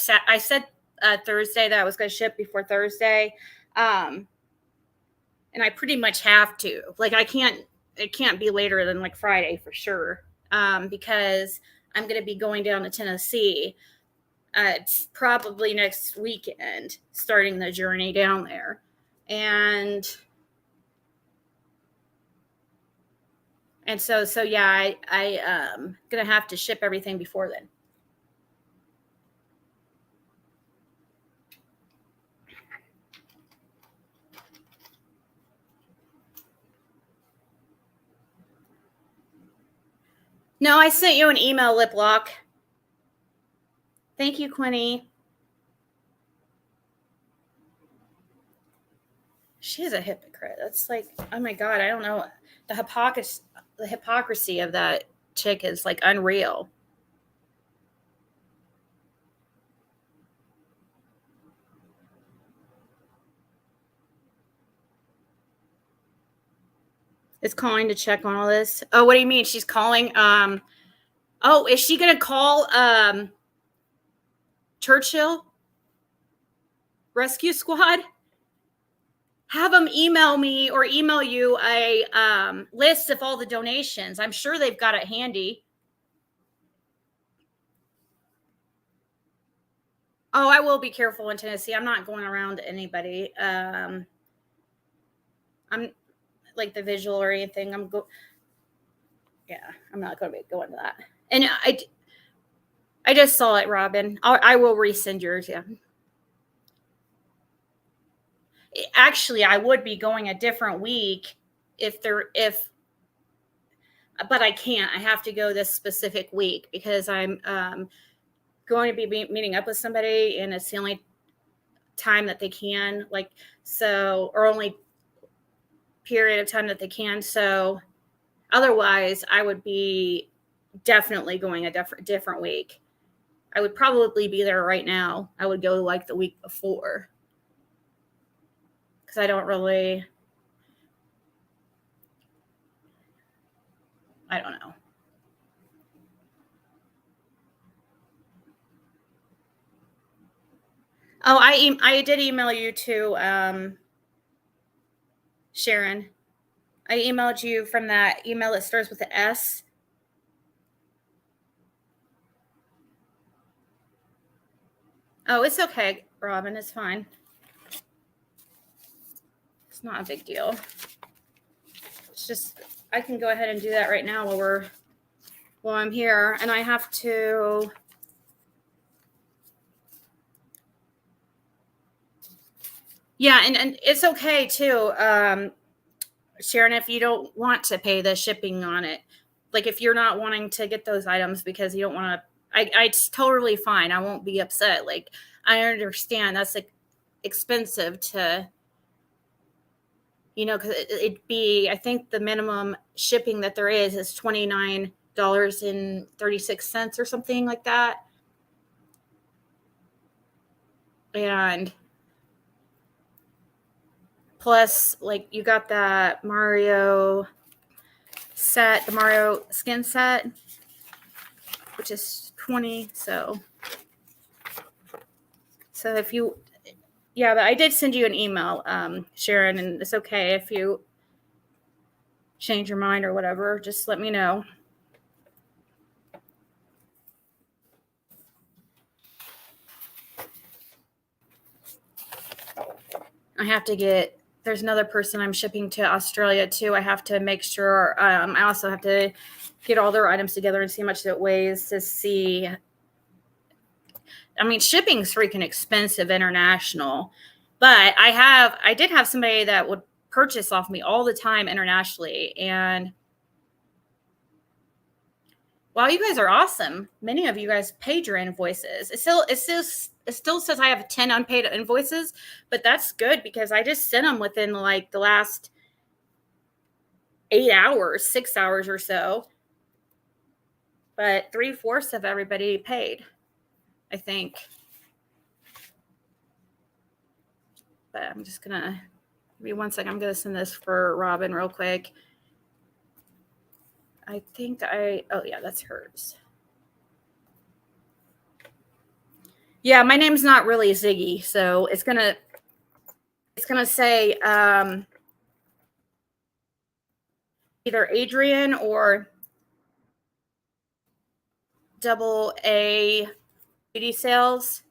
Thursday that I was going to ship before Thursday. And I pretty much have to, like, it can't be later than like Friday for sure. Because I'm going to be going down to Tennessee. It's probably next weekend, starting the journey down there. And so yeah, I gonna have to ship everything before then. No, I sent you an email, Liplock. Thank you, Quinny. She is a hypocrite. That's like, oh my God, I don't know. The hypocrisy of that chick is like unreal. Is calling to check on all this. Oh, what do you mean? She's calling. Oh, is she gonna call Churchill Rescue Squad? Have them email me or email you a list of all the donations. I'm sure they've got it handy. Oh, I will be careful in Tennessee. I'm not going around to anybody. I'm like the visual or anything. I'm not going to be going to that. And I just saw it, Robin. I will resend yours. Yeah. Actually, I would be going a different week but I can't. I have to go this specific week because I'm going to be meeting up with somebody, and it's the only time that they can, like, so, or only period of time that they can. So otherwise, I would be definitely going a different week. I would probably be there right now. I would go like the week before because I don't really. I don't know. Oh, I did email you too, Sharon. I emailed you from that email that starts with an S. Oh, it's okay, Robin. It's fine. It's not a big deal. It's just I can go ahead and do that right now while I'm here, and I have to. Yeah, and it's okay too, Sharon, if you don't want to pay the shipping on it. Like if you're not wanting to get those items because you don't want to, it's totally fine. I won't be upset. Like I understand that's like expensive to, because it'd be, I think the minimum shipping that there is $29.36 or something like that. And plus, like you got that Mario set, the Mario skin set, which is $20. So if you, yeah, but I did send you an email, Sharon, and it's okay if you change your mind or whatever. Just let me know. I have to get, there's another person I'm shipping to Australia too. I have to make sure, I also have to get all their items together and see how much it weighs to see. I mean, shipping's freaking expensive international, but I did have somebody that would purchase off me all the time internationally. And wow, you guys are awesome. Many of you guys paid your invoices. It still says I have 10 unpaid invoices, but that's good because I just sent them within like the last 8 hours, 6 hours or so. But 3/4 of everybody paid, I think. But I'm just gonna, give me 1 second. I'm gonna send this for Robin real quick. I think oh yeah, that's hers. Yeah, my name's not really Ziggy, so it's gonna say either Adrian or AA beauty sales.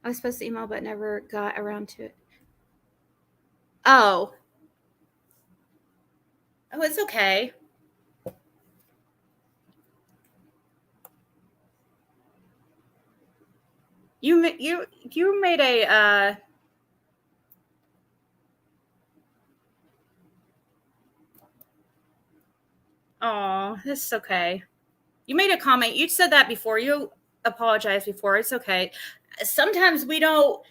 I was supposed to email, but never got around to it. Oh, it's okay. You made a oh, this is okay. You made a comment. You said that before. You apologized before. It's okay. Sometimes we don't.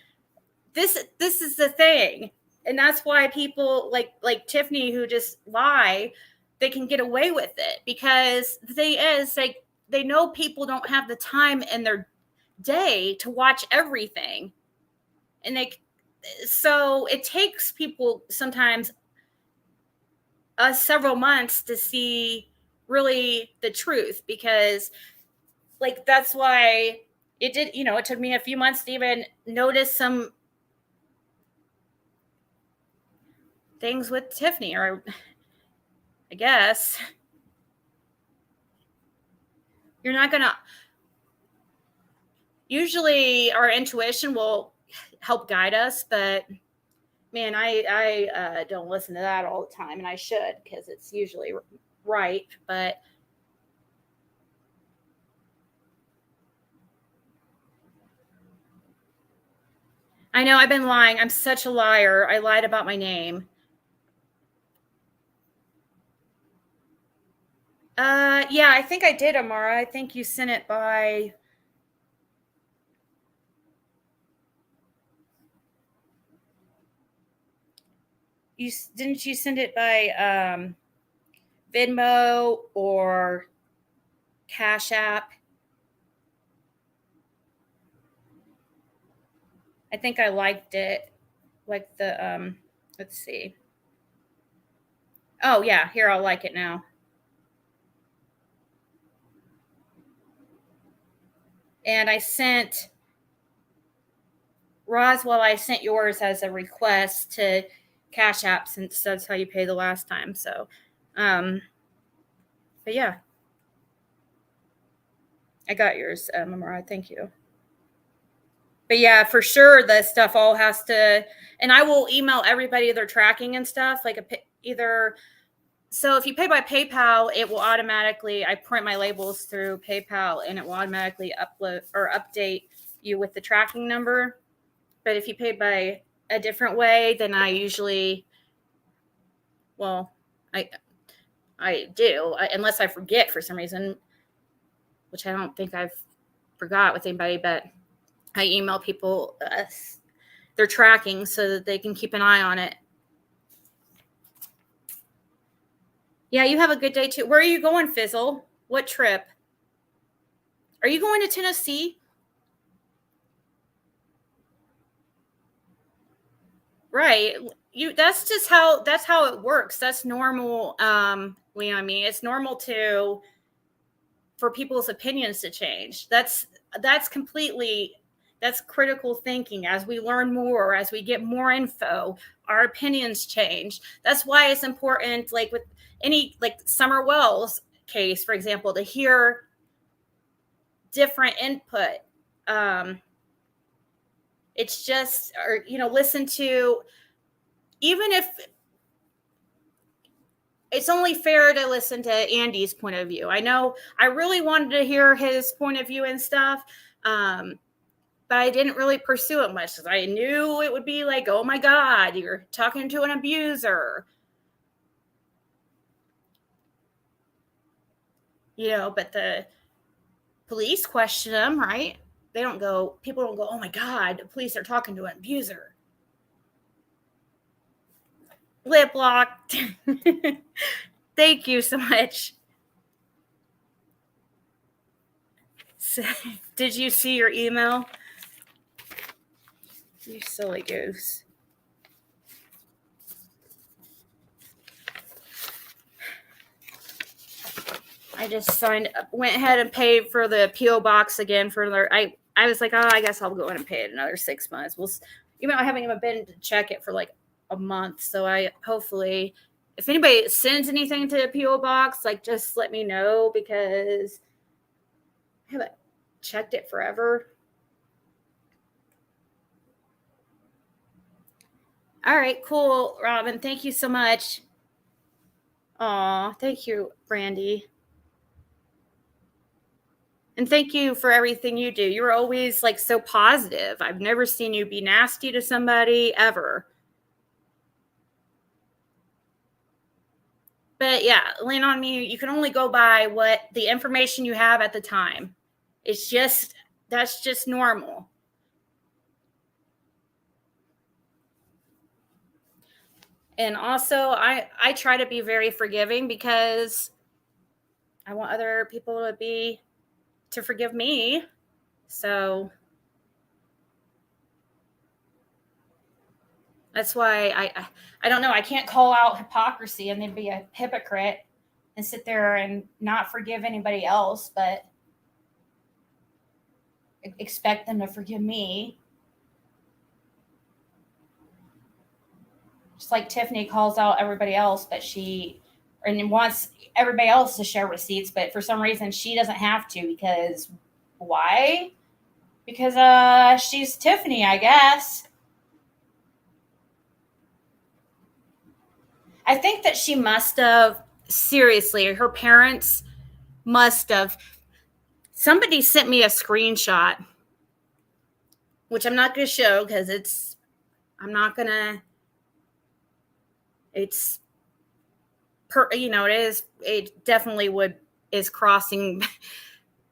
This is the thing, and that's why people like Tiffany who just lie, they can get away with it because the thing is, like, they know people don't have the time in their day to watch everything, and so it takes people sometimes several months to see really the truth, because like that's why it did, it took me a few months to even notice some things with Tiffany, or I guess you're not gonna, usually our intuition will help guide us, but man, I don't listen to that all the time, and I should, because it's usually right. But I know I've been lying. I'm such a liar. I lied about my name. Yeah, I think I did, Amara. I think you sent it by. Didn't you send it by Venmo or Cashapp? I think I liked it. Like the let's see. Oh yeah, here, I'll like it now. And I sent Roswell, I sent yours as a request to Cashapp, since that's how you pay the last time. So, but yeah, I got yours, Memora. Thank you. But yeah, for sure, the stuff all has to, and I will email everybody their tracking and stuff, like either. So if you pay by PayPal, it will automatically, I print my labels through PayPal and it will automatically upload or update you with the tracking number. But if you pay by a different way, then I usually, well, I do, unless I forget for some reason, which I don't think I've forgot with anybody, but I email people their tracking so that they can keep an eye on it. Yeah, you have a good day too. Where are you going, Fizzle? What trip? Are you going to Tennessee? Right. That's just how it works. That's normal. You know what I mean? It's normal for people's opinions to change. That's critical thinking. As we learn more, as we get more info, our opinions change. That's why it's important, like with any, like Summer Wells case, for example, to hear different input. It's just, or, listen to, even if it's only fair to listen to Andy's point of view. I know I really wanted to hear his point of view and stuff, but I didn't really pursue it much because I knew it would be like, oh my God, you're talking to an abuser. But the police question them, right? People don't go, oh my God, the police are talking to an abuser. Lip lock. Thank you so much. So, did you see your email? You silly goose. I just went ahead and paid for the P.O. box again for another. I was like, oh, I guess I'll go in and pay it another 6 months. I haven't even been to check it for like a month. So hopefully, if anybody sends anything to the P.O. box, like just let me know, because I haven't checked it forever. All right, cool, Robin. Thank you so much. Aw, thank you, Brandy. And thank you for everything you do. You're always like so positive. I've never seen you be nasty to somebody ever. But yeah, lean on me. You can only go by what the information you have at the time. That's just normal. And also, I try to be very forgiving because I want other people to forgive me. So that's why I don't know. I can't call out hypocrisy and then be a hypocrite and sit there and not forgive anybody else, but expect them to forgive me. Just like Tiffany calls out everybody else, but and wants everybody else to share receipts, but for some reason she doesn't have to. Because why? Because she's Tiffany, I guess. I think that she must have, seriously, her parents must have. Somebody sent me a screenshot, which I'm not going to show because it definitely is crossing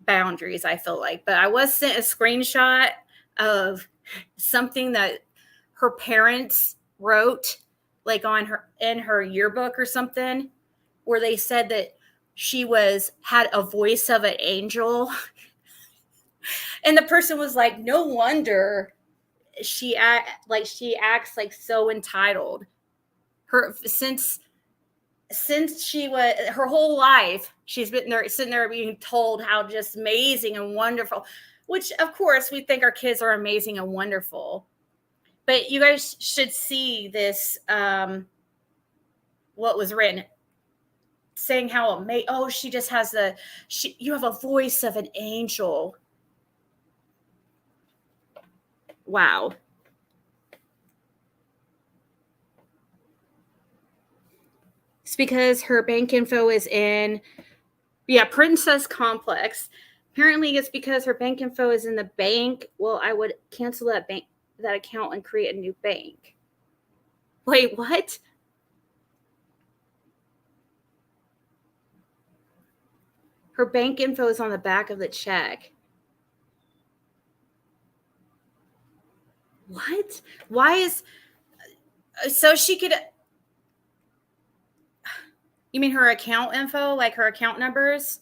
boundaries, I feel like. But I was sent a screenshot of something that her parents wrote, like in her yearbook or something, where they said that she had a voice of an angel. And the person was like, no wonder she acts like so entitled. Since she was her whole life, she's been there sitting there being told how just amazing and wonderful, which of course we think our kids are amazing and wonderful. But you guys should see this, what was written, saying how amazing, oh, she just has you have a voice of an angel. Wow. It's because her bank info is in, Princess Complex. Apparently it's because her bank info is in the bank. Well, I would cancel that account and create a new bank. Wait, what? Her bank info is on the back of the check. What? Why is... So she could... You mean her account info, like her account numbers?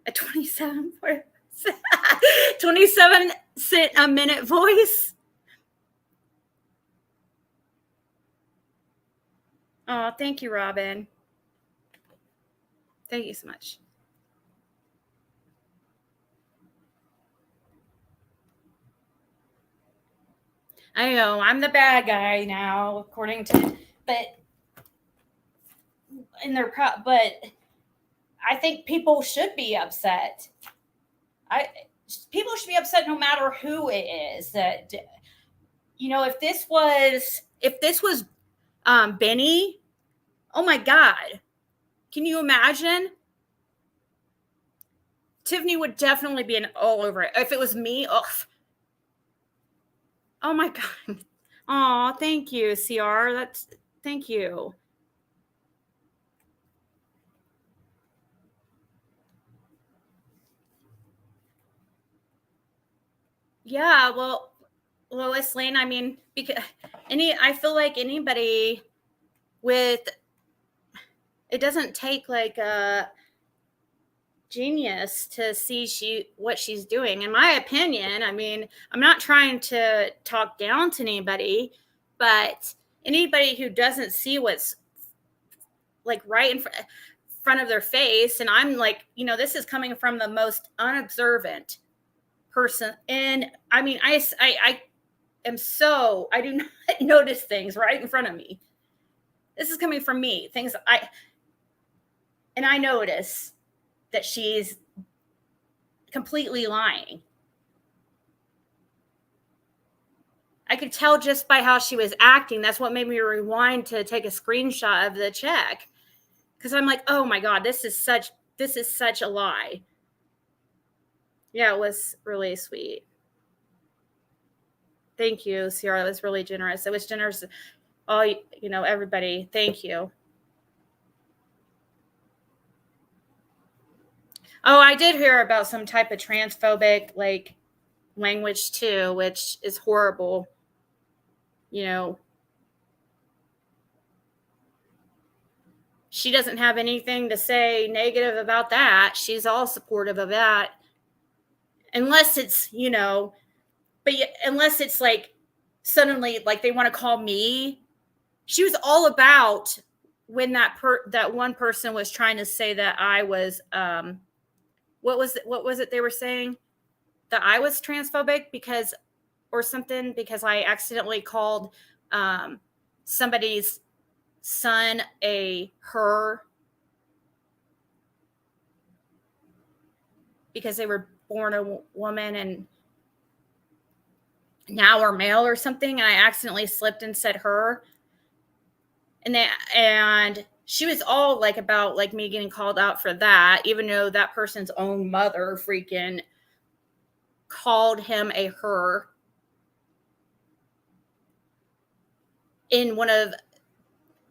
A 27 cent a minute voice? Oh, thank you, Robin. Thank you so much. I know I'm the bad guy now, according to, but I think people should be upset. People should be upset no matter who it is. That, if this was Benny, oh my God, can you imagine? Tiffany would definitely be all over it. If it was me, oh my God. Oh, thank you, CR. Thank you. Yeah, well, Lois Lane, I mean, because I feel like anybody it doesn't take like a genius to see what she's doing. In my opinion, I mean, I'm not trying to talk down to anybody, but anybody who doesn't see what's like right in front of their face, and I'm like, this is coming from the most unobservant person. And I mean, I do not notice things right in front of me. This is coming from me. I notice that she's completely lying. I could tell just by how she was acting. That's what made me rewind to take a screenshot of the check. Because I'm like, oh my God, this is such a lie. Yeah, it was really sweet. Thank you, Sierra. That was really generous. It was generous. Oh, everybody. Thank you. Oh, I did hear about some type of transphobic language too, which is horrible. She doesn't have anything to say negative about that. She's all supportive of that. Unless it's, unless it's like suddenly like they want to call me. She was all about when that one person was trying to say that I was what was it they were saying? That I was transphobic because I accidentally called somebody's son a her because they were born a woman and now are male or something, and I accidentally slipped and said her. And she was all like about like me getting called out for that, even though that person's own mother freaking called him a her in one of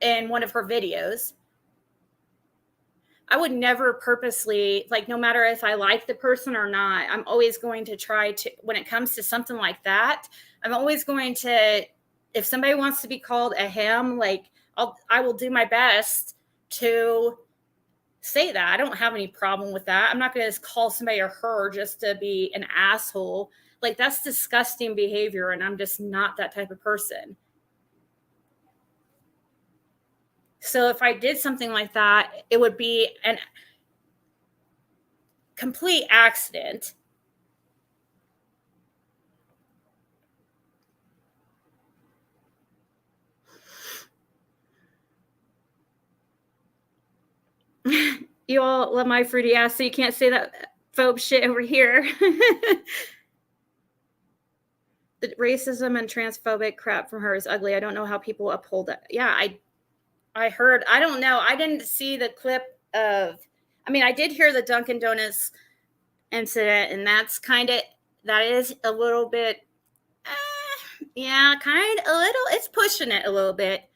her videos. I would never purposely, like, no matter if I like the person or not, I'm always going to try to, when it comes to something like that, I'm always going to, if somebody wants to be called a him, like, I will do my best to say that. I don't have any problem with that. I'm not going to call somebody a her just to be an asshole. Like, that's disgusting behavior, and I'm just not that type of person. So if I did something like that, it would be a complete accident. You all love my fruity ass, so you can't say that phobe shit over here. The racism and transphobic crap from her is ugly. I don't know how people uphold it. Yeah, I heard. I don't know. I didn't see the clip of. I mean, I did hear the Dunkin' Donuts incident, and that is a little bit. Yeah, kind of a little. It's pushing it a little bit.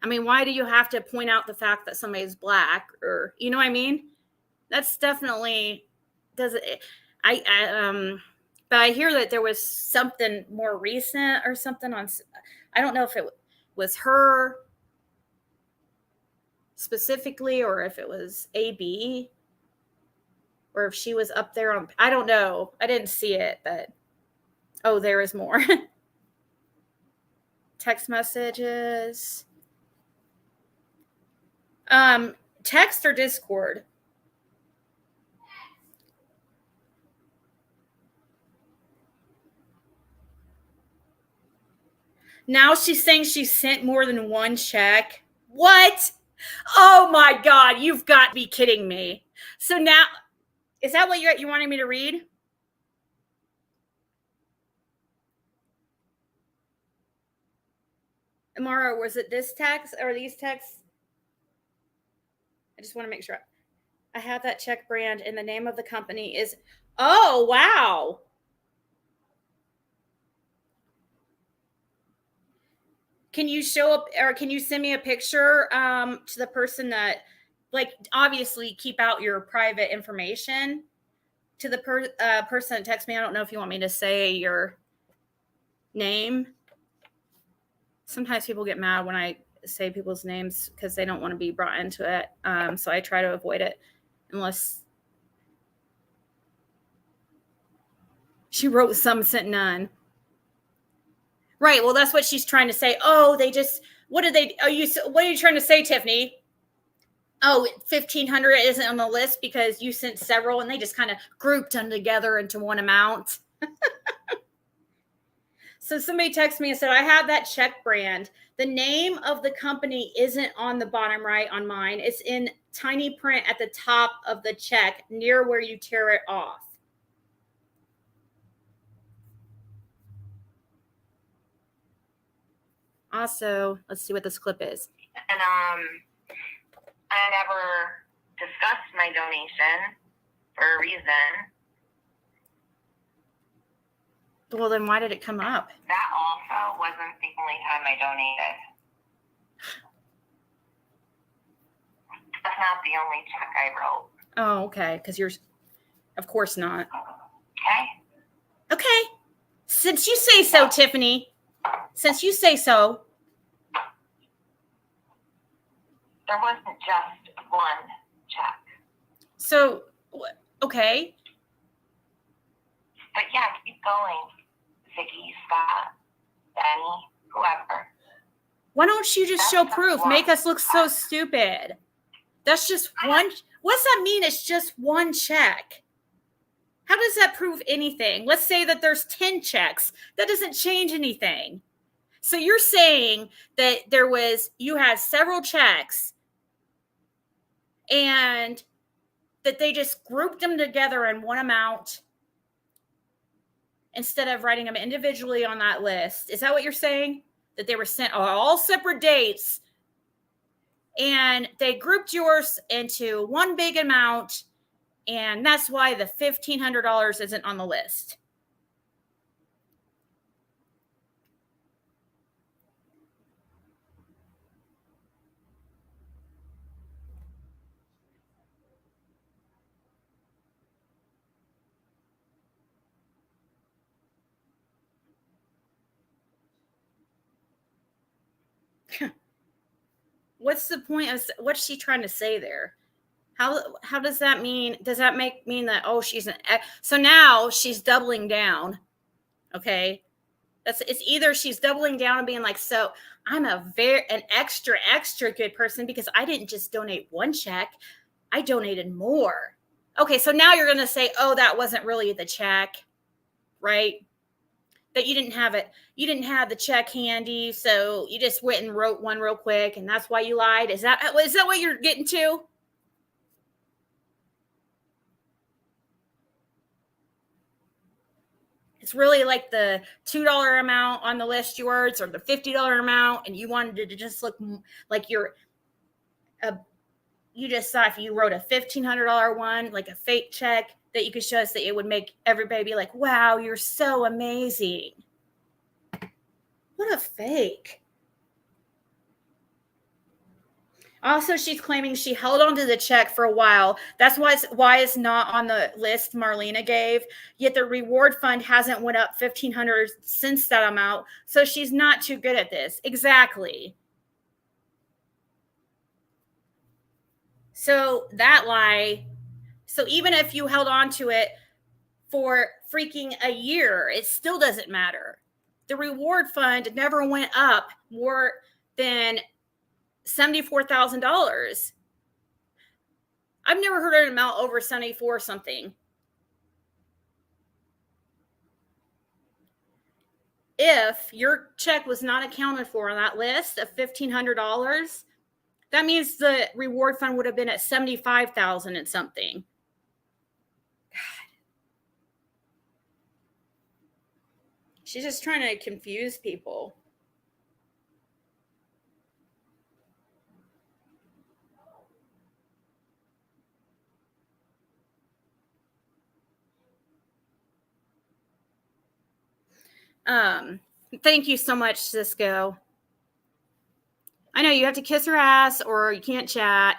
I mean, why do you have to point out the fact that somebody's black, or you know what I mean? That's definitely doesn't. But I hear that there was something more recent or something on. I don't know if it was her specifically, or if it was AB, or if she was up there on. I don't know. I didn't see it, but oh, there is more. Text messages. Text or Discord? Now she's saying she sent more than one check. What? Oh my God, you've got to be kidding me. So now, is that what you wanted me to read? Amara, was it this text or these texts? I just want to make sure. I have that check brand and the name of the company is, oh, wow. Can you show up, or can you send me a picture to the person that, like, obviously keep out your private information to the person that texts me? I don't know if you want me to say your name. Sometimes people get mad when I say people's names because they don't want to be brought into it. So I try to avoid it unless she wrote some, sent none. Right. Well, that's what she's trying to say. Oh, they just, what are you trying to say, Tiffany? Oh, 1,500 isn't on the list because you sent several and they just kind of grouped them together into one amount. So somebody texted me and said, I have that check brand. The name of the company isn't on the bottom right on mine. It's in tiny print at the top of the check near where you tear it off. Also, let's see what this clip is. And I never discussed my donation for a reason. Well, then why did it come up? That also wasn't the only time I donated. That's not the only check I wrote. Oh, okay. Because you're, of course not. Okay. Okay. Since you say so, Tiffany. Since you say so. There wasn't just one check. So, okay. But yeah, keep going. Ziggy, Scott, Benny, whoever. Why don't you just show proof? Make us look so stupid. That's just one. What's that mean? It's just one check. How does that prove anything? Let's say that there's 10 checks. That doesn't change anything. So you're saying that you had several checks and that they just grouped them together in one amount instead of writing them individually on that list. Is that what you're saying? That they were sent all separate dates and they grouped yours into one big amount, and that's why the $1,500 isn't on the list. What's the point of what's she trying to say there? How does that mean? Does that mean that, oh, so now she's doubling down? Okay, it's either she's doubling down and being like, so I'm an extra good person because I didn't just donate one check, I donated more. Okay, so now you're gonna say, oh, that wasn't really the check, right? That you didn't have the check handy, so you just went and wrote one real quick, and that's why you lied. Is that what you're getting to? It's really like the $2 amount on the list yours, or the $50 amount, and you wanted it to just look like you just thought if you wrote a $1,500 one, like a fake check, that you could show us, that it would make everybody be like, wow, you're so amazing. What a fake. Also, she's claiming she held onto the check for a while. That's why it's not on the list Marlena gave. Yet the reward fund hasn't went up $1,500 since that amount. So she's not too good at this. Exactly. So that lie. So even if you held on to it for freaking a year, it still doesn't matter. The reward fund never went up more than $74,000. I've never heard an amount over 74 something. If your check was not accounted for on that list of $1,500, that means the reward fund would have been at 75,000 and something. God. She's just trying to confuse people. Thank you so much, Cisco. I know you have to kiss her ass or you can't chat.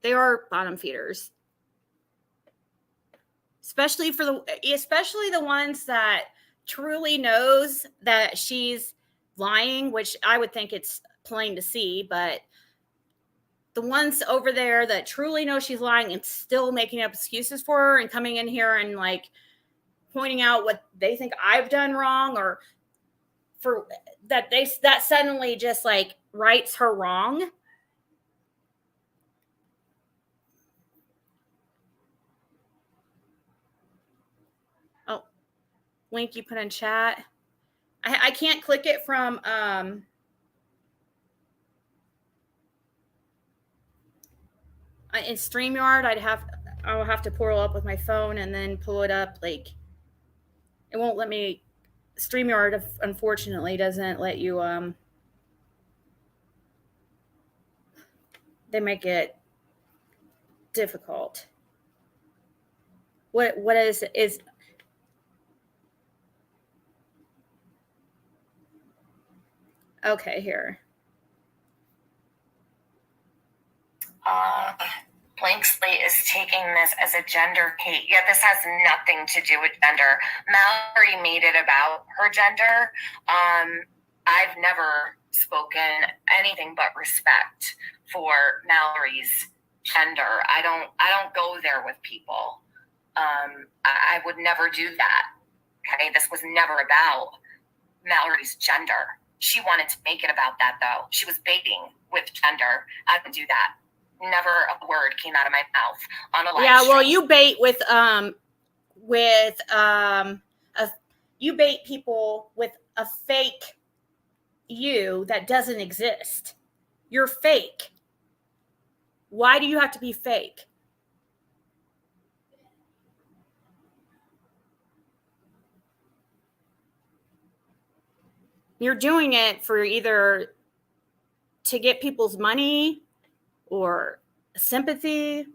They are bottom feeders. Especially the ones that truly knows that she's lying, which I would think it's plain to see, but the ones over there that truly know she's lying and still making up excuses for her and coming in here and like pointing out what they think I've done wrong, or for that that suddenly just like rights her wrong. Oh, link you put in chat. I can't click it from in StreamYard. I'll have to pull it up with my phone and then pull it up. Like, it won't let me. StreamYard, unfortunately, doesn't let you. They make it difficult. What is okay here? Blank Slate is taking this as a gender hate. Yeah, this has nothing to do with gender. Mallory made it about her gender. I've never spoken anything but respect for Mallory's gender. I don't go there with people. I would never do that. Okay, this was never about Mallory's gender. She wanted to make it about that, though. She was baiting with gender. I didn't do that. Never a word came out of my mouth on a live stream. Well, you bait you bait people with a fake you that doesn't exist. You're fake. Why do you have to be fake? You're doing it for either to get people's money or sympathy.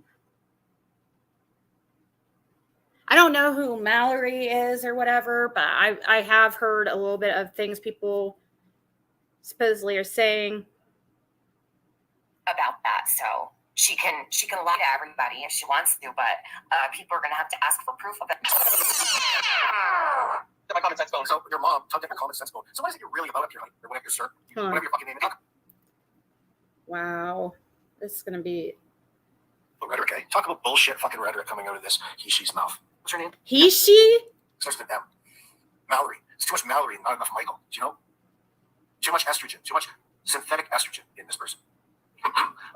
I don't know who Mallory is or whatever, but I have heard a little bit of things people supposedly are saying about that. So she can lie to everybody if she wants to, but people are going to have to ask for proof of it. My common sense phone. So your mom tugged in her common sense phone. So what is it you're really about up here, honey? Or whatever your sir, whatever your fucking name is. Wow, this is going to be rhetoric, eh? Talk about bullshit fucking rhetoric coming out of this he/she's mouth. What's her name? He, she? Starts with M. Mallory. It's too much Mallory and not enough Michael. Do you know? Too much estrogen. Too much synthetic estrogen in this person.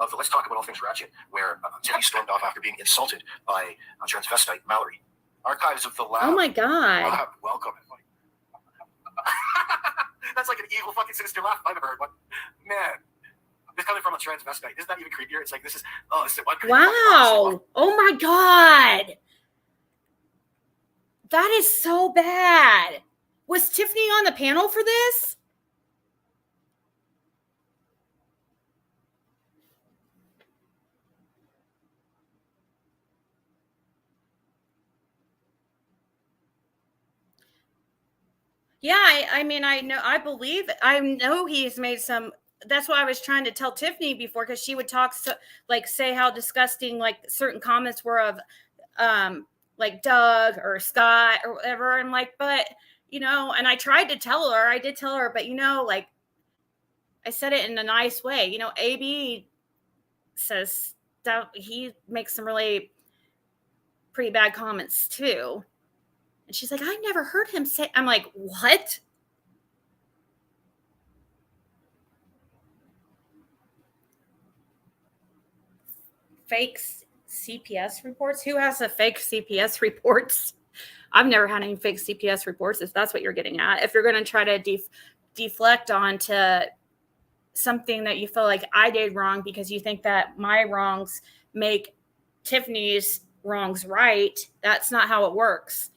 Of the Let's Talk About All Things Ratchet, where Tiffany stormed off after being insulted by transvestite Mallory. Archives of the lab. Oh my God. Welcome. That's like an evil fucking sinister laugh I've ever heard one. Man, this coming from a transvestite. Isn't that even creepier? It's like, this is one creepy Wow. Oh my God. That is so bad. Was Tiffany on the panel for this? Yeah, I mean, I know he's made some. That's why I was trying to tell Tiffany before, because she would talk say how disgusting like certain comments were of like Doug or Scott or whatever. I'm like, but and I tried to tell her, I did tell her, but like I said it in a nice way. AB says that he makes some really pretty bad comments too. And she's like, I never heard him say. I'm like, what? Fake CPS reports? Who has a fake CPS reports? I've never had any fake CPS reports, if that's what you're getting at. If you're going to try to deflect onto something that you feel like I did wrong because you think that my wrongs make Tiffany's wrongs right, that's not how it works.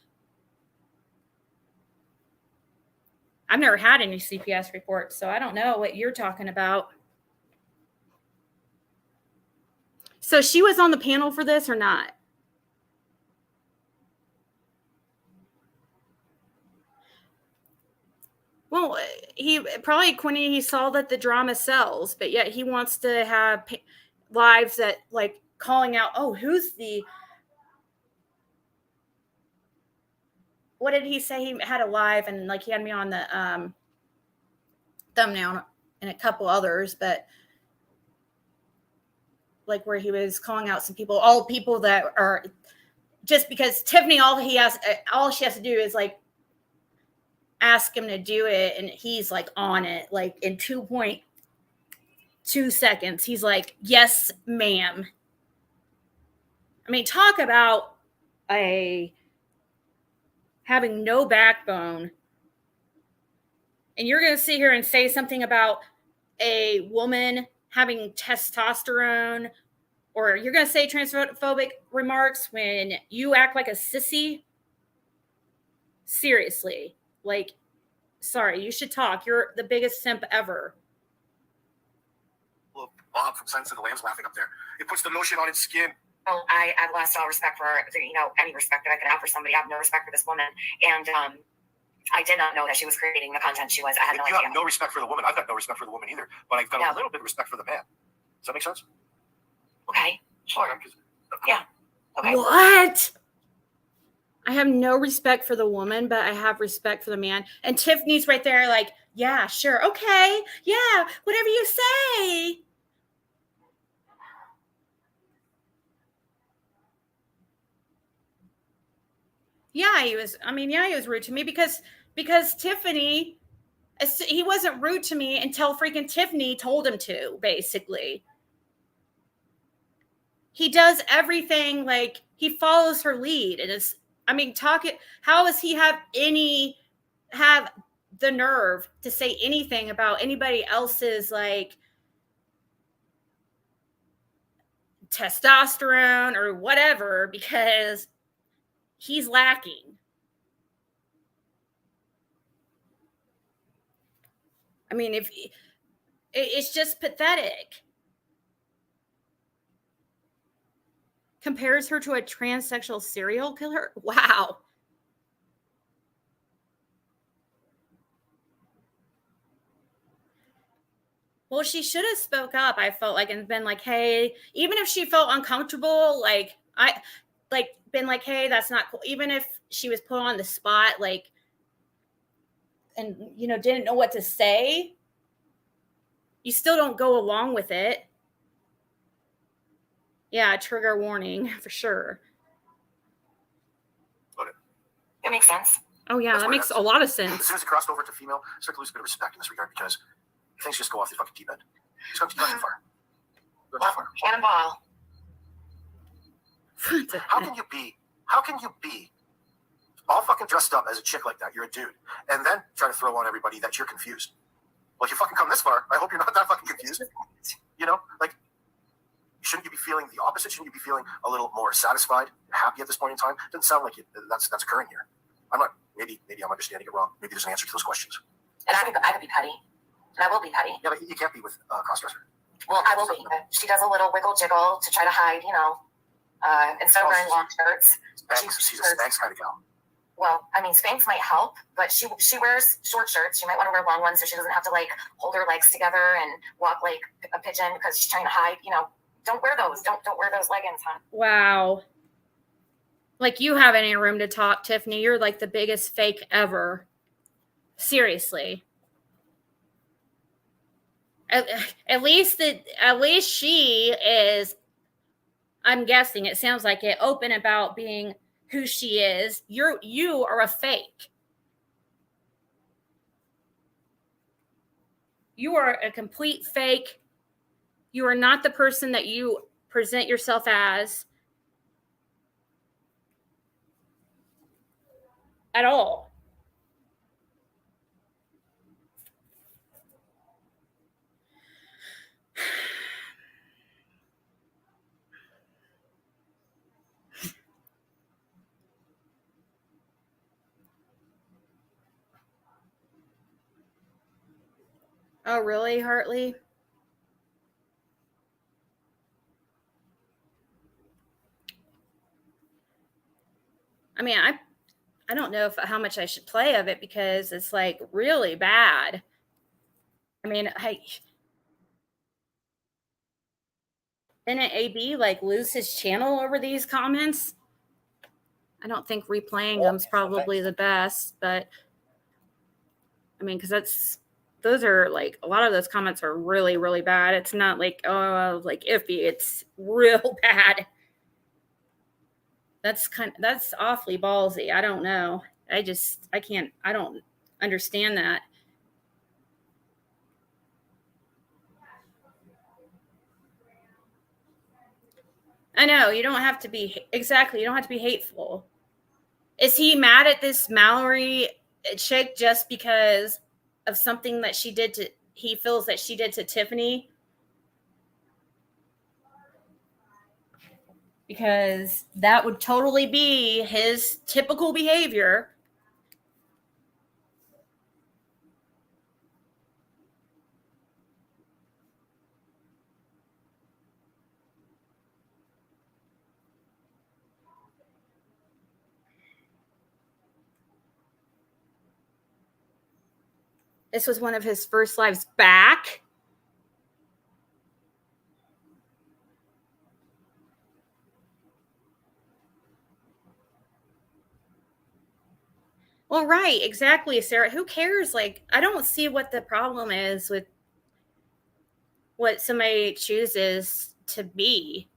I've never had any CPS reports, so I don't know what you're talking about. So she was on the panel for this or not? Well, Quinny, he saw that the drama sells, but yet he wants to have lives that like calling out, oh, who's the... What did he say? He had a live and like he had me on the thumbnail and a couple others, but like where he was calling out some people, all people that are just because Tiffany, all she has to do is like ask him to do it, and he's like on it, like in 2.2 seconds. He's like, yes, ma'am. I mean, talk about having no backbone. And you're going to sit here and say something about a woman having testosterone, or you're going to say transphobic remarks when you act like a sissy? Seriously. Like, sorry, you should talk. You're the biggest simp ever. Look, Bob from Sense of the Lamb's laughing up there. It puts the lotion on its skin. Well, I've lost all respect for any respect that I could have for somebody. I have no respect for this woman. And I did not know that she was creating the content she was. I had no idea. You have no respect for the woman. I've got no respect for the woman either. But I've got a little bit of respect for the man. Does that make sense? Okay, sure. Yeah. Okay. What? I have no respect for the woman, but I have respect for the man. And Tiffany's right there like, yeah, sure. Okay. Yeah. Whatever you say. Yeah, he was rude to me because Tiffany, he wasn't rude to me until freaking Tiffany told him to, basically. He does everything like he follows her lead. And it's, I mean, how does he have the nerve to say anything about anybody else's like testosterone or whatever, because he's lacking. I mean, it's just pathetic. Compares her to a transsexual serial killer? Wow. Well, she should have spoke up, I felt like, and been like, hey, even if she felt uncomfortable, been like, hey, that's not cool. Even if she was put on the spot, like, and, didn't know what to say, you still don't go along with it. Yeah, trigger warning for sure. It makes sense. Oh yeah, that makes a lot of sense. As soon as it crossed over to female, I started to lose a bit of respect in this regard because things just go off the fucking deep end. It's gone too far. Cannonball. How can you be all fucking dressed up as a chick like that? You're a dude, and then try to throw on everybody that you're confused. Well, if you fucking come this far, I hope you're not that fucking confused. You know, like, shouldn't you be feeling the opposite? Shouldn't you be feeling a little more satisfied, happy at this point in time? Doesn't sound like that's occurring here. I'm not. Maybe I'm understanding it wrong. Maybe there's an answer to those questions. And I could be petty, and I will be petty. Yeah, but you can't be with crossdresser. Well, I will be. She does a little wiggle jiggle to try to hide, instead of wearing long shirts. She's a Spanx kind of gal. Well, I mean, Spanx might help, but she wears short shirts. She might want to wear long ones so she doesn't have to like hold her legs together and walk like a pigeon because she's trying to hide. Don't wear those. Don't wear those leggings, huh? Wow. Like, you have any room to talk, Tiffany? You're like the biggest fake ever. Seriously. At least she is, I'm guessing, it sounds like it, open about being who she is. You are a fake. You are a complete fake. You are not the person that you present yourself as at all. Oh, really, Hartley? I mean, I don't know how much I should play of it because it's like really bad. I mean, didn't AB like lose his channel over these comments? I don't think replaying them's probably the best, but I mean, because those are like, a lot of those comments are really, really bad. It's not like, oh, like iffy. It's real bad. That's awfully ballsy. I don't know. I don't understand that. I know, you don't have to be, exactly, you don't have to be hateful. Is he mad at this Mallory chick just because of something that he feels that she did to Tiffany? Because that would totally be his typical behavior. This was one of his first lives back. Well, right, exactly, Sarah. Who cares? Like, I don't see what the problem is with what somebody chooses to be.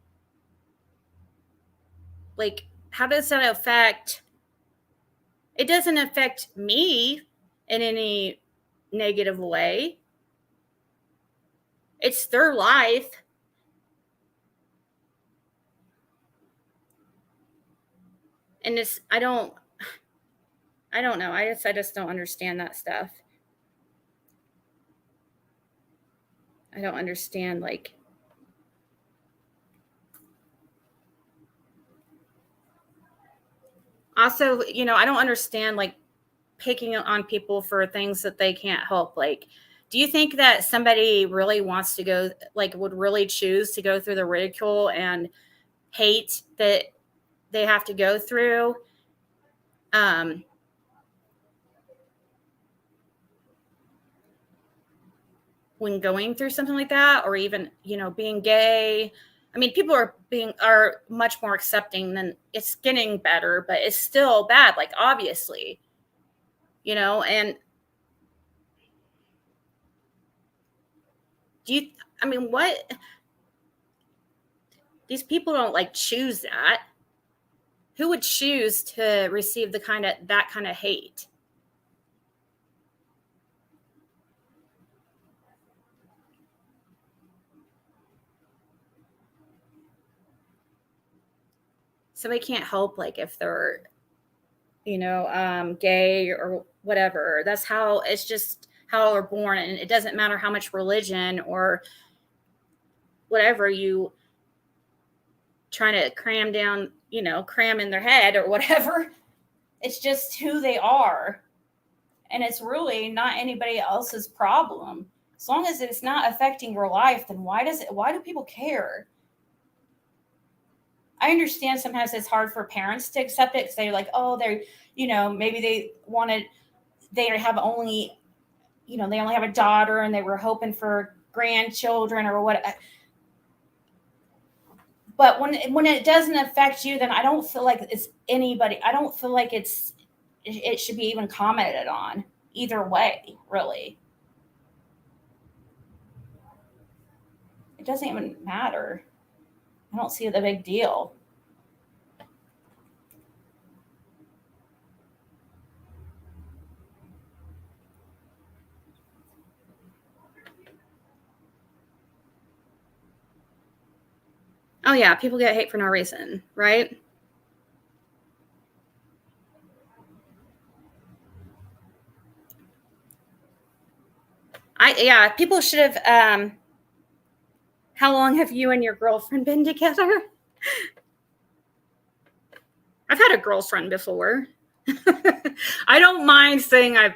Like, how does that affect? It doesn't affect me in any negative way. It's their life. And I don't know. I just don't understand that stuff. I don't understand, like, also, I don't understand, like, picking on people for things that they can't help. Like, do you think that somebody really wants to go, like, would really choose to go through the ridicule and hate that they have to go through? When going through something like that, or even, being gay. I mean, people are much more accepting than, it's getting better, but it's still bad, like, obviously, and what These people don't like choose that. Who would choose to receive that kind of hate? Somebody can't help, like, if they're, gay or whatever. That's how, it's just how they're born. And it doesn't matter how much religion or whatever you trying to cram down, cram in their head or whatever. It's just who they are. And it's really not anybody else's problem. As long as it's not affecting your life, then why do people care? I understand sometimes it's hard for parents to accept it because they're like, oh, they're, maybe they have only, they only have a daughter and they were hoping for grandchildren or what. But when it doesn't affect you, then I don't feel like it's anybody. I don't feel like it should be even commented on either way, really. It doesn't even matter. I don't see the big deal. Oh yeah, people get hate for no reason, right? People should have. How long have you and your girlfriend been together? I've had a girlfriend before. I don't mind saying I've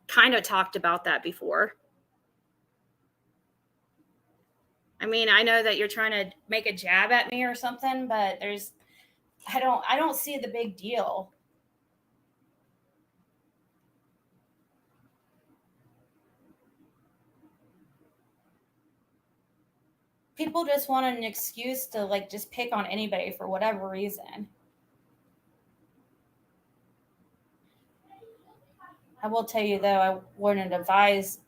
kind of talked about that before. I mean, I know that you're trying to make a jab at me or something, but I don't see the big deal. People just want an excuse to just pick on anybody for whatever reason. I will tell you though, I wouldn't advise.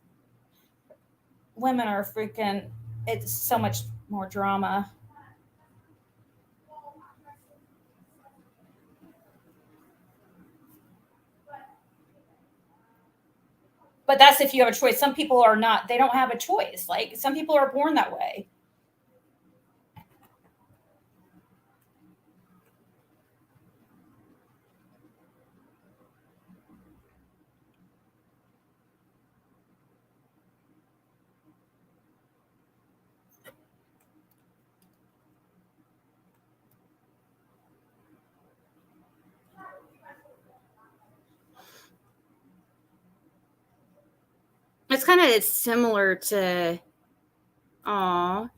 Women are freaking, it's so much more drama. But that's if you have a choice. Some people are not, they don't have a choice. Like some people are born that way. It's similar to, my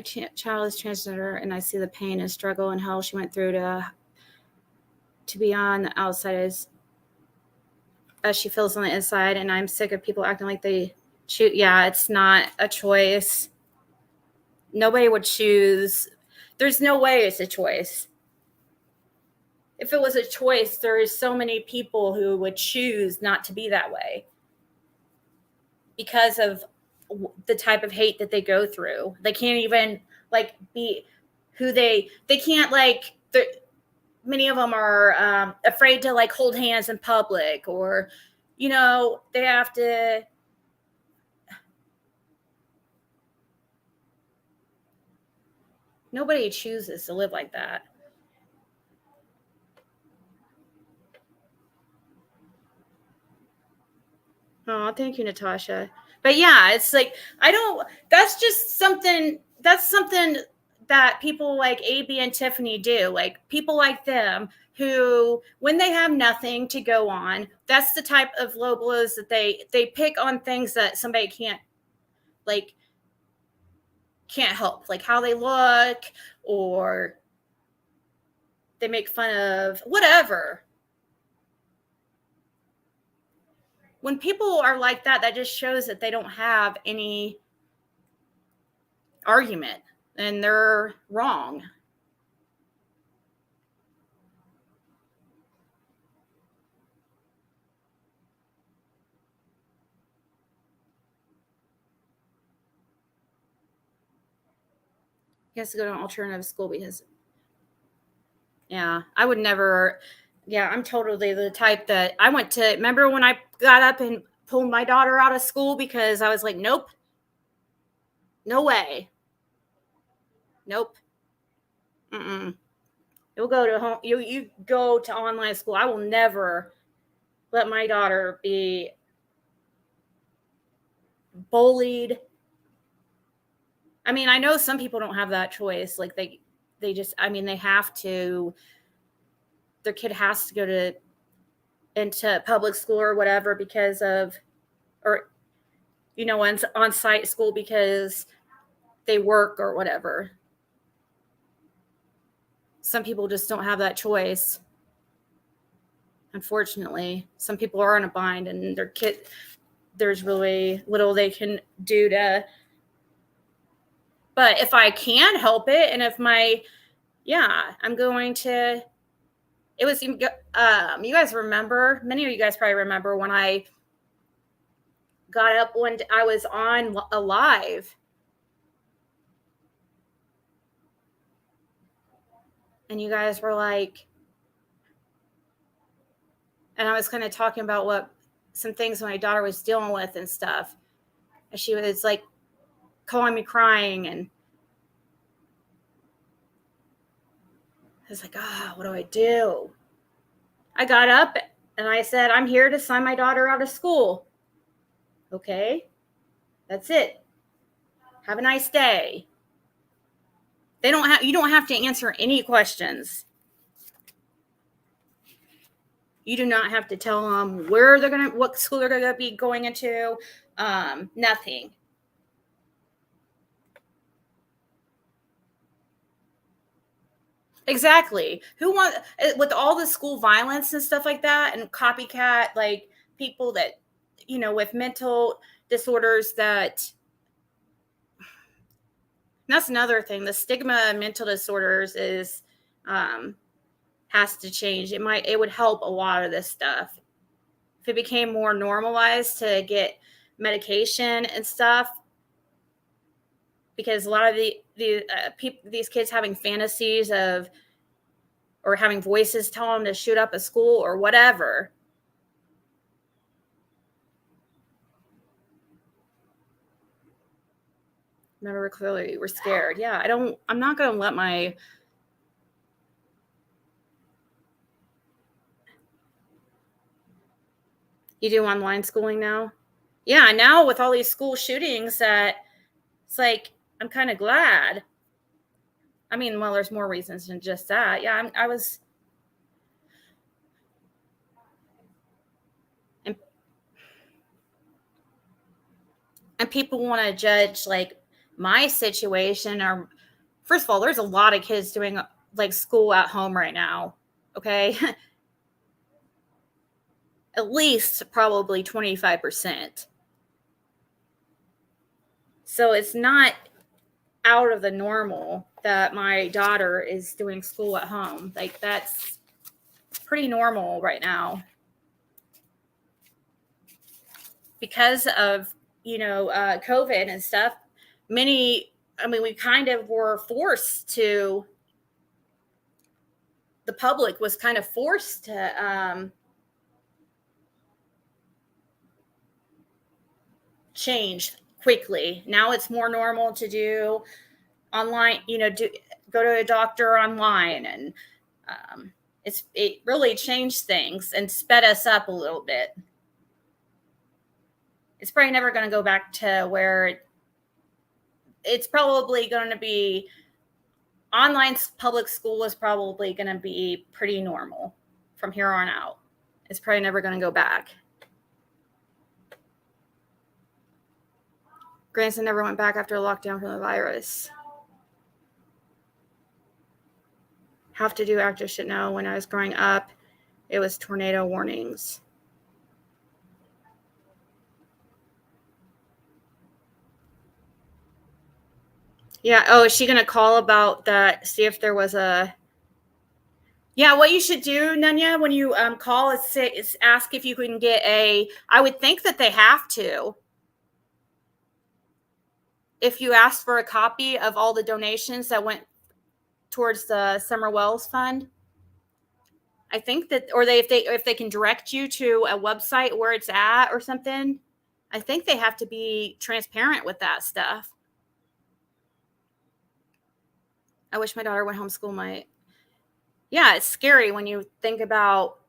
child is transgender and I see the pain and struggle and hell she went through to be on the outside as she feels on the inside. And I'm sick of people acting like they shoot. Yeah, it's not a choice. Nobody would choose. There's no way it's a choice. If it was a choice, there is so many people who would choose not to be that way because of the type of hate that they go through. They can't even be who they can't many of them are afraid to hold hands in public, or they have to nobody chooses to live like that. Oh, thank you, Natasha. But yeah, it's that's just something, that people like AB and Tiffany do. People like them who, when they have nothing to go on, that's the type of low blows that they pick on things that somebody can't help, like how they look, or they make fun of whatever. When people are like that, that just shows that they don't have any argument and they're wrong. He has to go to an alternative school because, yeah, I would never. Yeah, I'm totally the type that I went to. Remember when I got up and pulled my daughter out of school because I was like, nope, no way, nope, you'll go to home. You go to online school. I will never let my daughter be bullied. I mean, I know some people don't have that choice. Like they just, I mean, they have to. Their kid has to go into public school or whatever because of, or on site school because they work or whatever. Some people just don't have that choice. Unfortunately, some people are in a bind and their kid, there's really little they can do to. But if I can help it, and if I'm going to. It was, you guys remember, many of you guys probably remember when I got up when I was on a live. And you guys were like, and I was kind of talking about some things my daughter was dealing with and stuff. And she was like calling me crying. And I was like, what do I do? I got up and I said, I'm here to sign my daughter out of school. Okay, that's it. Have a nice day. You don't have to answer any questions. You do not have to tell them what school they're gonna be going into. Nothing. Exactly. Who wants, with all the school violence and stuff like that, and copycat, like people that, with mental disorders that's another thing. The stigma of mental disorders is, has to change. It would help a lot of this stuff. If it became more normalized to get medication and stuff, because a lot of these kids having fantasies of, or having voices tell them to shoot up a school or whatever. Remember clearly we're scared. Yeah, I'm not going to let my. You do online schooling now? Yeah, now with all these school shootings that it's like, I'm kind of glad. I mean, well, there's more reasons than just that. Yeah, I was. And people want to judge like my situation, or first of all, there's a lot of kids doing like school at home right now. Okay. At least probably 25%. So it's not out of the normal that my daughter is doing school at home. Like that's pretty normal right now. Because of, COVID and stuff, we kind of were forced to, the public was kind of forced to change quickly. Now it's more normal to do online, go to a doctor online, and it really changed things and sped us up a little bit. It's probably never going to go back to where it's probably going to be. Online public school is probably going to be pretty normal from here on out. It's probably never going to go back. Grandson never went back after lockdown from the virus. Have to do active shit now. When I was growing up, it was tornado warnings. Yeah. Oh, is she going to call about that? See if there was a. Yeah. What you should do, Nunya, when you call is ask if you can get I would think that they have to. if you asked for a copy of all the donations that went towards the Summer Wells Fund, I think that, or if they can direct you to a website where it's at or something, I think they have to be transparent with that stuff. I wish my daughter went homeschool. Yeah, it's scary when you think about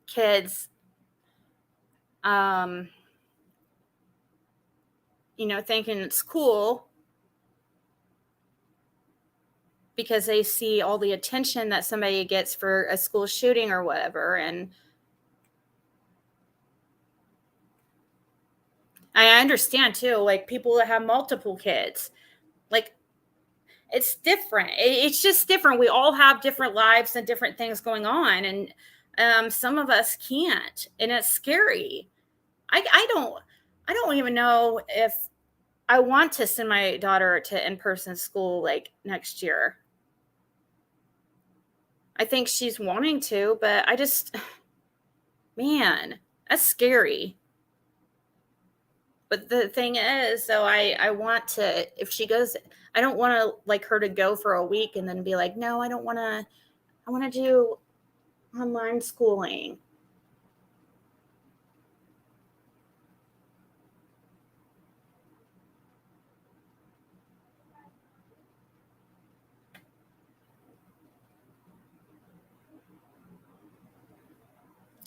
kids, thinking it's cool because they see all the attention that somebody gets for a school shooting or whatever. And I understand too, like people that have multiple kids, like it's different. It's just different. We all have different lives and different things going on. And some of us can't, and it's scary. I don't even know if I want to send my daughter to in-person school like next year. I think she's wanting to, but man, that's scary. But the thing is, though, I want to, if she goes, I don't want to like her to go for a week and then be like, no, I don't want to, I want to do online schooling.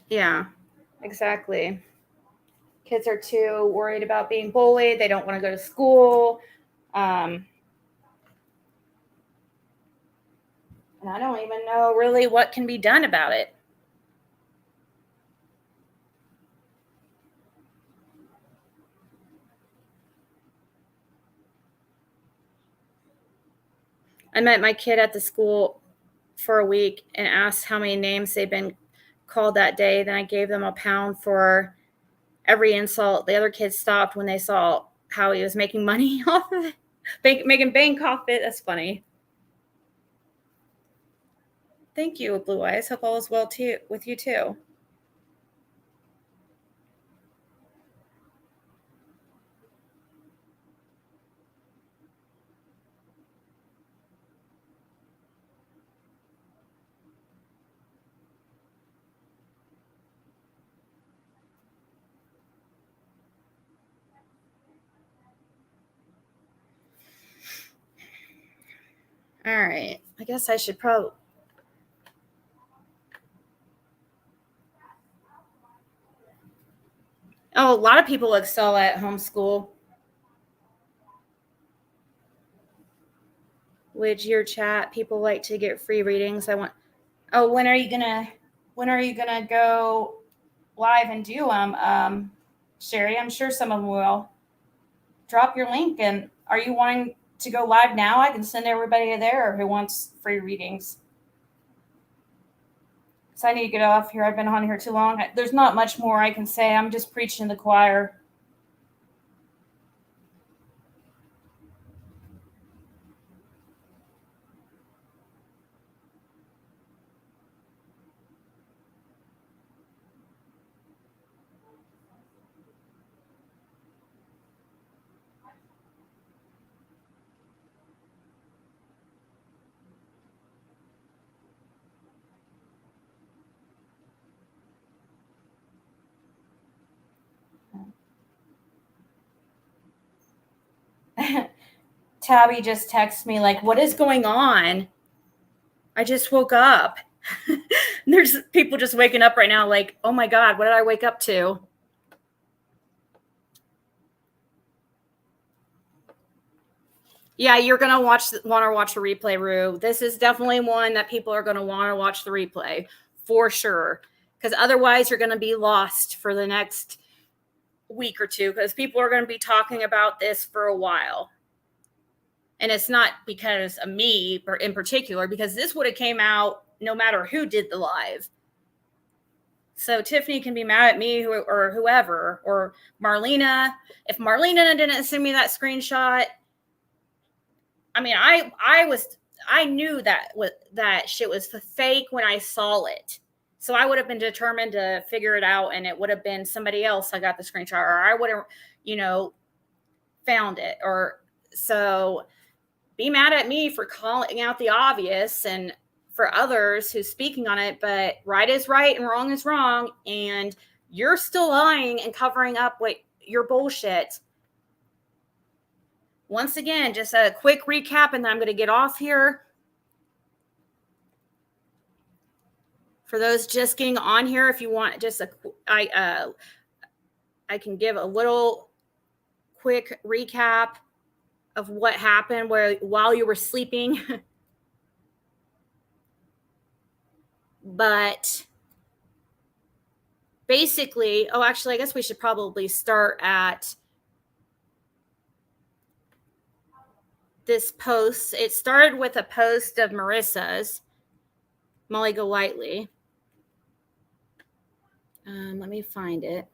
Yeah, exactly. Kids are too worried about being bullied. They don't want to go to school. And I don't even know really what can be done about it. I met my kid at the school for a week and asked how many names they've been called that day. Then I gave them £1 for every insult. The other kids stopped when they saw how he was making money off of it, making bank off it. That's funny. Thank you, Blue Eyes. Hope all is well too with you too. All right. I guess I should probably. Oh, a lot of people excel at homeschool. Would your chat people like to get free readings? Oh, when are you gonna go live and do them? Sherry, I'm sure some of them will. Drop your link. And are you wanting to go live now? I can send everybody there who wants free readings. So I need to get off here. I've been on here too long. There's not much more I can say. I'm just preaching to the choir. Tabby just texted me like, what is going on? I just woke up. There's people just waking up right now like, oh my God, what did I wake up to? Yeah, you're going to want to watch the replay, Rue. This is definitely one that people are going to want to watch the replay for sure. Because otherwise you're going to be lost for the next week or two because people are going to be talking about this for a while. And it's not because of me in particular, because this would have came out no matter who did the live. So Tiffany can be mad at me or whoever, or Marlena. If Marlena didn't send me that screenshot, I mean, I knew that shit was fake when I saw it. So I would have been determined to figure it out, and it would have been somebody else I got the screenshot, or I would have, found it. Or so be mad at me for calling out the obvious and for others who's speaking on it, but right is right and wrong is wrong. And you're still lying and covering up what your bullshit. Once again, just a quick recap, and then I'm going to get off here. For those just getting on here, if you want just I can give a little quick recap of what happened while you were sleeping. But basically, actually, I guess we should probably start at this post. It started with a post of Marissa's, Molly Golightly. Let me find it.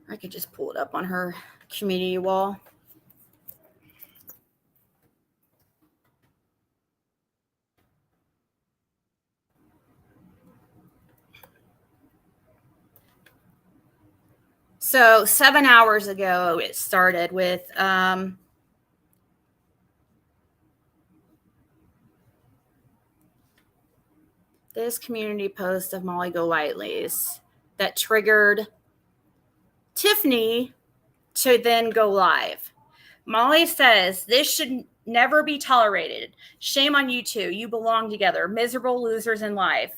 I could just pull it up on her community wall. So 7 hours ago, it started with this community post of Molly Golightly's that triggered Tiffany to then go live. Molly says, this should never be tolerated. Shame on you two. You belong together. Miserable losers in life.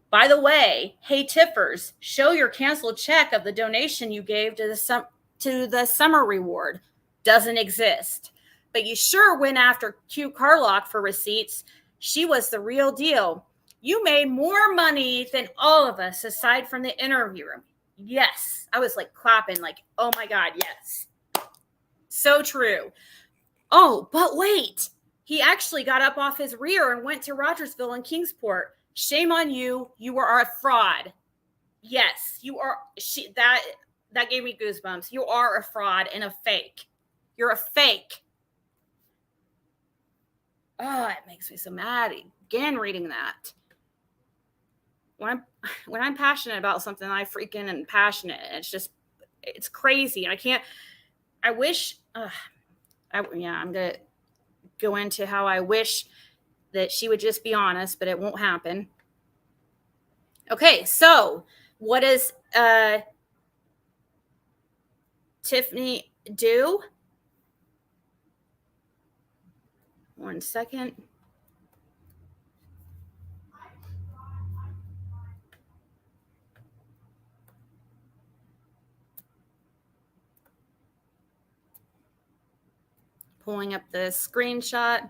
By the way, hey Tiffers, show your canceled check of the donation you gave to the summer reward. Doesn't exist. But you sure went after Q Carlock for receipts. She was the real deal. You made more money than all of us aside from the interview room. Yes. I was like clapping like, oh my God, yes. So true. Oh, but wait. He actually got up off his rear and went to Rogersville and Kingsport. Shame on you. You are a fraud. Yes, you are. That gave me goosebumps. You are a fraud and a fake. You're a fake. Oh, it makes me so mad again reading that. When I'm passionate about something, I freaking am passionate. It's crazy. I wish. I'm gonna go into how I wish that she would just be honest, but it won't happen. Okay, so what does Tiffany do? 1 second. Pulling up the screenshot.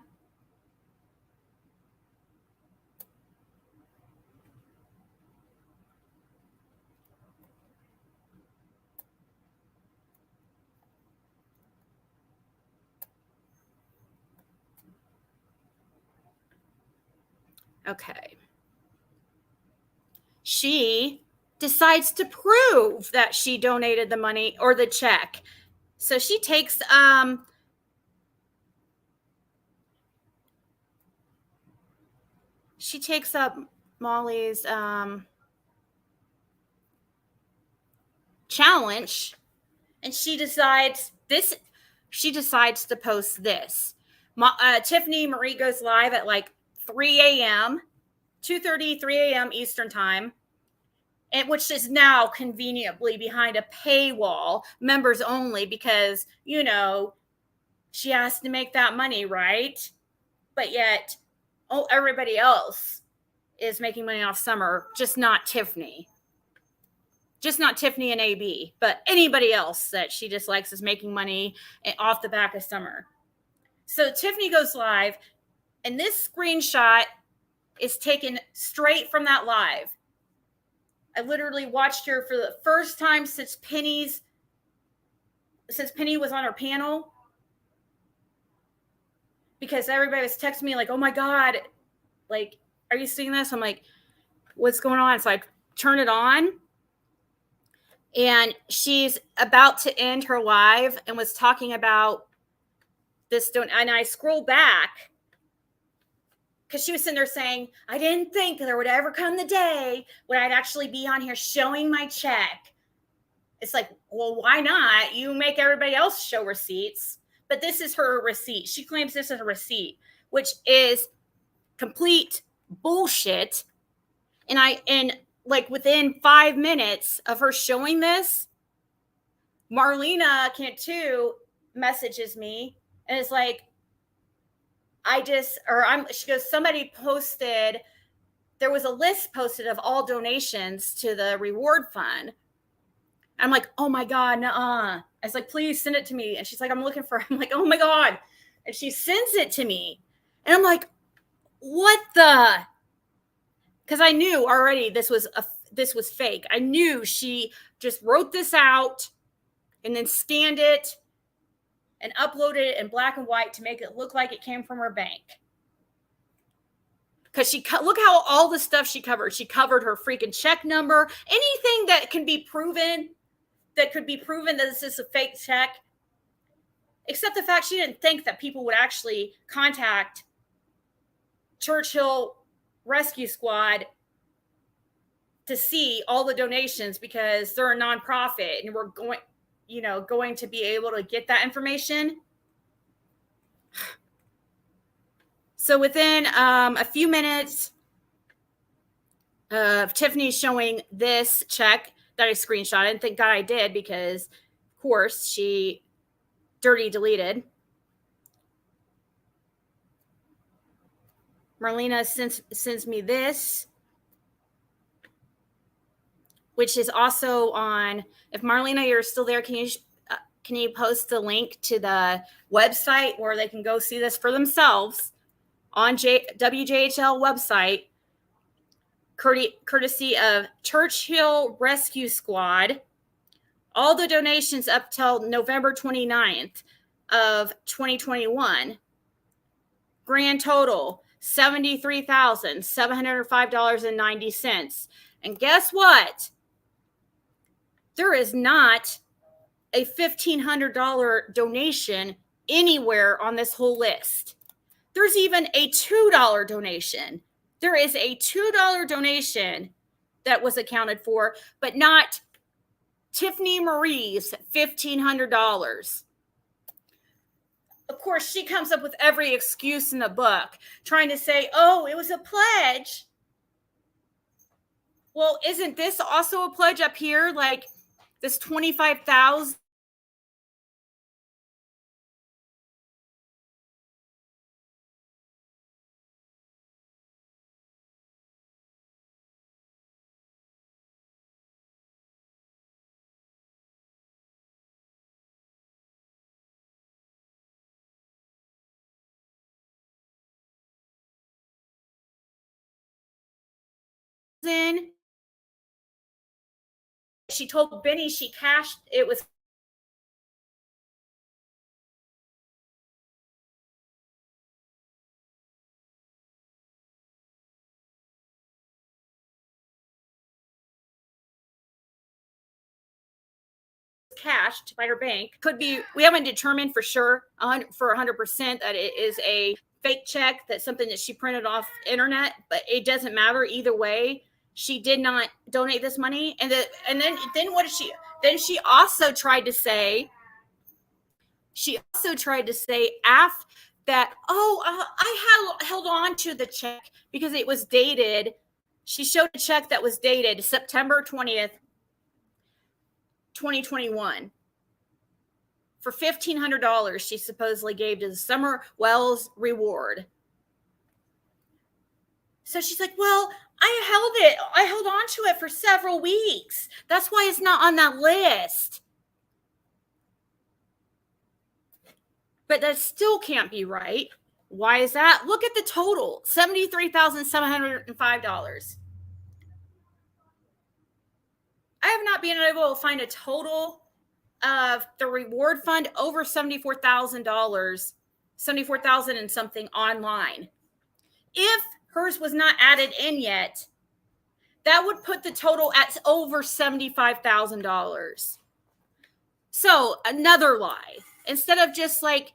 Okay. She decides to prove that she donated the money or the check. So she takes up Molly's challenge, and she decides to post this. Tiffany Marie goes live at like 3 a.m., 2:30, 3 a.m. Eastern time, and which is now conveniently behind a paywall, members only, because, you know, she has to make that money, right? But yet, everybody else is making money off Summer, just not Tiffany. Just not Tiffany and AB, but anybody else that she dislikes is making money off the back of Summer. So Tiffany goes live, and this screenshot is taken straight from that live. I literally watched her for the first time since Penny was on her panel, because everybody was texting me like, oh my God, like, are you seeing this? I'm like, what's going on? So I turn it on, and she's about to end her live and was talking about this. And I scroll back, because she was sitting there saying, I didn't think there would ever come the day when I'd actually be on here showing my check. It's like, well, why not? You make everybody else show receipts, but this is her receipt. She claims this is a receipt, which is complete bullshit. And like within 5 minutes of her showing this, Marlena Cantu messages me and is like, she goes, somebody posted, there was a list posted of all donations to the reward fund. I'm like, oh my God, nuh-uh. I was like, please send it to me. And she's like, I'm like, oh my God. And she sends it to me. And I'm like, what the? Because I knew already this was fake. I knew she just wrote this out and then scanned it and uploaded it in black and white to make it look like it came from her bank. Because look how all the stuff she covered. She covered her freaking check number, anything that can be proven, that could be proven that this is a fake check, except the fact she didn't think that people would actually contact Churchill Rescue Squad to see all the donations because they're a nonprofit and we're going to be able to get that information. So within a few minutes of Tiffany showing this check that I screenshotted, and thank God I did because, of course, she dirty deleted. Marlena sends me this, which is also on. If Marlena, you're still there, can you post the link to the website where they can go see this for themselves on WJHL website, courtesy of Churchill Rescue Squad. All the donations up till November 29th of 2021, grand total $73,705.90. And guess what? There is not a $1,500 donation anywhere on this whole list. There's even a $2 donation. There is a $2 donation that was accounted for, but not Tiffany Marie's $1,500. Of course, she comes up with every excuse in the book, trying to say, oh, it was a pledge. Well, isn't this also a pledge up here? Like this $25,000? She told Benny she cashed it was cashed by her bank. Could be, we haven't determined for sure for 100% that it is a fake check, that's something that she printed off internet, but it doesn't matter either way. She did not donate this money. And then what did she, then she also tried to say after that, I held on to the check because it was dated. She showed a check that was dated September 20th, 2021 for $1,500 she supposedly gave to the Summer Wells Reward. So she's like, well, I held on to it for several weeks. That's why it's not on that list. But that still can't be right. Why is that? Look at the total, $73,705. I have not been able to find a total of the reward fund over $74,000, 74,000 and something online. If hers was not added in yet, that would put the total at over $75,000. So another lie. Instead of just like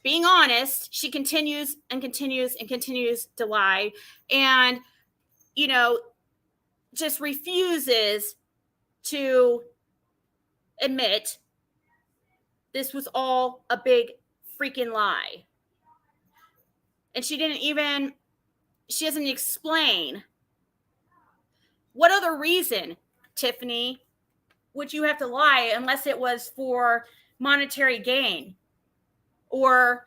being honest, she continues and continues and continues to lie and, just refuses to admit this was all a big freaking lie. And she doesn't explain what other reason, Tiffany, would you have to lie unless it was for monetary gain or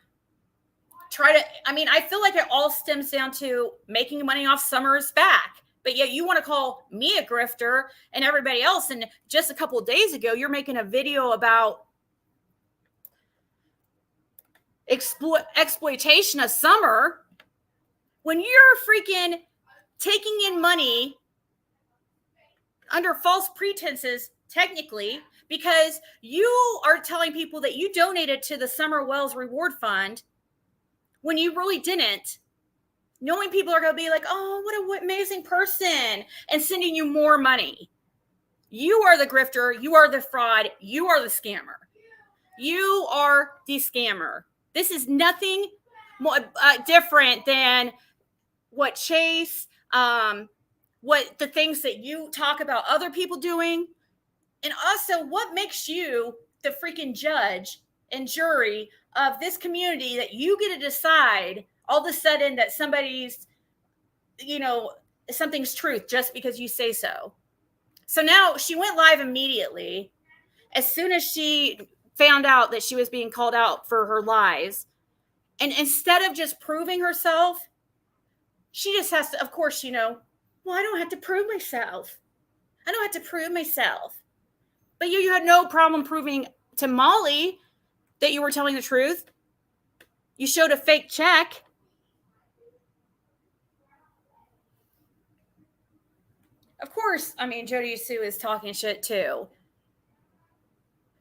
I feel like it all stems down to making money off Summer's back. But yet you want to call me a grifter and everybody else. And just a couple of days ago, you're making a video about exploitation of Summer when you're freaking taking in money under false pretenses, technically, because you are telling people that you donated to the Summer Wells Reward Fund when you really didn't, knowing people are going to be like, oh, what an amazing person, and sending you more money. You are the grifter. You are the fraud. You are the scammer. You are the scammer. This is nothing more different than what Chase, what the things that you talk about other people doing. And also, what makes you the freaking judge and jury of this community that you get to decide all of a sudden that somebody's, something's truth just because you say so. So now she went live immediately as soon as she found out that she was being called out for her lies. And instead of just proving herself, she just has to, of course, well, I don't have to prove myself. I don't have to prove myself. But you had no problem proving to Molly that you were telling the truth. You showed a fake check. Of course, Jody Sue is talking shit too.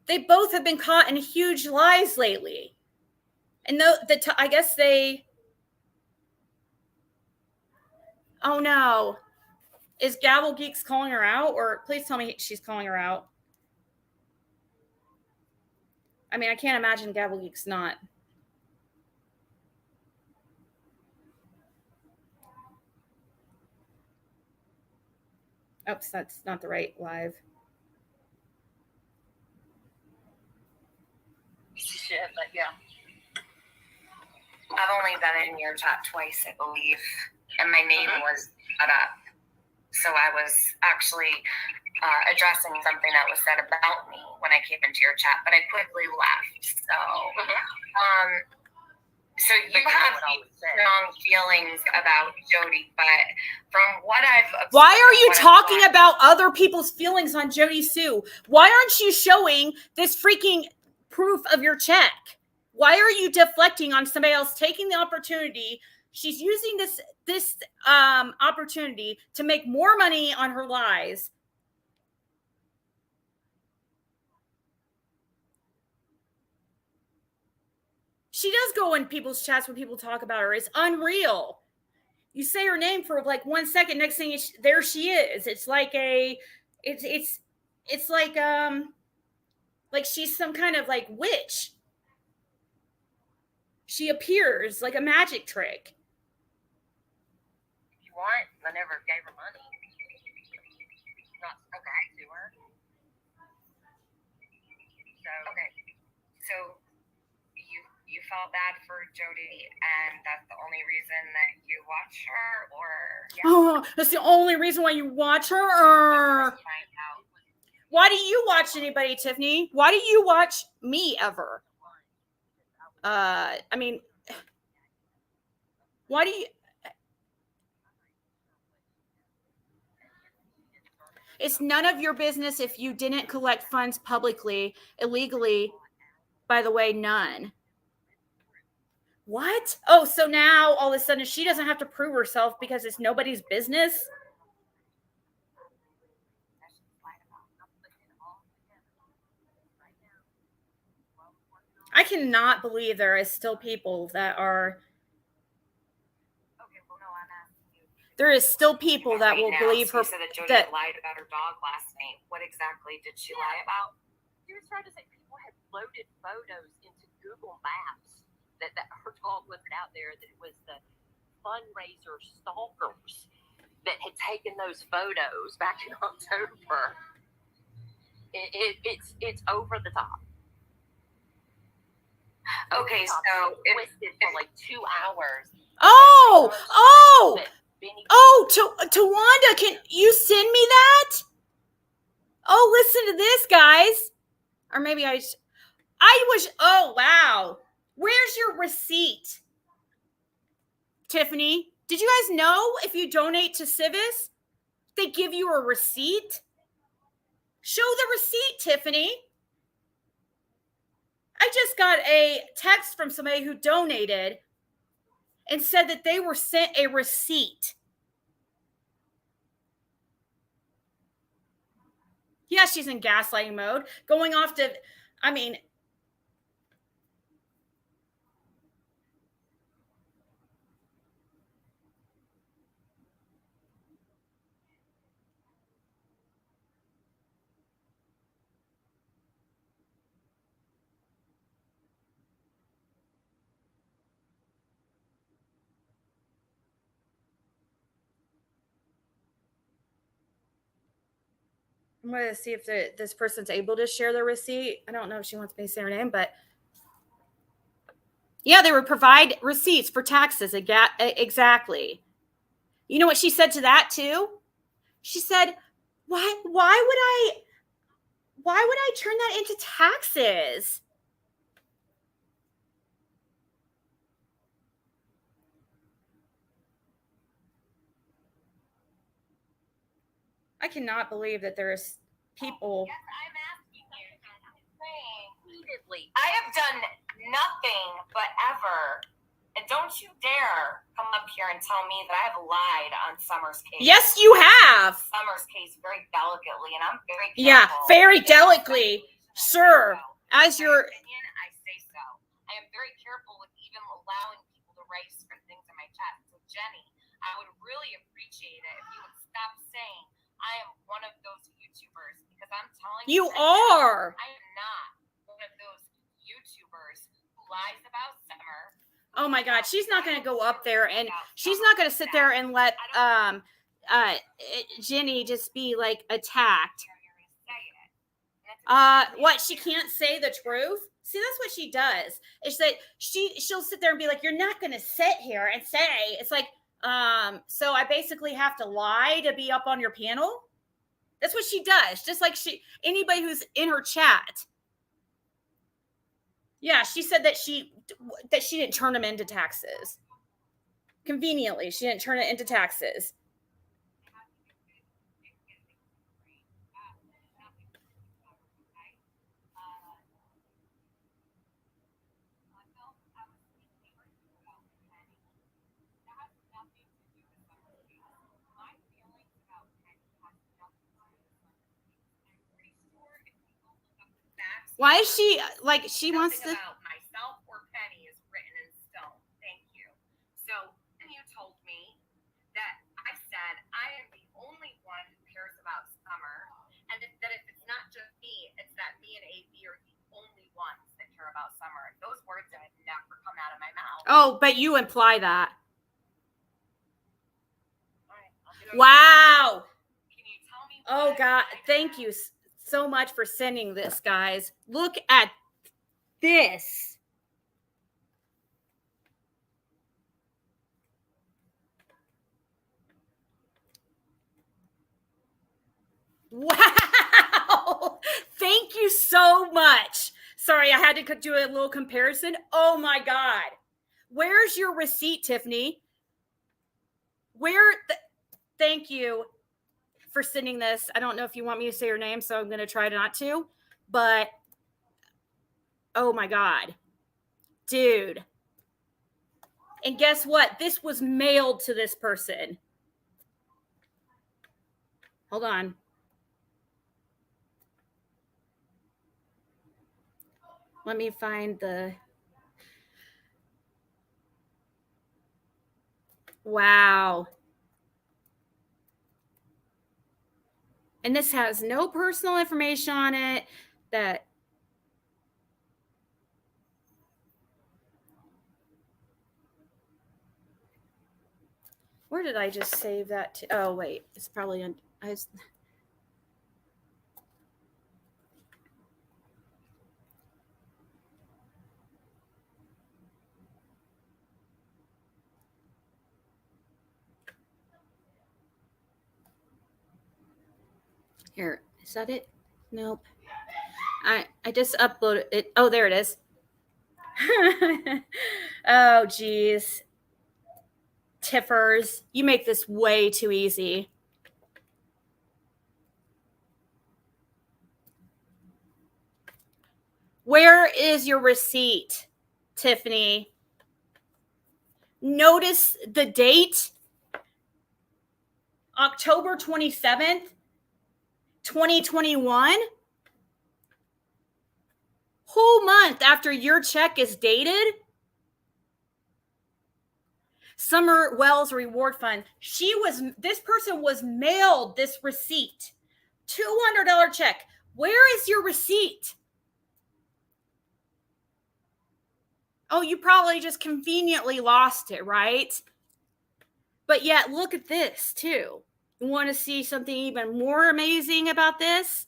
They both have been caught in huge lies lately. And I guess they... Oh no. Is Gavel Geeks calling her out? Or please tell me she's calling her out. I can't imagine Gavel Geeks not. Oops, that's not the right live. Shit, but yeah. I've only been in your chat twice, I believe, and my name was brought up. So I was actually addressing something that was said about me when I came into your chat, but I quickly left. So, so you have strong feelings about Jody, but from what I've observed, why are you talking about other people's feelings on Jody Sue? Why aren't you showing this freaking proof of your check? Why are you deflecting on somebody else taking the opportunity? She's using this opportunity to make more money on her lies. She does go in people's chats when people talk about her. It's unreal. You say her name for like 1 second, next thing there she is. It's like it's like she's some kind of like witch. She appears like a magic trick. If you want, I never gave her money. Not spoke back to her. So okay. So you felt bad for Jody, and that's the only reason that you watch her, or Oh, that's the only reason why you watch her, or why do you watch anybody, Tiffany? Why do you watch me ever? Why do you? It's none of your business if you didn't collect funds publicly, illegally. By the way, none. What? Oh, so now all of a sudden she doesn't have to prove herself because it's nobody's business? I cannot believe there is still people that are... There is still people that will believe her. She said that Jody lied about her dog last night. What exactly did she lie about? She was trying to say people had loaded photos into Google Maps that her dog wasn't out there, that it was the fundraiser stalkers that had taken those photos back in October. It's over the top. Okay, so Twisted for like 2 hours. Oh, Tawanda, can you send me that? Oh, listen to this, guys. Or maybe I wish, oh, wow. Where's your receipt? Tiffany, did you guys know if you donate to Civis, they give you a receipt? Show the receipt, Tiffany. I just got a text from somebody who donated and said that they were sent a receipt. Yeah, she's in gaslighting mode. Going off to, I mean, I'm going to see if this person's able to share the receipt. I don't know if she wants me to say her name, but yeah, they would provide receipts for taxes. Exactly. You know what she said to that too? She said, why would I turn that into taxes? I cannot believe that there's people. Yes, I'm asking you. Repeatedly. I have done nothing but ever. And don't you dare come up here and tell me that I have lied on Summer's case. Yes, you have. Summer's case very delicately, and I'm very careful. Yeah, very delicately. Sure. As your opinion, I say so. I am very careful with even allowing people to write certain things in my chat. So Jenny, I would really appreciate it if you would stop saying I am one of those YouTubers, because I'm telling you, are. I am not one of those YouTubers who lies about Summer. Oh my God, she's not going to go up there, and she's not going to sit there and let Jenny just be like attacked. What, she can't say the truth? See, that's what she does. It's that she'll sit there and be like, you're not going to sit here and say, it's like, so I basically have to lie to be up on your panel? That's what she does. Just like anybody who's in her chat. Yeah, she said that she didn't turn them into taxes. Conveniently, she didn't turn it into taxes. Why is she like she wants to? About myself or Penny is written in stone. Thank you. So, and you told me that I said I am the only one who cares about Summer, and that if it's not just me, it's that me and AB are the only ones that care about Summer. Those words have never come out of my mouth. Oh, but you imply that. Wow. Can you tell me? Oh God, thank you so much for sending this, guys. Look at this. Wow. Thank you so much. Sorry, I had to do a little comparison. Oh my God. Where's your receipt, Tiffany? Thank you for sending this. I don't know if you want me to say your name, so I'm going to try not to. But, oh my God. Dude. And guess what? This was mailed to this person. Hold on. Let me find the... Wow. And this has no personal information on it. That... Where did I just save that to? Oh, wait. It's probably on... Here, is that it? Nope. I just uploaded it. Oh, there it is. Oh, geez. Tiffers, you make this way too easy. Where is your receipt, Tiffany? Notice the date, October 27th, 2021. Whole month after your check is dated. Summer Wells Reward Fund. This person was mailed this receipt. $200 check. Where is your receipt? Oh, you probably just conveniently lost it, right? But yet, look at this too. You want to see something even more amazing about this?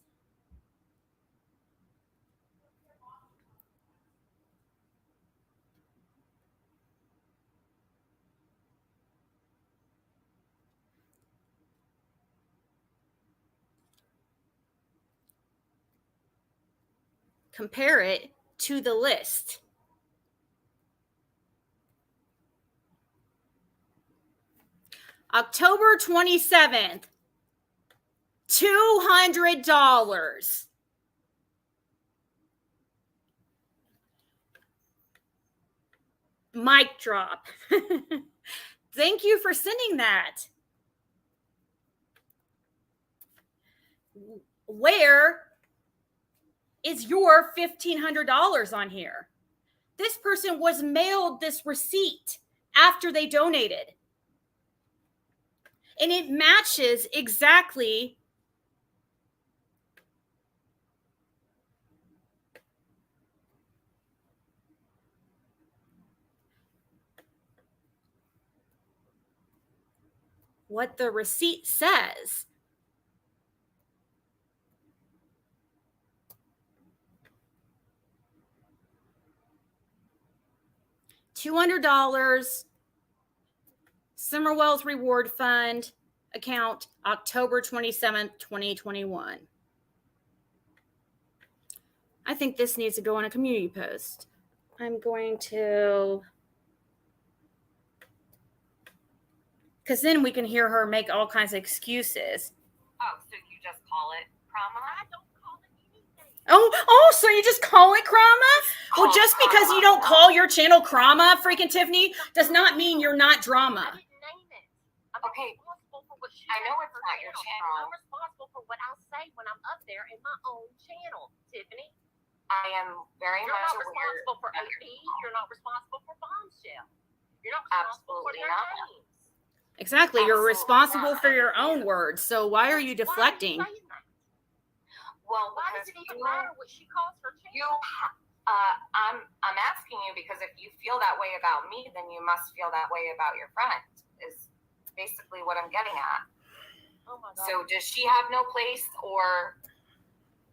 Compare it to the list. October 27th, $200. Mic drop. Thank you for sending that. Where is your $1,500 on here? This person was mailed this receipt after they donated. And it matches exactly what the receipt says. $200, Summer Wells Reward Fund account, October 27th, 2021. I think this needs to go on a community post. I'm going to, because then we can hear her make all kinds of excuses. Oh, so you just call it trauma? I don't call it anything. Oh, so you just call it Krama? Well, just because you don't call your channel Krama, freaking Tiffany, does not mean you're not drama. I didn't name it. I'm Okay. responsible for what she I know has it's on her not your channel. I'm responsible for what I say when I'm up there in my own channel, Tiffany. I am very You're much not aware responsible for of OP. your channel. You're not responsible for Bombshell. You're not responsible for Absolutely your not. names. Exactly. You're Absolutely responsible not. for your own words. So why are you deflecting? Why are you saying that? Well, Why because does it even matter what she calls her you, channel? I'm asking you because if you feel that way about me, then you must feel that way about your friend. Is basically what I'm getting at. Oh my God. So does she have no place, or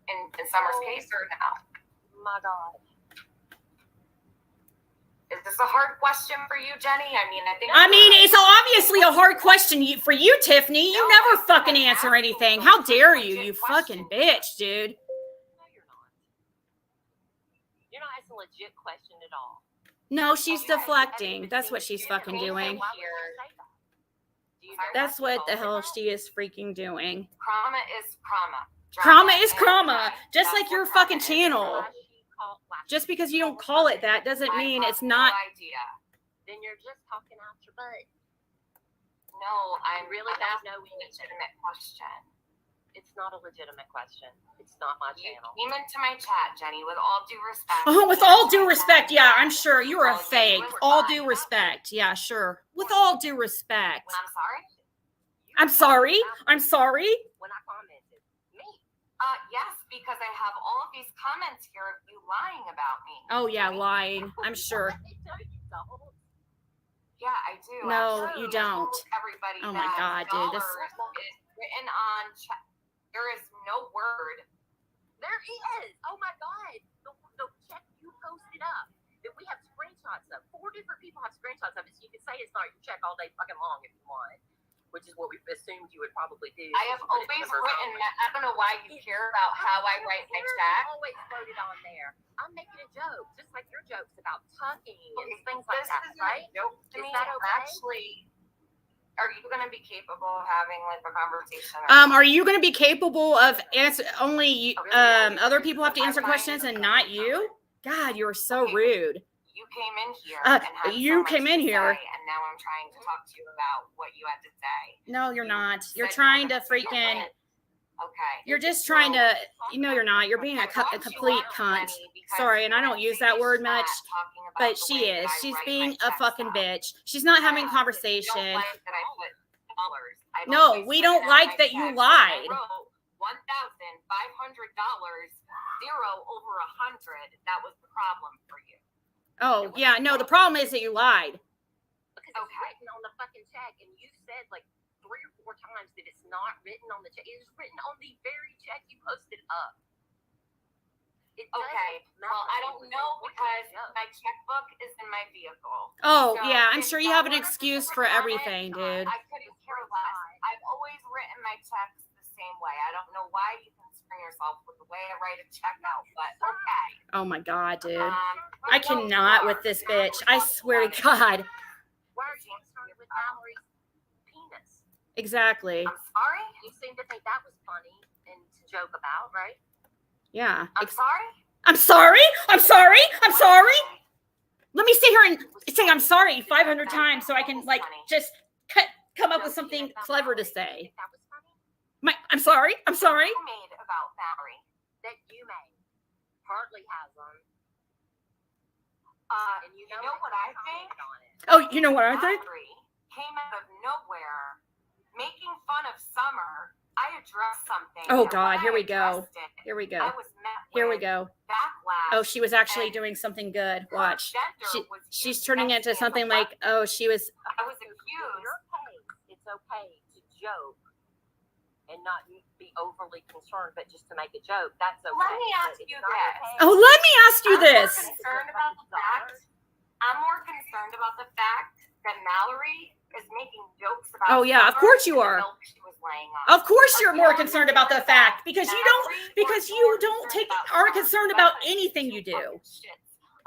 in Summer's case, or no? My God. Is this a hard question for you, Jenny? I mean, It's obviously a hard question for you, Tiffany. You No, never I fucking said answer absolutely anything. How dare you, legit you fucking question. bitch, dude. No, you're not. You're not asking a legit question at all. No, she's Okay. deflecting. That's what she's fucking doing. Why would you say that? Do you know That's why she what the calls it hell that? she is freaking doing. Trauma is trauma. Krama is is Krama, just That's like your what trauma fucking is. channel. Why Just she because you don't calls call her it that doesn't I mean have it's not. No idea. Then you're just talking out your butt. No, I'm really I'm don't asking know a anything. legitimate question. It's not a legitimate question. It's not my You channel. came into my chat, Jenny, with all due respect. Oh, with You all came due into my respect, chat. yeah, I'm sure you are a All due fake. respect. All due respect, yeah, sure. With all due respect. I'm sorry? I'm sorry. I'm sorry. When I commented, me. Yes, because I have all of these comments here of you lying about me. Oh yeah, lying. I'm sure. No, you don't. Yeah, I do. No, actually. you don't. I told everybody Oh my that God, dude, this- dollars is written on check. There is no word. There is. Oh my God. The check you posted up that we have screenshots of. 4 different people have screenshots of it. So you can say it's not your check all day fucking long if you want. which is what we assumed you would probably do. I have always written. I don't know why you care about how I write my check. Always floated on there. I'm making a joke, just like your jokes about tucking and things like that, right? Nope. To Is me, that okay? actually, are you going to be capable of having like a conversation? Are you going to be capable of only other people have to answer questions and not you? God, you're so rude. You came in here. And had you so much came in to here. say, and now I'm trying to talk to you about what you had to say. No, you're not. You're said trying you to were freaking. Okay. You're just trying to. No, you're not. You're being a complete cunt. Sorry, and I don't use that word much, but she is. She's being a fucking bitch. She's not having conversation. No, we don't like that you lied. $1,500, 0 over 100. That was the problem for you. Oh, yeah. No, the problem is that you lied. Because it's written on the fucking check, and you said like 3 or 4 times that it's not written on the check. It is written on the very check you posted up. Okay. Well, I don't know because my checkbook is in my vehicle. Oh, So yeah. I'm if sure you have an someone excuse was for on it, everything, dude. I couldn't care less. I've always written my checks the same way. I don't know why you concern yourself with the way I write a check out, but okay. Oh, my God, dude. I I cannot with this bitch. I swear to God. Why are you started with Mallory's penis? Exactly. I'm sorry? You seem to think that was funny and to joke about, right? Yeah. I'm sorry? I'm sorry. I'm sorry. I'm sorry. Let me sit here and say I'm sorry 500 times so I can like just come up with something clever to say. That was funny? I'm sorry. I'm sorry. You made about Mallory. That you made. Partly has them. And You know what I think? Oh, you know what I think? Mallory came out of nowhere, making fun of Summer. I addressed something. Oh, and God, when here I we go. addressed it, Here we I go. was met Here we with go. backlash. Oh, she was actually and doing something good. her Watch. gender was She's used turning against into me as a something like, weapon. oh, she was. I was In accused. your case, it's okay to joke and not be overly concerned, but just to make a joke. That's okay. Let me ask But it's you not this. okay. Oh, let me ask you I'm this. more concerned about the fact. I'm more concerned about the fact that Mallory is making jokes about. Oh, yeah, of Summer course you and the are. milk she was laying on. Of course, you're more concerned about the fact because you aren't concerned about anything you do.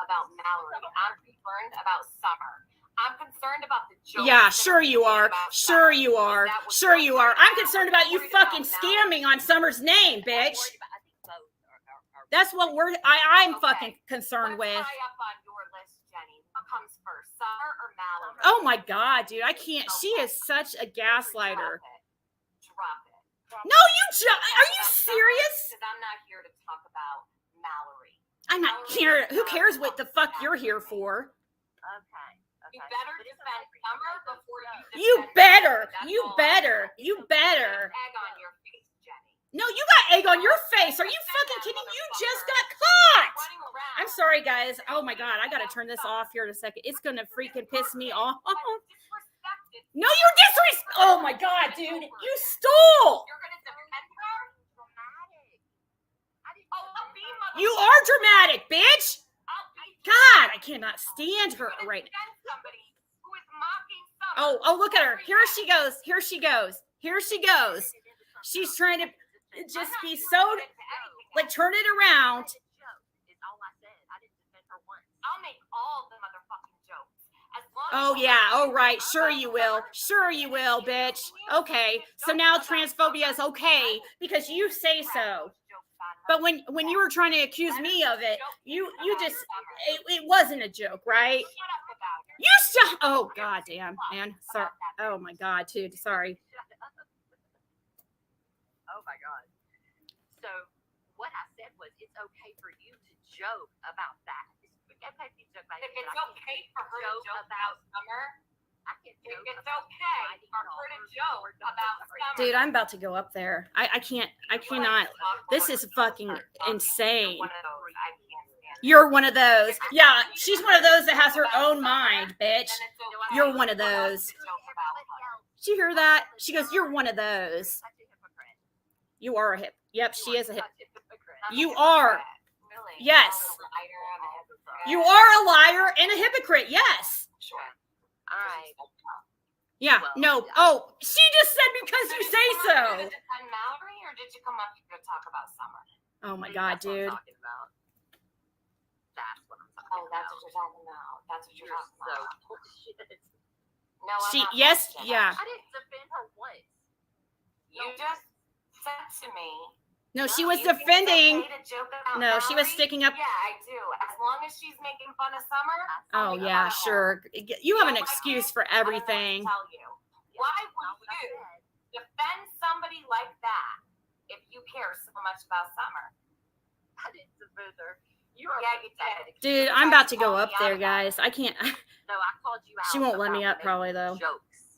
About Mallory, I'm concerned about Summer. I'm concerned about the jokes. Yeah, that sure you made are. about Sure Summer. you are. That was Sure so you are. worried I'm about- concerned about you worried fucking about Mallory. scamming on Summer's name, bitch. I think both are That's what I'm Okay. fucking concerned What's with. high up on your list, Jenny? What comes first, Summer or Mallory? Oh my God, dude. I can't. She is such a gaslighter. Drop it. No, are you serious? Because I'm not here to talk about Mallory. I'm not here. Who cares what the fuck you're here for? Okay. You better But it's defend okay. Summer before you You defend better. Mallory. That's You all. better. You better. Egg on your face, Jenny. No, you got egg on your face. Are you fucking kidding? You just got caught. Running around. I'm sorry, guys. Oh my God, I gotta turn this off here in a second. It's gonna freaking piss me off. Disrespected. No, you disrespect. Oh my God, dude, you stole. You're gonna defend her? Dramatic. Oh, I'll be mother. You are dramatic, bitch. I'll be God, I cannot stand her You're gonna right. defend somebody who is mocking Summer. Oh, look at her. Here she goes. Here she goes. Here she goes. She's trying to just be so like turn it around. Is all I said. I didn't defend her once. I'll make all the motherfucking jokes. As long Oh as yeah, oh right, sure you will. Sure you will, bitch. Okay. So now transphobia is okay because you say so. But when you were trying to accuse me of it, you just it wasn't a joke, right? Shut up about her. You still oh god damn, man. Sorry. Oh my god, dude. Sorry. Oh my God. So what I said was it's okay for you to joke about that. It's okay for you to joke about it. If it's okay for her to joke about Summer, I can if joke it's about okay writing for her to novels joke or about something. Summer. Dude, I'm about to go up there. I cannot. This is fucking insane. One of those I can't stand. You're one of those. Yeah, she's one of those that has her own mind, bitch. And it's okay You're one of for us those. to joke about her. Did you hear that? She goes, "You're one of those." Such a hypocrite. You are a hip. Yep, she is a hip. Such a hypocrite. I'm a You hypocrite. are. Really? Yes. I'm a liar, I'm a hypocrite. You are a liar and a hypocrite. Yes. Sure. All right. Yeah. Well, No. yeah. Oh, she just said because you say so. Did you defend Mallory, or did you come up here to talk about Summer? Oh my God, That's what I'm dude. talking about. That's what I'm talking Oh, that's about. what you're talking about. That's what you're You're talking so about. bullshit. No, I'm She, not yes, bullshit. yeah. I didn't defend her once. You just said to me. No, she was you think it's defending. okay to joke about No, she was Mallory? sticking up. Yeah, I do. As long as she's making fun of Summer. Oh I'll make yeah, fun of her. sure. You have an Don't like excuse it? for I don't know what to everything. tell you. Why Not would what I you said. defend somebody like that if you care so much about Summer? I didn't defend her. You are Yeah, you did. Dude, I'm about to go up there, guys. I can't. No, I called you out. She won't let me about up probably, making though. Jokes.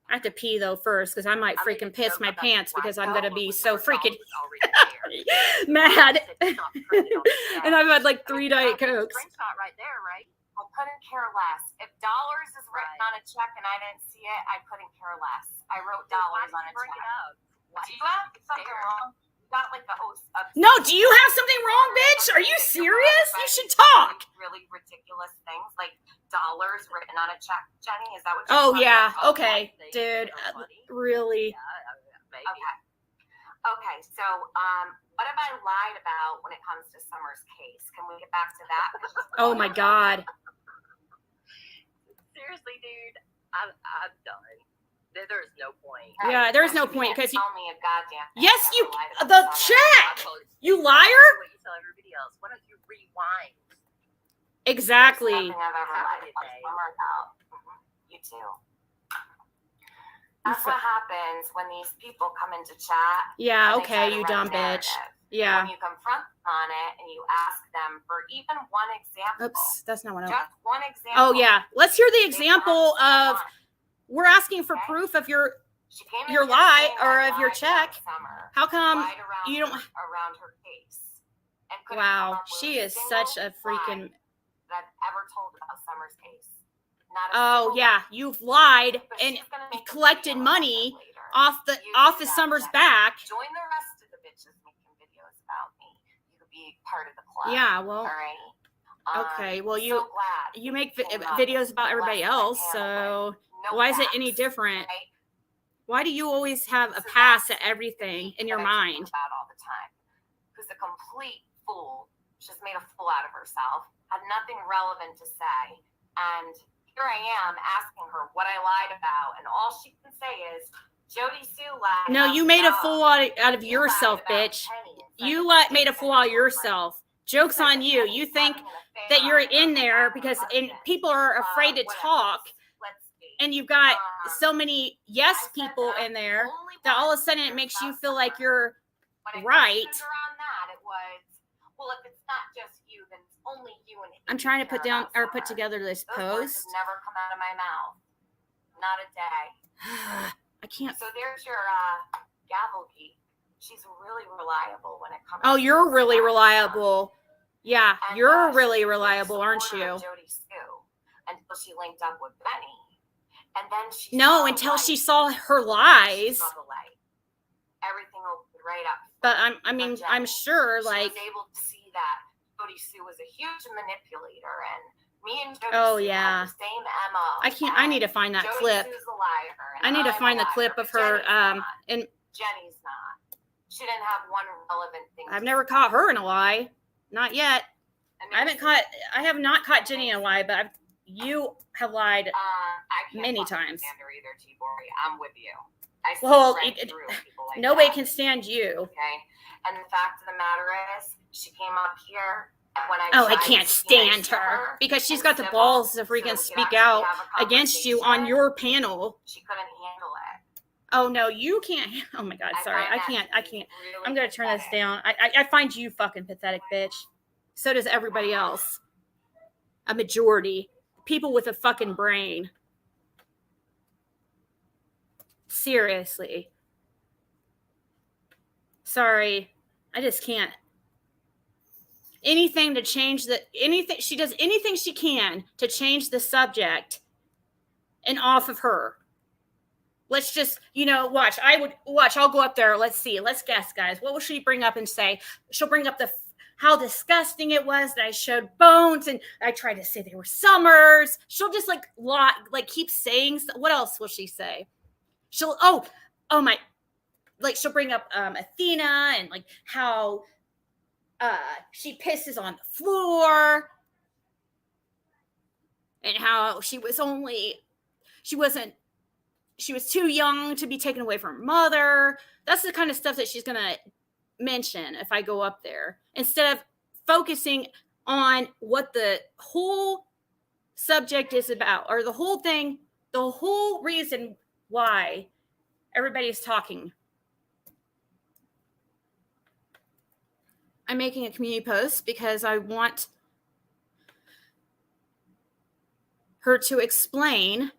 I have to pee though first because I might I made freaking a piss joke my about pants you because right I'm gonna now, be but so the freaking dog was already there. mad. It's not printed on the And I've had like 3 Diet That's a Cokes. Screenshot right there, right? I couldn't care less. If dollars is written Right. on a check and I didn't see it, I couldn't care less. I wrote Why dollars did on you a bring check. it up? Why Do did you have something care? wrong? You got like the host of. No, do you have something wrong, bitch? Are you serious? You should talk. Really ridiculous things like dollars written on a check, Jenny. Is that what? Oh you're yeah, talking about? okay, They dude. are funny. Really? Yeah, maybe. Okay. Okay. So, what have I lied about when it comes to Summer's case? Can we get back to that? Oh my God. Seriously, dude, I'm done. There's no point. Yeah, there's no You point can't because you. tell me a goddamn thing. Yes, I you. never lied about The Summer. check. You liar. What you tell everybody else. Why don't you rewind? Exactly. There's nothing I've ever lied Happy about day. Summer about. You too. That's what happens when these people come into chat. Yeah. and they try Okay, to you run dumb a bitch. narrative. Yeah. When you confront them on it and you ask them for even one example, Oops, that's not what I. just one example. Oh yeah. Let's hear the they example promise of. to We're asking for Okay. proof of your She came in your here lie saying or I of your lied check. about Summer, How come lied around you don't? around her case. And couldn't come Wow, up with she is single such a lie freaking. that I've ever told about Summer's case. Not a Oh single yeah, one. you've lied But and she's gonna make a collected video about money that later. off the You off do the that, Summer's Jenny. back. Join the rest of the bitches making videos about me. You could be part of the club. Yeah, All well, right. okay. Well, so glad you make came up videos about everybody less than else, handful. so No why is it any facts, different? right? Why do you always have a So pass that's at everything in your that I mind? think about all the time. Who's a complete fool? She's made a fool out of herself. Had nothing relevant to say, and here I am asking her what I lied about, and all she can say is, "Jody Sue lied." No, about you the made a dog. fool out of You yourself, lied about bitch. Penny and You said made a fool out of yourself. Joke's on you. You think that you're in there because people are afraid to talk, and you've got so many yes people in there that all of a sudden it makes you feel like you're right. On that, it was, well, if it's not just you, then it's only you and I'm trying to put down or put together this Those words post. have never come out of my mouth. Not a day. I can't. So there's your gavel geek. She's really reliable when it comes. Oh, to you're really stuff. reliable. Yeah, And, you're she really was a reliable, aren't supporter you? of Jody Sue until she linked up with Benny, and then she No, saw until the she light. saw her She lies. saw the light. Everything opened right up. But I'm sure, She like, was able to see that Jody Sue was a huge manipulator, and me and Jody Oh, Sue yeah. had the same MO. I need to find that Jody clip. Sue's a liar, I and need to I'm a find the liar, clip but of her. Jenny's not. And Jenny's not. She didn't have one relevant thing. I've to never say. caught her in a lie. Not yet. And I have not caught Jenny in a lie, but you have lied. I can't many fucking times. stand her either, T-Bori. I'm with you. I see Well, right through people like Nobody that. can stand you. Okay. And the fact of the matter is, she came up here when I. Oh, I tried to can't be nice stand to her because she's and got the civil, balls to so freaking we could speak actually out have a against you on conversation. your panel. She couldn't handle it. Oh no, you can't. Oh my God, sorry. find I that can't. to I be can't. really I'm gonna turn this pathetic. down. I find you fucking pathetic, bitch. So does everybody else. A majority. People with a fucking brain. Seriously. Sorry. I just can't. Anything to change anything. She does anything she can to change the subject and off of her. Let's just, watch. I'll go up there. Let's see. Let's guess, guys. What will she bring up and say? She'll bring up how disgusting it was that I showed bones and I tried to say they were Summers. She'll just like keep saying. What else will she say? She'll my, like she'll bring up Athena and like how she pisses on the floor and how she was too young to be taken away from her mother. That's the kind of stuff that she's gonna mention if I go up there, instead of focusing on what the whole subject is about, or the whole reason why everybody's talking. I'm making a community post because I want her to explain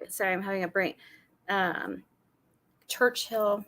sorry, I'm having a brain. Churchill.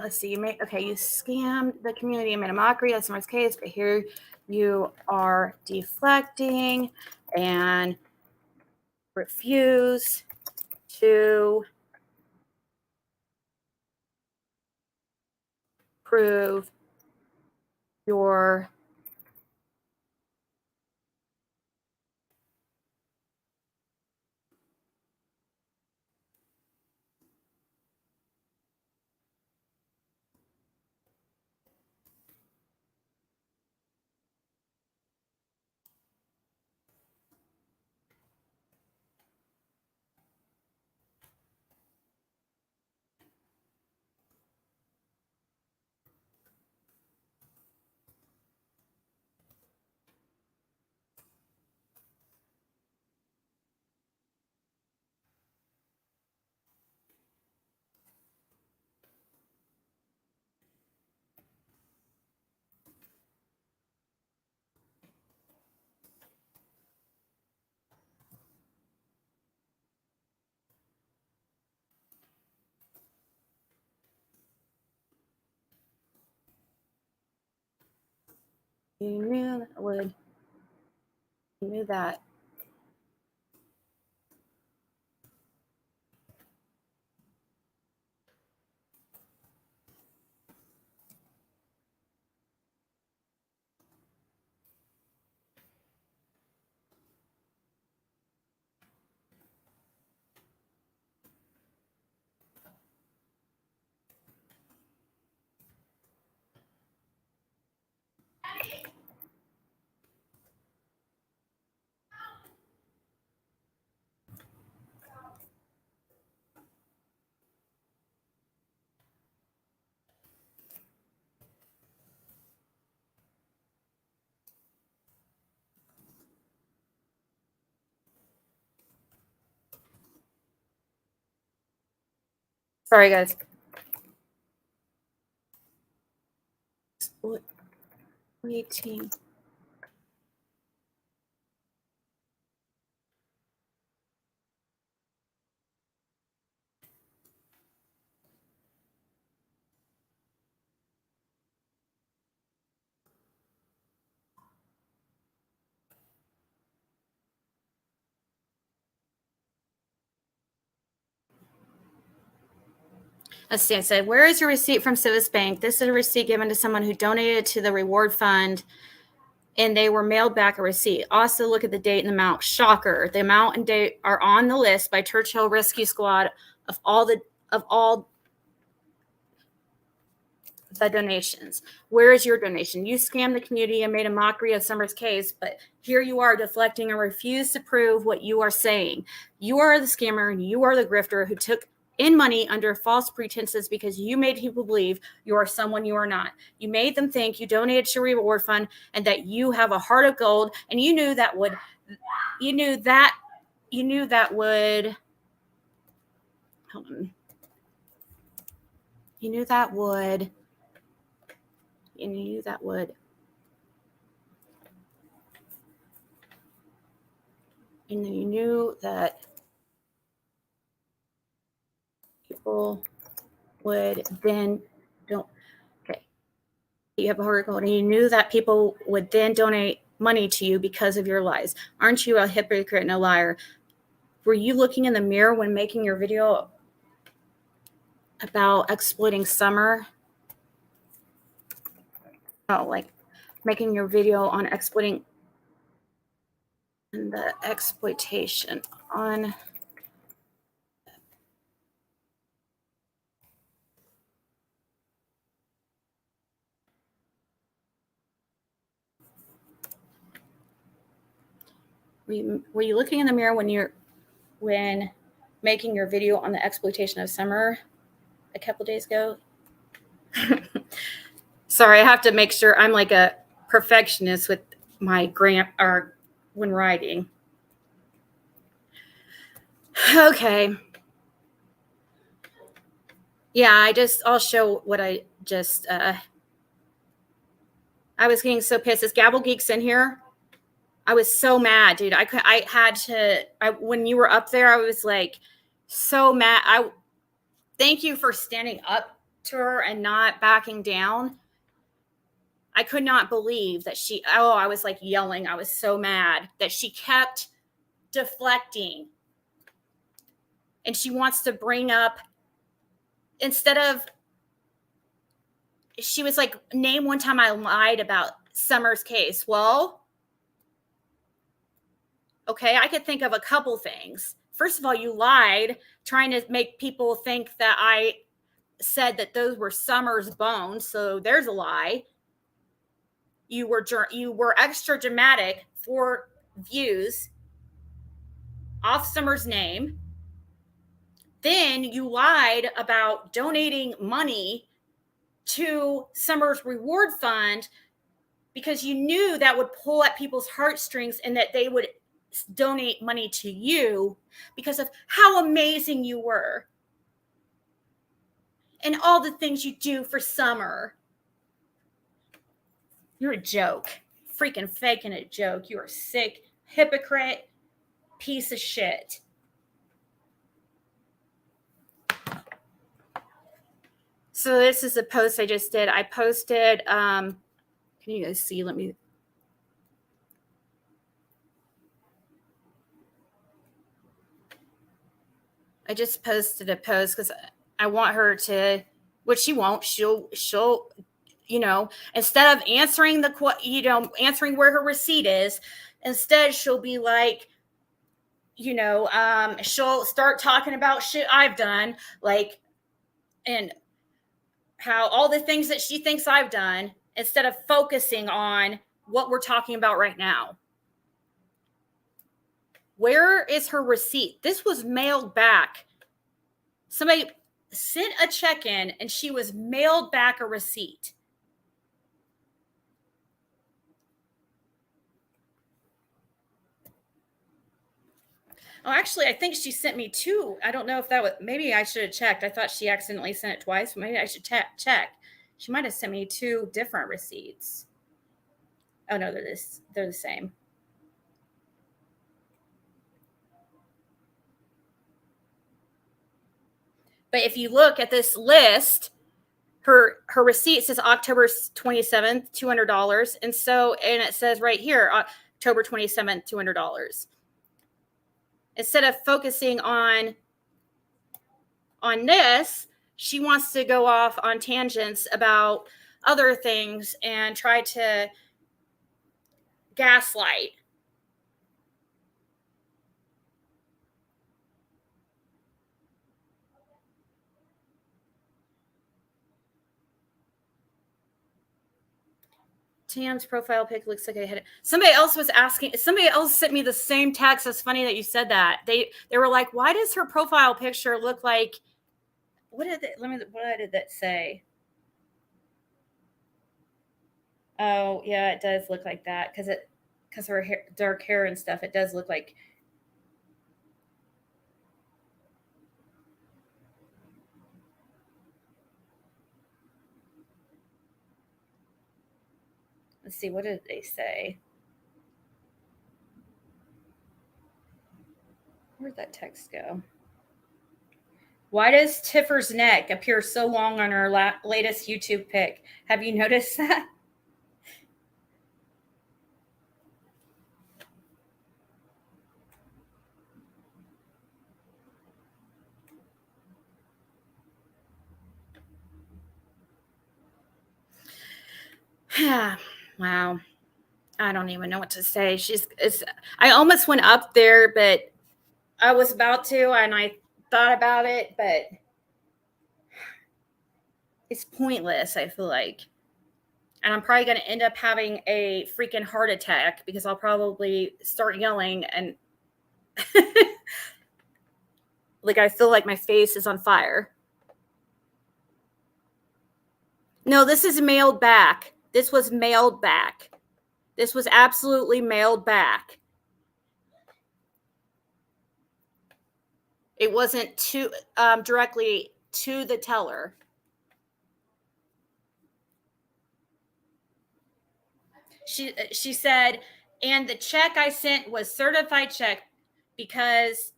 Let's see. You scammed the community and made a mockery. That's Summer's case, but here you are deflecting and refuse to prove your you knew that. Sorry, guys. 18. Let's see. I said, where is your receipt from Civis Bank? This is a receipt given to someone who donated to the reward fund, and they were mailed back a receipt. Also, look at the date and the amount. Shocker. The amount and date are on the list by Churchill Rescue Squad of all the donations. Where is your donation? You scammed the community and made a mockery of Summer's case, but here you are deflecting and refuse to prove what you are saying. You are the scammer and you are the grifter who took in money under false pretenses because you made people believe you are someone you are not. You made them think you donated to a reward fund and that you have a heart of gold, and you knew that would hold on. You knew that would and you knew that people would then you have a heart of gold, and you knew that people would then donate money to you because of your lies. Aren't you a hypocrite and a liar? Were you looking in the mirror when making your video about exploiting Summer? Oh, like making your video on exploiting the exploitation on were you looking in the mirror when making your video on the exploitation of Summer a couple days ago? Sorry, I have to make sure I'm like a perfectionist with my when writing. Okay. Yeah, I'll show what I just, I was getting so pissed. This Gabble Geek's in here. I was so mad, dude. When you were up there, I was like so mad. Thank you for standing up to her and not backing down. I could not believe that I was like yelling. I was so mad that she kept deflecting. And she wants to bring up, she was like, name one time I lied about Summer's case. Well, okay, I could think of a couple things. First of all, you lied trying to make people think that I said that those were Summer's bones. So there's a lie. You were extra dramatic for views off Summer's name. Then you lied about donating money to Summer's reward fund because you knew that would pull at people's heartstrings and that they would donate money to you because of how amazing you were and all the things you do for Summer. You're a joke. Freaking faking a joke. You are sick, hypocrite, piece of shit. So this is a post I just did. I posted, can you guys see? I just posted a post because I want her to, which she won't. She'll, instead of answering answering where her receipt is, instead she'll be like, she'll start talking about shit I've done, and how all the things that she thinks I've done, instead of focusing on what we're talking about right now. Where is her receipt? This was mailed back. Somebody sent a check in and she was mailed back a receipt. Oh, actually, I think she sent me two. I don't know if that was, maybe I should have checked. I thought she accidentally sent it twice. Maybe I should check. She might have sent me two different receipts. Oh no, they're the same. But if you look at this list, her receipt says October 27th, $200. And it says right here, October 27th, $200. Instead of focusing on this, she wants to go off on tangents about other things and try to gaslight. Tam's profile pic looks like I had it. Somebody else sent me the same text. It's funny that you said that. They were like, why does her profile picture look like, what did that say? Oh yeah, it does look like that because her hair, dark hair and stuff. It does look like. Let's see, what did they say? Where'd that text go? Why does Tiffer's neck appear so long on her latest YouTube pic? Have you noticed that? Wow. I don't even know what to say. I almost went up there, but I was about to, and I thought about it, but it's pointless, I feel like. And I'm probably going to end up having a freaking heart attack because I'll probably start yelling and like I feel like my face is on fire. No, this is mailed back. This was mailed back. This was absolutely mailed back. It wasn't directly to the teller. She said, and the check I sent was certified check because,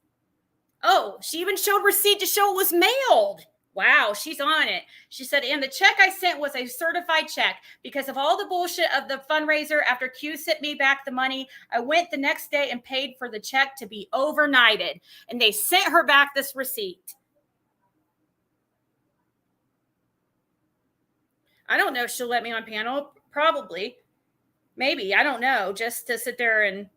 she even showed receipt to show it was mailed. Wow, she's on it. She said, and the check I sent was a certified check because of all the bullshit of the fundraiser. After Q sent me back the money, I went the next day and paid for the check to be overnighted. And they sent her back this receipt. I don't know if she'll let me on panel. Probably. Maybe. I don't know. Just to sit there and...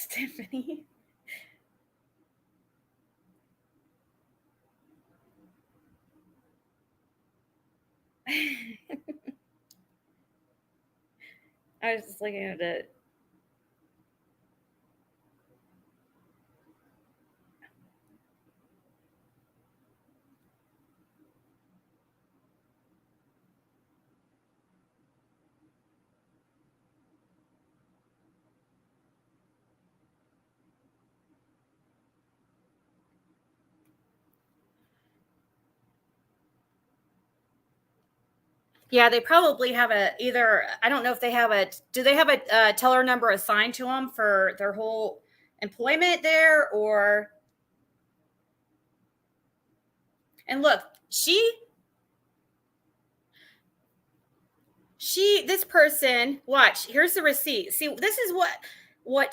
Tiffany. I was just looking at it. Yeah, they probably have I don't know if they have do they have a teller number assigned to them for their whole employment there or? And look, this person, watch, here's the receipt. See, this is what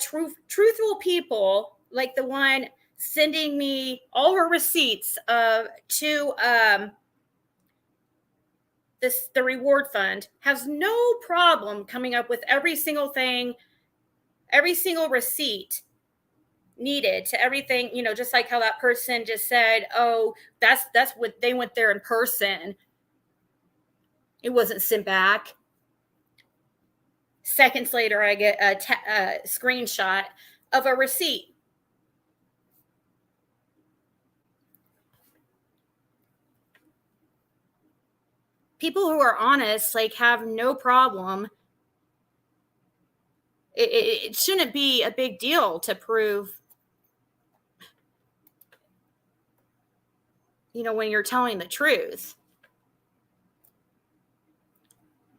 truthful people, like the one sending me all her receipts to the reward fund, has no problem coming up with every single thing, every single receipt needed to everything, just like how that person just said, oh, that's what they went there in person. It wasn't sent back. Seconds later, I get a screenshot of a receipt. People who are honest, like, have no problem It shouldn't be a big deal to prove, when you're telling the truth.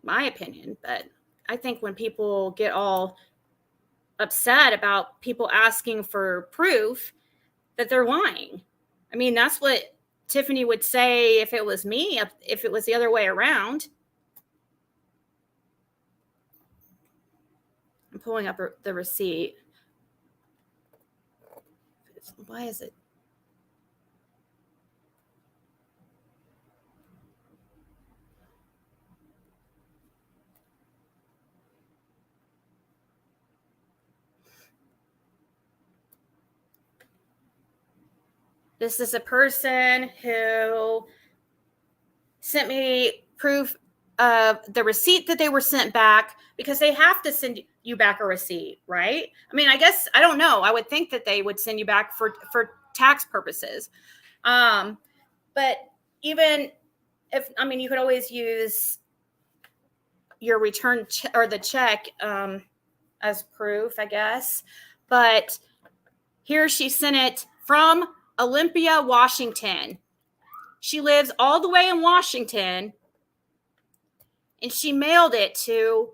My opinion. But I think when people get all upset about people asking for proof, that they're lying. I mean, that's what Tiffany would say if it was me, if it was the other way around. I'm pulling up the receipt. Why is it? This is a person who sent me proof of the receipt that they were sent back, because they have to send you back a receipt, right? I mean, I guess, I don't know. I would think that they would send you back for tax purposes. But even if, you could always use your return or the check as proof, I guess. But here she sent it from Olympia, Washington. She lives all the way in Washington, and she mailed it to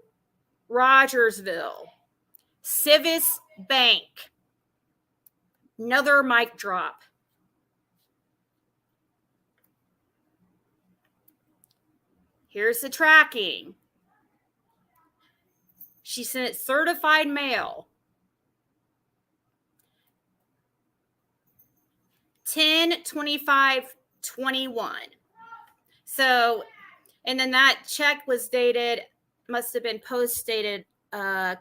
Rogersville, Civis Bank. Another mic drop. Here's the tracking. She sent it certified mail. 10/25/21. So, and then that check was dated, must have been post dated, no,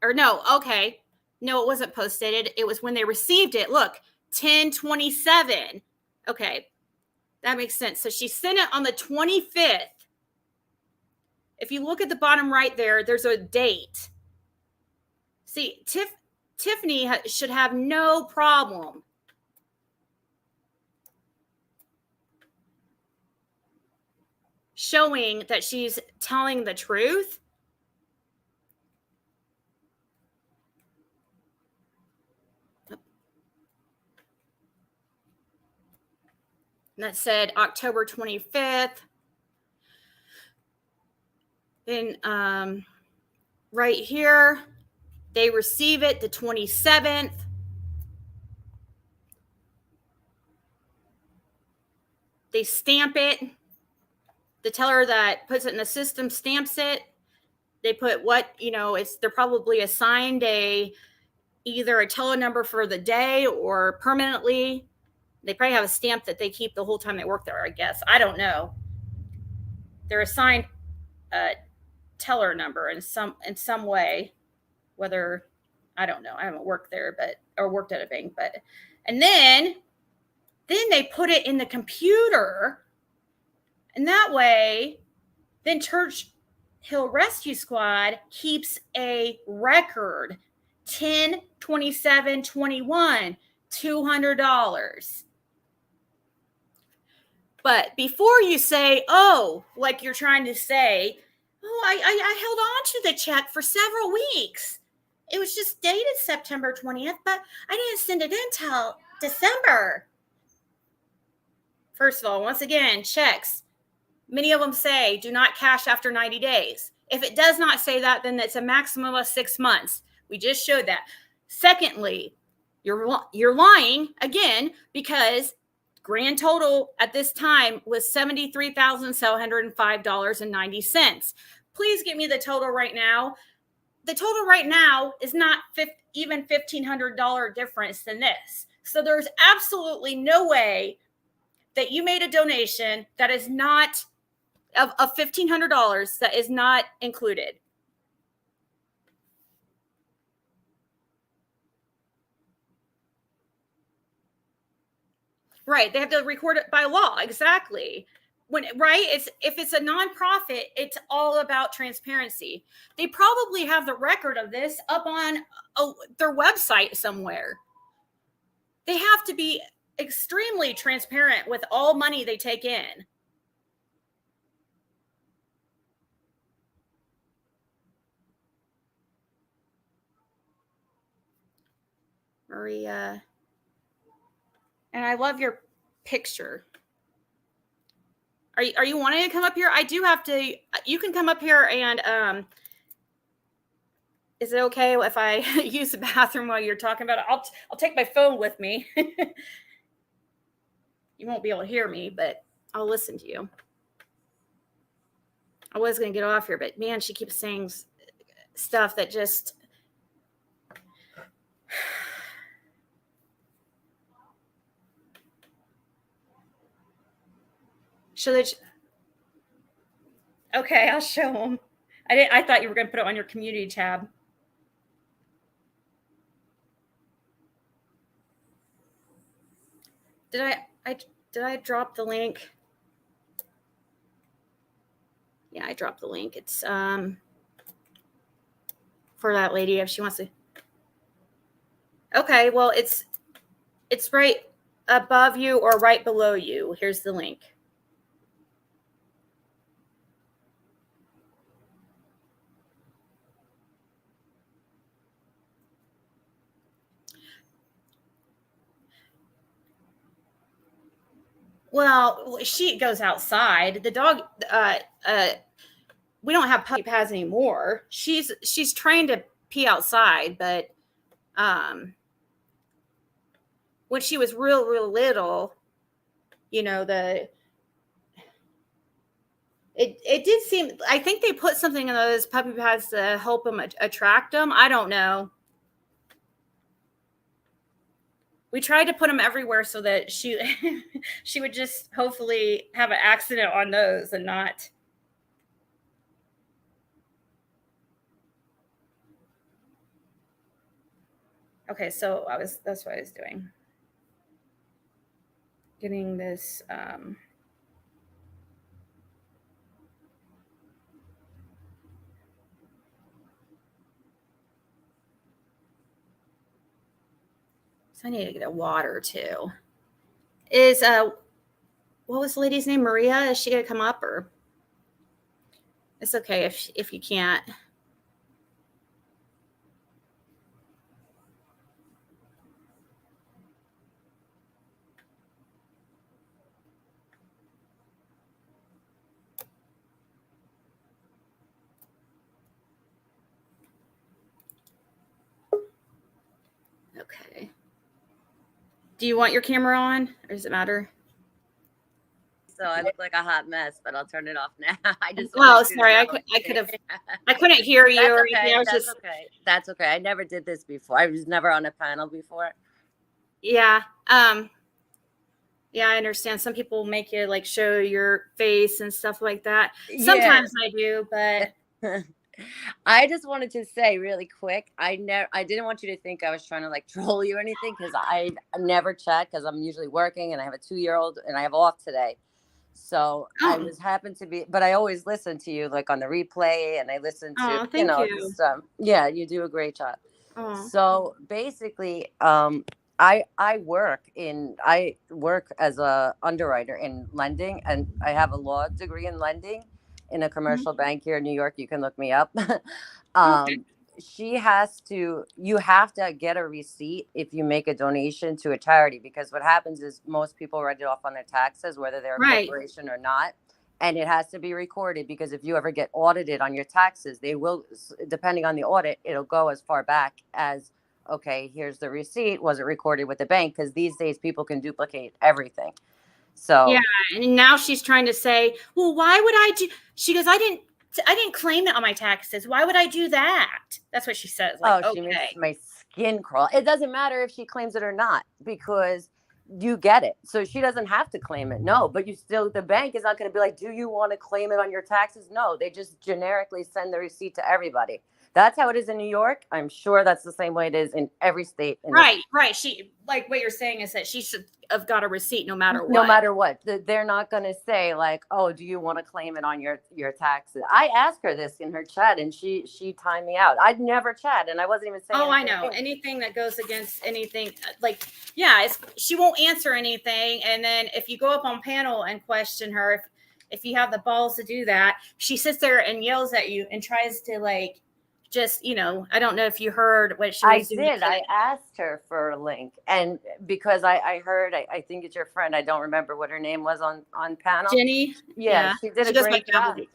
it wasn't post dated. It was when they received it. Look, 10/27. Okay, that makes sense. So she sent it on the 25th. If you look at the bottom right there, there's a date. See, Tiffany should have no problem showing that she's telling the truth. And that said October 25th. Then right here, they receive it the 27th. They stamp it. The teller that puts it in the system stamps it. They put they're probably assigned either a teller number for the day or permanently. They probably have a stamp that they keep the whole time they work there, I guess. I don't know. They're assigned a teller number in some way, whether, I don't know. I haven't worked there, or worked at a bank, and then they put it in the computer. And that way, then Church Hill Rescue Squad keeps a record. 10/27/21, $200. But before you say, like you're trying to say, I held on to the check for several weeks. It was just dated September 20th, but I didn't send it in till December. First of all, once again, checks. Many of them say do not cash after 90 days. If it does not say that, then it's a maximum of 6 months. We just showed that. Secondly, you're lying again, because grand total at this time was $73,705.90. Please give me the total right now. The total right now is not even $1,500 difference than this. So there's absolutely no way that you made a donation that is not of $1,500 that is not included. Right. They have to record it by law. Exactly. If it's a nonprofit, it's all about transparency. They probably have the record of this up on their website somewhere. They have to be extremely transparent with all money they take in. Maria. And I love your picture. Are you wanting to come up here? I do have to. You can come up here and is it okay if I use the bathroom while you're talking about it? I'll take my phone with me. You won't be able to hear me, but I'll listen to you. I was going to get off here, but man, she keeps saying stuff that just. Okay, I'll show them. I thought you were going to put it on your community tab. Did I drop the link? Yeah, I dropped the link. It's for that lady if she wants to. Okay, well it's right above you or right below you. Here's the link. Well, she goes outside. The dog, we don't have puppy pads anymore. She's trained to pee outside, but when she was real little, you know, it did seem. I think they put something in those puppy pads to help them attract them. I don't know. We tried to put them everywhere so that she would just hopefully have an accident on those and not. Okay, so that's what I was doing. Getting this so I need to get a water too. Is what was the lady's name? Maria? Is she gonna come up or? It's okay if you can't. Okay. Do you want your camera on or does it matter? So I look like a hot mess, but I'll turn it off now. I just. Oh, sorry. I couldn't hear you. That's Or okay. anything. That's okay. That's okay. I never did this before. I was never on a panel before. Yeah. Yeah, I understand. Some people make you like show your face and stuff like that. Sometimes I do, but I just wanted to say really quick, I didn't want you to think I was trying to like troll you or anything, because I never chat because I'm usually working and I have a 2-year-old and I have off today. So I was happened to be, but I always listen to you like on the replay, and I listen to, thank you. just, yeah, you do a great job. So basically, I work as a underwriter in lending, and I have a law degree in lending in a commercial bank here in New York. You can look me up. You have to get a receipt if you make a donation to a charity, because what happens is most people write it off on their taxes, whether they're a corporation or not. And it has to be recorded, because if you ever get audited on your taxes, they will, depending on the audit, it'll go as far back as, okay, here's the receipt. Was it recorded with the bank? Because these days people can duplicate everything. So yeah, and now she's trying to say, well, why would I do? She goes, I didn't claim it on my taxes. Why would I do that? That's what she says. Like, she makes my skin crawl. It doesn't matter if she claims it or not, because you get it. So she doesn't have to claim it. No, but the bank is not going to be like, do you want to claim it on your taxes? No, they just generically send the receipt to everybody. That's how it is in New York. I'm sure that's the same way it is in every state. Right. She, like what you're saying is that she should have got a receipt no matter what. No matter what. They're not going to say like, oh, do you want to claim it on your taxes? I asked her this in her chat, and she timed me out. I'd never chat, and I wasn't even saying anything. I know. Anything that goes against anything, like, yeah, she won't answer anything. And then if you go up on panel and question her, if you have the balls to do that, she sits there and yells at you and tries to like just, I don't know if you heard what she I was doing. did. I asked her for a link, and because I heard, I think it's your friend. I don't remember what her name was on panel. Jenny. Yeah, she did a does great my job. Gabby.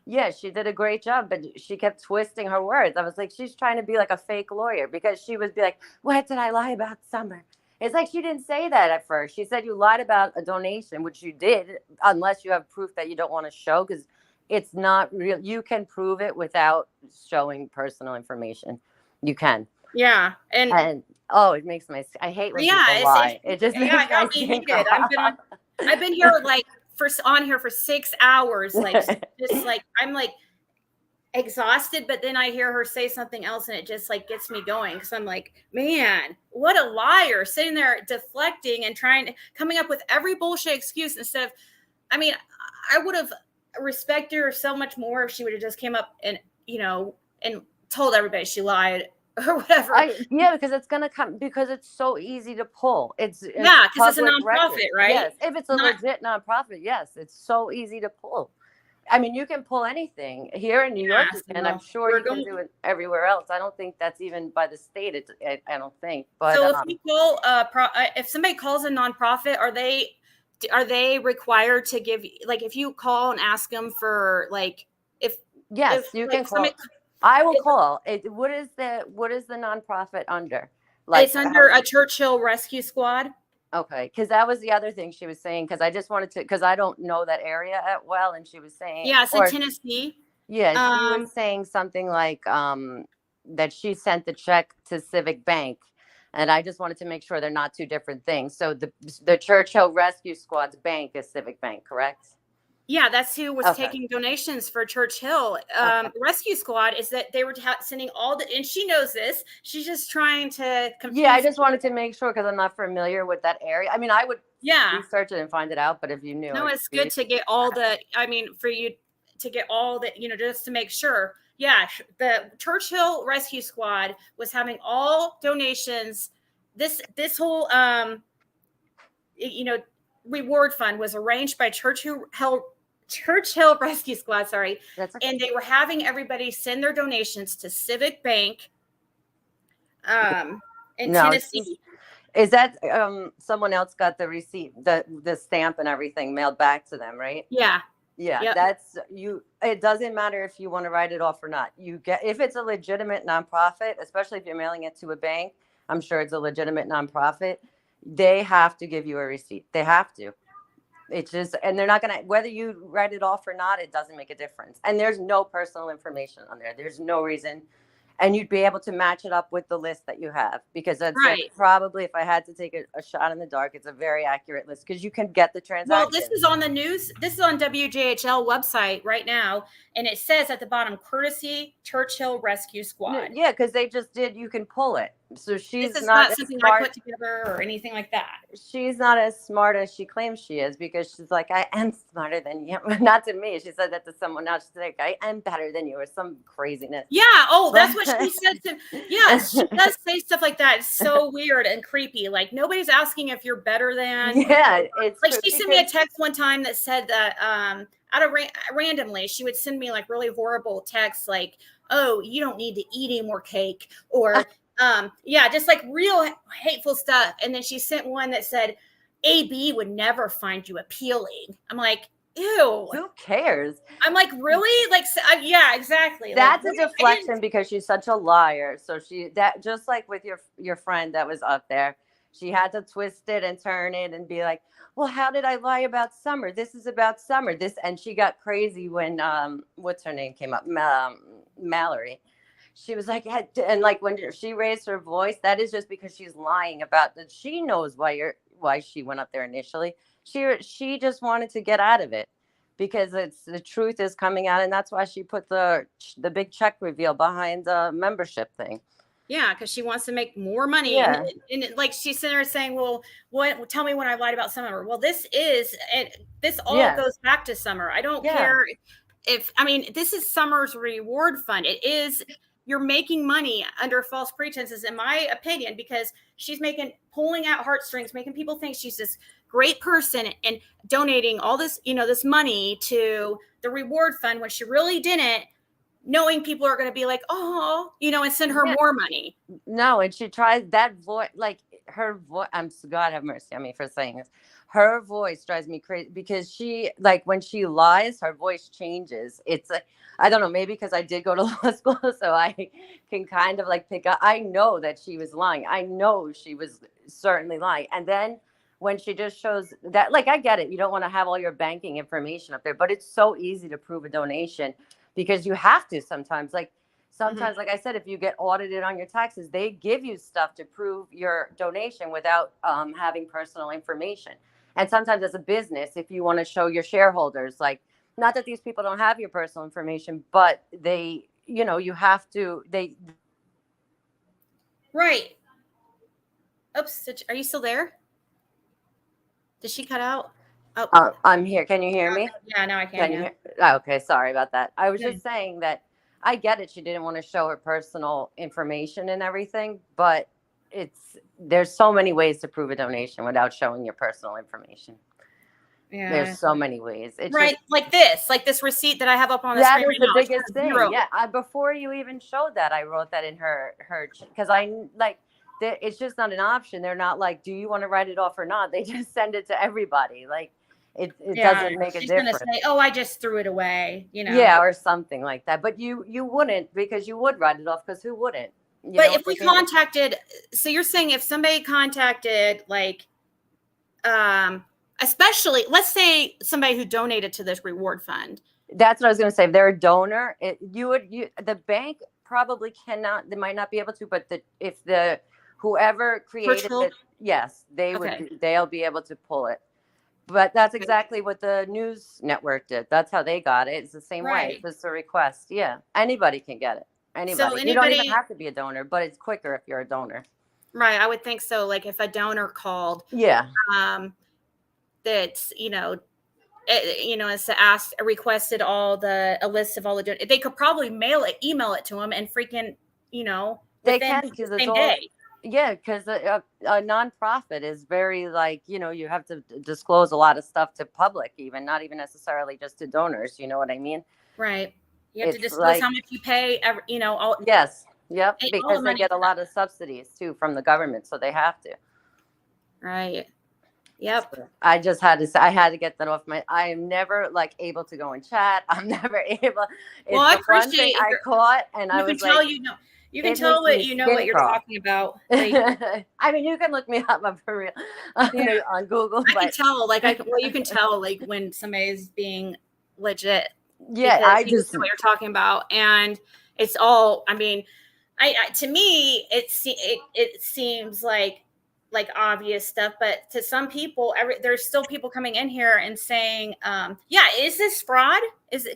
Yeah, she did a great job, but she kept twisting her words. I was like, she's trying to be like a fake lawyer, because she would be like, what did I lie about Summer? It's like she didn't say that at first. She said you lied about a donation, which you did, unless you have proof that you don't want to show, because it's not real. You can prove it without showing personal information. You can. Yeah, and oh, it makes my, I hate when people lie. It just makes it my got me skin heated. crawl. I've been here like on here for 6 hours, like just like I'm like exhausted, but then I hear her say something else and it just like gets me going, because I'm like, man, what a liar, sitting there deflecting and coming up with every bullshit excuse instead of, I mean, I would have respected her so much more if she would have just came up and and told everybody she lied or whatever. Because it's gonna come, because it's so easy to pull. Because it's a nonprofit, record. Right? Yes, if it's a legit nonprofit, yes, it's so easy to pull. I mean, you can pull anything here in New York, and I'm sure you can do it everywhere else. I don't think that's even by the state. I don't think. But so if you call, if somebody calls a nonprofit, are they required to give, like, if you call and ask them for, like, you can call. I will call it. What is the nonprofit under? Like, it's under a Churchill Rescue Squad. Okay, because that was the other thing she was saying. Because I just wanted to, because I don't know that area well, and she was saying, it's in Tennessee. Yeah, she was saying something like that she sent the check to Civic Bank, and I just wanted to make sure they're not two different things. So the Churchill Rescue Squad's bank is Civic Bank, correct? Yeah, that's who was taking donations for Churchill. Rescue Squad is that they were sending all the, and she knows this. She's just trying to confuse. Yeah, I just wanted to make sure, because I'm not familiar with that area. I mean, I would research it and find it out, but if you knew. No, it's good to get all the, for you to get all the, just to make sure. Yeah, the Churchill Rescue Squad was having all donations. This whole, reward fund was arranged by Churchill Rescue Squad, sorry. That's okay. And they were having everybody send their donations to Civic Bank in Tennessee. Is that someone else got the receipt, the stamp and everything mailed back to them, right? Yeah. Yeah, yep. That's you. It doesn't matter if you want to write it off or not. If it's a legitimate nonprofit, especially if you're mailing it to a bank, I'm sure it's a legitimate nonprofit. They have to give you a receipt. They have to. It's just, and they're not going to, whether you write it off or not, it doesn't make a difference. And there's no personal information on there. There's no reason. And you'd be able to match it up with the list that you have, because that's probably, if I had to take a shot in the dark, it's a very accurate list, because you can get the transaction. Well, this is on the news. This is on WJHL website right now. And it says at the bottom, courtesy Churchill Rescue Squad. Yeah, because they just did, you can pull it. So she's this is not something I put together or anything like that. She's not as smart as she claims she is, because she's like, I am smarter than you. Not to me. She said that to someone else. She's like, I am better than you, or some craziness. Yeah. Oh, that's what she said to. Yeah, she does say stuff like that. It's so weird and creepy. Like, nobody's asking if you're better than. Yeah, it's like she sent me a text one time that said that out of randomly she would send me like really horrible texts like, oh, you don't need to eat any more cake, or just like real hateful stuff. And then she sent one that said AB would never find you appealing. I'm like, ew, who cares? I'm like, really? Like, yeah, exactly. That's like, a deflection, because she's such a liar. So that just like with your friend that was up there, she had to twist it and turn it and be like, well, how did I lie about Summer? This is about Summer. And she got crazy when what's her name came up, Mallory. She was like, and like when she raised her voice, that is just because she's lying about that. She knows why she went up there initially. She just wanted to get out of it, because the truth is coming out, and that's why she put the big check reveal behind the membership thing. Yeah, because she wants to make more money. Yeah. And like she's sitting there saying, well, tell me when I lied about Summer. Well, this all goes back to Summer. I don't care this is Summer's reward fund. It is, you're making money under false pretenses, in my opinion, because she's pulling out heartstrings, making people think she's this great person and donating all this, this money to the reward fund when she really didn't. knowing people are going to be like, oh, and send her more money. No, and she tries that voice, like her voice. God have mercy on me for saying this. Her voice drives me crazy because she, like, when she lies, her voice changes. It's I don't know, maybe because I did go to law school, so I can kind of like pick up. I know that she was lying. I know she was certainly lying. And then when she just shows that, like, I get it. You don't want to have all your banking information up there, but it's so easy to prove a donation because you have to sometimes. Like I said, if you get audited on your taxes, they give you stuff to prove your donation without having personal information. And sometimes as a business, if you want to show your shareholders, like, not that these people don't have your personal information, but they, you have to, Right. Oops. Are you still there? Did she cut out? Oh, I'm here. Can you hear me? Yeah, now I can. You hear? Oh, okay. Sorry about that. I was just saying that I get it. She didn't want to show her personal information and everything, but there's so many ways to prove a donation without showing your personal information. Yeah. There's so many ways. It's right. Just, like this receipt that I have up on the that screen. That is the biggest thing. Yeah. Before you even showed that, I wrote that in her, because it's just not an option. They're not like, do you want to write it off or not? They just send it to everybody. Like, it doesn't make a difference. She's going to say, oh, I just threw it away, Yeah, or something like that. But you wouldn't, because you would write it off, because who wouldn't? But if we contacted, so you're saying if somebody contacted, like, especially, let's say somebody who donated to this reward fund. That's what I was going to say. If they're a donor, the bank probably cannot, they might not be able to, but whoever created it, yes, they'll be able to pull it. But that's exactly what the news network did. That's how they got it. It's the same way. It's just a request. Yeah. Anybody can get it. Anybody. You don't even have to be a donor, but it's quicker if you're a donor. Right. I would think so. Like if a donor called. Yeah. That's, it's asked, requested a list of all the, they could probably email it to them and freaking, they can, because the same day. Yeah, because a nonprofit is very like, you have to disclose a lot of stuff to public, even not even necessarily just to donors. You know what I mean? Right. You have to disclose how much you pay. All. Yes. Yep. Because they get a lot of subsidies too from the government, so they have to. Right. Yep. So I just had to say, I had to get that off I am never like able to go and chat. I'm never able. Well, I appreciate I caught, and I was like, you can tell what what you're talking about. Like, I mean, you can look me up for real on Google. I can tell, you can tell, like when somebody's being legit. Yeah, I just know what you're talking about, and it's all. I mean, to me, it seems like obvious stuff, but to some people, there's still people coming in here and saying, is this fraud?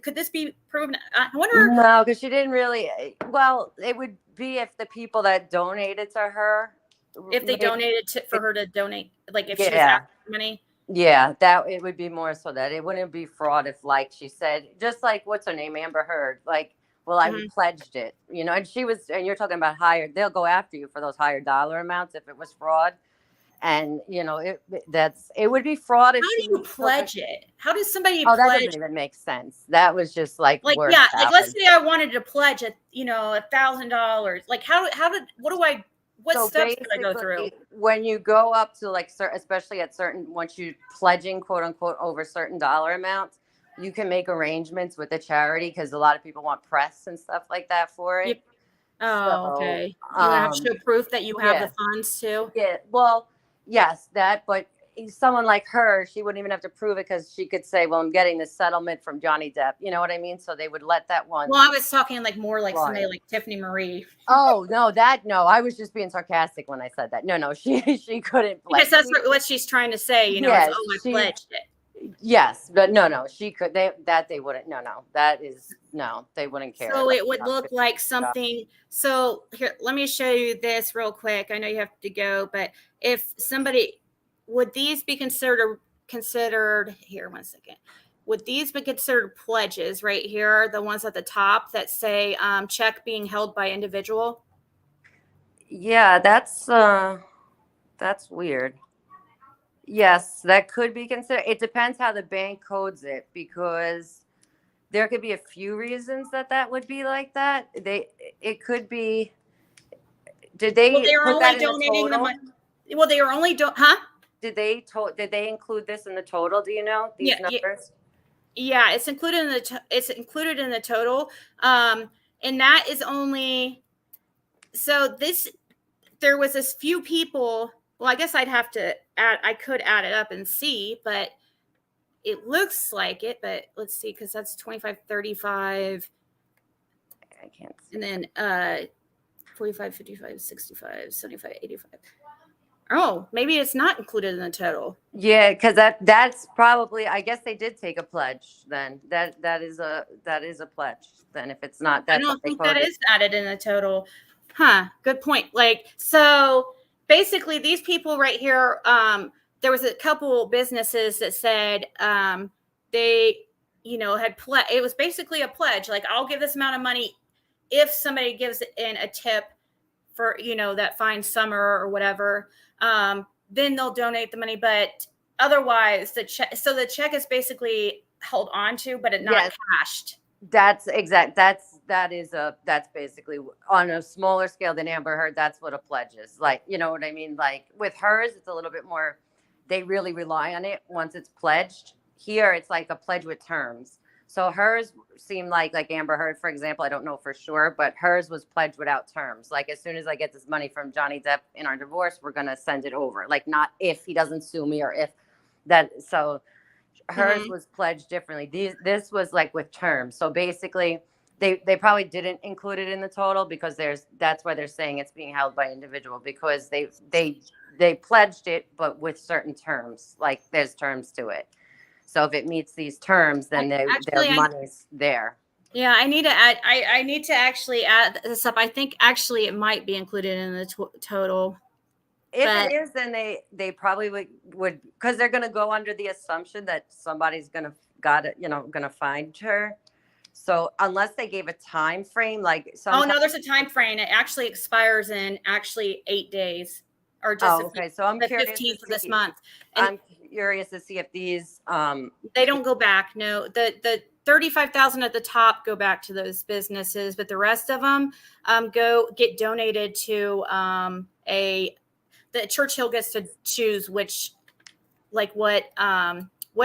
Could this be proven? I wonder. No, because she didn't really. Well, it would be if the people that donated to her, if they donated for her to donate, like if she was asking money. Yeah, that it would be more so that it wouldn't be fraud if, like she said, just like what's her name, Amber Heard, like, well, I pledged it, and she was, and you're talking about higher, they'll go after you for those higher dollar amounts if it was fraud. And it would be fraud. How do you pledge it? How does somebody pledge? That doesn't even make sense. That was just like let's say I wanted to pledge $1,000. Like what steps do I go through? When you go up to especially at once you pledging quote unquote over certain dollar amounts, you can make arrangements with the charity, because a lot of people want press and stuff like that for it. Oh, okay. You have to show proof that you have the funds too. Yeah. Well, yes, but someone like her, she wouldn't even have to prove it, because she could say, well, I'm getting this settlement from Johnny Depp. You know what I mean? So they would let that one. Well, I was talking more like somebody like Tiffany Marie. Oh, no, I was just being sarcastic when I said that. No, she couldn't pledge. Because that's what she's trying to say, I pledged it. Yes, but no, she could, they wouldn't, they wouldn't care. So it would look like something. So here, let me show you this real quick. I know you have to go, but if somebody, would these be considered here, one second. Would these be considered pledges right here? The ones at the top that say check being held by individual? Yeah, that's weird. Yes, that could be considered. It depends how the bank codes it, because there could be a few reasons that would be like that. It could be. Did they Well, they were put that only in the donating the total? money. Well, they were only huh? Did they include this in the total? Do you know these numbers? Yeah, it's included in it's included in the total. And that is only, so there was this few people. Well, I guess I could add it up and see, but it looks like it. But let's see, because that's 25, 35. I can't see. And then 45, 55, 65, 75, 85. Oh, maybe it's not included in the total. Yeah, because that's probably, I guess they did take a pledge then. That is a pledge. Then if it's not, I don't think that is added in the total. Huh, good point. Like, so basically these people right here, there was a couple businesses that said they, had it was basically a pledge. Like, I'll give this amount of money if somebody gives in a tip for, that fine summer or whatever. Then they'll donate the money, but otherwise the check is basically held on to, but it's not cashed. That's basically on a smaller scale than Amber Heard. That's what a pledge is. Like, you know what I mean? Like with hers, it's a little bit more, they really rely on it once it's pledged. Here, it's like a pledge with terms. So hers seemed like Amber Heard, for example, I don't know for sure, but hers was pledged without terms. Like, as soon as I get this money from Johnny Depp in our divorce, we're going to send it over. Like, not if he doesn't sue me or if that. So hers was pledged differently. This was like with terms. So basically, they probably didn't include it in the total because that's why they're saying it's being held by individual, because they pledged it, but with certain terms. Like, there's terms to it. So if it meets these terms, then their money's there. Yeah, I need to add. I need to actually add this up. I think actually it might be included in the total. If it is, then they probably would because they're going to go under the assumption that somebody's going to find her. So unless they gave a time frame, like oh no, there's a time frame. It actually expires in 8 days, or just okay. So I'm the curious 15th of this month. And I'm curious to see if these they don't go back. No, the 35,000 at the top go back to those businesses, but the rest of them go get donated to the Churchill gets to choose which, like what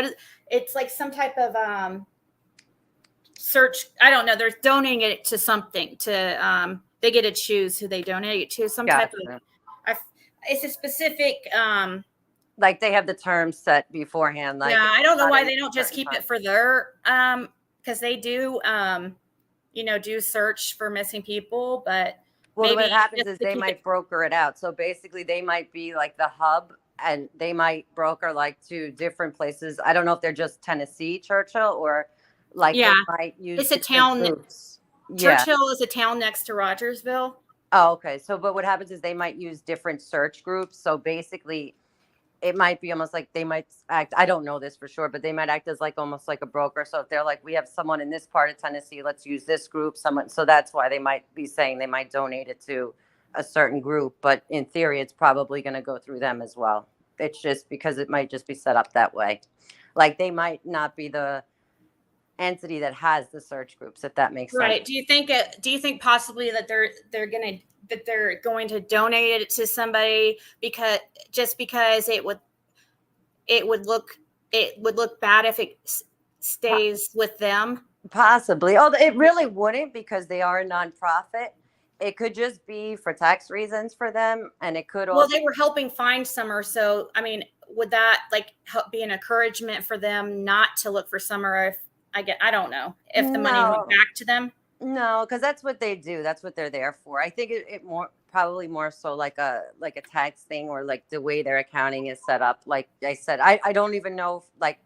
is, it's like some type of search. I don't know. They're donating it to something to they get to choose who they donate it to. Some type of it's a specific like they have the terms set beforehand. Like, yeah, I don't know why they don't just keep it for their because they do do search for missing people, but well, what happens is they might broker it out. So basically they might be like the hub and they might broker like to different places. I don't know if they're just Tennessee Churchill or like they might use it's a town groups. Churchill is a town next to Rogersville. Oh, okay. So but what happens is they might use different search groups. So basically it might be almost like they might act, I don't know this for sure, but they might act as like almost like a broker. So if they're like, we have someone in this part of Tennessee, let's use this group. So that's why they might be saying they might donate it to a certain group. But in theory, it's probably going to go through them as well. It's just because it might just be set up that way. Like they might not be the entity that has the search groups, if that makes sense. Right. Do you think possibly that they're going to donate it to somebody because it would look bad if it stays with them? Possibly. Oh, it really wouldn't, because they are a nonprofit. It could just be for tax reasons for them, and it could also. Well, they were helping find Summer, so I mean, would that like help be an encouragement for them not to look for Summer? If I don't know if the money went back to them. No, because that's what they do. That's what they're there for. I think it probably more so like a tax thing, or like the way their accounting is set up. Like I said, I don't even know like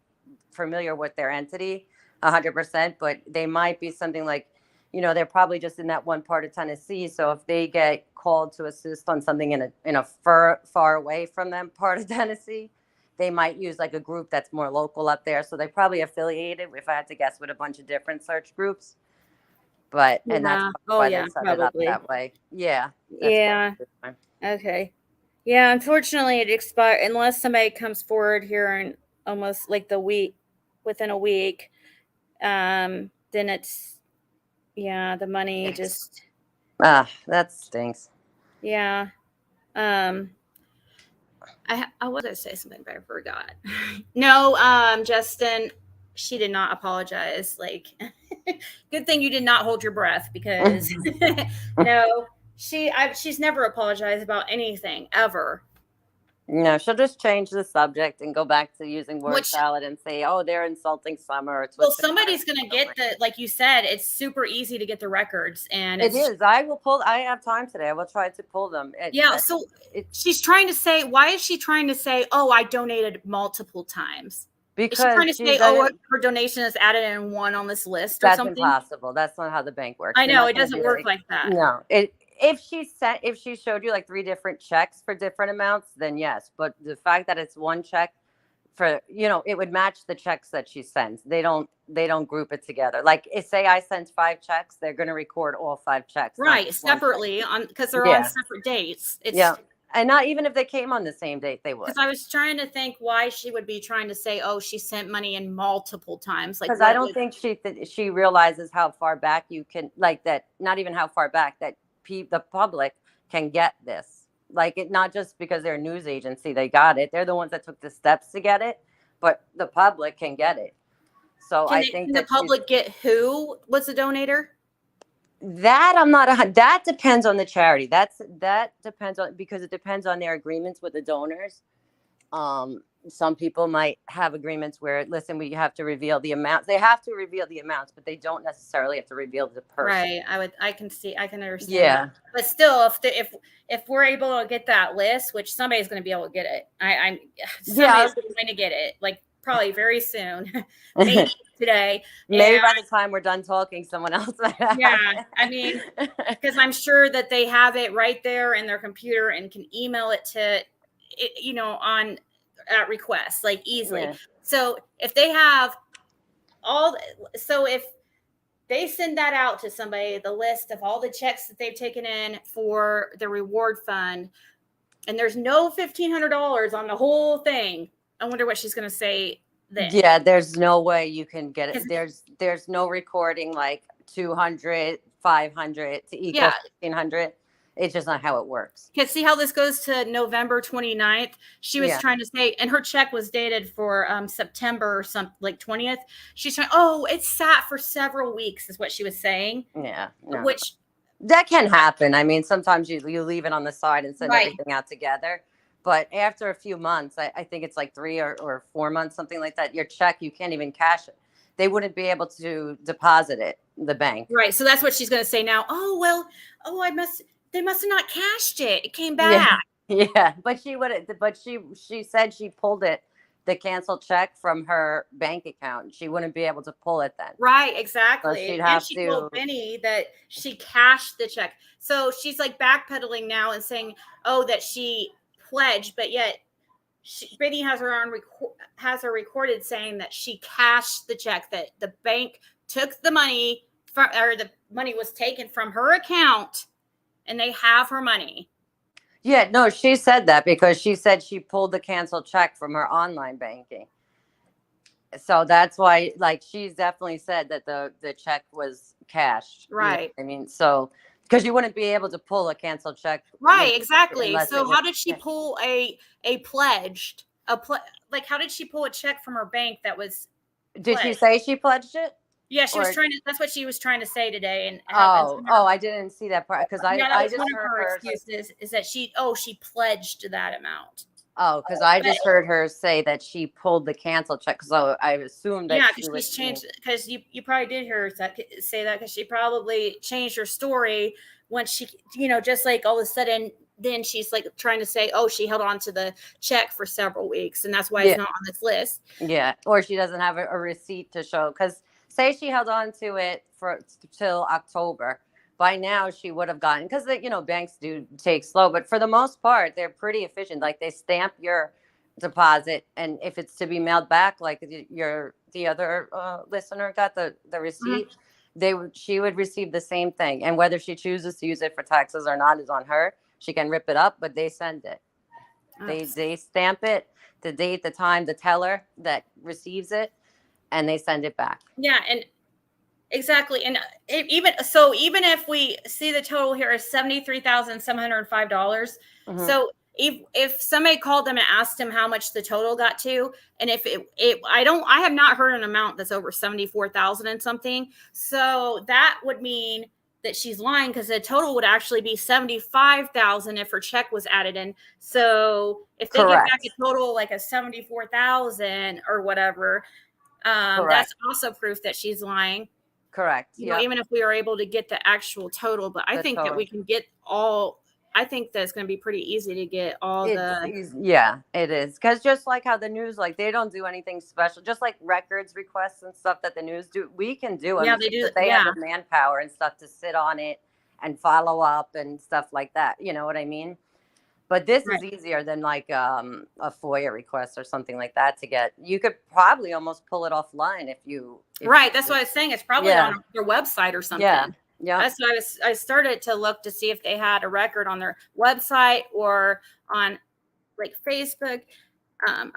familiar with their entity 100%, but they might be something like, they're probably just in that one part of Tennessee. So if they get called to assist on something in a far away from them part of Tennessee, they might use like a group that's more local up there. So they probably affiliated, if I had to guess, with a bunch of different search groups. But and that's why they set it up that way. Yeah. Yeah. Okay. Yeah. Unfortunately, it expired unless somebody comes forward here in almost like within a week. Then then it's, the money just. That stinks. Yeah. I was going to say something, but I forgot. No, Justin, she did not apologize. Like, good thing you did not hold your breath, because no, she's never apologized about anything ever. No, she'll just change the subject and go back to using word salad and say, "Oh, they're insulting Summer." Well, somebody's going to get like you said, it's super easy to get the records, and it is. I have time today. I will try to pull them. So she's trying to say, why is she trying to say, "Oh, I donated multiple times"? Because she's trying to say, "Oh, her donation is added in one on this list," or something. That's impossible. That's not how the bank works. I know it doesn't work like that. No, if she showed you like 3 different checks for different amounts, then yes. But the fact that it's one check for, it would match the checks that she sends. They don't group it together. Like, say I sent 5 checks, they're going to record all 5 checks. Right. Separately because they're on separate dates. And not even if they came on the same date, they would. Because I was trying to think why she would be trying to say, "Oh, she sent money in multiple times." Like, because I don't think she realizes how far back you can, like, that. Not even how far back that the public can get this. Like, it not just because they're a news agency, they got it. They're the ones that took the steps to get it, but the public can get it. So I think the public get who was the donator. That I'm not. That depends on the charity. That depends on, because it depends on their agreements with the donors. Some people might have agreements where, listen, we have to reveal the amounts. They have to reveal the amounts, but they don't necessarily have to reveal the person. Right. I can understand. Yeah. That. But still, if we're able to get that list, which somebody's going to be able to get it, somebody's going to get it. Like, probably very soon, maybe today. Maybe by the time we're done talking, someone else might have. Yeah, I mean, because I'm sure that they have it right there in their computer and can email it to, on at request, like, easily. Yeah. So if they have if they send that out to somebody, the list of all the checks that they've taken in for the reward fund, and there's no $1,500 on the whole thing, I wonder what she's going to say then. Yeah, there's no way you can get it. There's no recording like 200, 500 to equal 1,500. It's just not how it works. Because see how this goes to November 29th? She was trying to say, and her check was dated for September or something, like 20th. She's trying, it sat for several weeks is what she was saying. Yeah. No. Which that can happen. I mean, sometimes you leave it on the side and send everything out together. But after a few months, I think it's like 3 or 4 months, something like that, your check, you can't even cash it. They wouldn't be able to deposit it, the bank. Right. So that's what she's going to say now. They must have not cashed it. It came back. Yeah. But she said she pulled the canceled check from her bank account. She wouldn't be able to pull it then. Right, exactly. So and she told Benny that she cashed the check. So she's like backpedaling now and saying, that she pledged, but yet Benny has her recorded saying that she cashed the check, that the bank took the money or the money was taken from her account and they have her money. Yeah, no, she said that because she said she pulled the canceled check from her online banking. So that's why, like, she's definitely said that the check was cashed. Right. I mean, so because you wouldn't be able to pull a canceled check. Right, exactly. So how did she pull a pledged, like, how did she pull a check from her bank that was Did she say she pledged it? Yeah, she was trying to, that's what she was trying to say today. And I didn't see that part because I just one of her excuses is that she pledged that amount. Oh, because I just heard her say that she pulled the canceled check. So I assumed that she's changed, because you probably did hear her say that, because she probably changed her story when she, just like all of a sudden, then she's like trying to say, she held on to the check for several weeks and that's why it's not on this list. Yeah, or she doesn't have a receipt to show, because say she held on to it till October. By now she would have gotten, because banks do take slow, but for the most part they're pretty efficient. Like, they stamp your deposit, and if it's to be mailed back, like the other listener got the receipt, she would receive the same thing. And whether she chooses to use it for taxes or not is on her. She can rip it up, but they send it. They stamp it, the date, the time, the teller that receives it, and they send it back. Yeah, and Exactly. And even if we see the total here is $73,705. So if somebody called them and asked him how much the total got to, and if I have not heard an amount that's over 74,000 and something. So that would mean that she's lying, because the total would actually be 75,000 if her check was added in. So if they get back a total like a 74,000 or whatever, that's also proof that she's lying. Correct. Yeah. Even if we are able to get the actual total, but I think that we can get all. I think that it's going to be pretty easy to get all Yeah, it is. Because just like how the news, like they don't do anything special, just like records requests and stuff that the news do, we can do. Yeah, they do. They have the manpower and stuff to sit on it and follow up and stuff like that. You know what I mean? But this is easier than like a FOIA request or something like that to get. You could probably almost pull it offline if you. That's what I was saying. It's probably on their website or something. Yeah. That's why I started to look to see if they had a record on their website or on like Facebook.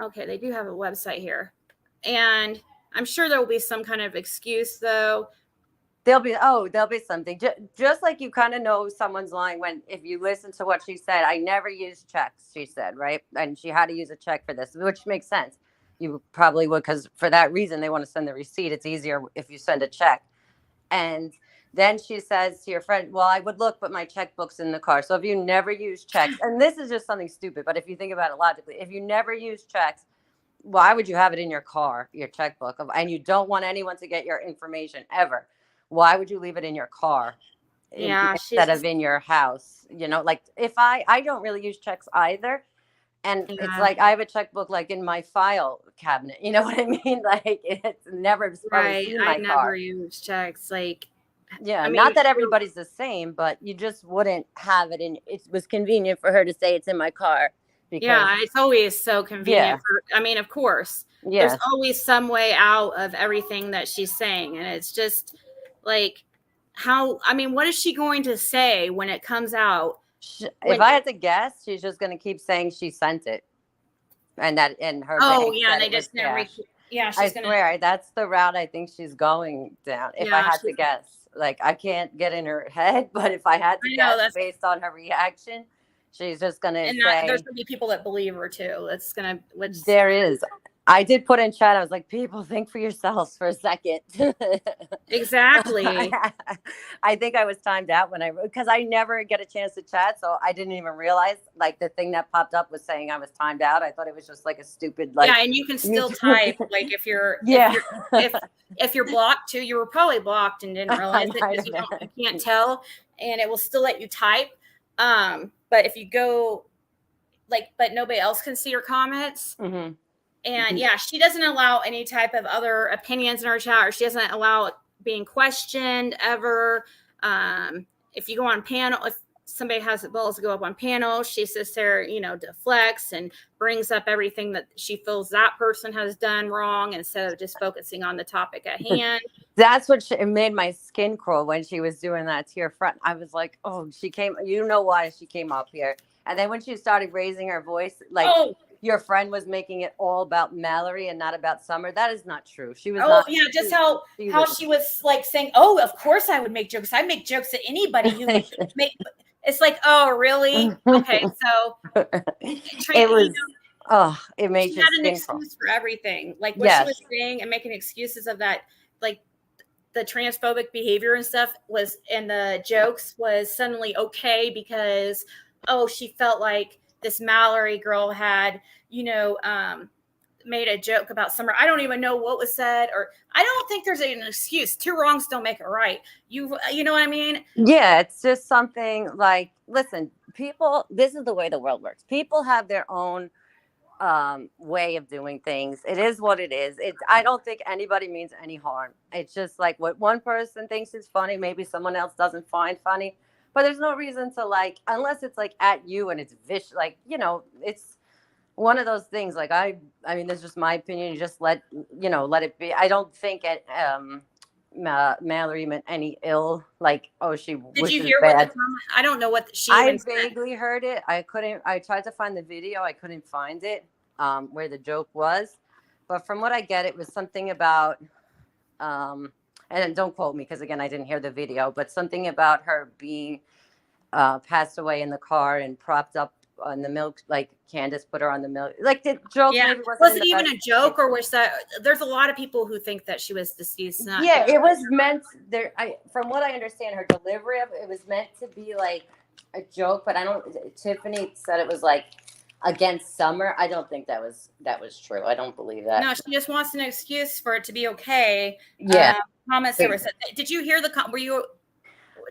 Okay, they do have a website here. And I'm sure there will be some kind of excuse though. There'll be something. Just like you kind of know someone's lying if you listen to what she said. I never use checks, she said, right? And she had to use a check for this, which makes sense. You probably would, because for that reason, they want to send the receipt. It's easier if you send a check. And then she says to your friend, well, I would look, but my checkbook's in the car. So if you never use checks, and this is just something stupid, but if you think about it logically, if you never use checks, why would you have it in your car, your checkbook? And you don't want anyone to get your information ever. Why would you leave it in your car instead of in your house? You know, like if I don't really use checks either. And it's like I have a checkbook like in my file cabinet. You know what I mean? Like it's never in my car. I never use checks. Like, yeah, I mean, not that everybody's the same, but you just wouldn't have it in. It was convenient for her to say it's in my car. Because, it's always so convenient. Of course. Yeah. There's always some way out of everything that she's saying. And it's just like what is she going to say when it comes out? If I had to guess, she's just going to keep saying she sent it. And that in her. Oh, yeah. They just never. Yeah. I swear that's the route I think she's going down. If I had to guess, like I can't get in her head, but if I had to guess based on her reaction, she's just going to say. There's going to be people that believe her too. There is. I did put in chat. I was like, people, think for yourselves for a second. Exactly. I think I was timed out because I never get a chance to chat. So I didn't even realize like the thing that popped up was saying I was timed out. I thought it was just like a stupid, like, and you can still type like if you're, if you're blocked too, you were probably blocked and didn't realize it because you can't tell, and it will still let you type. But if you go but nobody else can see your comments. Mm-hmm. And she doesn't allow any type of other opinions in her chat, or she doesn't allow it being questioned ever. If you go on panel, if somebody has the balls to go up on panel, she sits there, deflects and brings up everything that she feels that person has done wrong instead of just focusing on the topic at hand. That's what it made my skin crawl when she was doing that to your front. I was like, oh, she came, why she came up here. And then when she started raising her voice, like, your friend was making it all about Mallory and not about Summer. That is not true. She was. How she was like saying, "Oh, of course I would make jokes. I make jokes at anybody who make." It's like, oh, really? Okay, so it was. It made she had an excuse for everything. Like what she was saying and making excuses of that, like the transphobic behavior and stuff and the jokes was suddenly okay because she felt like this Mallory girl had, made a joke about Summer. I don't even know what was said, or I don't think there's an excuse. Two wrongs don't make it right. You know what I mean? Yeah, it's just something like, listen, people, this is the way the world works. People have their own way of doing things. It is what it is. I don't think anybody means any harm. It's just like what one person thinks is funny, maybe someone else doesn't find funny. But there's no reason to unless it's like at you and it's vicious, it's one of those things. Like I mean, that's just my opinion. You just let it be. I don't think Mallory meant any ill. Like, she did you hear bad. I don't know what she. I vaguely heard it. I tried to find the video. I couldn't find it. Where the joke was, but from what I get, it was something about. and don't quote me because again I didn't hear the video, but something about her being passed away in the car and propped up on the milk, like Candace put her on the milk. Like the joke maybe wasn't Was in it the even best a joke, or was that? There's a lot of people who think that she was deceased. Yeah, it was meant there. From what I understand, her delivery of it was meant to be like a joke, but I don't. Tiffany said it was like against Summer. I don't think that was true. I don't believe that. No, she just wants an excuse for it to be okay. Yeah. Comments that were said. Did you hear the? Were you?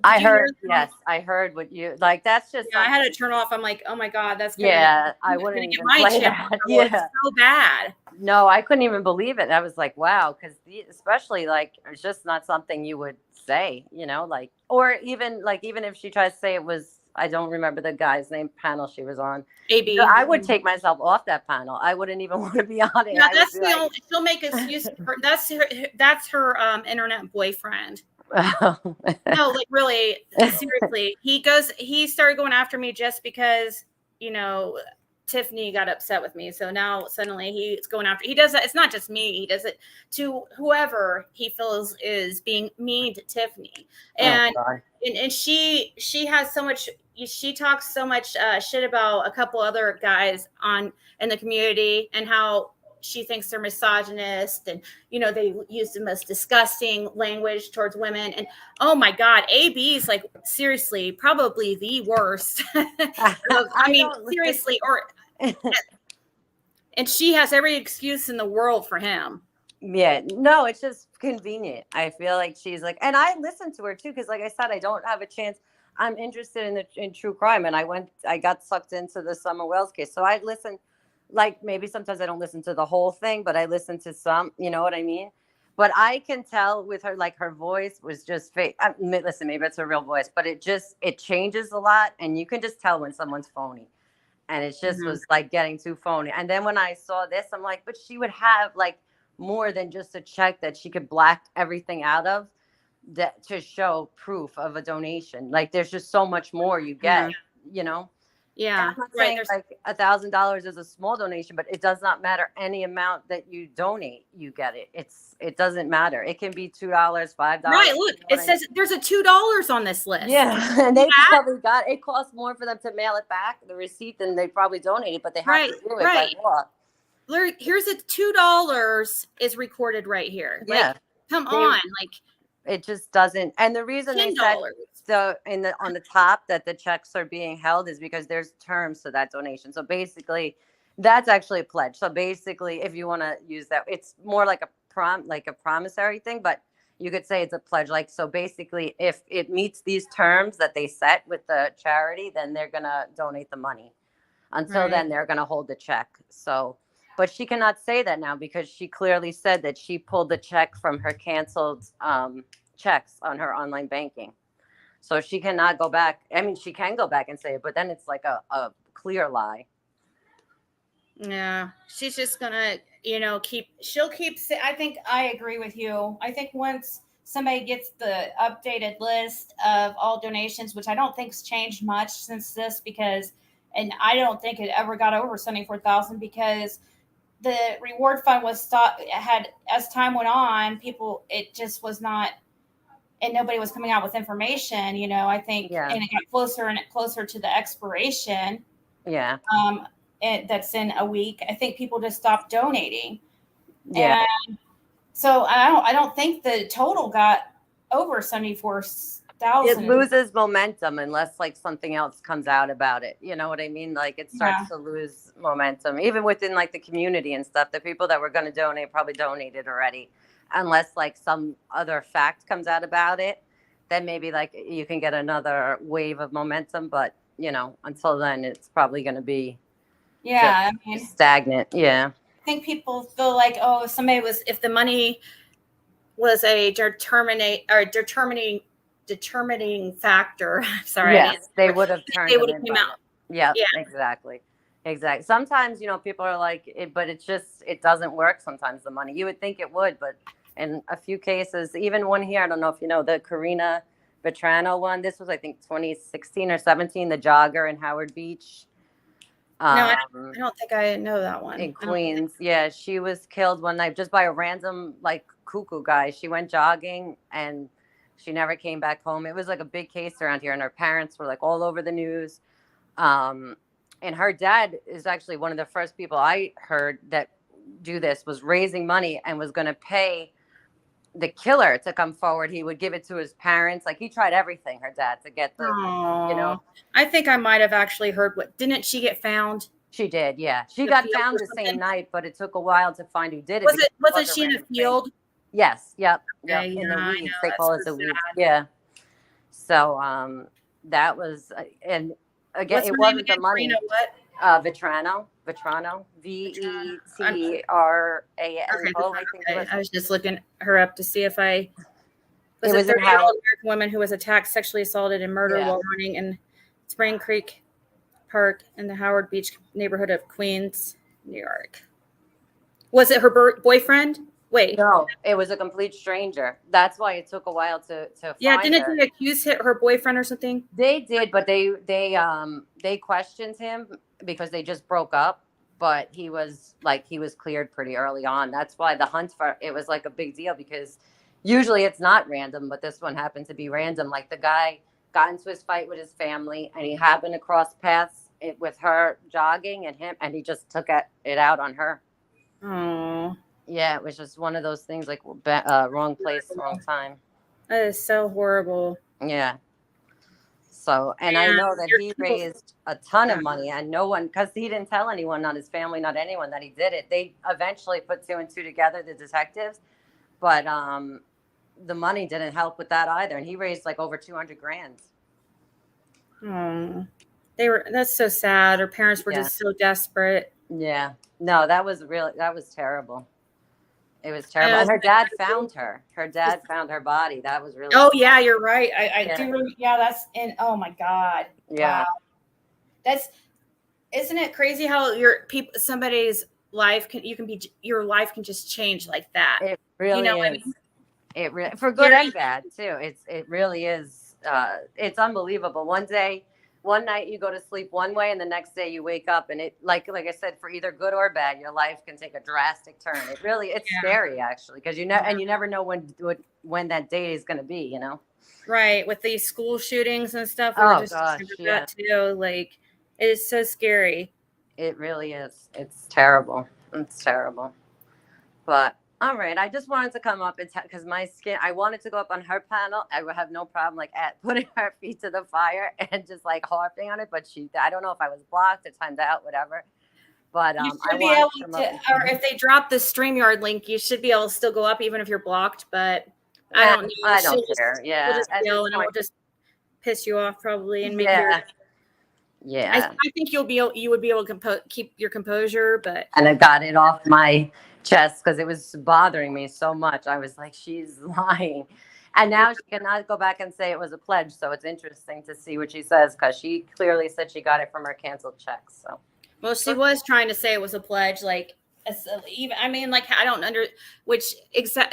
I heard. Yes, I heard what you like. That's just. Yeah, I had to turn off. I'm like, oh my god, that's. I wouldn't even play that. Yeah, it's so bad. No, I couldn't even believe it. I was like, wow, because especially like it's just not something you would say, you know, like or even if she tries to say it was, I don't remember the guy's name panel she was on. AB. So I would take myself off that panal. I wouldn't even want to be on it. Yeah, that's the only. She'll make excuse for that's her internet boyfriend. No, like really, seriously. He started going after me just because, you know, Tiffany got upset with me. So now suddenly he's going after, he does that. It's not just me. He does it to whoever he feels is being mean to Tiffany. And, and she has so much, she talks so much shit about a couple other guys in the community and how she thinks they're misogynist and, you know, they use the most disgusting language towards women. And oh my God, AB is like, seriously, probably the worst. I mean, seriously, and she has every excuse in the world for him. Yeah, no, it's just convenient. I feel like she's like, and I listen to her too, because like I said, I don't have a chance. I'm interested in true crime, and I got sucked into the Summer Wells case. So I listen. Like maybe sometimes I don't listen to the whole thing, but I listen to some, you know what I mean? But I can tell with her, like her voice was just fake. Listen, maybe it's a real voice, but it changes a lot. And you can just tell when someone's phony. And it just was like getting too phony. And then when I saw this, I'm like, but she would have like more than just a check that she could black everything out of that to show proof of a donation. Like there's just so much more you get, you know? Yeah, I'm not saying like $1,000 is a small donation, but it does not matter any amount that you donate, you get it. It doesn't matter. It can be $2, $5. Right. Look, it says there's a $2 on this list. Yeah, and they probably got it. Costs more for them to mail it back, the receipt, than they probably donated, but they have to do it by law. Here's a $2 is recorded right here. Like, yeah, come on, like it just doesn't. And the reason they said on the top that the checks are being held is because there's terms to that donation. So basically, that's actually a pledge. So basically, if you want to use that, it's more like a promissory thing, but you could say it's a pledge. Like, so basically, if it meets these terms that they set with the charity, then they're gonna donate the money. Until then, they're gonna hold the check. So, but she cannot say that now because she clearly said that she pulled the check from her canceled checks on her online banking. So she cannot go back. I mean, she can go back and say it, but then it's like a clear lie. Yeah, she's just gonna, you know, I think I agree with you. I think once somebody gets the updated list of all donations, which I don't think's changed much since this, and I don't think it ever got over 74,000 because the reward fund was as time went on, it just was not. And nobody was coming out with information, you know, I think, and it got closer and closer to the expiration. Yeah. That's in a week. I think people just stopped donating. Yeah. And so I don't think the total got over 74,000. It loses momentum unless like something else comes out about it. You know what I mean? Like it starts to lose momentum, even within like the community and stuff. The people that were going to donate probably donated already. Unless like some other fact comes out about it, then maybe like you can get another wave of momentum. But you know, until then, it's probably going to be stagnant. Yeah, I think people feel like, oh, if the money was a determining factor. Sorry, yes, they would have turned. They would have came out. Yeah, exactly. Sometimes, you know, people are like, but it doesn't work. Sometimes the money, you would think it would, but in a few cases, even one here, I don't know if you know the Karina Vetrano one. This was, I think, 2016 or 17, the jogger in Howard Beach. No, I don't think I know that one. In Queens. Yeah, she was killed one night just by a random like cuckoo, guys. She went jogging and she never came back home. It was like a big case around here, and her parents were like all over the news. And her dad is actually one of the first people I heard that do this, was raising money and was going to pay the killer to come forward. He would give it to his parents. Like, he tried everything, her dad, to get the, you know. I think I might have actually heard didn't she get found? She did, yeah. She got found the same night, but it took a while to find who did it. Wasn't she in a field? Yes, yep. Okay, In yeah, the I weeds. know, They call it so the weeds. sad. Yeah. So that was, and again, What's it her name wasn't again? the money. Trina what? Vetrano, VETRANO, Okay, I think it was. I was just looking her up to see if I was It a was in 30-year-old Howard. American woman who was attacked, sexually assaulted, and murdered while running in Spring Creek Park in the Howard Beach neighborhood of Queens, New York. Was it her boyfriend? Wait. No, it was a complete stranger. That's why it took a while to Yeah, find didn't her. they accuse her boyfriend or something? They did, but they questioned him because they just broke up. But he was cleared pretty early on. That's why the hunt for it was like a big deal, because usually it's not random, but this one happened to be random. Like, the guy got into his fight with his family, and he happened to cross paths with her jogging and him, and he just took it out on her. Oh. Yeah, it was just one of those things, like wrong place, wrong time. That is so horrible. Yeah. So, and I know that he raised a ton of money, and no one, because he didn't tell anyone, not his family, not anyone, that he did it. They eventually put 2 and 2 together, the detectives, but the money didn't help with that either. And he raised like over 200 grand. Oh, that's so sad. Her parents were just so desperate. Yeah. No, that was terrible. It was terrible. And her dad found her. Her dad found her body. That was really. Oh yeah, you're right. I do. Yeah, that's in. Oh my God. Yeah. Wow. Isn't it crazy how somebody's life your life can just change like that? It really is. I mean? It really, for good and bad too. It really is. It's unbelievable. One night you go to sleep one way, and the next day you wake up, and it, like I said, for either good or bad, your life can take a drastic turn. It's scary, actually, because you never know when that day is going to be, you know? Right. With these school shootings and stuff. Oh gosh, yeah. That too. Like, it is so scary. It really is. It's terrible. It's terrible. But all right, I just wanted to come up and because my skin, I wanted to go up on her panel. I would have no problem like putting her feet to the fire and just like harping on it. But I don't know if I was blocked or timed out, whatever. But you should be able to, or if they drop the StreamYard link, you should be able to still go up even if you're blocked. But I don't know. I don't care. Yeah, we'll just yell and it'll just piss you off probably and make you. Yeah, I think you would be able to keep your composure, but and I got it off my chest because it was bothering me so much. I was like, she's lying, and now she cannot go back and say it was a pledge. So it's interesting to see what she says, because she clearly said she got it from her canceled checks. So, well, she was trying to say it was a pledge, like even. I mean, like I don't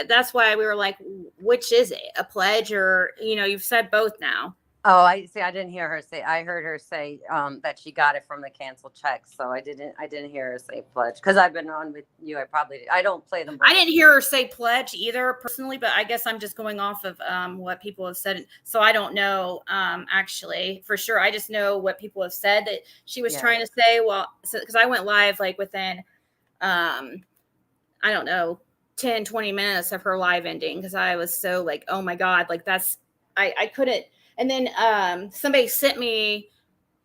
that's why we were like, which is it, a pledge or you've said both now. Oh, I see. I didn't hear her say. I heard her say that she got it from the canceled checks. So I didn't hear her say pledge, because I've been on with you. I don't play them. I didn't hear her say pledge either personally, but I guess I'm just going off of what people have said. So I don't know actually for sure. I just know what people have said that she was trying to say. Well, because I went live like within I don't know 10, 20 minutes of her live ending, because I was so like, oh my God, like that's I couldn't. And then somebody sent me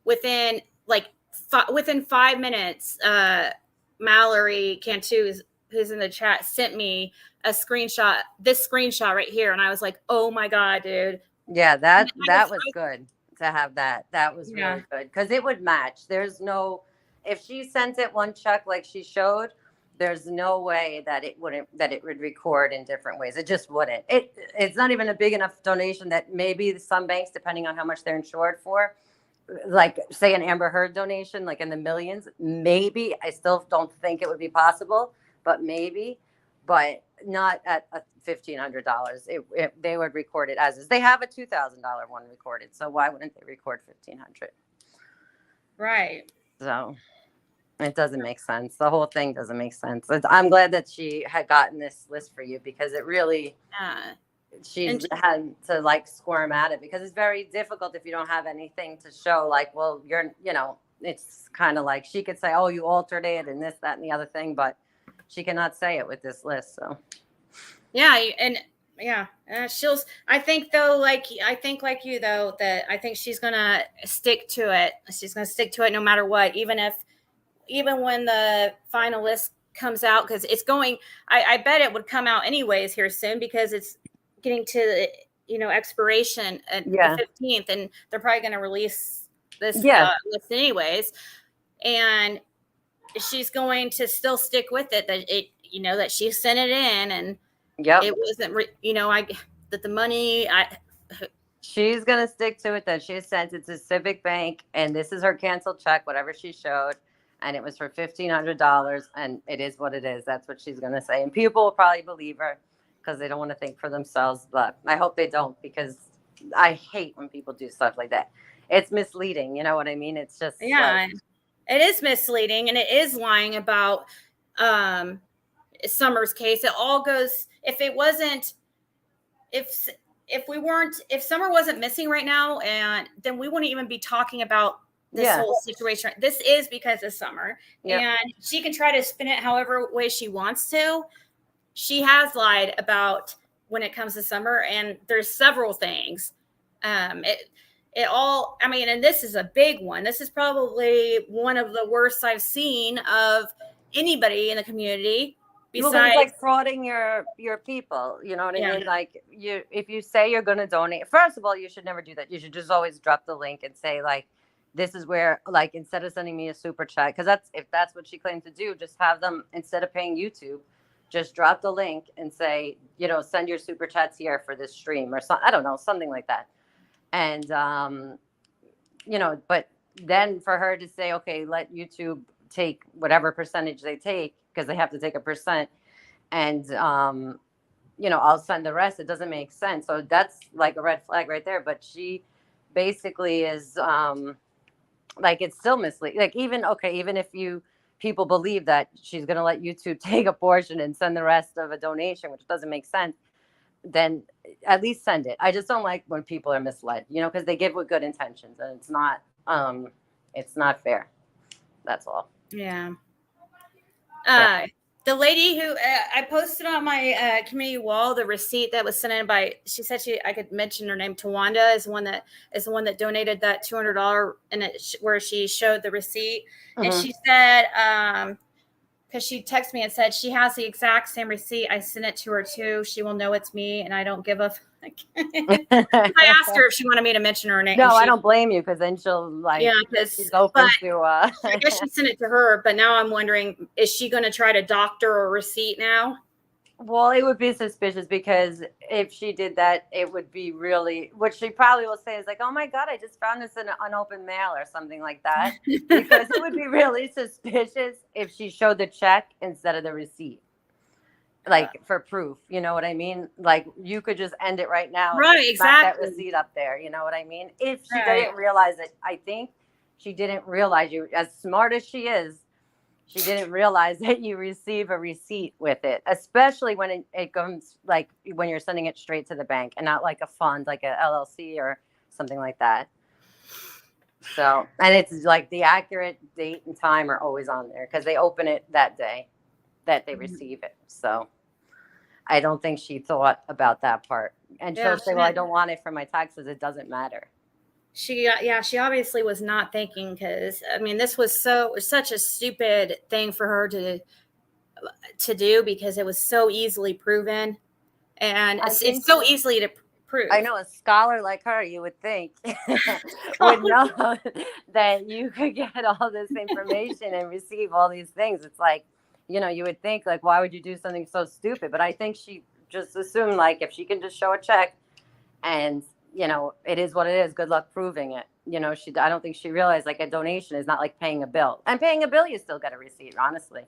within 5 minutes, Mallory Cantu, who's in the chat, sent me a screenshot, this screenshot right here. And I was like, oh my God, dude. Yeah, that was good to have that. That was really good, because it would match. If she sent it one check like she showed, there's no way that it would record in different ways. It just wouldn't. It's not even a big enough donation that maybe some banks, depending on how much they're insured for, like say an Amber Heard donation, like in the millions, maybe. I still don't think it would be possible, but maybe, but not at $1,500. They would record it as is. They have a $2,000 one recorded, so why wouldn't they record $1,500? Right. So. It doesn't make sense. The whole thing doesn't make sense. I'm glad that she had gotten this list for you, because it really, she's had to like squirm at it, because it's very difficult if you don't have anything to show. Like, well, you're, it's kind of like she could say, oh, you altered it and this, that, and the other thing, but she cannot say it with this list. So I think though, like you though, that I think she's gonna stick to it. She's gonna stick to it no matter what, even when the final list comes out, because it's going, I bet it would come out anyways here soon, because it's getting to expiration at the 15th, and they're probably going to release this list anyways, and she's going to still stick with it, that that she sent it in, and it wasn't that the money she's going to stick to it, that she sent it to Civic Bank, and this is her canceled check, whatever she showed, and it was for $1,500, and it is what it is. That's what she's going to say, and people will probably believe her because they don't want to think for themselves, but I hope they don't, because I hate when people do stuff like that. It's misleading, you know what I mean? It's just it is misleading, and it is lying about Summer's case. It all goes, if Summer wasn't missing right now, and then we wouldn't even be talking about this whole situation. This is because of Summer, and she can try to spin it however way she wants to. She has lied about when it comes to Summer, and there's several things. It all, I mean, and this is a big one. This is probably one of the worst I've seen of anybody in the community. Besides, it's like frauding your people, you know what I mean? Like, if you say you're going to donate, first of all, you should never do that. You should just always drop the link and say, like, this is where, like, instead of sending me a super chat, because if that's what she claimed to do, just have them, instead of paying YouTube, just drop the link and say, send your super chats here for this stream, or something. I don't know, something like that. And but then for her to say, okay, let YouTube take whatever percentage they take, because they have to take a percent, and I'll send the rest. It doesn't make sense. So that's like a red flag right there. But she basically is like, it's still misleading. Like, even if people believe that she's going to let YouTube take a portion and send the rest of a donation, which doesn't make sense, then at least send it. I just don't like when people are misled, because they give with good intentions, and it's not fair. That's all. Yeah. The lady who I posted on my community wall, the receipt that was sent in by, she said I could mention her name, Tawanda is the one that donated that $200, and where she showed the receipt, and she said, because she texted me and said she has the exact same receipt. I sent it to her too. She will know it's me, and I don't give a. I asked her if she wanted me to mention her name. No, I don't blame you, because then she'll she's open to. I guess she sent it to her, but now I'm wondering, is she going to try to doctor a receipt now? Well, it would be suspicious, because if she did that, it would be really, what she probably will say is like, oh my God, I just found this in an unopened mail or something like that. Because it would be really suspicious if she showed the check instead of the receipt. Like, for proof, you know what I mean? Like, you could just end it right now. Right, exactly. That receipt up there, you know what I mean? If she didn't realize it, I think she didn't realize, as smart as she is, she didn't realize that you receive a receipt with it, especially when it comes, like, when you're sending it straight to the bank and not like a fund, like a LLC or something like that. So, and it's like the accurate date and time are always on there, because they open it that day that they receive it. So I don't think she thought about that part. And she'll say, well, I don't want it for my taxes. It doesn't matter. She obviously was not thinking, because I mean, this was such a stupid thing for her to do, because it was so easily proven, and it's so easily to prove. I know a scholar like her, you would think, would know that you could get all this information and receive all these things. It's like, you would think, like, why would you do something so stupid? But I think she just assumed, like, if she can just show a check and it is what it is. Good luck proving it. I don't think she realized, like, a donation is not like paying a bill. And paying a bill, you still get a receipt, honestly.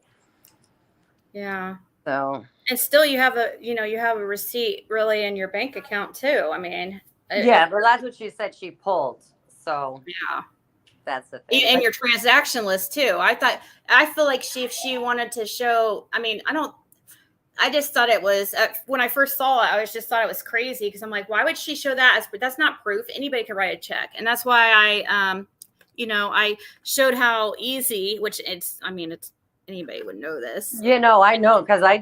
Yeah. So. And still, you have a receipt really in your bank account too. I mean. Yeah, but that's what she said she pulled. So. Yeah. That's the thing. And your transaction list too. I feel like if she wanted to show, I just thought it was, when I first saw it, I thought it was crazy because I'm like, why would she show that? That's not proof. Anybody could write a check. And that's why I showed how easy, which it's anybody would know this. I know because I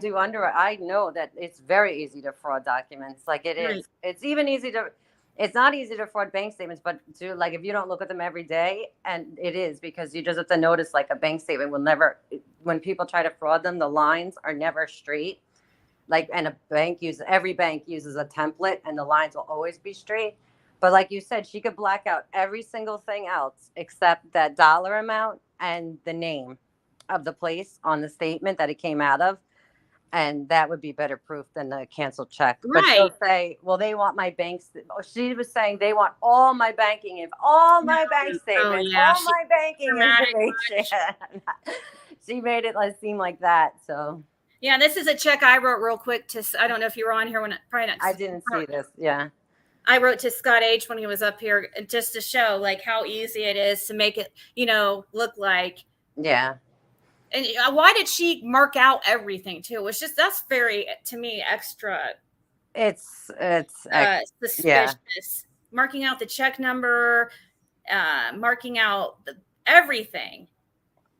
know that it's very easy to fraud documents. Like it is. Right. It's even it's not easy to fraud bank statements, but like if you don't look at them every day, and it is because you just have to notice like a bank statement will never, when people try to fraud them, the lines are never straight. Like, and every bank uses a template and the lines will always be straight. But like you said, she could black out every single thing else except that dollar amount and the name of the place on the statement that it came out of. And that would be better proof than the canceled check. Right. But she'll say, well, they want my banks. She was saying they want all my banking, all my bank statements, all my banking information. She made it seem like that. So. Yeah, this is a check I wrote real quick I don't know if you were on here probably not. I didn't see this. Yeah. I wrote to Scott H when he was up here just to show like how easy it is to make it, look like. Yeah. And why did she mark out everything too? That's very, to me, extra. It's suspicious. Yeah. Marking out the check number, marking out everything.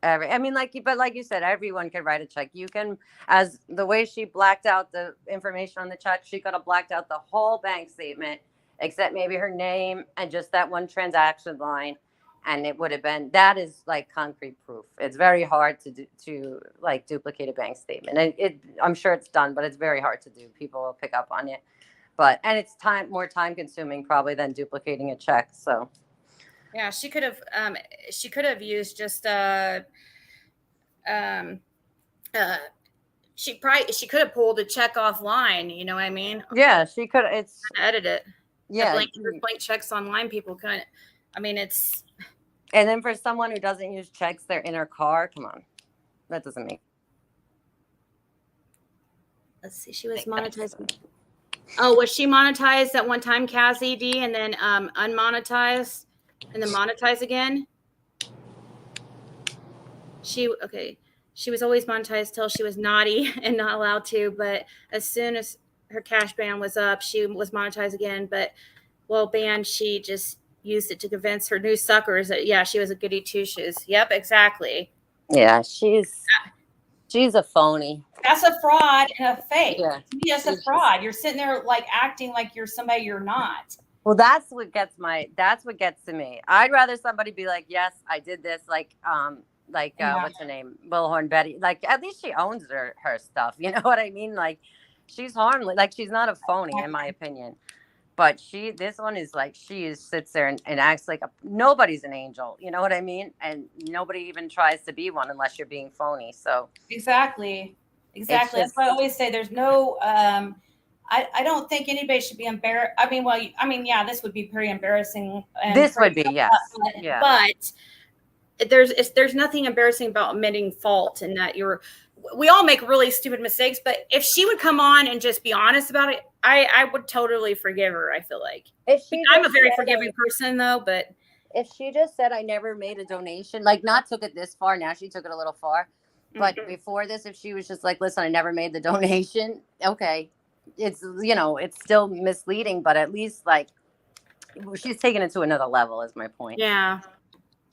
Like you said, everyone can write a check. You can, as the way she blacked out the information on the check, she could have blacked out the whole bank statement, except maybe her name and just that one transaction line. And it would have been, that is like concrete proof. It's very hard to duplicate a bank statement. And I'm sure it's done, but it's very hard to do. People will pick up on it. And it's more time consuming probably than duplicating a check. So. Yeah, she could have used just she could have pulled a check offline, you know what I mean? Yeah, she could. It's edit it. Yeah, blank checks online. People couldn't. It's. And then for someone who doesn't use checks, they're in her car. Come on, that doesn't make. Let's see. She was monetized. Oh, was she monetized at one time, Cassie D, and then unmonetized, and then monetized again? She was always monetized till she was naughty and not allowed to. But as soon as her cash ban was up, she was monetized again. But banned, she just used it to convince her new suckers that she was a goody two shoes. Yep, exactly. Yeah, she's a phony. That's a fraud and a fake. Yeah, to me, that's a fraud. You're sitting there like acting like you're somebody you're not. Well, that's what gets to me. I'd rather somebody be like, yes, I did this, what's her name? Bullhorn Betty. Like, at least she owns her stuff. You know what I mean? Like, she's harmless. Like, she's not a phony, in my opinion. But this one is like, she sits there and acts like nobody's an angel. You know what I mean? And nobody even tries to be one unless you're being phony. So exactly. That's why I always say there's no. I don't think anybody should be embarrassed. This would be pretty embarrassing. This would be, yes. But there's nothing embarrassing about admitting fault and that we all make really stupid mistakes. But if she would come on and just be honest about it, I would totally forgive her. I feel like I'm a very forgiving person though, but if she just said, I never made a donation, like not took it this far. Now she took it a little far, but before this, if she was just like, listen, I never made the donation. Okay. It's still misleading, but at least like she's taking it to another level is my point. Yeah.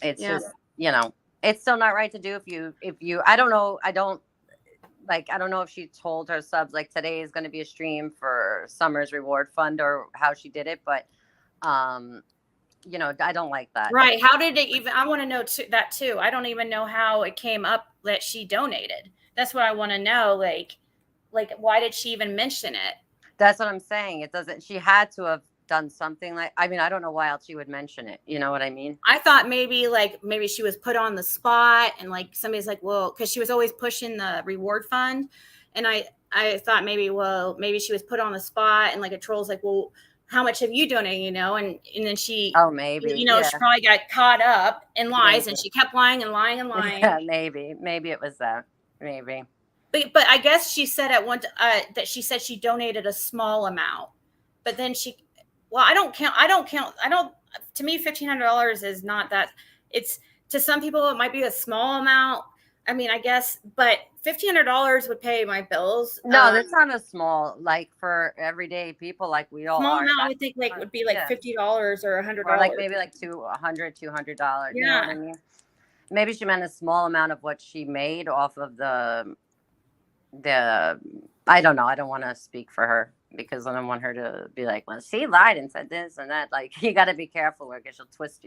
It's just, it's still not right to do if you, I don't know if she told her subs like today is going to be a stream for Summer's reward fund or how she did it, but I don't like that. Right. How did it even, I want to know that too. I don't even know how it came up that she donated. That's what I want to know. Like why did she even mention it? That's what I'm saying. It doesn't, she had to have done something I don't know why else she would mention it. You know what I mean? I thought maybe she was put on the spot and like somebody's like, well, because she was always pushing the reward fund. And I thought maybe she was put on the spot and like a troll's like, well, how much have you donated, and then she, maybe, she probably got caught up in lies and she kept lying and lying and lying. Yeah, maybe it was that. Maybe. But I guess she said at one that she said she donated a small amount, but then to me, $1,500 is not that. it's to some people it might be a small amount. I mean, I guess, but $1,500 would pay my bills. No, that's not a small, like for everyday people like we all Small are. amount I would think like would be like Yeah. $50 or $100. Or like maybe like $200. You know what I mean? Maybe she meant a small amount of what she made off of the I don't know. I don't want to speak for her because I don't want her to be like, well, she lied and said this and that. Like, you got to be careful because she'll twist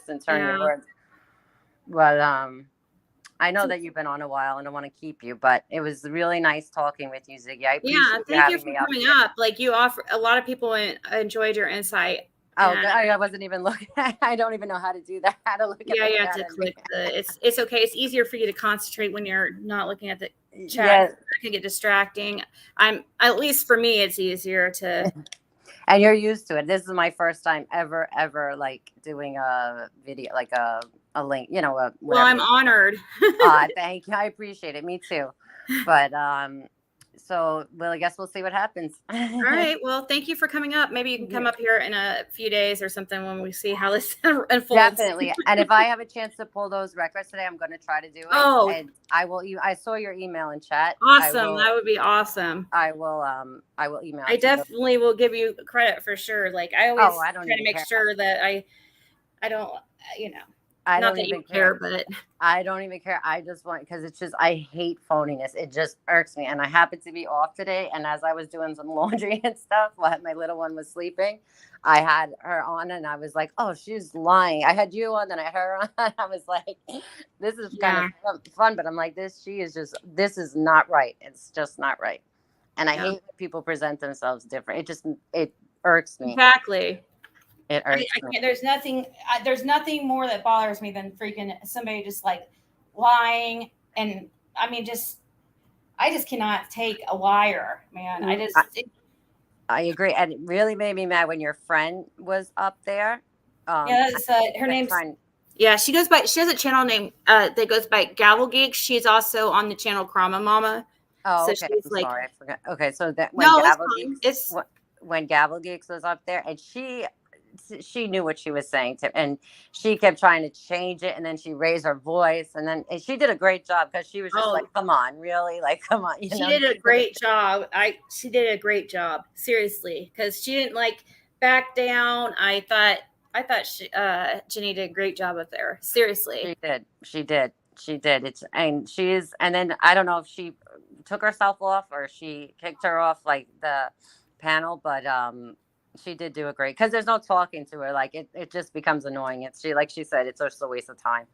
and turn your words. But I know that you've been on a while and I want to keep you, but it was really nice talking with you, Ziggy. I appreciate thank you for coming up. Like, you offer a lot of people enjoyed your insight. Oh, I wasn't even looking. I don't even know how to do that. How to look at you have to click it's okay. It's easier for you to concentrate when you're not looking at the chat. Yeah. It can get distracting. At least for me, it's easier to. And you're used to it. This is my first time ever like doing a video, like a link, you know. Well, I'm honored. Thank you. I appreciate it. Me too. But so, well, I guess we'll see what happens. All right. Well, thank you for coming up. Maybe you can come up here in a few days or something when we see how this unfolds. Definitely. And if I have a chance to pull those records today, I'm going to try to do it. Oh. And I will. I saw your email in chat. Awesome. That would be awesome. I will email. I definitely will give you credit for sure. Like, I always try to make sure that I don't, you know. I Not don't that even you care, but I don't even care. I just want, because it's just, I hate phoniness. It just irks me. And I happened to be off today. And as I was doing some laundry and stuff while my little one was sleeping, I had her on and I was like, oh, she's lying. I had you on and I had her on. I was like, this is kind of fun. But I'm like, this is not right. It's just not right. And I hate when people present themselves different. It irks me. Exactly. It irks me. There's nothing more that bothers me than freaking somebody just like lying. And I mean, I just cannot take a liar, man. I agree. And it really made me mad when your friend was up there. That's her name's. Yeah, she has a channel name that goes by Gavel Geeks. She's also on the channel Krama Mama. Oh, so okay. she's I'm sorry, I forgot. Okay, so that when Gavel Geeks was up there, and she knew what she was saying and she kept trying to change it, and then she raised her voice, and she did a great job because she was just like, come on, really, like, come on. She did a great job. She did a great job, seriously, because she didn't like back down. I thought Jenny did a great job up there. Seriously, she did. And then I don't know if she took herself off or she kicked her off like the panel, but she did do a great, because there's no talking to her. Like it just becomes annoying. Like she said, it's just a waste of time.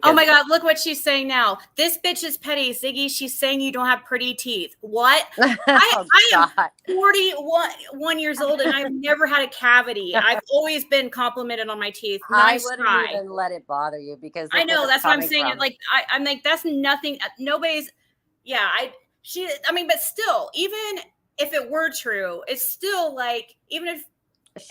Oh my God, look what she's saying now. This bitch is petty, Ziggy. She's saying you don't have pretty teeth. What? I am 41 years old and I've never had a cavity. I've always been complimented on my teeth. Nice I wouldn't even let it bother you because I know that's what I'm saying. Like I'm like, that's nothing. Nobody's. Yeah, but still, even if it were true, it's still like, even if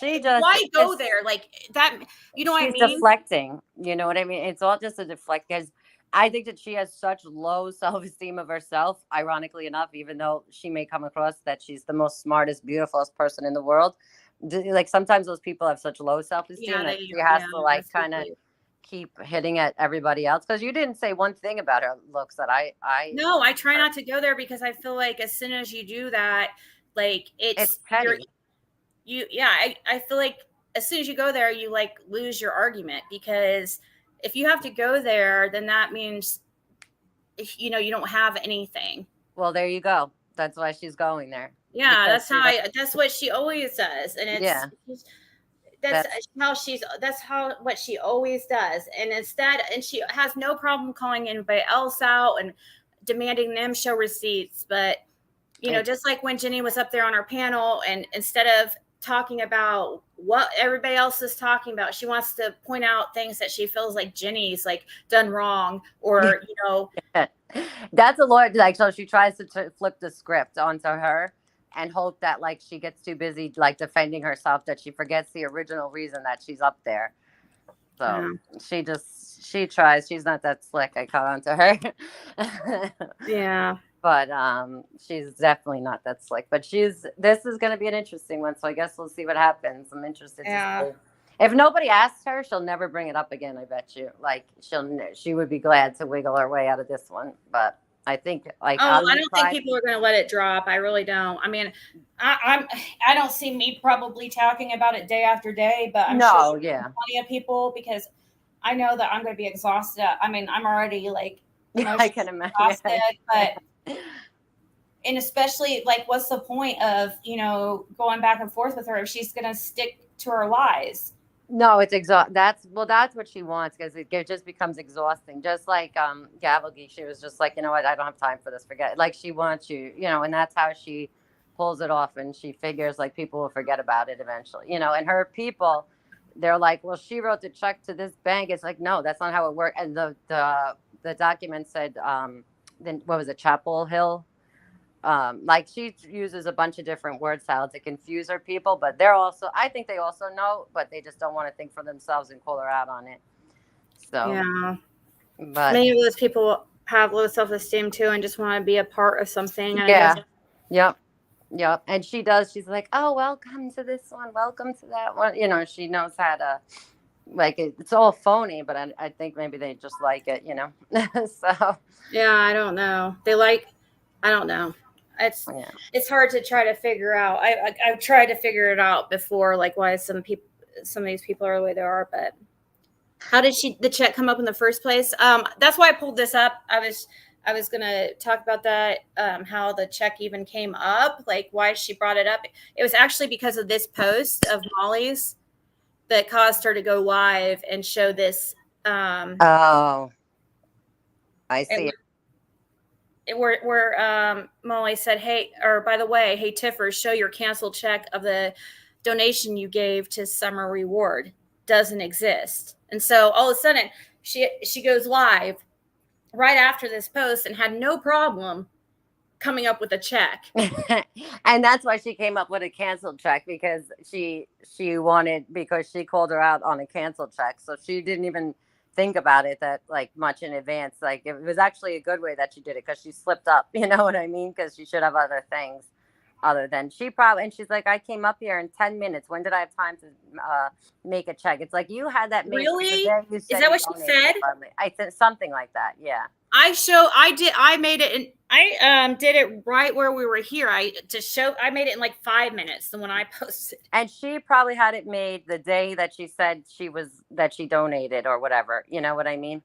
why go there like that? You know what I mean? She's deflecting. You know what I mean? It's all just a deflect, because I think that she has such low self-esteem of herself, ironically enough, even though she may come across that she's the most smartest, beautifulest person in the world. Like sometimes those people have such low self-esteem that she has to like kind of keep hitting at everybody else. Because you didn't say one thing about her looks that I no, I try not to go there because I feel like as soon as you do that, like it's petty. I feel like as soon as you go there, you like lose your argument, because if you have to go there, then that means you don't have anything. Well, there you go. That's why she's going there. Yeah, that's what she always does, and that's what she always does. And she has no problem calling anybody else out and demanding them show receipts. But just like when Jenny was up there on her panel, and instead of talking about what everybody else is talking about, she wants to point out things that she feels like Jenny's like done wrong, or that's a lawyer. Like, so she tries to flip the script onto her and hope that like she gets too busy like defending herself that she forgets the original reason that she's up there. So she tries. She's not that slick. I caught on to her. Yeah. But she's definitely not that slick. But this is going to be an interesting one. So I guess we'll see what happens. I'm interested to see. If nobody asks her, she'll never bring it up again. I bet you. Like she would be glad to wiggle her way out of this one. But I think like I don't think people are going to let it drop. I really don't. I mean, I don't see me probably talking about it day after day, but I'm sure plenty of people, because I know that I'm going to be exhausted. I mean, I'm already like I can imagine. Exhausted, but and especially like, what's the point of going back and forth with her if she's going to stick to her lies? No, it's that's what she wants, because it just becomes exhausting. Just like Gavel Geek, she was just like, you know what, I don't have time for this. Forget it. Like, she wants you, and that's how she pulls it off, and she figures like people will forget about it eventually, and her people, they're like, well, she wrote the check to this bank. It's like, no, that's not how it worked. And the document said then what was it, Chapel Hill? Like, she uses a bunch of different word salad to confuse her people, but I think they also know, but they just don't want to think for themselves and call her out on it. So yeah, but many of those people have low self-esteem too, and just want to be a part of something. Yep. And she does. She's like, oh, welcome to this one, welcome to that one. She knows how to, like, it's all phony, but I think maybe they just like it, So yeah, I don't know. I don't know. It's hard to try to figure out. I've tried to figure it out before, like why some of these people are the way they are. But how did the check come up in the first place? That's why I pulled this up. I was gonna talk about that. How the check even came up, like why she brought it up. It was actually because of this post of Molly's that caused her to go live and show this. Oh, I see. Where Molly said, hey, or by the way, hey, Tiffer, show your canceled check of the donation you gave to Summer Reward. Doesn't exist. And so all of a sudden she goes live right after this post and had no problem coming up with a check. And that's why she came up with a canceled check, because she called her out on a canceled check. So she didn't even think about it that like much in advance. Like, it was actually a good way that she did it, because she slipped up, you know what I mean? Because she should have other things other than and she's like, I came up here in 10 minutes. When did I have time to make a check? It's like, you had that. Really? Is that what she said? I said something like that. Yeah. I made it, and I did it right where we were here. I made it in like 5 minutes than when I posted. And she probably had it made the day that she said that she donated or whatever. You know what I mean?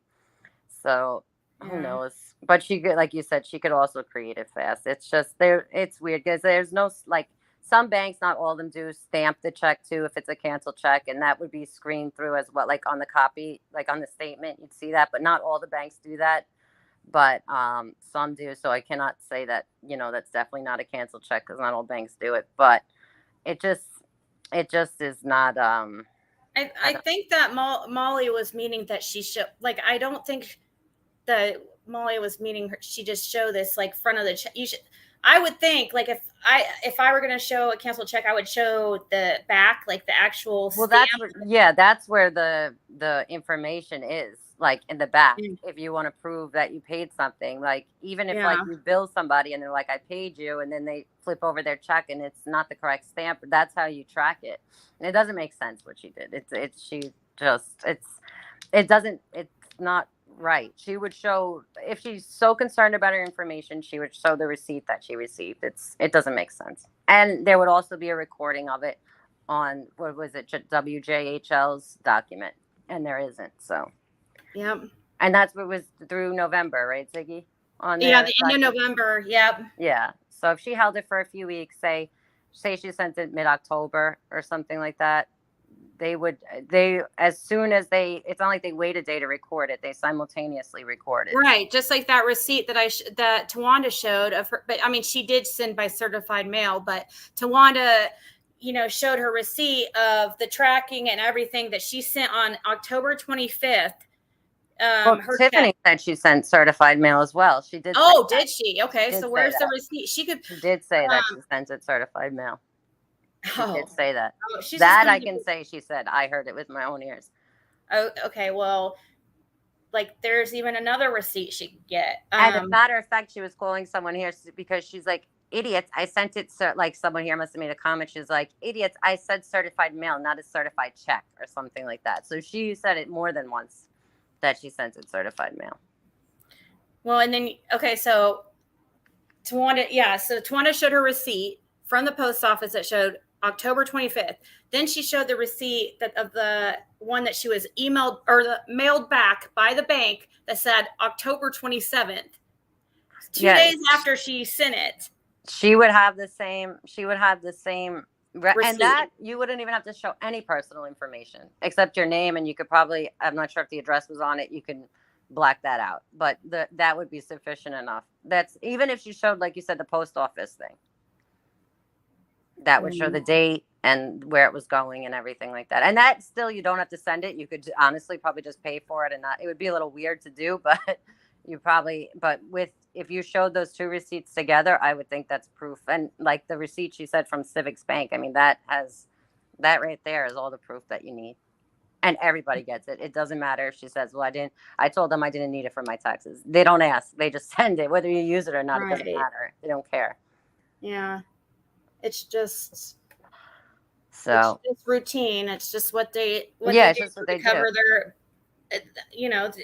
So who knows? But she could, like you said, she could also create it fast. It's just it's weird because there's no, like, some banks, not all of them, do stamp the check too if it's a canceled check, and that would be screened through as well, like on the copy, like on the statement, you'd see that, but not all the banks do that. But some do, so I cannot say that, that's definitely not a canceled check, because not all banks do it. But it just is not. I think that Molly was meaning that she should, like, I don't think that Molly was meaning she just show this like front of the check. I would think, like, if I were going to show a canceled check, I would show the back, like the actual stamp. That's where the information is, like, in the back. If you want to prove that you paid something, like, even if like you bill somebody and they're like, I paid you, and then they flip over their check and it's not the correct stamp, that's how you track it. And it doesn't make sense what she did. It's not right. She would show, if she's so concerned about her information, she would show the receipt that she received. It doesn't make sense. And there would also be a recording of it on, what was it, WJHL's document, and there isn't. So yep. And that's what was through November, right, Ziggy? The end of November. Yep. Yeah. So if she held it for a few weeks, say she sent it mid-October or something like that, as soon as it's not like they wait a day to record it, they simultaneously record it. Right. Just like that receipt that Tawanda showed of her, but I mean, she did send by certified mail, but Tawanda, showed her receipt of the tracking and everything that she sent on October 25th. Tiffany said she sent certified mail as well. She did. Oh, did she? Okay. So where's the receipt? She did say that she sent it certified mail. She did say that. I can say she said. I heard it with my own ears. Oh, okay. Well, like, there's even another receipt she could get. As a matter of fact, she was calling someone here because she's like, idiots, I sent it, like someone here must have made a comment. She's like, idiots, I said certified mail, not a certified check or something like that. So she said it more than once that she sent it certified mail. Well, and then, okay, so Tawana showed her receipt from the post office that showed October 25th. Then she showed the receipt of the one that she was emailed or mailed back by the bank that said October 27th. 2 days after she sent it. She would have the same Receipt. And that you wouldn't even have to show any personal information except your name, and you could probably, I'm not sure if the address was on it, you can black that out, but that would be sufficient enough. That's even if she showed, like you said, the post office thing, that would show the date and where it was going and everything like that. And that still, you don't have to send it. You could honestly probably just pay for it, and not, it would be a little weird to do, but if you showed those two receipts together, I would think that's proof. And like the receipt she said from Civics Bank, I mean, that right there is all the proof that you need. And everybody gets it. It doesn't matter if she says, well, I told them I didn't need it for my taxes. They don't ask. They just send it. Whether you use it or not, It doesn't matter. They don't care. Yeah. It's just routine. It's just what they do to cover their,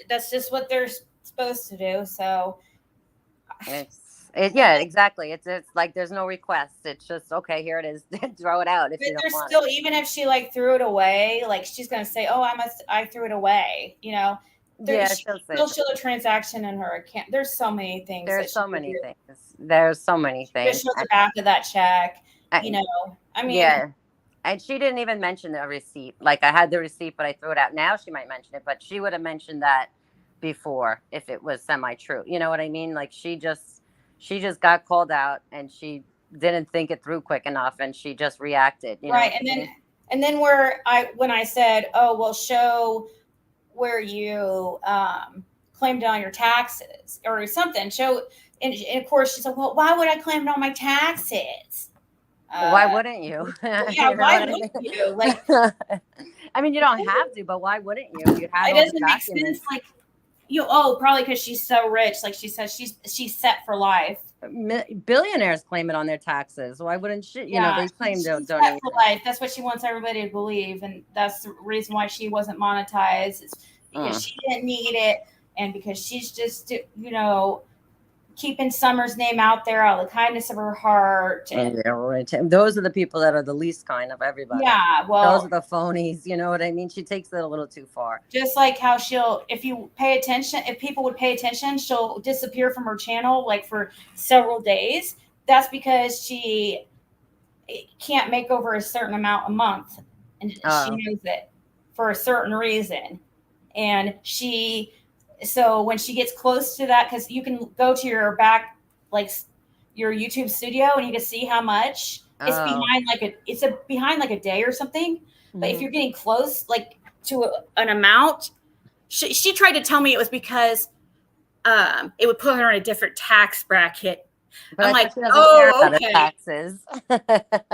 that's just what they're supposed to do. So exactly. It's like there's no request. It's just, okay, here it is. Throw it out if you don't want it. Even if she like threw it away, like she's gonna say, "Oh, I threw it away." She'll show the transaction in her account. There's so many things. There's so many things. Just show the back of that check. Yeah. And she didn't even mention the receipt. Like, I had the receipt, but I threw it out. Now she might mention it, but she would have mentioned that before if it was semi-true. You know what I mean? Like, she just got called out and she didn't think it through quick enough, and she just reacted. Right. And then when I said, "Oh, well, show where you claimed on your taxes or something," and of course she said, "Well, why would I claim it on my taxes?" Why wouldn't you? Yeah, why wouldn't you? Like, I mean, you don't have to, but why wouldn't you? It doesn't make sense. Like, probably because she's so rich. Like she says, she's set for life. Billionaires claim it on their taxes. Why wouldn't she? They claim they'll donate for life. That's what she wants everybody to believe, and that's the reason why she wasn't monetized. It's because she didn't need it, and because she's just keeping Summer's name out there out of the kindness of her heart. And those are the people that are the least kind of everybody. Yeah, well, those are the phonies. You know what I mean? She takes it a little too far. Just like how if people would pay attention, she'll disappear from her channel like for several days. That's because she can't make over a certain amount a month, and she knows it for a certain reason. And so when she gets close to that, because you can go to your back, like your YouTube studio, and you can see how much it's behind like a day or something. Mm-hmm. But if you're getting close, like to an amount, she tried to tell me it was because it would put her in a different tax bracket. But I'm like, okay. Taxes.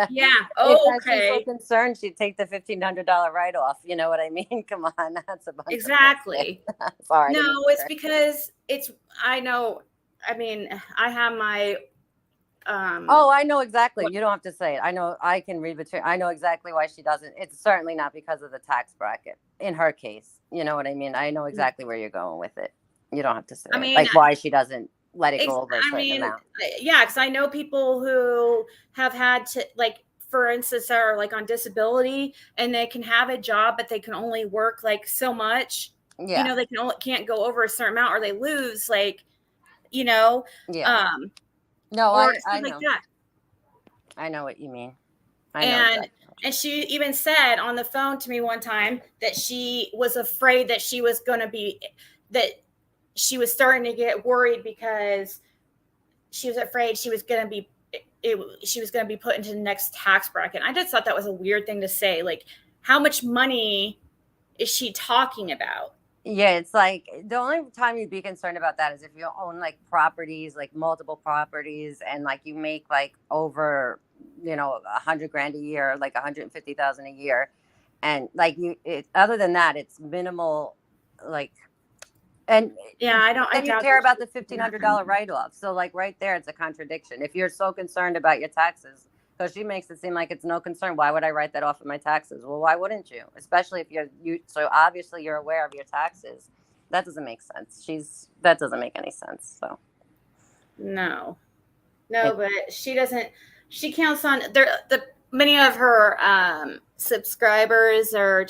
Yeah. Oh, okay. If she's so concerned, she'd take the $1,500 write-off. You know what I mean? Come on, that's a bunch. Exactly. Sorry. No, it's because I know. I mean, I have my. I know exactly. You don't have to say it. I know. I can read between. I know exactly why she doesn't. It's certainly not because of the tax bracket. In her case, you know what I mean. I know exactly where you're going with it. You don't have to say it. Like why she doesn't let it go over a certain amount. Yeah, because I know people who have had to, like, for instance, are like on disability, and they can have a job, but they can only work like so much. Yeah. They can't go over a certain amount, or they lose, like, Yeah. No, I know. Like that. I know what you mean. And she even said on the phone to me one time that she was afraid that she was starting to get worried because she was afraid she was going to be put into the next tax bracket. I just thought that was a weird thing to say. Like, how much money is she talking about? Yeah, it's like the only time you'd be concerned about that is if you own like properties, like multiple properties, and like you make like over, $100,000 a year, like $150,000 a year, and like other than that, it's minimal, like And Yeah, I don't. then you care about the $1,500 write-off. So like right there, it's a contradiction. If you're so concerned about your taxes, because she makes it seem like it's no concern. Why would I write that off of my taxes? Well, why wouldn't you? Especially if so obviously you're aware of your taxes. That doesn't make sense. That doesn't make any sense. So no, but she doesn't. She counts on many of her subscribers are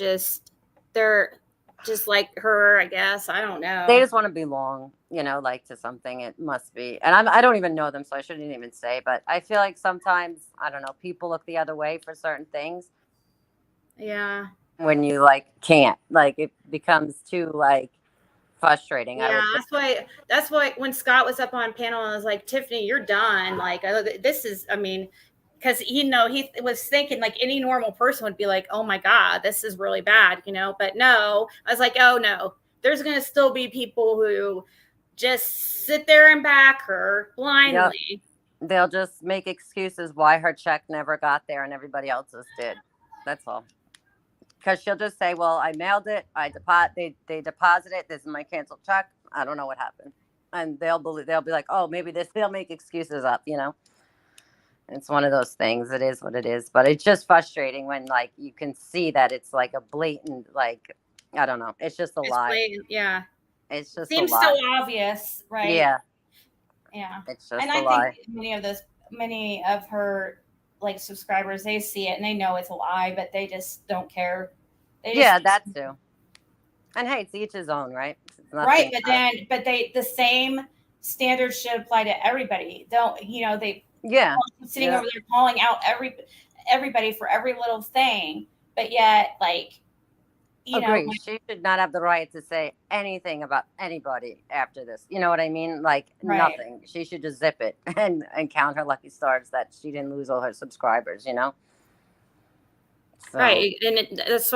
they're just like her, I guess. I don't know. They just want to belong, like to something. It must be. And I don't even know them, so I shouldn't even say. But I feel like sometimes, I don't know, people look the other way for certain things. Yeah. When you can't, it becomes too frustrating. Yeah, that's why when Scott was up on panel, I was like, Tiffany, you're done. This is, because he was thinking like any normal person would be like, oh my God, this is really bad, but no, I was like, oh no, there's going to still be people who just sit there and back her blindly. Yep. They'll just make excuses why her check never got there and everybody else's did. That's all. Because she'll just say, well, I mailed it. They deposited it. This is my canceled check. I don't know what happened. And they'll be like, oh, maybe they'll make excuses up, It's one of those things. It is what it is. But it's just frustrating when you can see that it's a blatant, I don't know. It's just a lie. Blatant, yeah. It's just seems a lie. so obvious, right? Yeah. Yeah. It's just and a I lie. think many of her subscribers, they see it and they know it's a lie, but they just don't care. That too. And hey, it's each his own, right? Right, but the same standards should apply to everybody. They sitting over there calling out everybody for every little thing, but yet Agree. She should not have the right to say anything about anybody after this. You know what I mean? Nothing. She should just zip it and count her lucky stars that she didn't lose all her subscribers. So. Right, and that's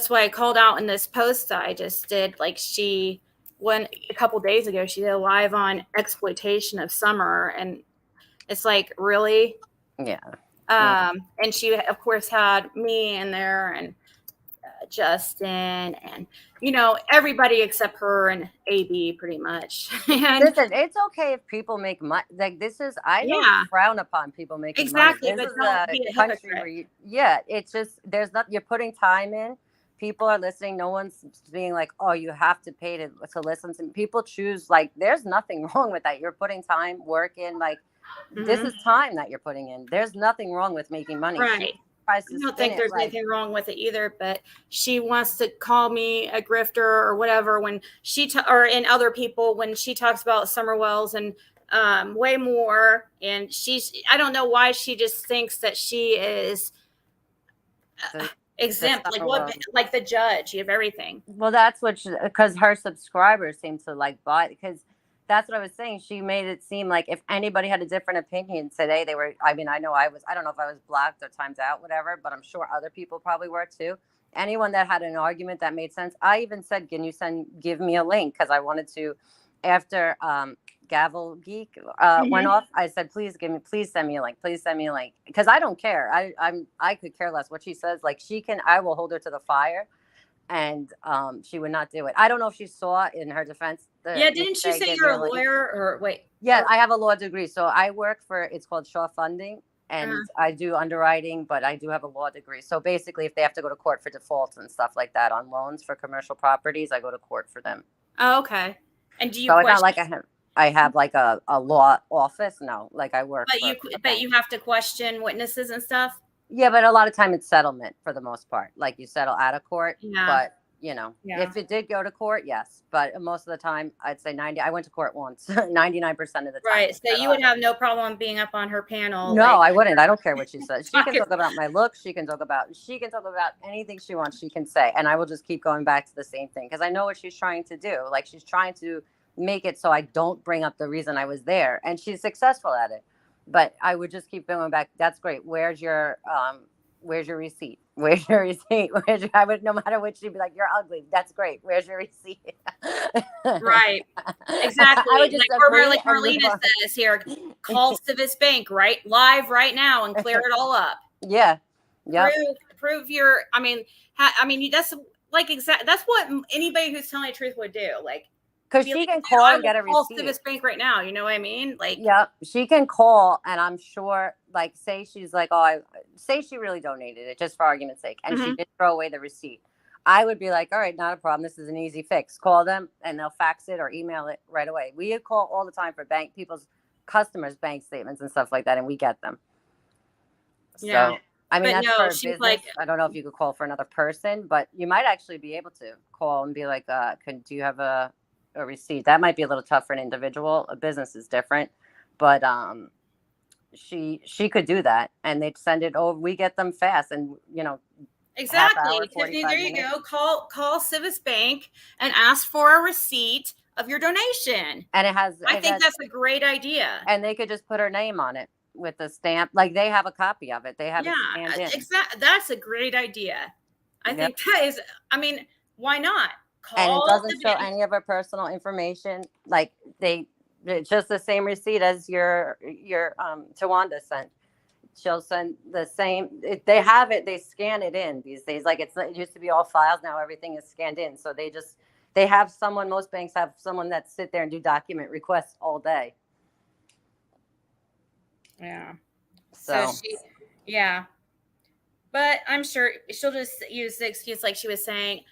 why I called out in this post I just did. A couple days ago, she did a live on exploitation of Summer, and it's really, yeah. And she of course had me in there and Justin and everybody except her and AB pretty much. And listen, it's okay if people make money. I don't frown upon people making money. Exactly, but don't be a hypocrite. It's just there's not. You're putting time in. People are listening. No one's being like, oh, you have to pay to listen to. People choose. There's nothing wrong with that. You're putting time, work in. This is time that you're putting in. There's nothing wrong with making money. Right. I don't think there's anything wrong with it either, but she wants to call me a grifter or whatever when or in other people when she talks about Summer Wells and way more. And I don't know why she just thinks that she is exempt, like the judge of everything. Well, that's because her subscribers seem to buy it, because that's what I was saying. She made it seem like if anybody had a different opinion today, they were, I don't know if I was blocked or timed out, whatever, but I'm sure other people probably were too. Anyone that had an argument that made sense. I even said, can you give me a link? Because I wanted to, after Gavel Geek went off, I said, please send me a link. Please send me a link. Because I don't care. I could care less what she says. I will hold her to the fire. And she would not do it. I don't know if she saw in her defense. Didn't she say you're a lawyer or wait? Yeah, I have a law degree. So I work it's called Shaw Funding, and I do underwriting, but I do have a law degree. So basically, if they have to go to court for defaults and stuff like that on loans for commercial properties, I go to court for them. Oh, okay. And do you? So it's not like I have a law office. No, I work. But you have to question witnesses and stuff. Yeah, but a lot of time it's settlement for the most part. You settle out of court. Yeah. But, if it did go to court, yes. But most of the time, I'd say 90. I went to court once, 99% of the time. Right. So you would have no problem being up on her panel. No, I wouldn't. I don't care what she says. She can talk about my looks. She can talk about anything she wants. She can say. And I will just keep going back to the same thing because I know what she's trying to do. She's trying to make it so I don't bring up the reason I was there. And she's successful at it. But I would just keep going back. That's great. Where's your receipt? Where's your receipt? I would, no matter what, she'd be like, you're ugly. That's great. Where's your receipt? Right. Exactly. I would just Marlena says here, call Civis Bank live right now and clear it all up. Yeah. Yeah. Prove your, that's like that's what anybody who's telling the truth would do. Like, because be she like, can "Dude, call I and get a will call receipt. Civis Bank right now." You know what I mean? Like, Yep, she can call, and I'm sure, like, say she's like, oh, I say she really donated it just for argument's sake, and she did throw away the receipt. I would be like, all right, not a problem. This is an easy fix. Call them, and they'll fax it or email it right away. We call all the time for people's customers' bank statements and stuff like that, and we get them. yeah. So, I mean, But that's no, for a she's business. like- I don't know if you could call for another person, but you might actually be able to call and be like, do you have a receipt? That might be a little tough for an individual. A business is different, but she could do that, and they'd send it over. We get them fast, and exactly, hour, Tiffany. 45 There you minutes. go. Call Civis Bank and ask for a receipt of your donation. And I think that's a great idea. And they could just put her name on it with the stamp. Like, they have a copy of it. They have it scanned in. Exactly. That's a great idea. I think that is. I mean, why not? And it doesn't show any of her personal information. Like, it's just the same receipt as your Tawanda sent. She'll send the same. They have it. They scan it in these days. Like, it used to be all files. Now everything is scanned in. So they have someone. Most banks have someone that sit there and do document requests all day. Yeah. So yeah. But I'm sure she'll just use the excuse, like she was saying,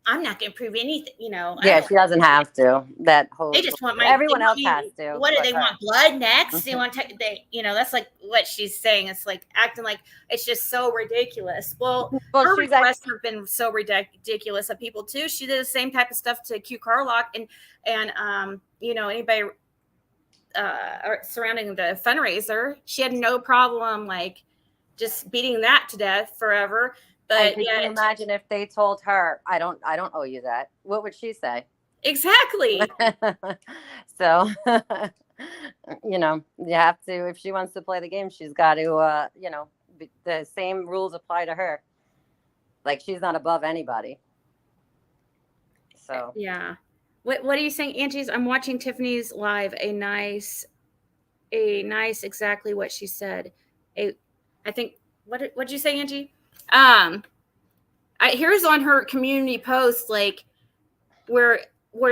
I'm not going to prove anything, Yeah, she doesn't have to. That whole. They just want everyone else has to. What do they want? Blood next? They want that's like what she's saying. It's like acting like it's just so ridiculous. Well her requests have been so ridiculous of people too. She did the same type of stuff to Q Carlock and anybody surrounding the fundraiser. She had no problem like just beating that to death forever. But could you imagine if they told her, I don't owe you that? What would she say? Exactly. So, you have to, if she wants to play the game, she's got to, the same rules apply to her. Like, she's not above anybody. So, yeah. What are you saying, Angie's? I'm watching Tiffany's live. A nice, exactly what she said. I think, what'd you say, Angie? Here's on her community post, like where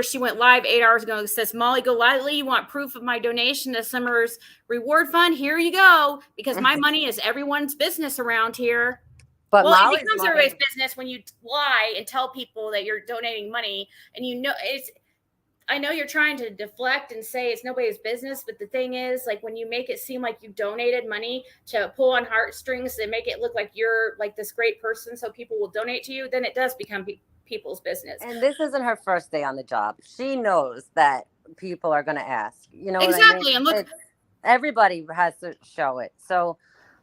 she went live 8 hours ago. It says, Molly Golightly, you want proof of my donation to Summer's reward fund? Here you go, because my money is everyone's business around here. But it becomes everybody's business when you lie and tell people that you're donating money, and I know you're trying to deflect and say it's nobody's business, but the thing is, like, when you make it seem like you donated money to pull on heartstrings and make it look like you're like this great person so people will donate to you, then it does become people's business. And this isn't her first day on the job. She knows that people are going to ask. Exactly. What I mean? And look, everybody has to show it. So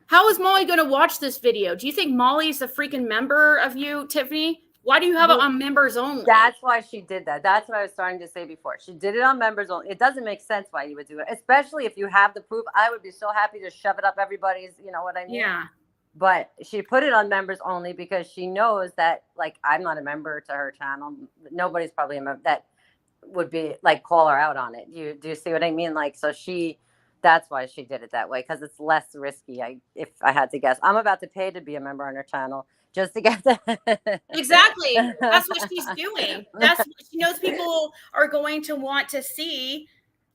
how is Molly going to watch this video? Do you think Molly's a freaking member of you, Tiffany? Why do you have it on members only? That's why she did that. That's what I was starting to say before. She did it on members only. It doesn't make sense why you would do it, especially if you have the proof. I would be so happy to shove it up everybody's, you know what I mean? Yeah. But she put it on members only because she knows that, like, I'm not a member to her channel. Nobody's probably a member that would be like call her out on it. Do you see what I mean? Like, so that's why she did it that way, because it's less risky. If I had to guess, I'm about to pay to be a member on her channel just to get that. Exactly. That's what she's doing. That's what she knows people are going to want to see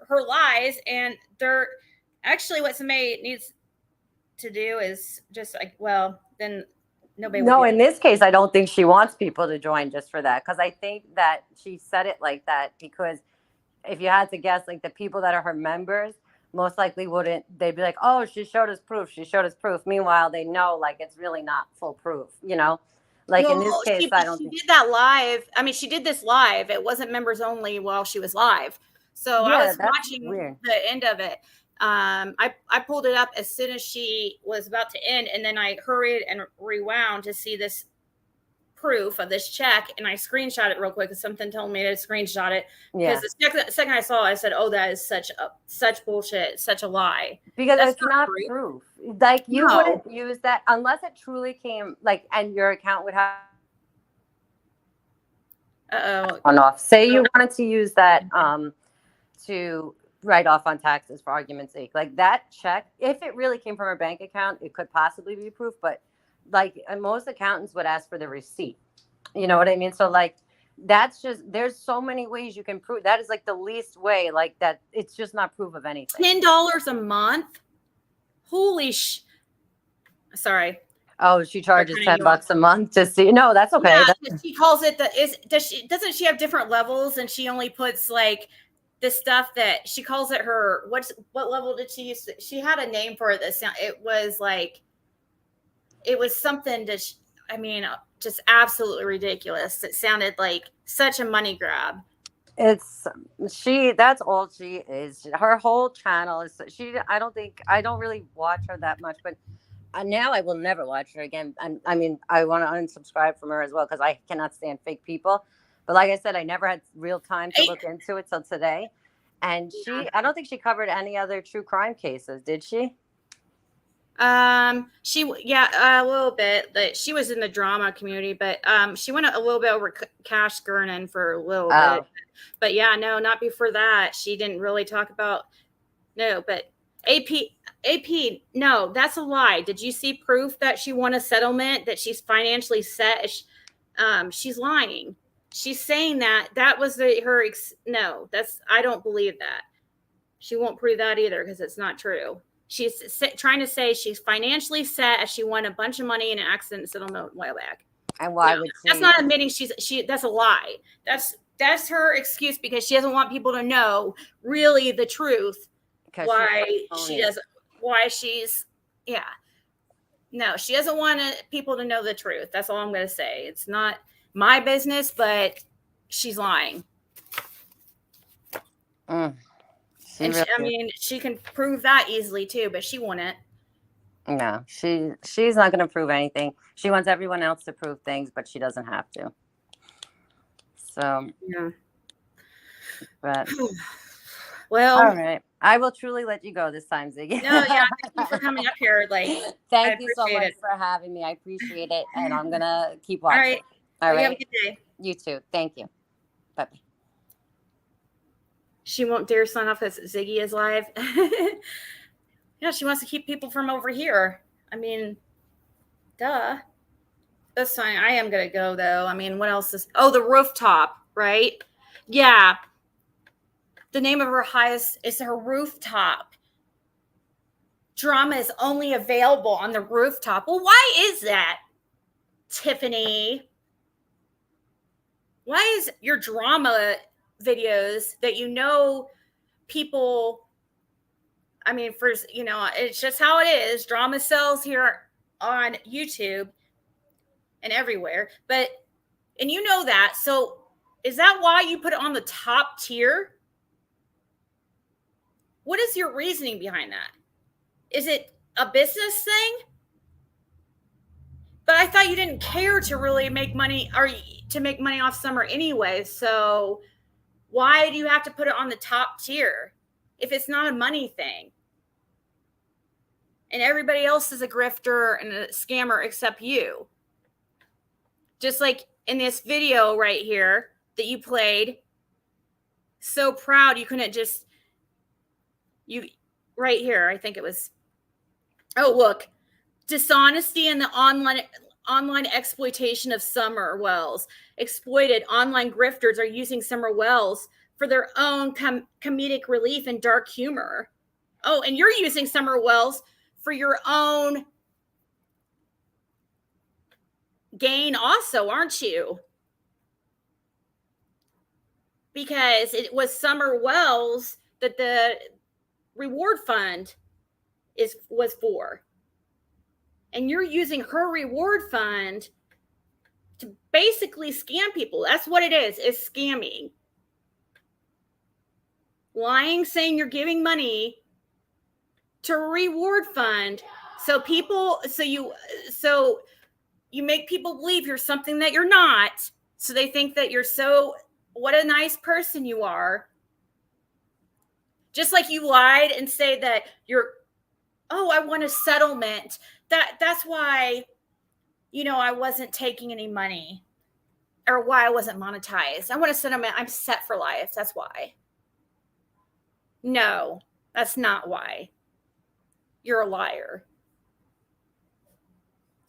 her lies. And they're actually, what somebody needs to do is just like, well, then nobody will. No, in this case, I don't think she wants people to join just for that. Because I think that she said it like that because if you had to guess, like, the people that are her members most likely wouldn't. They'd be like, oh, she showed us proof. She showed us proof. Meanwhile, they know, like, it's really not full proof, Like, in this case, I don't think she did that live. I mean, she did this live. It wasn't members only while she was live. So Yeah, I was that's watching weird. the end of it. I pulled it up as soon as she was about to end, and then I hurried and rewound to see this proof of this check, and I screenshot it real quick because something told me to screenshot it. Yeah. Because the second I saw it, I said, "Oh, that is such bullshit, such a lie." Because That's it's not proof. Like, you wouldn't use that unless it truly came, like, and your account would have on off. Say you wanted to use that to write off on taxes, for argument's sake. Like, that check, if it really came from her bank account, it could possibly be proof. But, like, most accountants would ask for the receipt. You know what I mean? So like, that's just, there's so many ways you can prove. That is like the least way, like that. It's just not proof of anything. $10 a month. Holy sorry. Oh, she charges $10 a month to see. No, that's okay. Yeah, she calls it doesn't she have different levels, and she only puts like the stuff that she calls it her, what level did she use? She had a name for it. It was like, it was something to, I mean, just absolutely ridiculous. It sounded like such a money grab. That's all she is. Her whole channel is, I don't really watch her that much, but now I will never watch her again. I mean, I want to unsubscribe from her as well, because I cannot stand fake people. But like I said, I never had real time to look into it till today. And I don't think she covered any other true crime cases, did she? A little bit. That she was in the drama community, but she went a little bit over Cash Gurnan for a little bit. But yeah, no, not before that. She didn't really talk about but AP, no, that's a lie. Did you see proof that she won a settlement, that she's financially set? She's lying. She's saying that was no, I don't believe that. She won't prove that either, because it's not true. She's trying to say she's financially set as she won a bunch of money in an accident settlement a while back. And why would she? That's not admitting that's a lie. That's her excuse, because she doesn't want people to know really the truth. She doesn't want people to know the truth. That's all I'm going to say. It's not my business, but she's lying. She can prove that easily too, but she wouldn't. No, she's not going to prove anything. She wants everyone else to prove things, but she doesn't have to. So, yeah. But well, all right. I will truly let you go this time, Ziggy. No, yeah, thank you for coming up here. Thank you so much for having me. I appreciate it, and I'm gonna keep watching. All right. Have a good day. You too. Thank you. Bye. She won't dare sign off because Ziggy is live. Yeah, she wants to keep people from over here. I mean, duh. That's fine. I am gonna go though. I mean, what else is? Oh, the rooftop, right? Yeah. The name of her highest is her rooftop. Drama is only available on the rooftop. Well, why is that, Tiffany? Why is your drama videos that people, I mean, it's just how it is. Drama sells here on YouTube and everywhere. And you know that. So is that why you put it on the top tier? What is your reasoning behind that? Is it a business thing? But I thought you didn't care to really make money or to make money off Summer anyway. So why do you have to put it on the top tier if it's not a money thing? And everybody else is a grifter and a scammer except you. Just like in this video right here that you played. So proud you couldn't just... right here, I think it was. Oh, look. Dishonesty in the online exploitation of Summer Wells. Exploited online grifters are using Summer Wells for their own comedic relief and dark humor. Oh, and you're using Summer Wells for your own gain also, aren't you? Because it was Summer Wells that the reward fund was for. And you're using her reward fund to basically scam people. That's what it is scamming. Lying, saying you're giving money to a reward fund. So you make people believe you're something that you're not. So they think that what a nice person you are. Just like you lied and say that I want a settlement. That's why, I wasn't taking any money, or why I wasn't monetized. I want a settlement. I'm set for life. That's why. No, that's not why. You're a liar.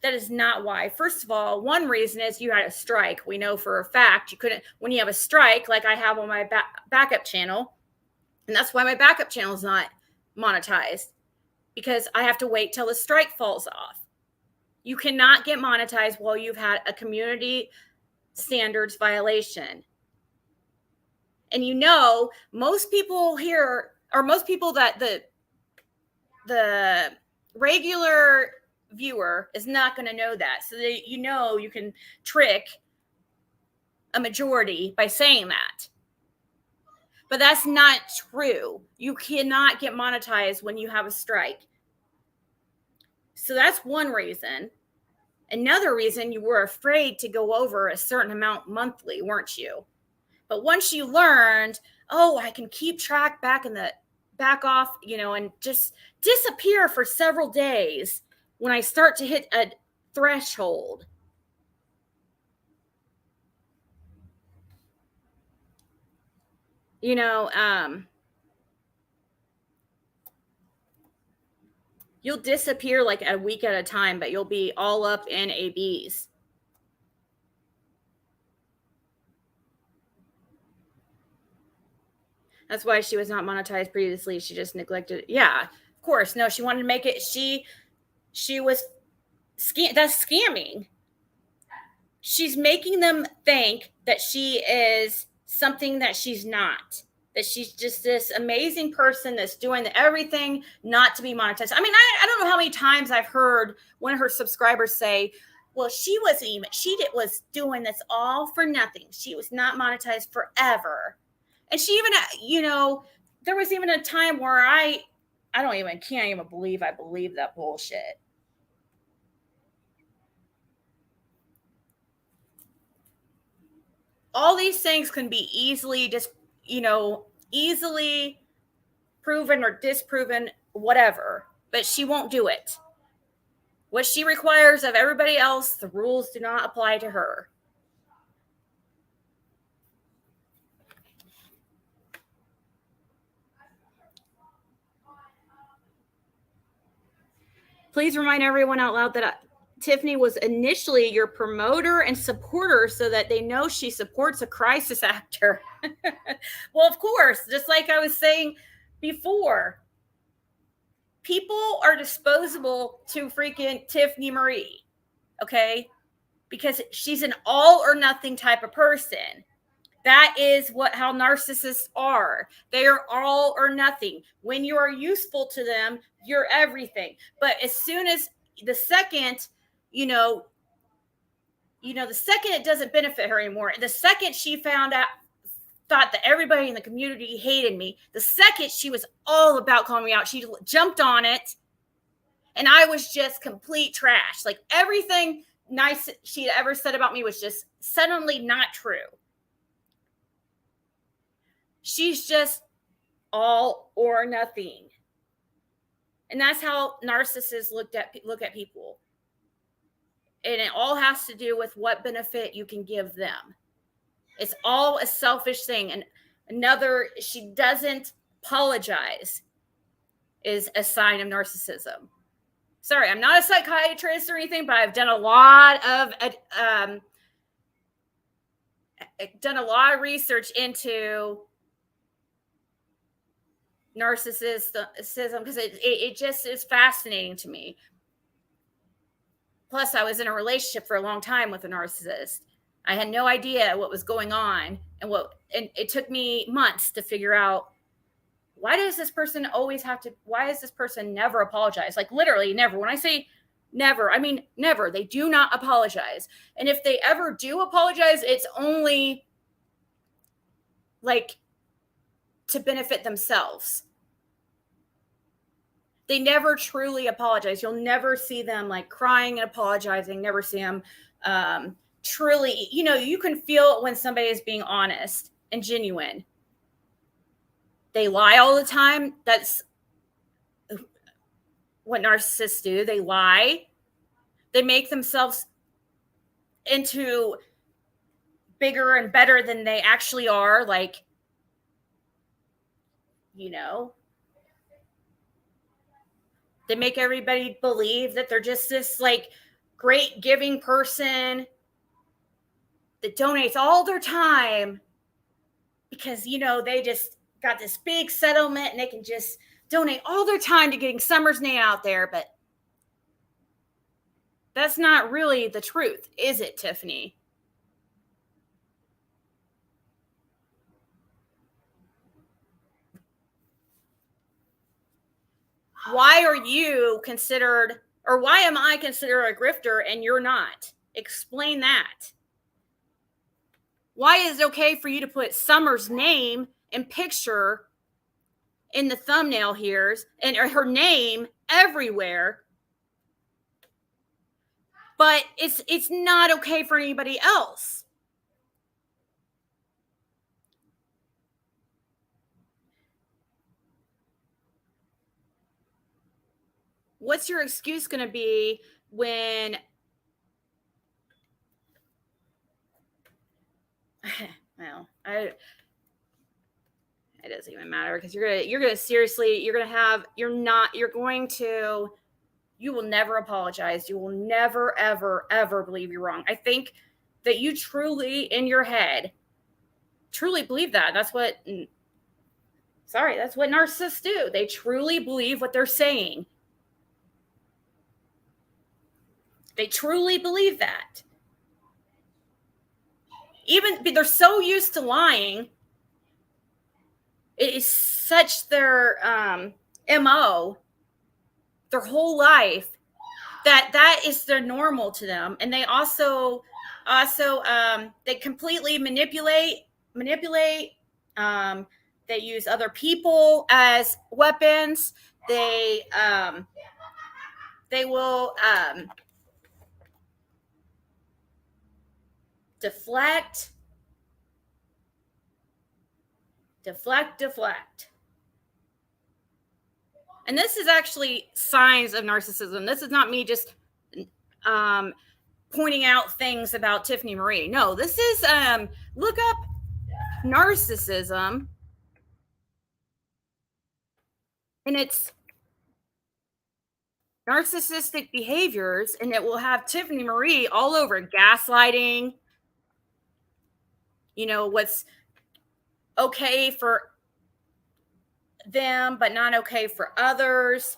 That is not why. First of all, one reason is you had a strike. We know for a fact you couldn't, when you have a strike, like I have on my backup channel, and that's why my backup channel is not monetized, because I have to wait till the strike falls off. You cannot get monetized while you've had a community standards violation. And you know, most people here, or most people that the regular viewer is not going to know that. So that, you know, you can trick a majority by saying that. But that's not true. You cannot get monetized when you have a strike. So that's one reason. Another reason, you were afraid to go over a certain amount monthly, weren't you? But once you learned, oh, I can keep track back off, you know, and just disappear for several days when I start to hit a threshold. You know, you'll disappear like a week at a time, but you'll be all up in ABs. That's why she was not monetized previously. She just neglected it. Yeah, of course. No, she wanted to make it. She was that's scamming. She's making them think that she is something that she's not. That she's just this amazing person that's doing everything not to be monetized. I mean, I don't know how many times I've heard one of her subscribers say, well, she was doing this all for nothing. She was not monetized forever. And she even, you know, there was even a time where I can't even believe I believe that bullshit. All these things can be easily easily proven or disproven, whatever, but she won't do it. What she requires of everybody else, the rules do not apply to her. Please remind everyone out loud that Tiffany was initially your promoter and supporter so that they know she supports a crisis actor. Well, of course, just like I was saying before, people are disposable to freaking Tiffany Marie, okay? Because she's an all or nothing type of person. That is how narcissists are. They are all or nothing. When you are useful to them, you're everything. But as soon as the second, the second it doesn't benefit her anymore, the second she thought that everybody in the community hated me, the second she was all about calling me out, she jumped on it, and I was just complete trash. Like everything nice she'd ever said about me was just suddenly not true. She's just all or nothing. And that's how narcissists look at people. And it all has to do with what benefit you can give them. It's all a selfish thing. And she doesn't apologize is a sign of narcissism. Sorry, I'm not a psychiatrist or anything, but I've done a lot of research into narcissism because it just is fascinating to me. Plus, I was in a relationship for a long time with a narcissist. I had no idea what was going on, and it took me months to figure out, why does this person never apologize? Like literally never. When I say never, I mean never. They do not apologize. And if they ever do apologize, it's only like to benefit themselves. They never truly apologize. You'll never see them like crying and apologizing. Never see them truly, you can feel when somebody is being honest and genuine. They lie all the time. That's what narcissists do. They lie. They make themselves into bigger and better than they actually are. Like, they make everybody believe that they're just this like great giving person that donates all their time because, you know, they just got this big settlement and they can just donate all their time to getting Summer's name out there. But that's not really the truth, is it, Tiffany? Why are you considered, or why am I considered a grifter and you're not? Explain that. Why is it okay for you to put Summer's name and picture in the thumbnail here and her name everywhere, but it's not okay for anybody else? What's your excuse going to be when well, it doesn't even matter because you will never apologize. You will never, ever, ever believe you're wrong. I think that you truly in your head truly believe that. That's what narcissists do. They truly believe what they're saying. They truly believe that. Even they're so used to lying. It is such their MO, their whole life, that is their normal to them. And they also they completely manipulate. They use other people as weapons. They will deflect. And this is actually signs of narcissism. This is not me just pointing out things about Tiffany Marie. No, this is look up narcissism, and it's narcissistic behaviors, and it will have Tiffany Marie all over. Gaslighting, you know, what's okay for them but not okay for others,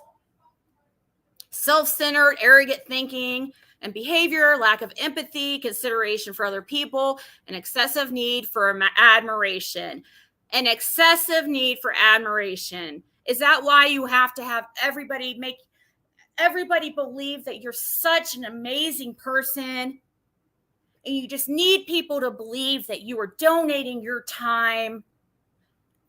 self-centered, arrogant thinking and behavior, lack of empathy, consideration for other people, an excessive need for admiration. An excessive need for admiration. Is that why you have to have everybody believe that you're such an amazing person, and you just need people to believe that you are donating your time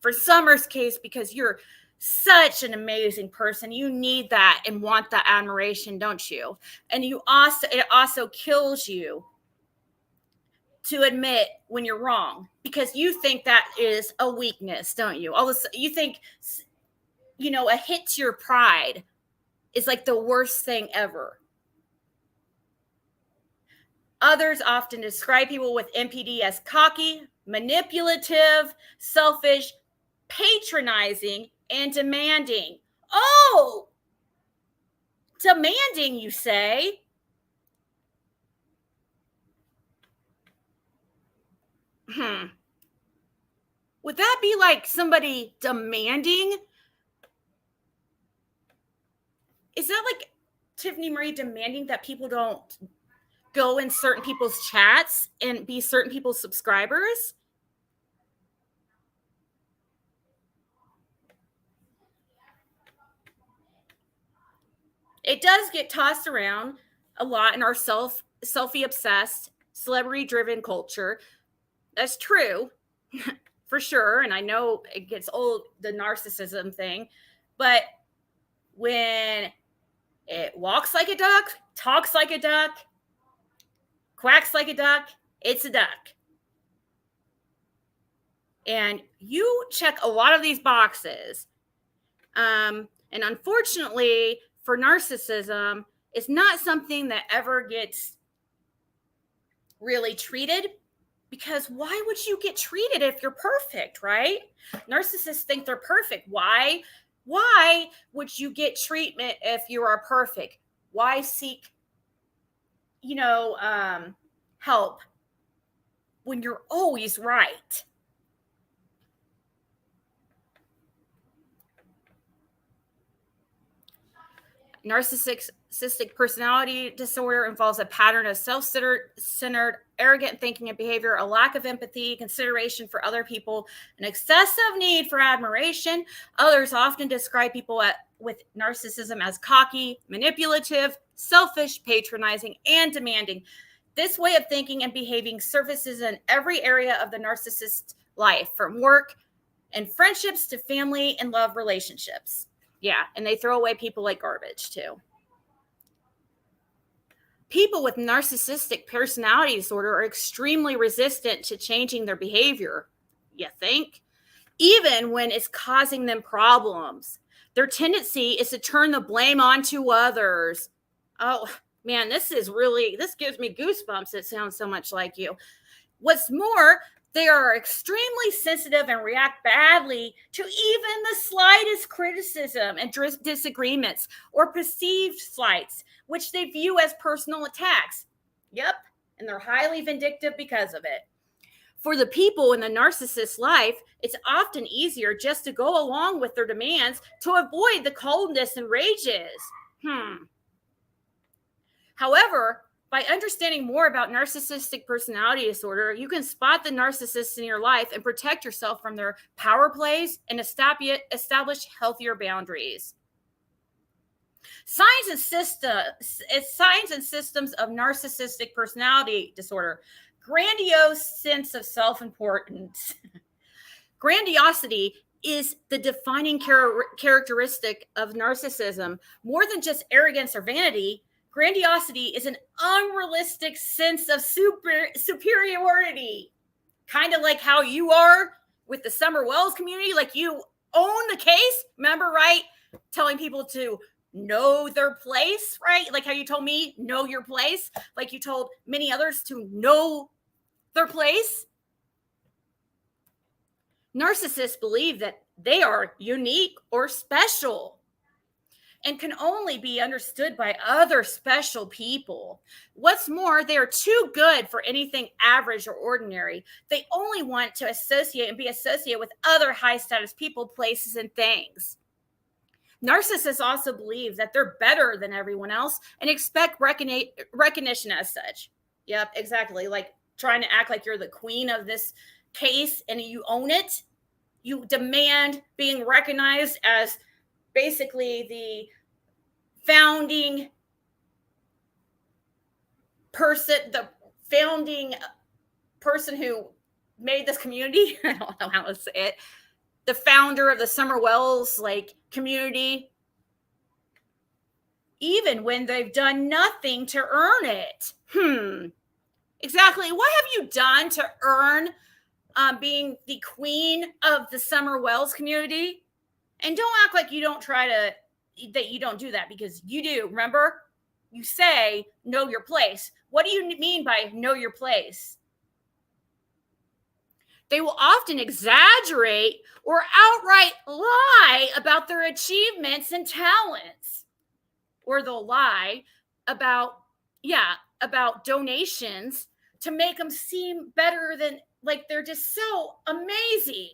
for Summer's case because you're such an amazing person? You need that and want that admiration, don't you? And it also kills you to admit when you're wrong, because you think that is a weakness, don't you? You think, you know, a hit to your pride is like the worst thing ever. Others often describe people with NPD as cocky, manipulative, selfish, patronizing, and demanding. Oh, demanding, you say? Would that be like somebody demanding? Is that like Tiffany Marie demanding that people don't go in certain people's chats and be certain people's subscribers? It does get tossed around a lot in our selfie obsessed, celebrity driven culture. That's true, for sure. And I know it gets old, the narcissism thing, but when it walks like a duck, talks like a duck, quacks like a duck, it's a duck. And you check a lot of these boxes. And unfortunately, for narcissism, it's not something that ever gets really treated, because why would you get treated if you're perfect, right? Narcissists think they're perfect. Why would you get treatment if you are perfect? Why seek help when you're always right. Narcissistic personality disorder involves a pattern of self-centered, arrogant thinking and behavior, a lack of empathy, consideration for other people, an excessive need for admiration. Others often describe people with narcissism as cocky, manipulative, selfish, patronizing, and demanding. This way of thinking and behaving surfaces in every area of the narcissist's life, from work and friendships to family and love relationships. Yeah, and they throw away people like garbage too. People with narcissistic personality disorder are extremely resistant to changing their behavior, you think? Even when it's causing them problems. Their tendency is to turn the blame onto others. Oh, man, this gives me goosebumps. It sounds so much like you. What's more, they are extremely sensitive and react badly to even the slightest criticism and disagreements or perceived slights, which they view as personal attacks. Yep, and they're highly vindictive because of it. For the people in the narcissist's life, it's often easier just to go along with their demands to avoid the coldness and rages. However, by understanding more about narcissistic personality disorder, you can spot the narcissists in your life and protect yourself from their power plays and establish healthier boundaries. Signs and systems of narcissistic personality disorder. Grandiose sense of self-importance. Grandiosity is the defining characteristic of narcissism. More than just arrogance or vanity, grandiosity is an unrealistic sense of superiority. Kind of like how you are with the Summer Wells community, like you own the case. Remember, right? Telling people to know their place, right? Like how you told me, know your place. Like you told many others to know their place. Narcissists believe that they are unique or special and can only be understood by other special people. What's more, they are too good for anything average or ordinary. They only want to associate and be associated with other high-status people, places, and things. Narcissists also believe that they're better than everyone else and expect recognition as such. Yep, exactly. Like trying to act like you're the queen of this case and you own it. You demand being recognized as basically the founding person who made this community. I don't know how to say it. The founder of the Summer Wells community, even when they've done nothing to earn it. Exactly. What have you done to earn being the queen of the Summer Wells community? And don't act like you don't that you don't do that, because you do. Remember, you say know your place. What do you mean by know your place? They will often exaggerate or outright lie about their achievements and talents. Or they'll lie about donations to make them seem better than, like, they're just so amazing.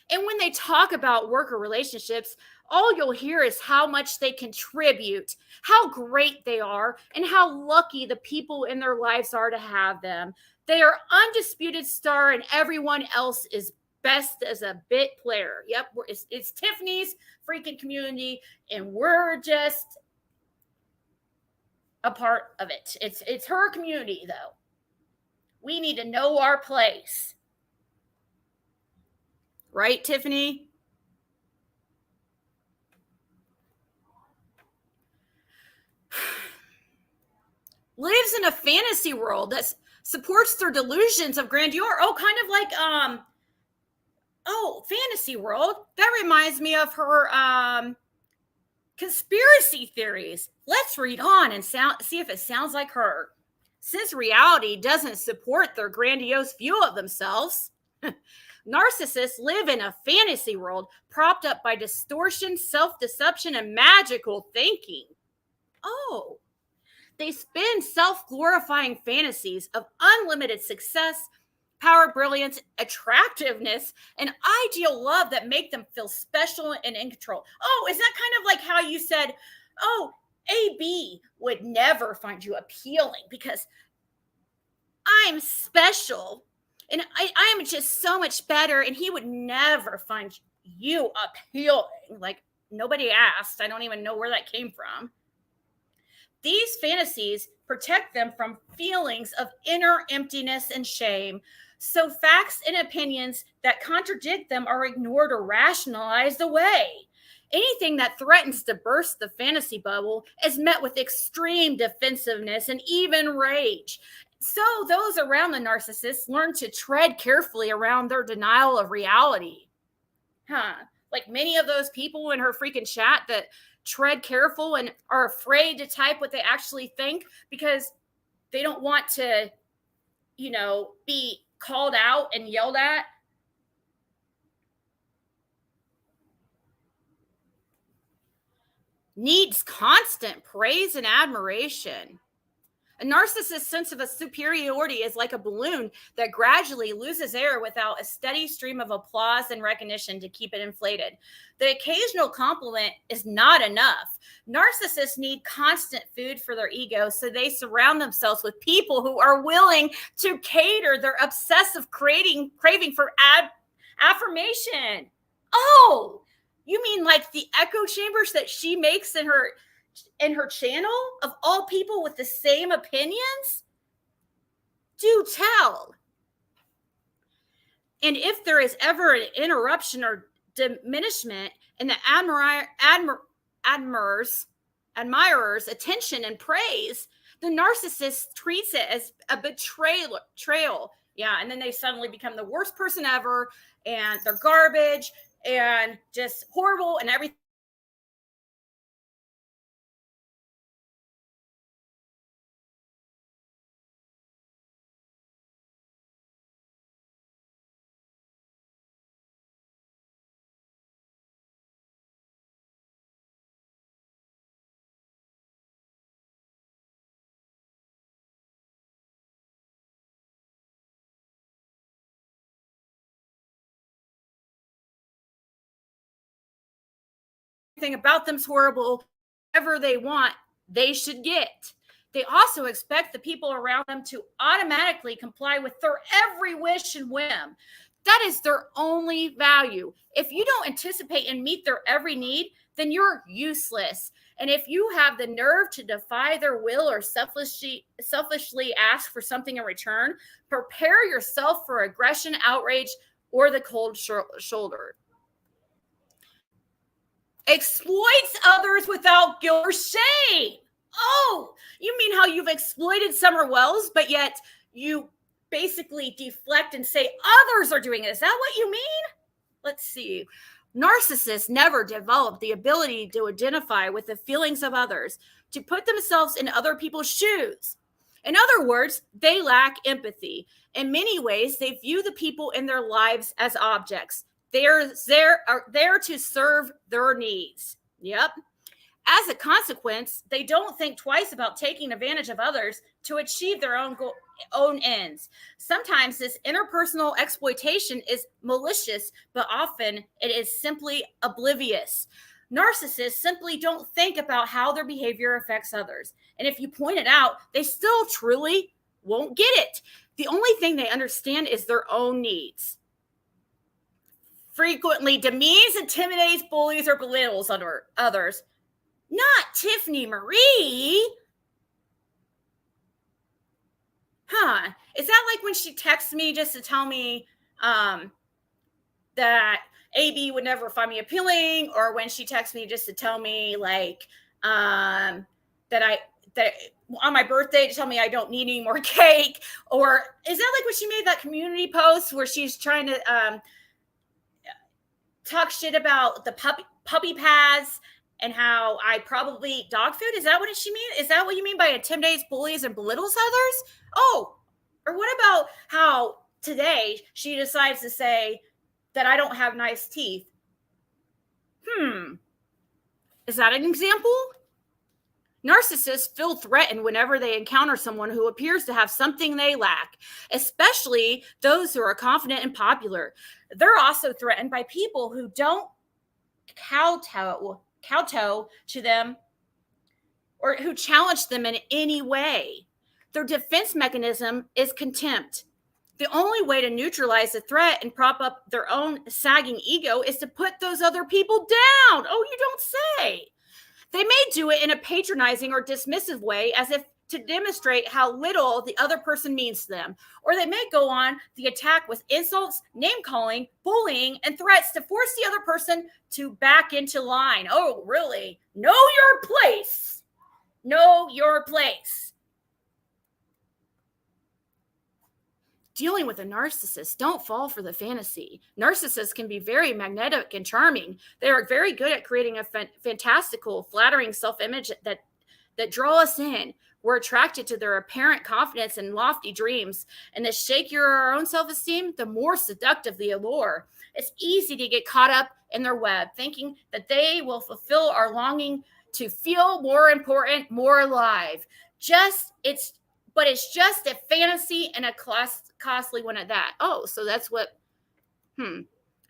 And when they talk about work or relationships, all you'll hear is how much they contribute, how great they are, and how lucky the people in their lives are to have them. They are undisputed star, and everyone else is best as a bit player. Yep, it's Tiffany's freaking community, and we're just a part of it. It's her community, though. We need to know our place. Right, Tiffany? Lives in a fantasy world that supports their delusions of grandeur. Oh, kind of like, fantasy world. That reminds me of her conspiracy theories. Let's read on and see if it sounds like her. Since reality doesn't support their grandiose view of themselves, narcissists live in a fantasy world propped up by distortion, self-deception, and magical thinking. Oh, they spin self-glorifying fantasies of unlimited success, power, brilliance, attractiveness, and ideal love that make them feel special and in control. Oh, is that kind of like how you said, oh, AB would never find you appealing because I'm special and I'm just so much better, and he would never find you appealing. Like, nobody asked. I don't even know where that came from. These fantasies protect them from feelings of inner emptiness and shame. So facts and opinions that contradict them are ignored or rationalized away. Anything that threatens to burst the fantasy bubble is met with extreme defensiveness and even rage. So those around the narcissist learn to tread carefully around their denial of reality. Like many of those people in her freaking chat that tread careful and are afraid to type what they actually think because they don't want to, be called out and yelled at. Needs constant praise and admiration. A narcissist's sense of a superiority is like a balloon that gradually loses air without a steady stream of applause and recognition to keep it inflated. The occasional compliment is not enough. Narcissists need constant food for their ego, so they surround themselves with people who are willing to cater their obsessive craving for affirmation. Oh, you mean like the echo chambers that she makes in her channel of all people with the same opinions? Do tell. And if there is ever an interruption or diminishment in the admirers' attention and praise, the narcissist treats it as a betrayal. Yeah, and then they suddenly become the worst person ever, and they're garbage and just horrible and everything. About them's horrible. Whatever they want, they should get. They also expect the people around them to automatically comply with their every wish and whim. That is their only value. If you don't anticipate and meet their every need, then you're useless. And if you have the nerve to defy their will or selfishly ask for something in return, prepare yourself for aggression, outrage, or the cold shoulder. Exploits others without guilt or shame. Oh, you mean how you've exploited Summer Wells, but yet you basically deflect and say others are doing it. Is that what you mean? Let's see. Narcissists never develop the ability to identify with the feelings of others, to put themselves in other people's shoes. In other words, they lack empathy. In many ways, they view the people in their lives as objects. They're there to serve their needs. Yep. As a consequence, they don't think twice about taking advantage of others to achieve their own ends. Sometimes this interpersonal exploitation is malicious, but often it is simply oblivious. Narcissists simply don't think about how their behavior affects others. And if you point it out, they still truly won't get it. The only thing they understand is their own needs. Frequently demeans, intimidates, bullies, or belittles others. Not Tiffany Marie. Is that like when she texts me just to tell me that AB would never find me appealing, or when she texts me just to tell me like that on my birthday to tell me I don't need any more cake? Or is that like when she made that community post where she's trying to talk shit about the puppy pads and how I probably eat dog food? Is that what she mean? Is that what you mean by intimidates, bullies, and belittles others? Oh, or what about how today she decides to say that I don't have nice teeth? Is that an example? Narcissists feel threatened whenever they encounter someone who appears to have something they lack, especially those who are confident and popular. They're also threatened by people who don't kowtow to them or who challenge them in any way. Their defense mechanism is contempt. The only way to neutralize the threat and prop up their own sagging ego is to put those other people down. Oh, you don't say. They may do it in a patronizing or dismissive way, as if to demonstrate how little the other person means to them. Or they may go on the attack with insults, name-calling, bullying, and threats to force the other person to back into line. Oh, really? Know your place. Know your place. Dealing with a narcissist, don't fall for the fantasy. Narcissists can be very magnetic and charming. They are very good at creating a fantastical, flattering self-image that draw us in. We're attracted to their apparent confidence and lofty dreams. And the shakier our own self-esteem, the more seductive the allure. It's easy to get caught up in their web, thinking that they will fulfill our longing to feel more important, more alive. But it's just a fantasy and a costly one at that. Oh, so that's what,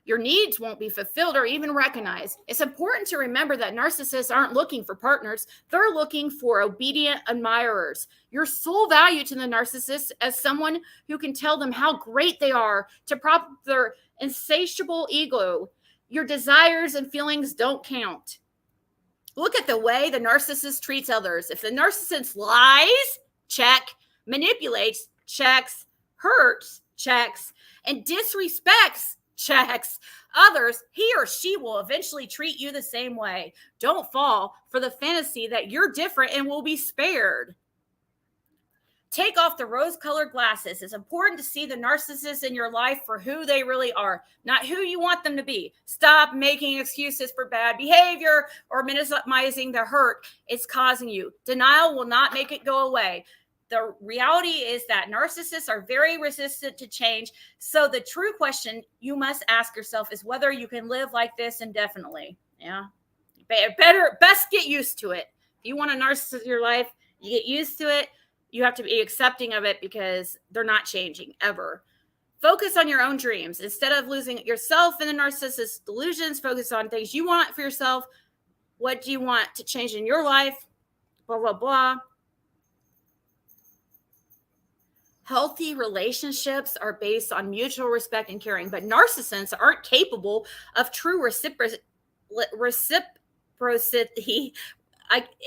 your needs won't be fulfilled or even recognized. It's important to remember that narcissists aren't looking for partners. They're looking for obedient admirers. Your sole value to the narcissist as someone who can tell them how great they are to prop up their insatiable ego. Your desires and feelings don't count. Look at the way the narcissist treats others. If the narcissist lies, check, manipulates, checks, hurts, checks, and disrespects, checks others, he or she will eventually treat you the same way. Don't fall for the fantasy that you're different and will be spared. Take off the rose-colored glasses. It's important to see the narcissists in your life for who they really are, not who you want them to be. Stop making excuses for bad behavior or minimizing the hurt it's causing you. Denial will not make it go away. The reality is that narcissists are very resistant to change. So the true question you must ask yourself is whether you can live like this indefinitely. Yeah. Best get used to it. If you want a narcissist in your life, you get used to it. You have to be accepting of it because they're not changing ever. Focus on your own dreams. Instead of losing yourself in the narcissist delusions, focus on things you want for yourself. What do you want to change in your life? Blah, blah, blah. Healthy relationships are based on mutual respect and caring, but narcissists aren't capable of true reciprocity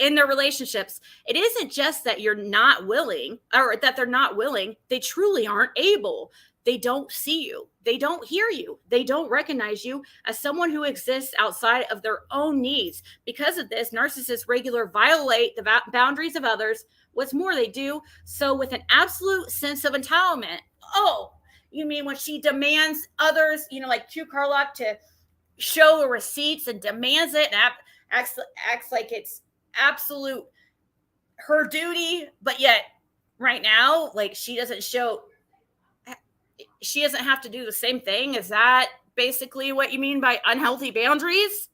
in their relationships. It isn't just that you're not willing or that they're not willing. They truly aren't able. They don't see you. They don't hear you. They don't recognize you as someone who exists outside of their own needs. Because of this, narcissists regularly violate the boundaries of others. What's more, they do so with an absolute sense of entitlement. Oh, you mean when she demands others, like Q Carlock, to show the receipts and demands it and acts like it's absolute her duty, but yet right now, like she doesn't have to do the same thing. Is that basically what you mean by unhealthy boundaries?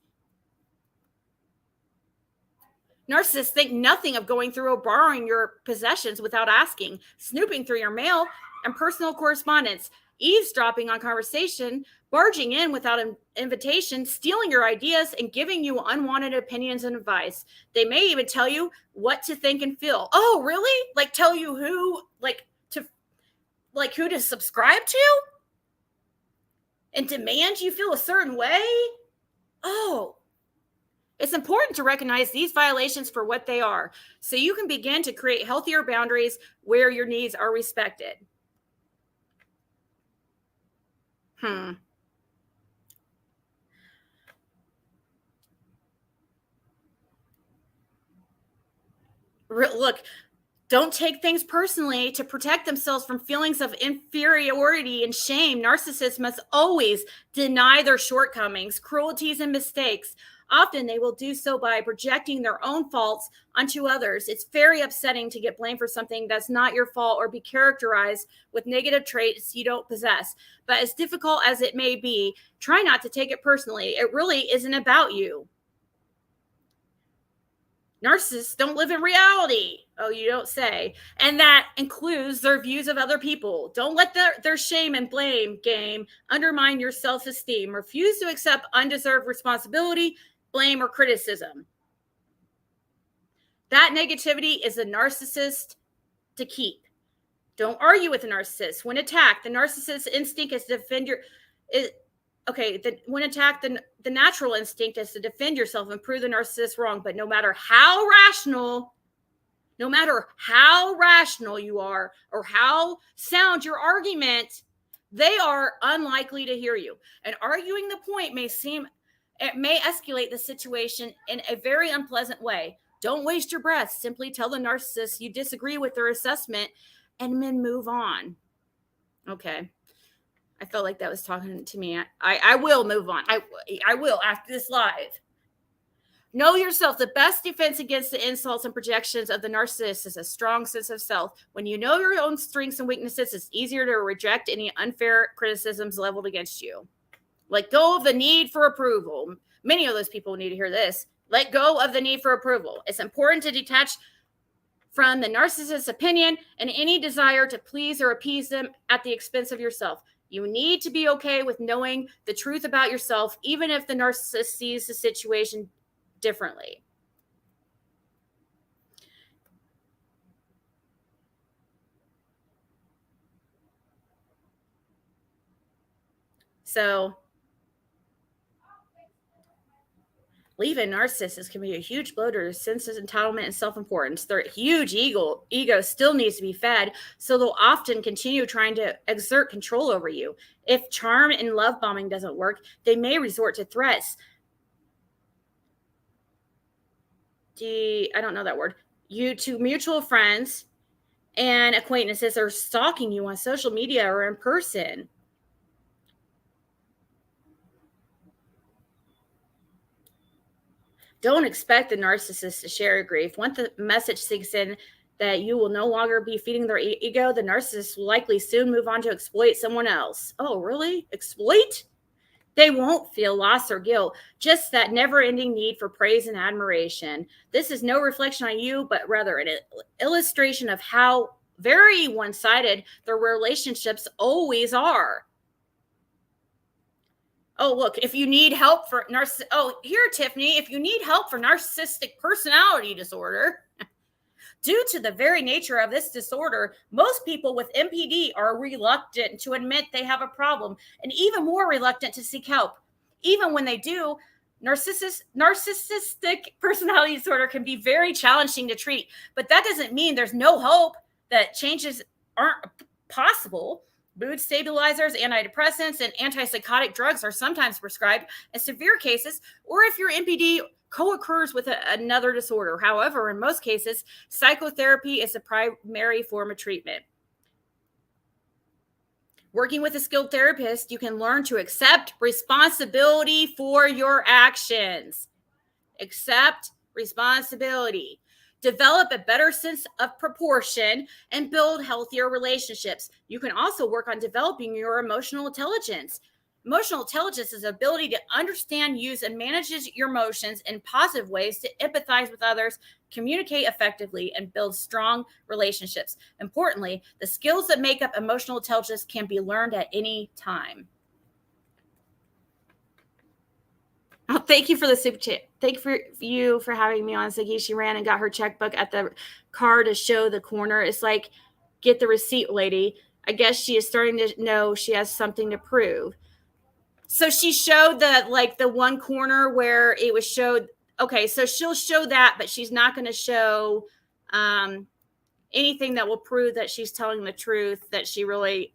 Narcissists think nothing of going through or borrowing your possessions without asking, snooping through your mail and personal correspondence, eavesdropping on conversation, barging in without an invitation, stealing your ideas, and giving you unwanted opinions and advice. They may even tell you what to think and feel. Oh, really? Like tell you who to subscribe to? And demand you feel a certain way? Oh. It's important to recognize these violations for what they are, so you can begin to create healthier boundaries where your needs are respected. Look, don't take things personally. To protect themselves from feelings of inferiority and shame, narcissists must always deny their shortcomings, cruelties, and mistakes. Often they will do so by projecting their own faults onto others. It's very upsetting to get blamed for something that's not your fault or be characterized with negative traits you don't possess. But as difficult as it may be, try not to take it personally. It really isn't about you. Narcissists don't live in reality. Oh, you don't say. And that includes their views of other people. Don't let their shame and blame game undermine your self-esteem. Refuse to accept undeserved responsibility, blame, or criticism. That negativity is a narcissist to keep. Don't argue with a narcissist. When attacked, the narcissist's instinct is to defend when attacked, the natural instinct is to defend yourself and prove the narcissist wrong. But no matter how rational you are or how sound your argument, they are unlikely to hear you. And arguing the point may escalate the situation in a very unpleasant way. Don't waste your breath. Simply tell the narcissist you disagree with their assessment and then move on. Okay. I felt like that was talking to me. I will move on. I will after this live. Know yourself. The best defense against the insults and projections of the narcissist is a strong sense of self. When you know your own strengths and weaknesses, it's easier to reject any unfair criticisms leveled against you. Let go of the need for approval. Many of those people need to hear this. Let go of the need for approval. It's important to detach from the narcissist's opinion and any desire to please or appease them at the expense of yourself. You need to be okay with knowing the truth about yourself, even if the narcissist sees the situation differently. So, leaving narcissists can be a huge blow to their sense of entitlement and self-importance. Their huge ego still needs to be fed, so they'll often continue trying to exert control over you. If charm and love bombing doesn't work, they may resort to threats. I don't know that word. You to mutual friends and acquaintances are stalking you on social media or in person. Don't expect the narcissist to share your grief. Once the message sinks in that you will no longer be feeding their ego, the narcissist will likely soon move on to exploit someone else. Oh, really? Exploit? They won't feel loss or guilt, just that never-ending need for praise and admiration. This is no reflection on you, but rather an illustration of how very one-sided their relationships always are. Oh, look, if you need help for Tiffany, if you need help for narcissistic personality disorder, due to the very nature of this disorder, most people with NPD are reluctant to admit they have a problem and even more reluctant to seek help. Even when they do, narcissistic personality disorder can be very challenging to treat, but that doesn't mean there's no hope that changes aren't possible. Mood stabilizers, antidepressants, and antipsychotic drugs are sometimes prescribed in severe cases, or if your NPD co-occurs with another disorder. However, in most cases, psychotherapy is the primary form of treatment. Working with a skilled therapist, you can learn to accept responsibility for your actions. Accept responsibility. Develop a better sense of proportion and build healthier relationships. You can also work on developing your emotional intelligence. Emotional intelligence is the ability to understand, use, and manage your emotions in positive ways to empathize with others, communicate effectively, and build strong relationships. Importantly, the skills that make up emotional intelligence can be learned at any time. Oh, thank you for the super chat. Thank you for having me on, Ziggy. She ran and got her checkbook at the car to show the corner. It's like, get the receipt, lady. I guess she is starting to know she has something to prove. So she showed the one corner where it was showed. Okay, so she'll show that, but she's not going to show anything that will prove that she's telling the truth, that she really...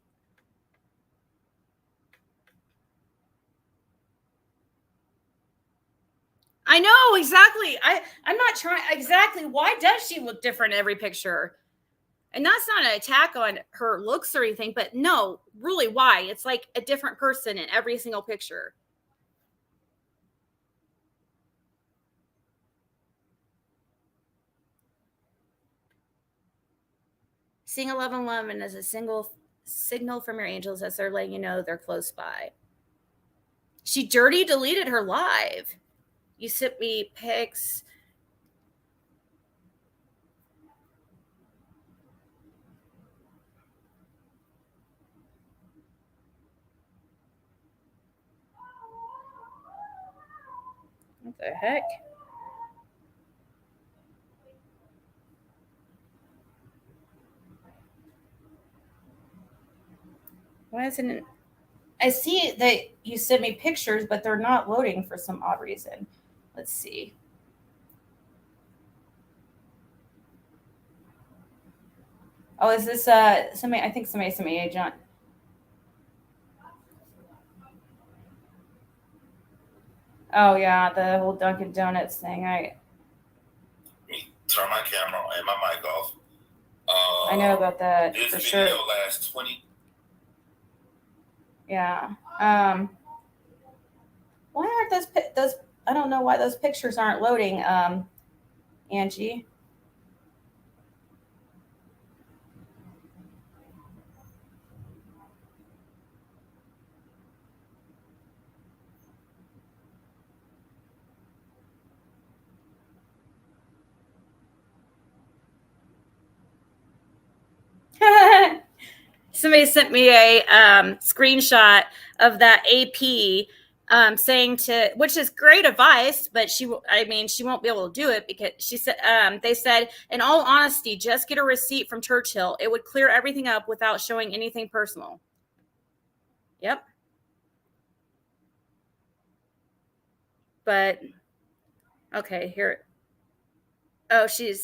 I know, exactly. I'm not trying... Exactly. Why does she look different in every picture? And that's not an attack on her looks or anything, but no, really, why? It's like a different person in every single picture. Seeing 1111 is a single signal from your angels as they're letting you know they're close by. She dirty deleted her live. You sent me pics. What the heck? Why isn't it? I see that you sent me pictures, but they're not loading for some odd reason. Let's see. Oh, is this somebody? I think somebody sent me a John. Oh yeah, the whole Dunkin' Donuts thing. Let me turn my camera and my mic off. I know about that This for video sure. lasts 20. Yeah. Why aren't those? I don't know why those pictures aren't loading. Angie. Somebody sent me a screenshot of that AP saying which is great advice, but she won't be able to do it because she said they said, in all honesty, just get a receipt from Churchill. It would clear everything up without showing anything personal. Yep. But okay, here. Oh, she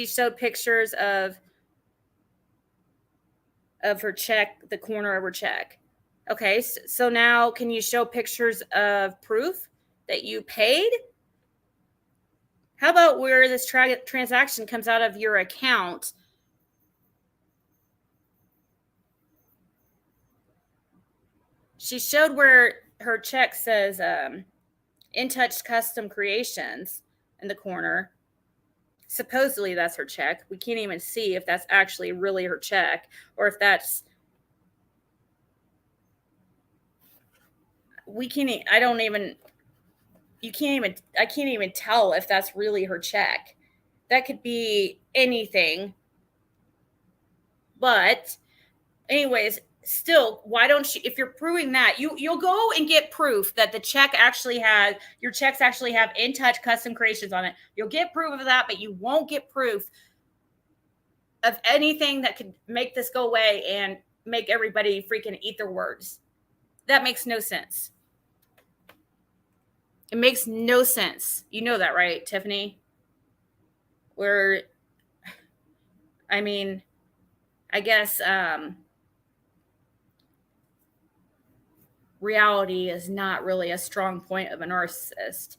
showed pictures of her check, the corner of her check. Okay, so now can you show pictures of proof that you paid? How about where this transaction comes out of your account? She showed where her check says In Touch Custom Creations in the corner. Supposedly that's her check. We can't even see if that's actually really her check or if that's I can't even tell if that's really her check. That could be anything. But anyways, still, why don't you, if you're proving that, you'll go and get proof that the check actually has, your checks actually have In Touch Custom Creations on it. You'll get proof of that, but you won't get proof of anything that could make this go away and make everybody freaking eat their words. That makes no sense. It makes no sense. You know that, right, Tiffany? I guess reality is not really a strong point of a narcissist.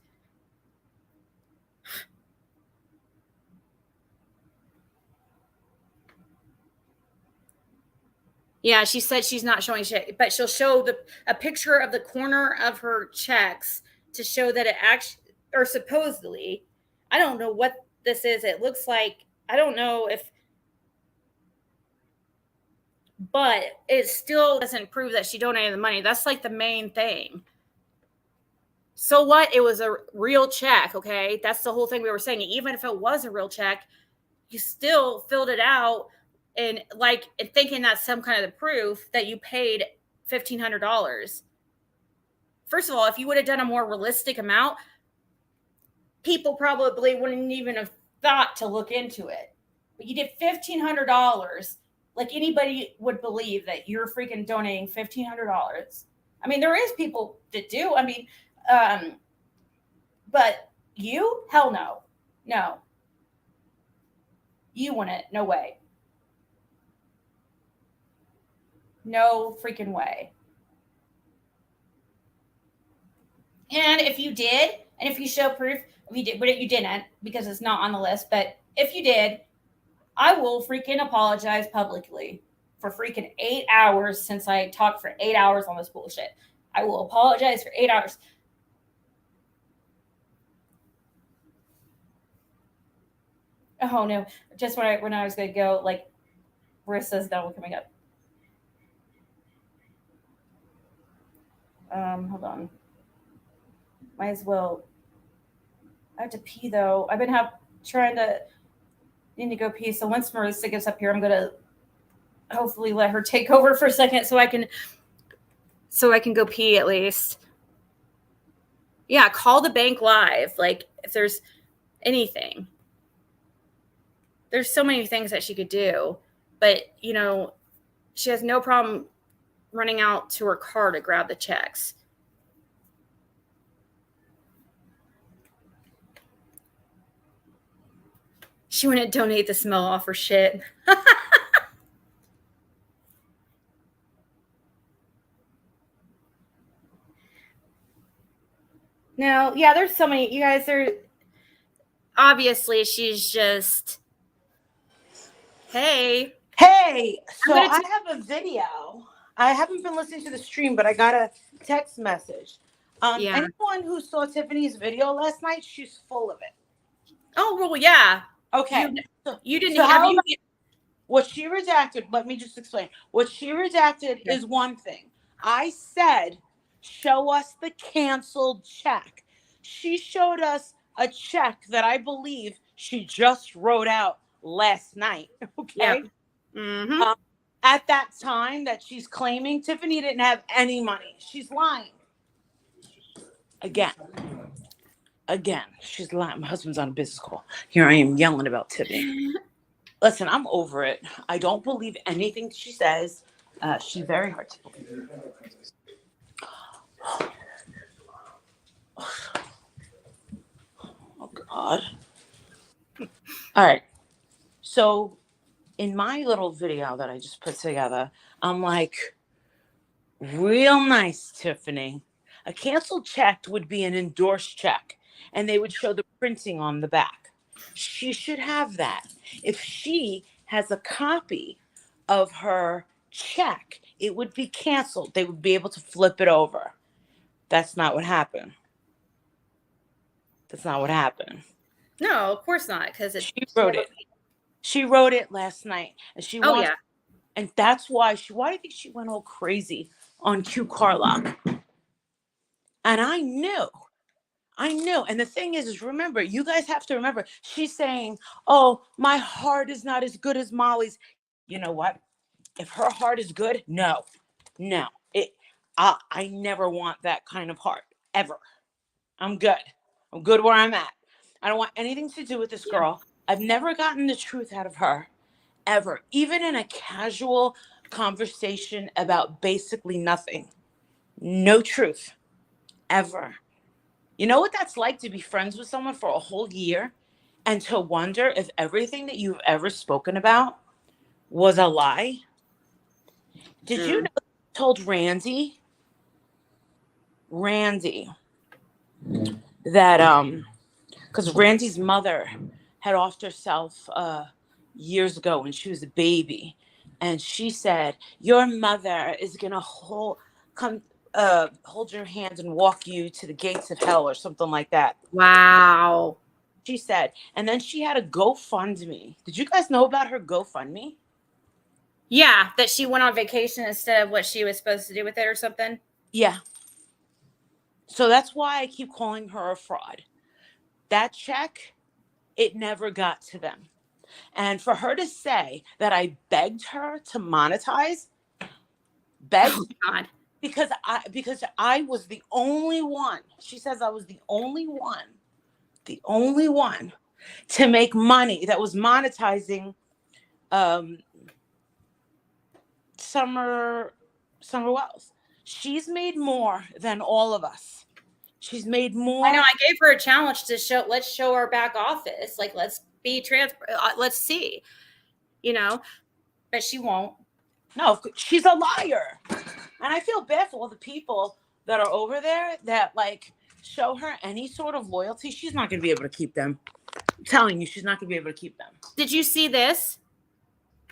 Yeah, she said she's not showing shit, but she'll show a picture of the corner of her checks to show that it actually, or supposedly, I don't know what this is. It looks like, I don't know if, but it still doesn't prove that she donated the money. That's like the main thing. So what? It was a real check, okay? That's the whole thing we were saying. Even if it was a real check, you still filled it out and thinking that's some kind of the proof that you paid $1,500. First of all, if you would have done a more realistic amount, people probably wouldn't even have thought to look into it. But you did $1,500. Like anybody would believe that you're freaking donating $1,500. I mean, there is people that do. I mean, but you? Hell no. No. You wouldn't. No way. No freaking way. And if you did, and if you show proof, if you did, but you didn't because it's not on the list, but if you did, I will freaking apologize publicly for freaking 8 hours since I talked for 8 hours on this bullshit. I will apologize for 8 hours. Oh no, just when I was going to go, like, Marissa's double coming up. Hold on. Might as well. I have to pee though. I've been need to go pee. So once Marissa gets up here, I'm gonna hopefully let her take over for a second so I can go pee at least. Yeah, call the bank live. Like, if there's anything. There's so many things that she could do. But, you know, she has no problem running out to her car to grab the checks. She wouldn't donate the smell off her shit. No, yeah, there's so many. You guys are obviously she's just, hey. So I have a video. I haven't been listening to the stream, but I got a text message. Anyone who saw Tiffany's video last night, she's full of it. Oh, well, yeah. Okay. You didn't have you. What she redacted, let me just explain. What she redacted is one thing. I said, show us the canceled check. She showed us a check that I believe she just wrote out last night. Okay. Yep. At that time that she's claiming, Tiffany didn't have any money. She's lying. Again, she's lying. My husband's on a business call. Here I am yelling about Tiffany. Listen, I'm over it. I don't believe anything she says. She's very hard to believe. Oh, God. All right. So in my little video that I just put together, I'm like, real nice, Tiffany. A canceled check would be an endorsed check, and they would show the printing on the back. She should have that. If she has a copy of her check, it would be canceled. They would be able to flip it over. That's not what happened. That's not what happened. No, of course not, because she wrote it. She wrote it last night, and she wants, and that's why why do you think she went all crazy on Q Carlock? And I knew. And the thing is remember, you guys have to remember, she's saying, oh, my heart is not as good as Molly's. You know what? If her heart is good, no. I never want that kind of heart, ever. I'm good. I'm good where I'm at. I don't want anything to do with this girl. I've never gotten the truth out of her, ever. Even in a casual conversation about basically nothing. No truth, ever. You know what that's like to be friends with someone for a whole year and to wonder if everything that you've ever spoken about was a lie? Did you know I told Randy that because Randy's mother had offed herself years ago when she was a baby, and she said, your mother is gonna hold your hand and walk you to the gates of hell or something like that. Wow. She said, and then she had a GoFundMe. Did you guys know about her GoFundMe? Yeah, that she went on vacation instead of what she was supposed to do with it or something. Yeah. So that's why I keep calling her a fraud. That check, it never got to them. And for her to say that I begged her to monetize, because I was the only one. She says I was the only one to make money that was monetizing Summer Wells. She's made more than all of us. She's made more. I know. I gave her a challenge to show. Let's show our back office. Like, let's be transparent. Let's see. You know, but she won't. No, she's a liar. And I feel bad for all the people that are over there that like show her any sort of loyalty. She's not going to be able to keep them. I'm telling you, she's not going to be able to keep them. Did you see this?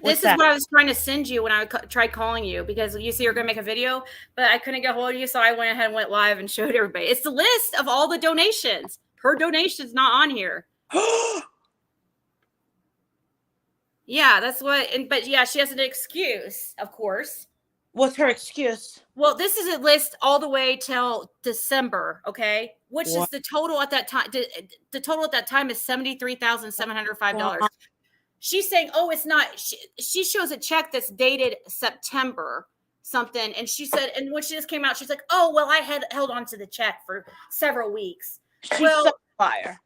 What's this is what I was trying to send you when I tried calling you, because you see you're going to make a video, but I couldn't get hold of you. So I went ahead and went live and showed everybody. It's the list of all the donations. Her donation's not on here. Yeah, that's what. But yeah, she has an excuse, of course. What's her excuse? Well, this is a list all the way till December, okay? Which is the total at that time. The total at that time is $73,705. She's saying, oh, it's not. She shows a check that's dated September. something. And she said, and when she just came out, she's like, oh, well, I had held on to the check for several weeks. She's so fire.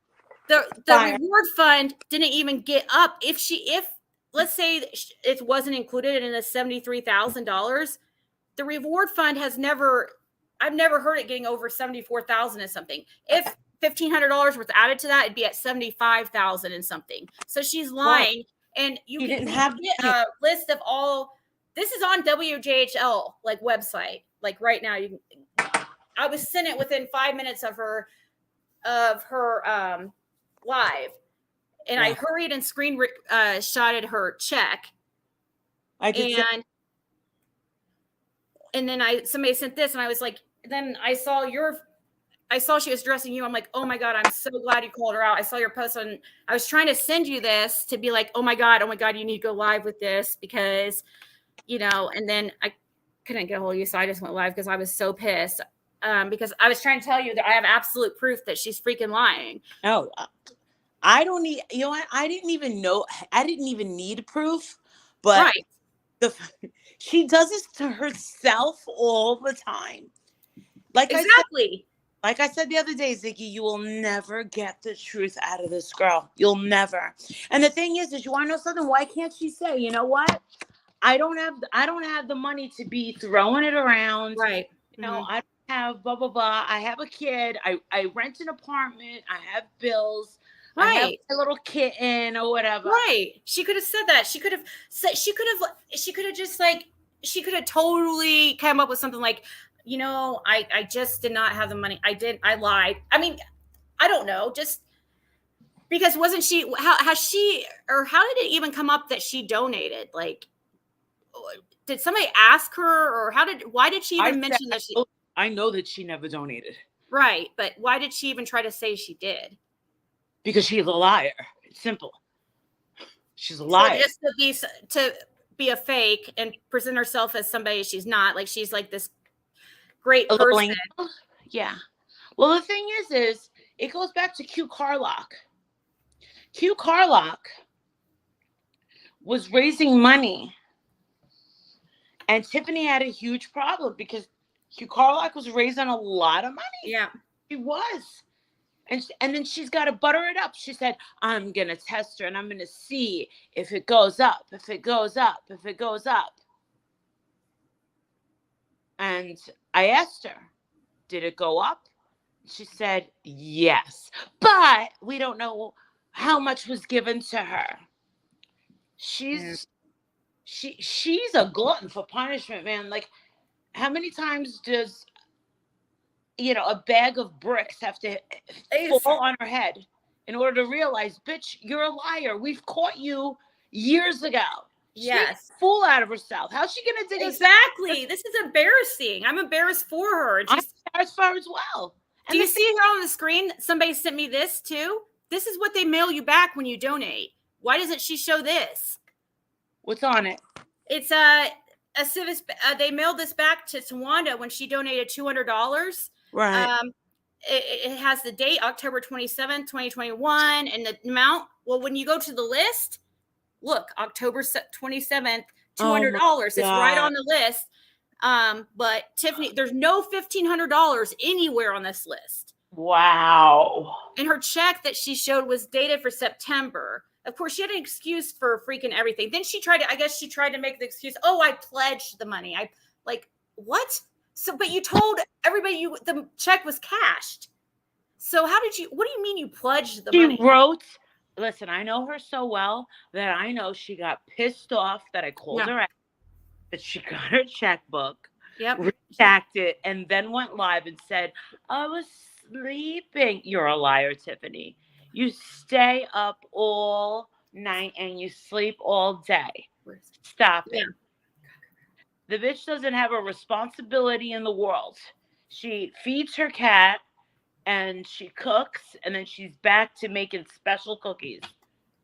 The reward fund didn't even get up. If let's say it wasn't included in the $73,000, the reward fund has I've never heard it getting over 74,000 and something. If $1,500 was added to that, it'd be at 75,000 and something. So she's lying, and you can get a list of all. This is on WJHL website. Like right now, I was sent it within 5 minutes of her live, and I hurried and screen shotted her check. I did. And then somebody sent this, and I was like, then I saw she was addressing you. I'm like, oh my God, I'm so glad you called her out. I saw your post, and I was trying to send you this to be like, oh my God, you need to go live with this because, and then I couldn't get a hold of you. So I just went live because I was so pissed. Because I was trying to tell you that I have absolute proof that she's freaking lying. Oh, I don't need, what? I didn't even need proof, but she does this to herself all the time. Exactly. Like I said the other day, Ziggy, you will never get the truth out of this girl. You'll never. And the thing is you want to know something? Why can't she say, you know what? I don't have the money to be throwing it around. Right. I don't have blah, blah, blah. I have a kid. I rent an apartment. I have bills. Right. I have a little kitten or whatever. Right. She could have said that. She could have totally come up with something like, I just did not have the money. I lied. I mean, I don't know. Just because wasn't she, how did it even come up that she donated? Like, did somebody ask her, or why did she even mention that I know that she never donated. Right. But why did she even try to say she did? Because she's a liar. It's simple. She's a liar. So just to be a fake and present herself as somebody she's not. Like she's like this great person. Yeah. Well, the thing is it goes back to Q Carlock. Q Carlock was raising money, and Tiffany had a huge problem because Q Carlock was raising a lot of money. Yeah, she was. And then she's got to butter it up. She said, I'm going to test her and I'm going to see if it goes up, if it goes up, if it goes up. And I asked her, did it go up? She said, yes. But we don't know how much was given to her. She's a glutton for punishment, man. Like, how many times does a bag of bricks have to fall on her head in order to realize, bitch, you're a liar. We've caught you years ago. Yes. Fool out of herself. How's she going to dig Exactly. This is embarrassing. I'm embarrassed for her. I'm embarrassed for her as well. And do you see here on the screen? Somebody sent me this too. This is what they mail you back when you donate. Why doesn't she show this? What's on it? It's a Civis. They mailed this back to Tawanda when she donated $200. Right. It has the date, October 27th, 2021, and the amount. Well, when you go to the list, look, October 27th, $200. It's right on the list. But Tiffany, there's no $1,500 anywhere on this list. Wow. And her check that she showed was dated for September. Of course, she had an excuse for freaking everything. Then she tried to make the excuse, oh, I pledged the money. What? So, but you told everybody the check was cashed. So what do you mean you pledged the money? She wrote, listen, I know her so well that I know she got pissed off that I called her out, that she got her checkbook, redacted, and then went live and said, I was sleeping. You're a liar, Tiffany. You stay up all night and you sleep all day. Stop it. The bitch doesn't have a responsibility in the world. She feeds her cat and she cooks, and then she's back to making special cookies.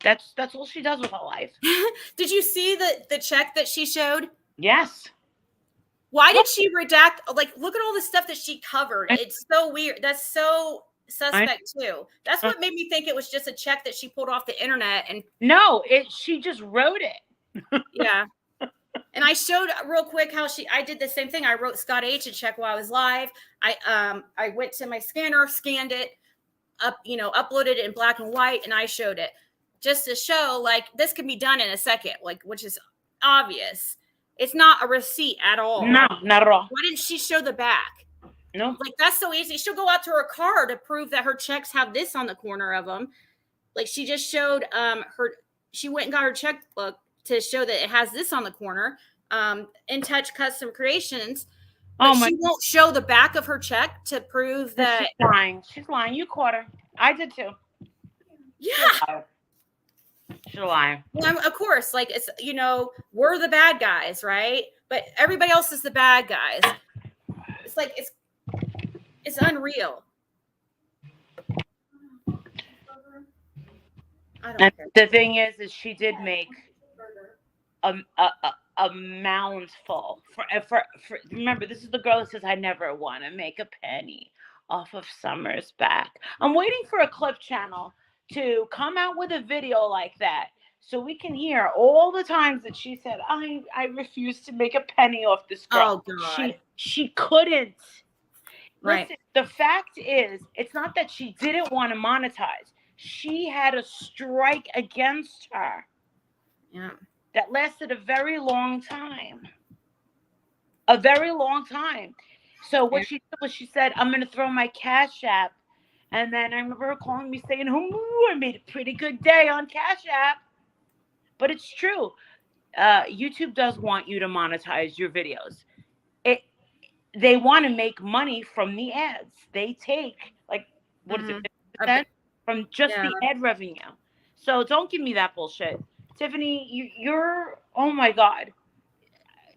That's all she does with her life. Did you see the check that she showed? Yes. Why did she redact? Like, look at all the stuff that she covered. It's so weird. That's so suspect too. That's what made me think it was just a check that she pulled off the internet. And no, she just wrote it. Yeah. And I showed real quick how I did the same thing. I wrote Scott H a check while I was live. I went to my scanner, scanned it, uploaded it in black and white, and I showed it just to show like this can be done in a second, like, which is obvious. It's not a receipt at all. No, not at all. Why didn't she show the back? No. Like, that's so easy. She'll go out to her car to prove that her checks have this on the corner of them. Like, she just showed she went and got her checkbook to show that it has this on the corner. In Touch Custom Creations. But she won't show the back of her check to prove that she's lying. She's lying. You caught her. I did too. Yeah. She's lying. Well, of course, like, it's, we're the bad guys, right? But everybody else is the bad guys. It's like it's unreal. And the thing is she did make a mouthful for remember, this is the girl that says I never want to make a penny off of Summer's back. I'm waiting for a clip channel to come out with a video like that so we can hear all the times that she said I refuse to make a penny off this girl. Oh God. She couldn't. Right. Listen, the fact is, it's not that she didn't want to monetize. She had a strike against her. Yeah. That lasted a very long time. A very long time. So what she did was she said, I'm going to throw my Cashapp. And then I remember her calling me saying, I made a pretty good day on Cashapp. But it's true. YouTube does want you to monetize your videos. They want to make money from the ads. They take, like, what is it, 50% from just the ad revenue. So don't give me that bullshit. Tiffany, you're, oh my God.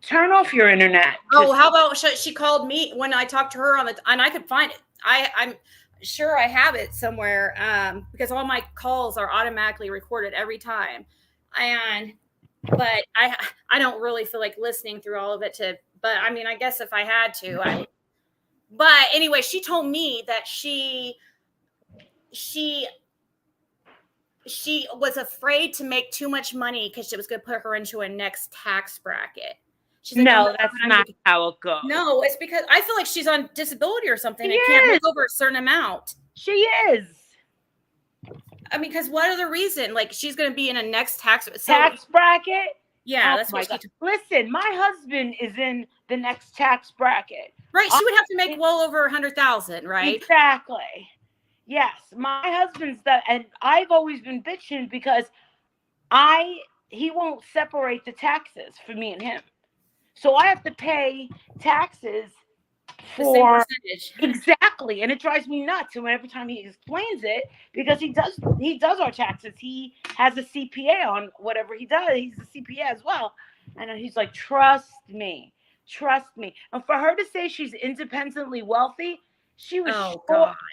Turn off your internet. Oh, how about she called me when I talked to her and I could find it. I'm sure I have it somewhere because all my calls are automatically recorded every time. But I don't really feel like listening through all of it but I mean, I guess if I had to, but anyway, she told me that she was afraid to make too much money because it was going to put her into a next tax bracket. She's like, no, that's not how it goes. No, it's because I feel like she's on disability or something. It can't make over a certain amount. She is. I mean, because what other reason? Like, she's going to be in a next tax bracket? Yeah, that's what she. Listen, my husband is in the next tax bracket. Right, she would have to make well over 100,000, right? Exactly. Yes, my husband's that, and I've always been bitching because he won't separate the taxes for me and him, so I have to pay taxes for exactly, and it drives me nuts. And every time he explains it, because he does our taxes, he has a CPA on whatever he does. He's a CPA as well, and he's like, trust me. And for her to say she's independently wealthy, she was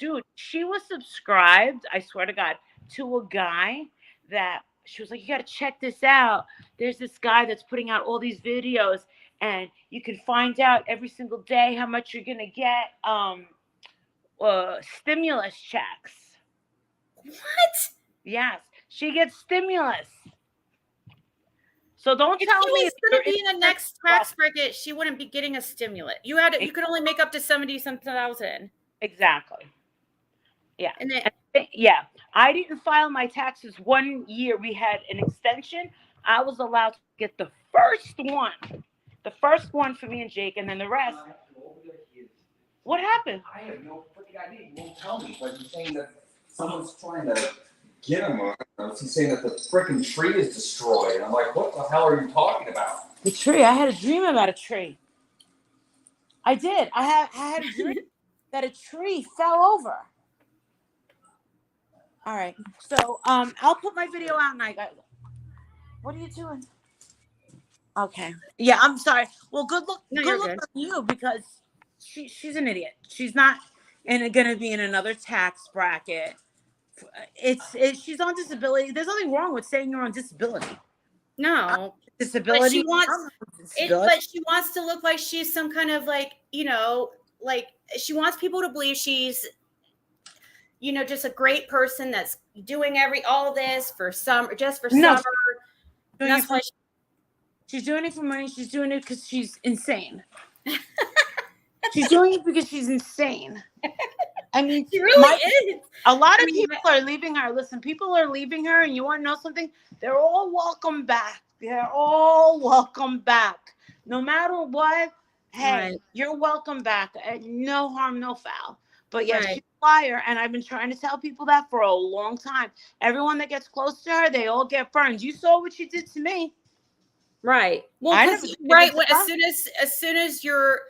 dude. She was subscribed, I swear to God, to a guy that she was like, you got to check this out. There's this guy that's putting out all these videos, and you can find out every single day how much you're gonna get stimulus checks. What? Yes, she gets stimulus. So don't tell me if she was going to be in the next tax bracket, she wouldn't be getting a stimulus. You could only make up to 70-something thousand. Exactly. Yeah. And then, I didn't file my taxes 1 year. We had an extension. I was allowed to get the first one for me and Jake, and then the rest. What happened? I have no freaking idea. You won't tell me, but you're saying that someone's trying to get him. He's saying that the freaking tree is destroyed. I'm like, what the hell are you talking about? The tree. I had a dream about a tree. I did. I had a dream that a tree fell over. All right. So I'll put my video out, and what are you doing? Okay. Yeah, I'm sorry. Well, good luck on you, because she's an idiot. She's not going to be in another tax bracket. She's on disability. There's nothing wrong with saying you're on disability. No. Disability. But she wants to look like she's some kind of like she wants people to believe she's just a great person that's doing all this for summer, just for summer. That's why She's doing it for money. She's doing it because she's insane. She's doing it because she's insane. I mean, She really is. A lot of people are leaving her. Listen, people are leaving her, and you want to know something? They're all welcome back. They're all welcome back. No matter what, hey, you're welcome back. No harm, no foul. But yes, she's a liar, and I've been trying to tell people that for a long time. Everyone that gets close to her, they all get burned. You saw what she did to me. Right. Well, as soon as you're,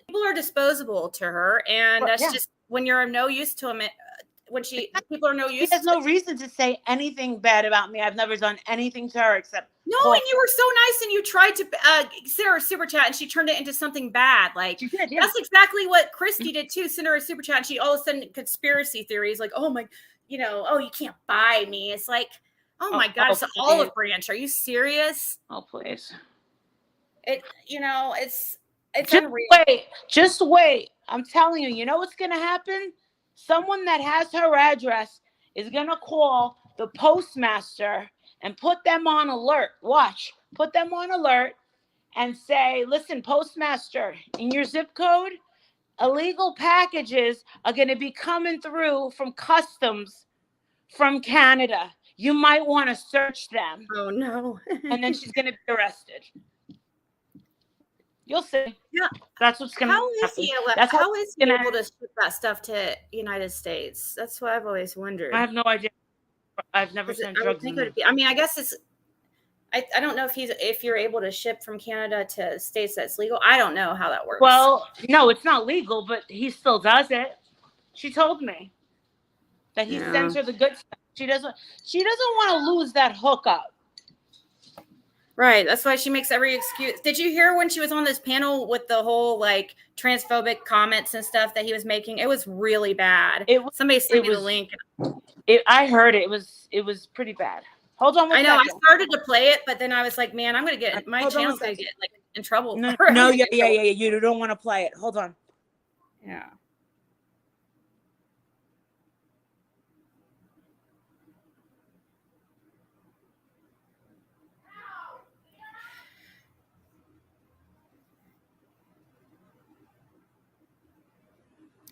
people are disposable to her, and that's just when you're no use to them. When people are no use. She has no reason to say anything bad about me. I've never done anything to her except. No, and you were so nice, and you tried to send her a super chat, and she turned it into something bad. Like that's exactly what Christy did too. Sent her a super chat, and she all of a sudden conspiracy theories, like, oh my, oh, you can't buy me. It's like, oh my God, it's an olive branch. Are you serious? Oh please. It's just unreal. Just wait. I'm telling you. You know what's gonna happen? Someone that has her address is going to call the postmaster and put them on alert. Watch. Put them on alert and say, listen, postmaster, in your zip code, illegal packages are going to be coming through from customs from Canada. You might want to search them. Oh, no. And then she's going to be arrested. You'll see. Yeah, that's what's going to happen. How is he able to ship that stuff to United States? That's what I've always wondered. I have no idea. I've never sent drugs. I mean, I guess it's. I don't know if you're able to ship from Canada to states that's legal. I don't know how that works. Well, no, it's not legal, but he still does it. She told me that he sends her the good stuff. She doesn't want to lose that hookup. Right. That's why she makes every excuse. Did you hear when she was on this panel with the whole like transphobic comments and stuff that he was making? It was really bad. Somebody sent me the link. I heard it. It was pretty bad. Hold on. I know. I started to play it, but then I was like, man, I'm going to get my channel's going to get like in trouble. No, yeah. You don't want to play it. Hold on. Yeah.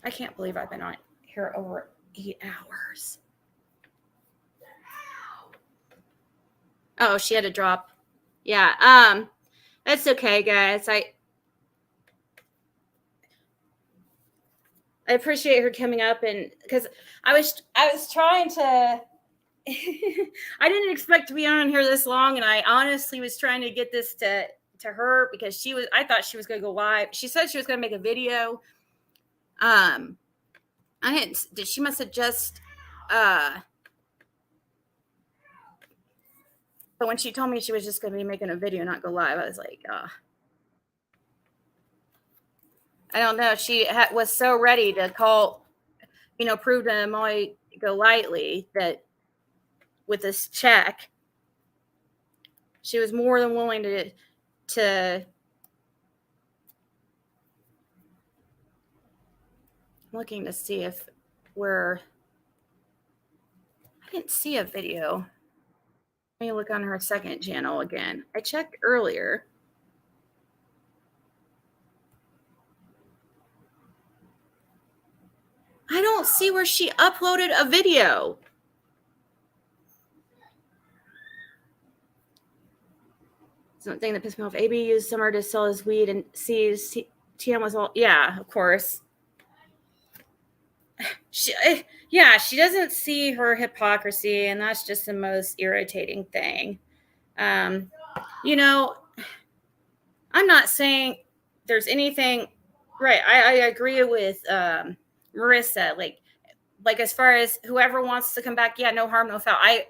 I can't believe I've been on here over 8 hours. Oh, she had to drop. Yeah. That's okay, guys. I appreciate her coming up, and because I was trying to I didn't expect to be on here this long, and I honestly was trying to get this to her because I thought she was going to go live. She said she was going to make a video. She must have just but when she told me she was just going to be making a video, not go live, I was like, I don't know. She was so ready to call, prove to Molly Golightly that with this check, she was more than willing to looking to see if I didn't see a video. Let me look on her second channel again. I checked earlier. I don't see where she uploaded a video. Something that pissed me off. AB used Summer to sell his weed and sees TM was all, yeah, of course. She doesn't see her hypocrisy, and that's just the most irritating thing. I'm not saying there's anything right. I agree with Marissa. Like as far as whoever wants to come back, no harm, no foul. I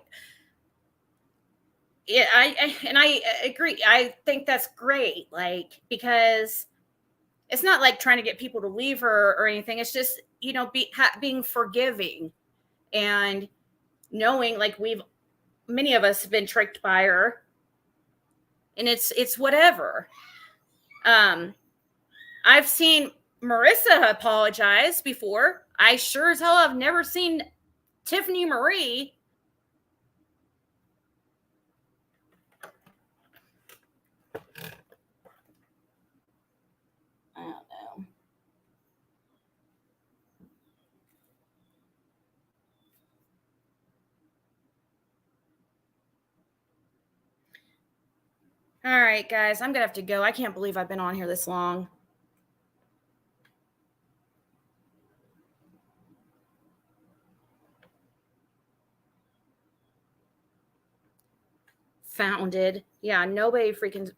agree. I think that's great. Because it's not like trying to get people to leave her or anything. It's just, being forgiving and knowing many of us have been tricked by her, and it's whatever. I've seen Marissa apologize before. I sure as hell have never seen Tiffany Marie All right, guys, I'm gonna have to go. I can't believe I've been on here this long. Founded. Yeah, nobody freaking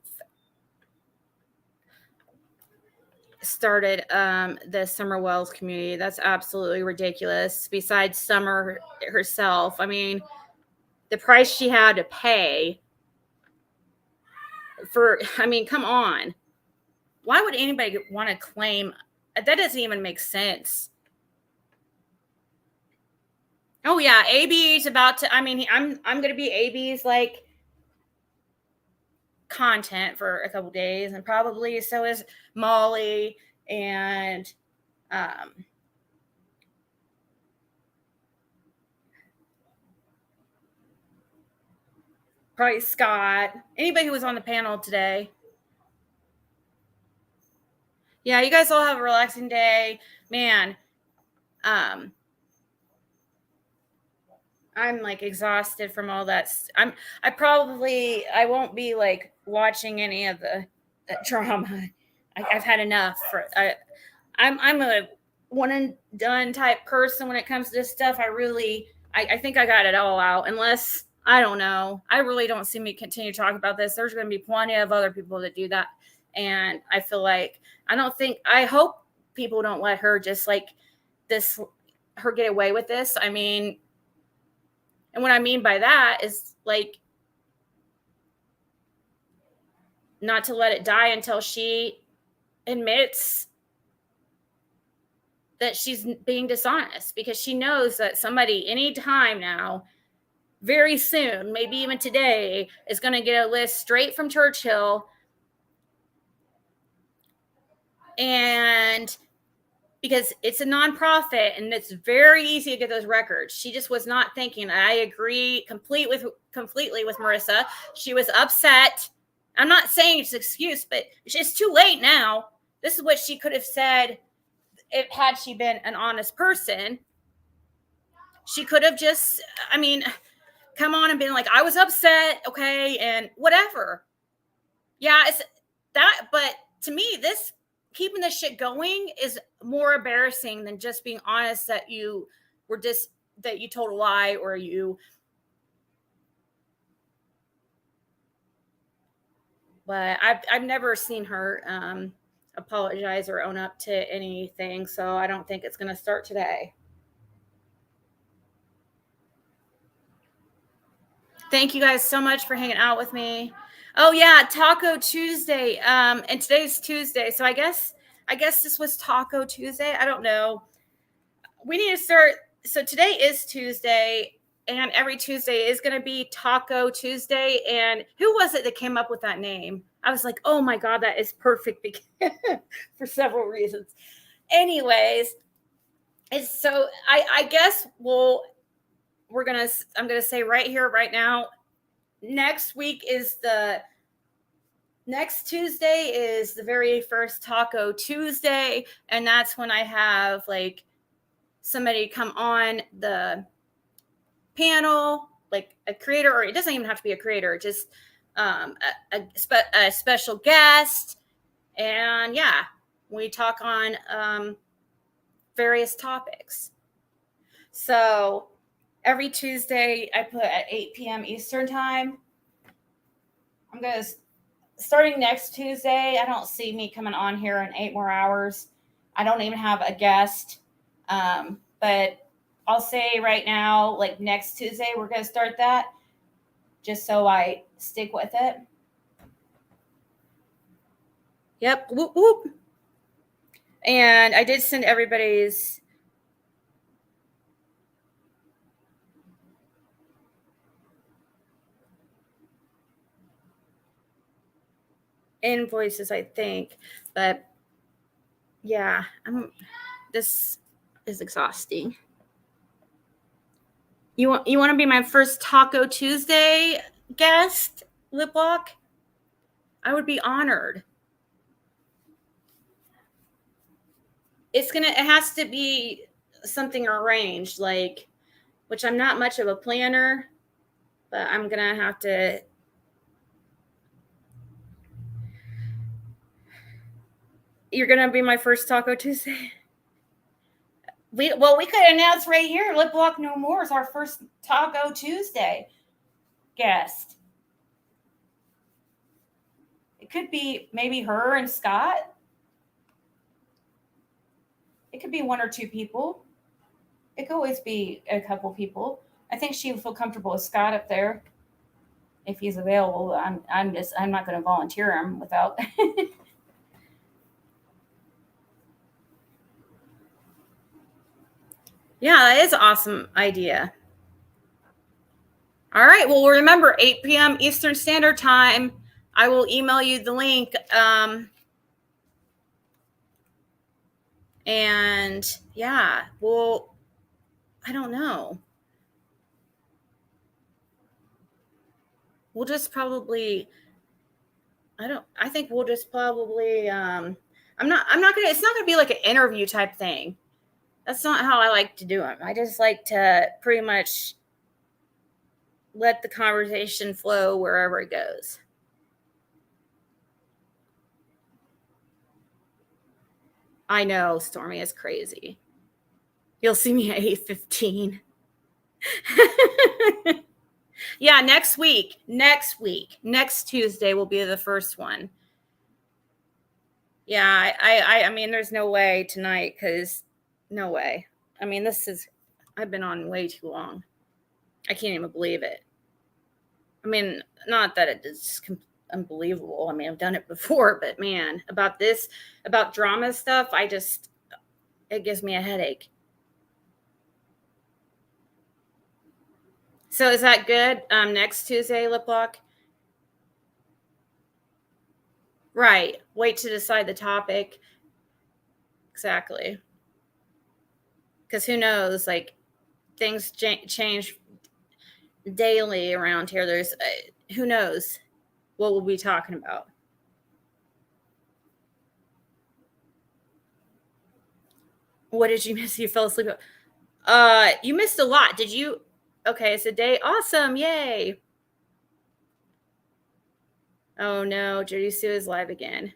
started the Summer Wells community. That's absolutely ridiculous. Besides Summer herself, I mean, the price she had to pay for, I mean, come on. Why would anybody want to claim that? Doesn't even make sense. Oh yeah, AB's about to, I mean, I'm going to be AB's like content for a couple days, and probably so is Molly and probably Scott, anybody who was on the panel today. Yeah, you guys all have a relaxing day, man. I'm like exhausted from all that. I won't be like watching any of the drama. I've had enough. I'm a one and done type person when it comes to this stuff. I think I got it all out. Unless, I don't know. I really don't see me continue to talk about this. There's going to be plenty of other people that do that. And I feel like, I hope people don't let her just like her get away with this. I mean, and what I mean by that is like not to let it die until she admits that she's being dishonest, because she knows that somebody anytime now, very soon, maybe even today, is going to get a list straight from Churchill. And because it's a nonprofit and it's very easy to get those records. She just was not thinking. I agree completely with Marissa. She was upset. I'm not saying it's an excuse, but it's too late now. This is what she could have said had she been an honest person. She could have just, I mean, come on and been like, I was upset, okay, and whatever. Yeah, it's that, but to me, keeping this shit going is more embarrassing than just being honest that you told a lie, or but I've never seen her apologize or own up to anything, so I don't think it's going to start today. Thank you guys so much for hanging out with me. Oh yeah, Taco Tuesday. And today's Tuesday, so I guess this was Taco Tuesday. I don't know. We need to start. So today is Tuesday, and every Tuesday is going to be Taco Tuesday. And who was it that came up with that name? I was like, oh my God, that is perfect for several reasons. Anyways, so I guess I'm going to say right here, right now, next Tuesday is the very first Taco Tuesday. And that's when I have like somebody come on the panel, like a creator, or it doesn't even have to be a creator, just a special guest. And yeah, we talk on various topics. So every Tuesday I put at 8 p.m. Eastern time. I'm going to, starting next Tuesday, I don't see me coming on here in 8 more hours. I don't even have a guest. But I'll say right now, like next Tuesday, we're going to start that, just so I stick with it. Yep. Whoop, whoop. And I did send everybody's invoices, I think. But yeah, this is exhausting. You want to be my first Taco Tuesday guest, Lip Lock? I would be honored. It has to be something arranged, like, which I'm not much of a planner, but I'm gonna have to You're gonna be my first Taco Tuesday. We could announce right here. Lip Block No More is our first Taco Tuesday guest. It could be maybe her and Scott. It could be one or two people. It could always be a couple people. I think she would feel comfortable with Scott up there if he's available. I'm not going to volunteer him without. Yeah, that is an awesome idea. All right. Well, remember 8 p.m. Eastern Standard Time. I will email you the link. And yeah, well, I don't know. We'll just probably, I think we'll just probably, it's not gonna be like an interview type thing. That's not how I like to do them. I just like to pretty much let the conversation flow wherever it goes. I know Stormy is crazy. You'll see me at 8:15. Yeah, next Tuesday will be the first one. Yeah, I mean, there's no way tonight because no way. I mean, I've been on way too long. I can't even believe it. I mean, not that it is unbelievable. I mean, I've done it before, but man, about drama stuff, it gives me a headache. So is that good? Next Tuesday, Lip Lock? Right. Wait to decide the topic. Exactly. Because who knows, like, things change daily around here. There's, who knows what we'll be talking about. What did you miss? You fell asleep. You missed a lot. Did you? Okay, it's a day. Awesome. Yay. Oh no, Judy Sue is live again.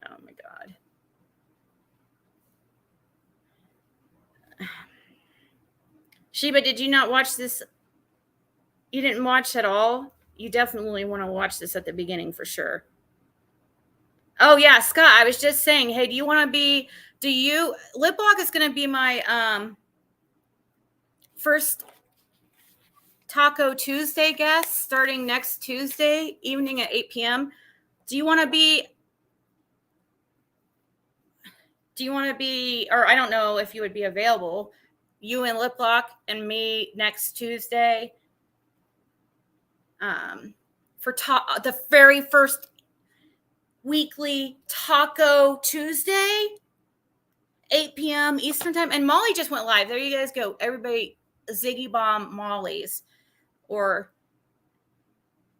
Oh my God. Sheba, did you not watch this? You didn't watch at all? You definitely want to watch this at the beginning for sure. Oh yeah, Scott, I was just saying, hey, Lip Lock is going to be my first Taco Tuesday guest starting next Tuesday evening at 8 p.m. Do you want to be, or I don't know if you would be available, you and Lip Lock and me next Tuesday for the very first weekly Taco Tuesday, 8 p.m. Eastern Time. And Molly just went live. There you guys go. Everybody, Ziggy Bomb Molly's or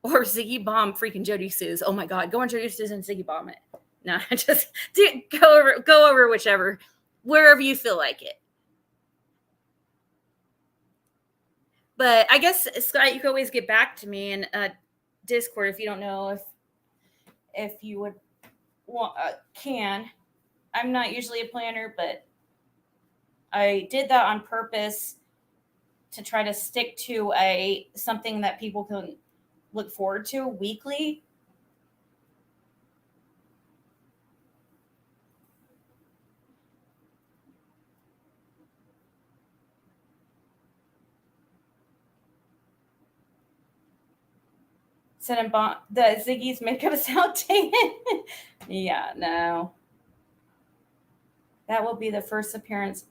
Ziggy Bomb freaking Jody Sue's. Oh my God. Go on Jody Sue's and Ziggy Bomb it. No, just go over whichever, wherever you feel like it. But I guess, Scott, you can always get back to me in Discord if you don't know if you would can. I'm not usually a planner, but I did that on purpose to try to stick to something that people can look forward to weekly. Send the Ziggy's makeup is outdated. Yeah, no. That will be the first appearance.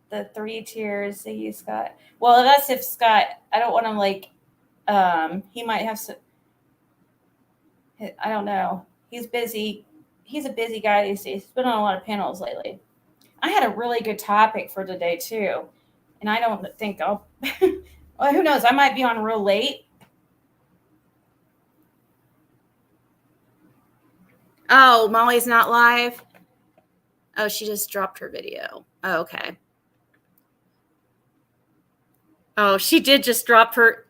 The 3 tiers, Ziggy, Scott. Well, that's if Scott, I don't want him he might have some, I don't know. He's busy. He's a busy guy these days. He's been on a lot of panels lately. I had a really good topic for today too. And I don't think well, who knows? I might be on real late. Oh, Molly's not live. Oh, she just dropped her video. Oh, okay. Oh, she did just drop her.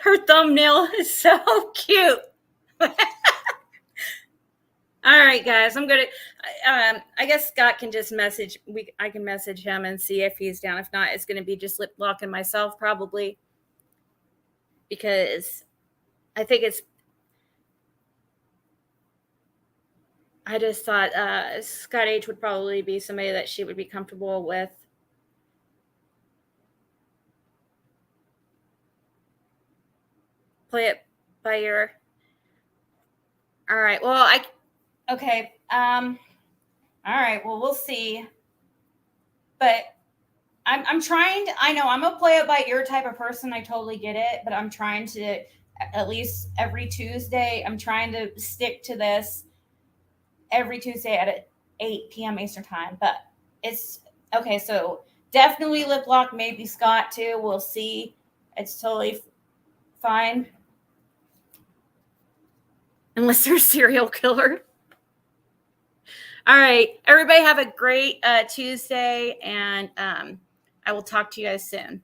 Her thumbnail is so cute. All right, guys, I'm gonna. I guess Scott can just message. I can message him and see if he's down. If not, it's gonna be just lip locking myself probably, because I think it's. I just thought Scott H would probably be somebody that she would be comfortable with. Play it by ear. All right. Well, okay. All right. Well, we'll see. But I'm trying to. I know I'm a play it by ear type of person. I totally get it. But I'm trying to, at least every Tuesday, I'm trying to stick to this every Tuesday at 8 p.m. Eastern time. But it's okay. So definitely lip lock. Maybe Scott too. We'll see. It's totally fine. Unless they're a serial killer. All right. Everybody have a great Tuesday, and I will talk to you guys soon.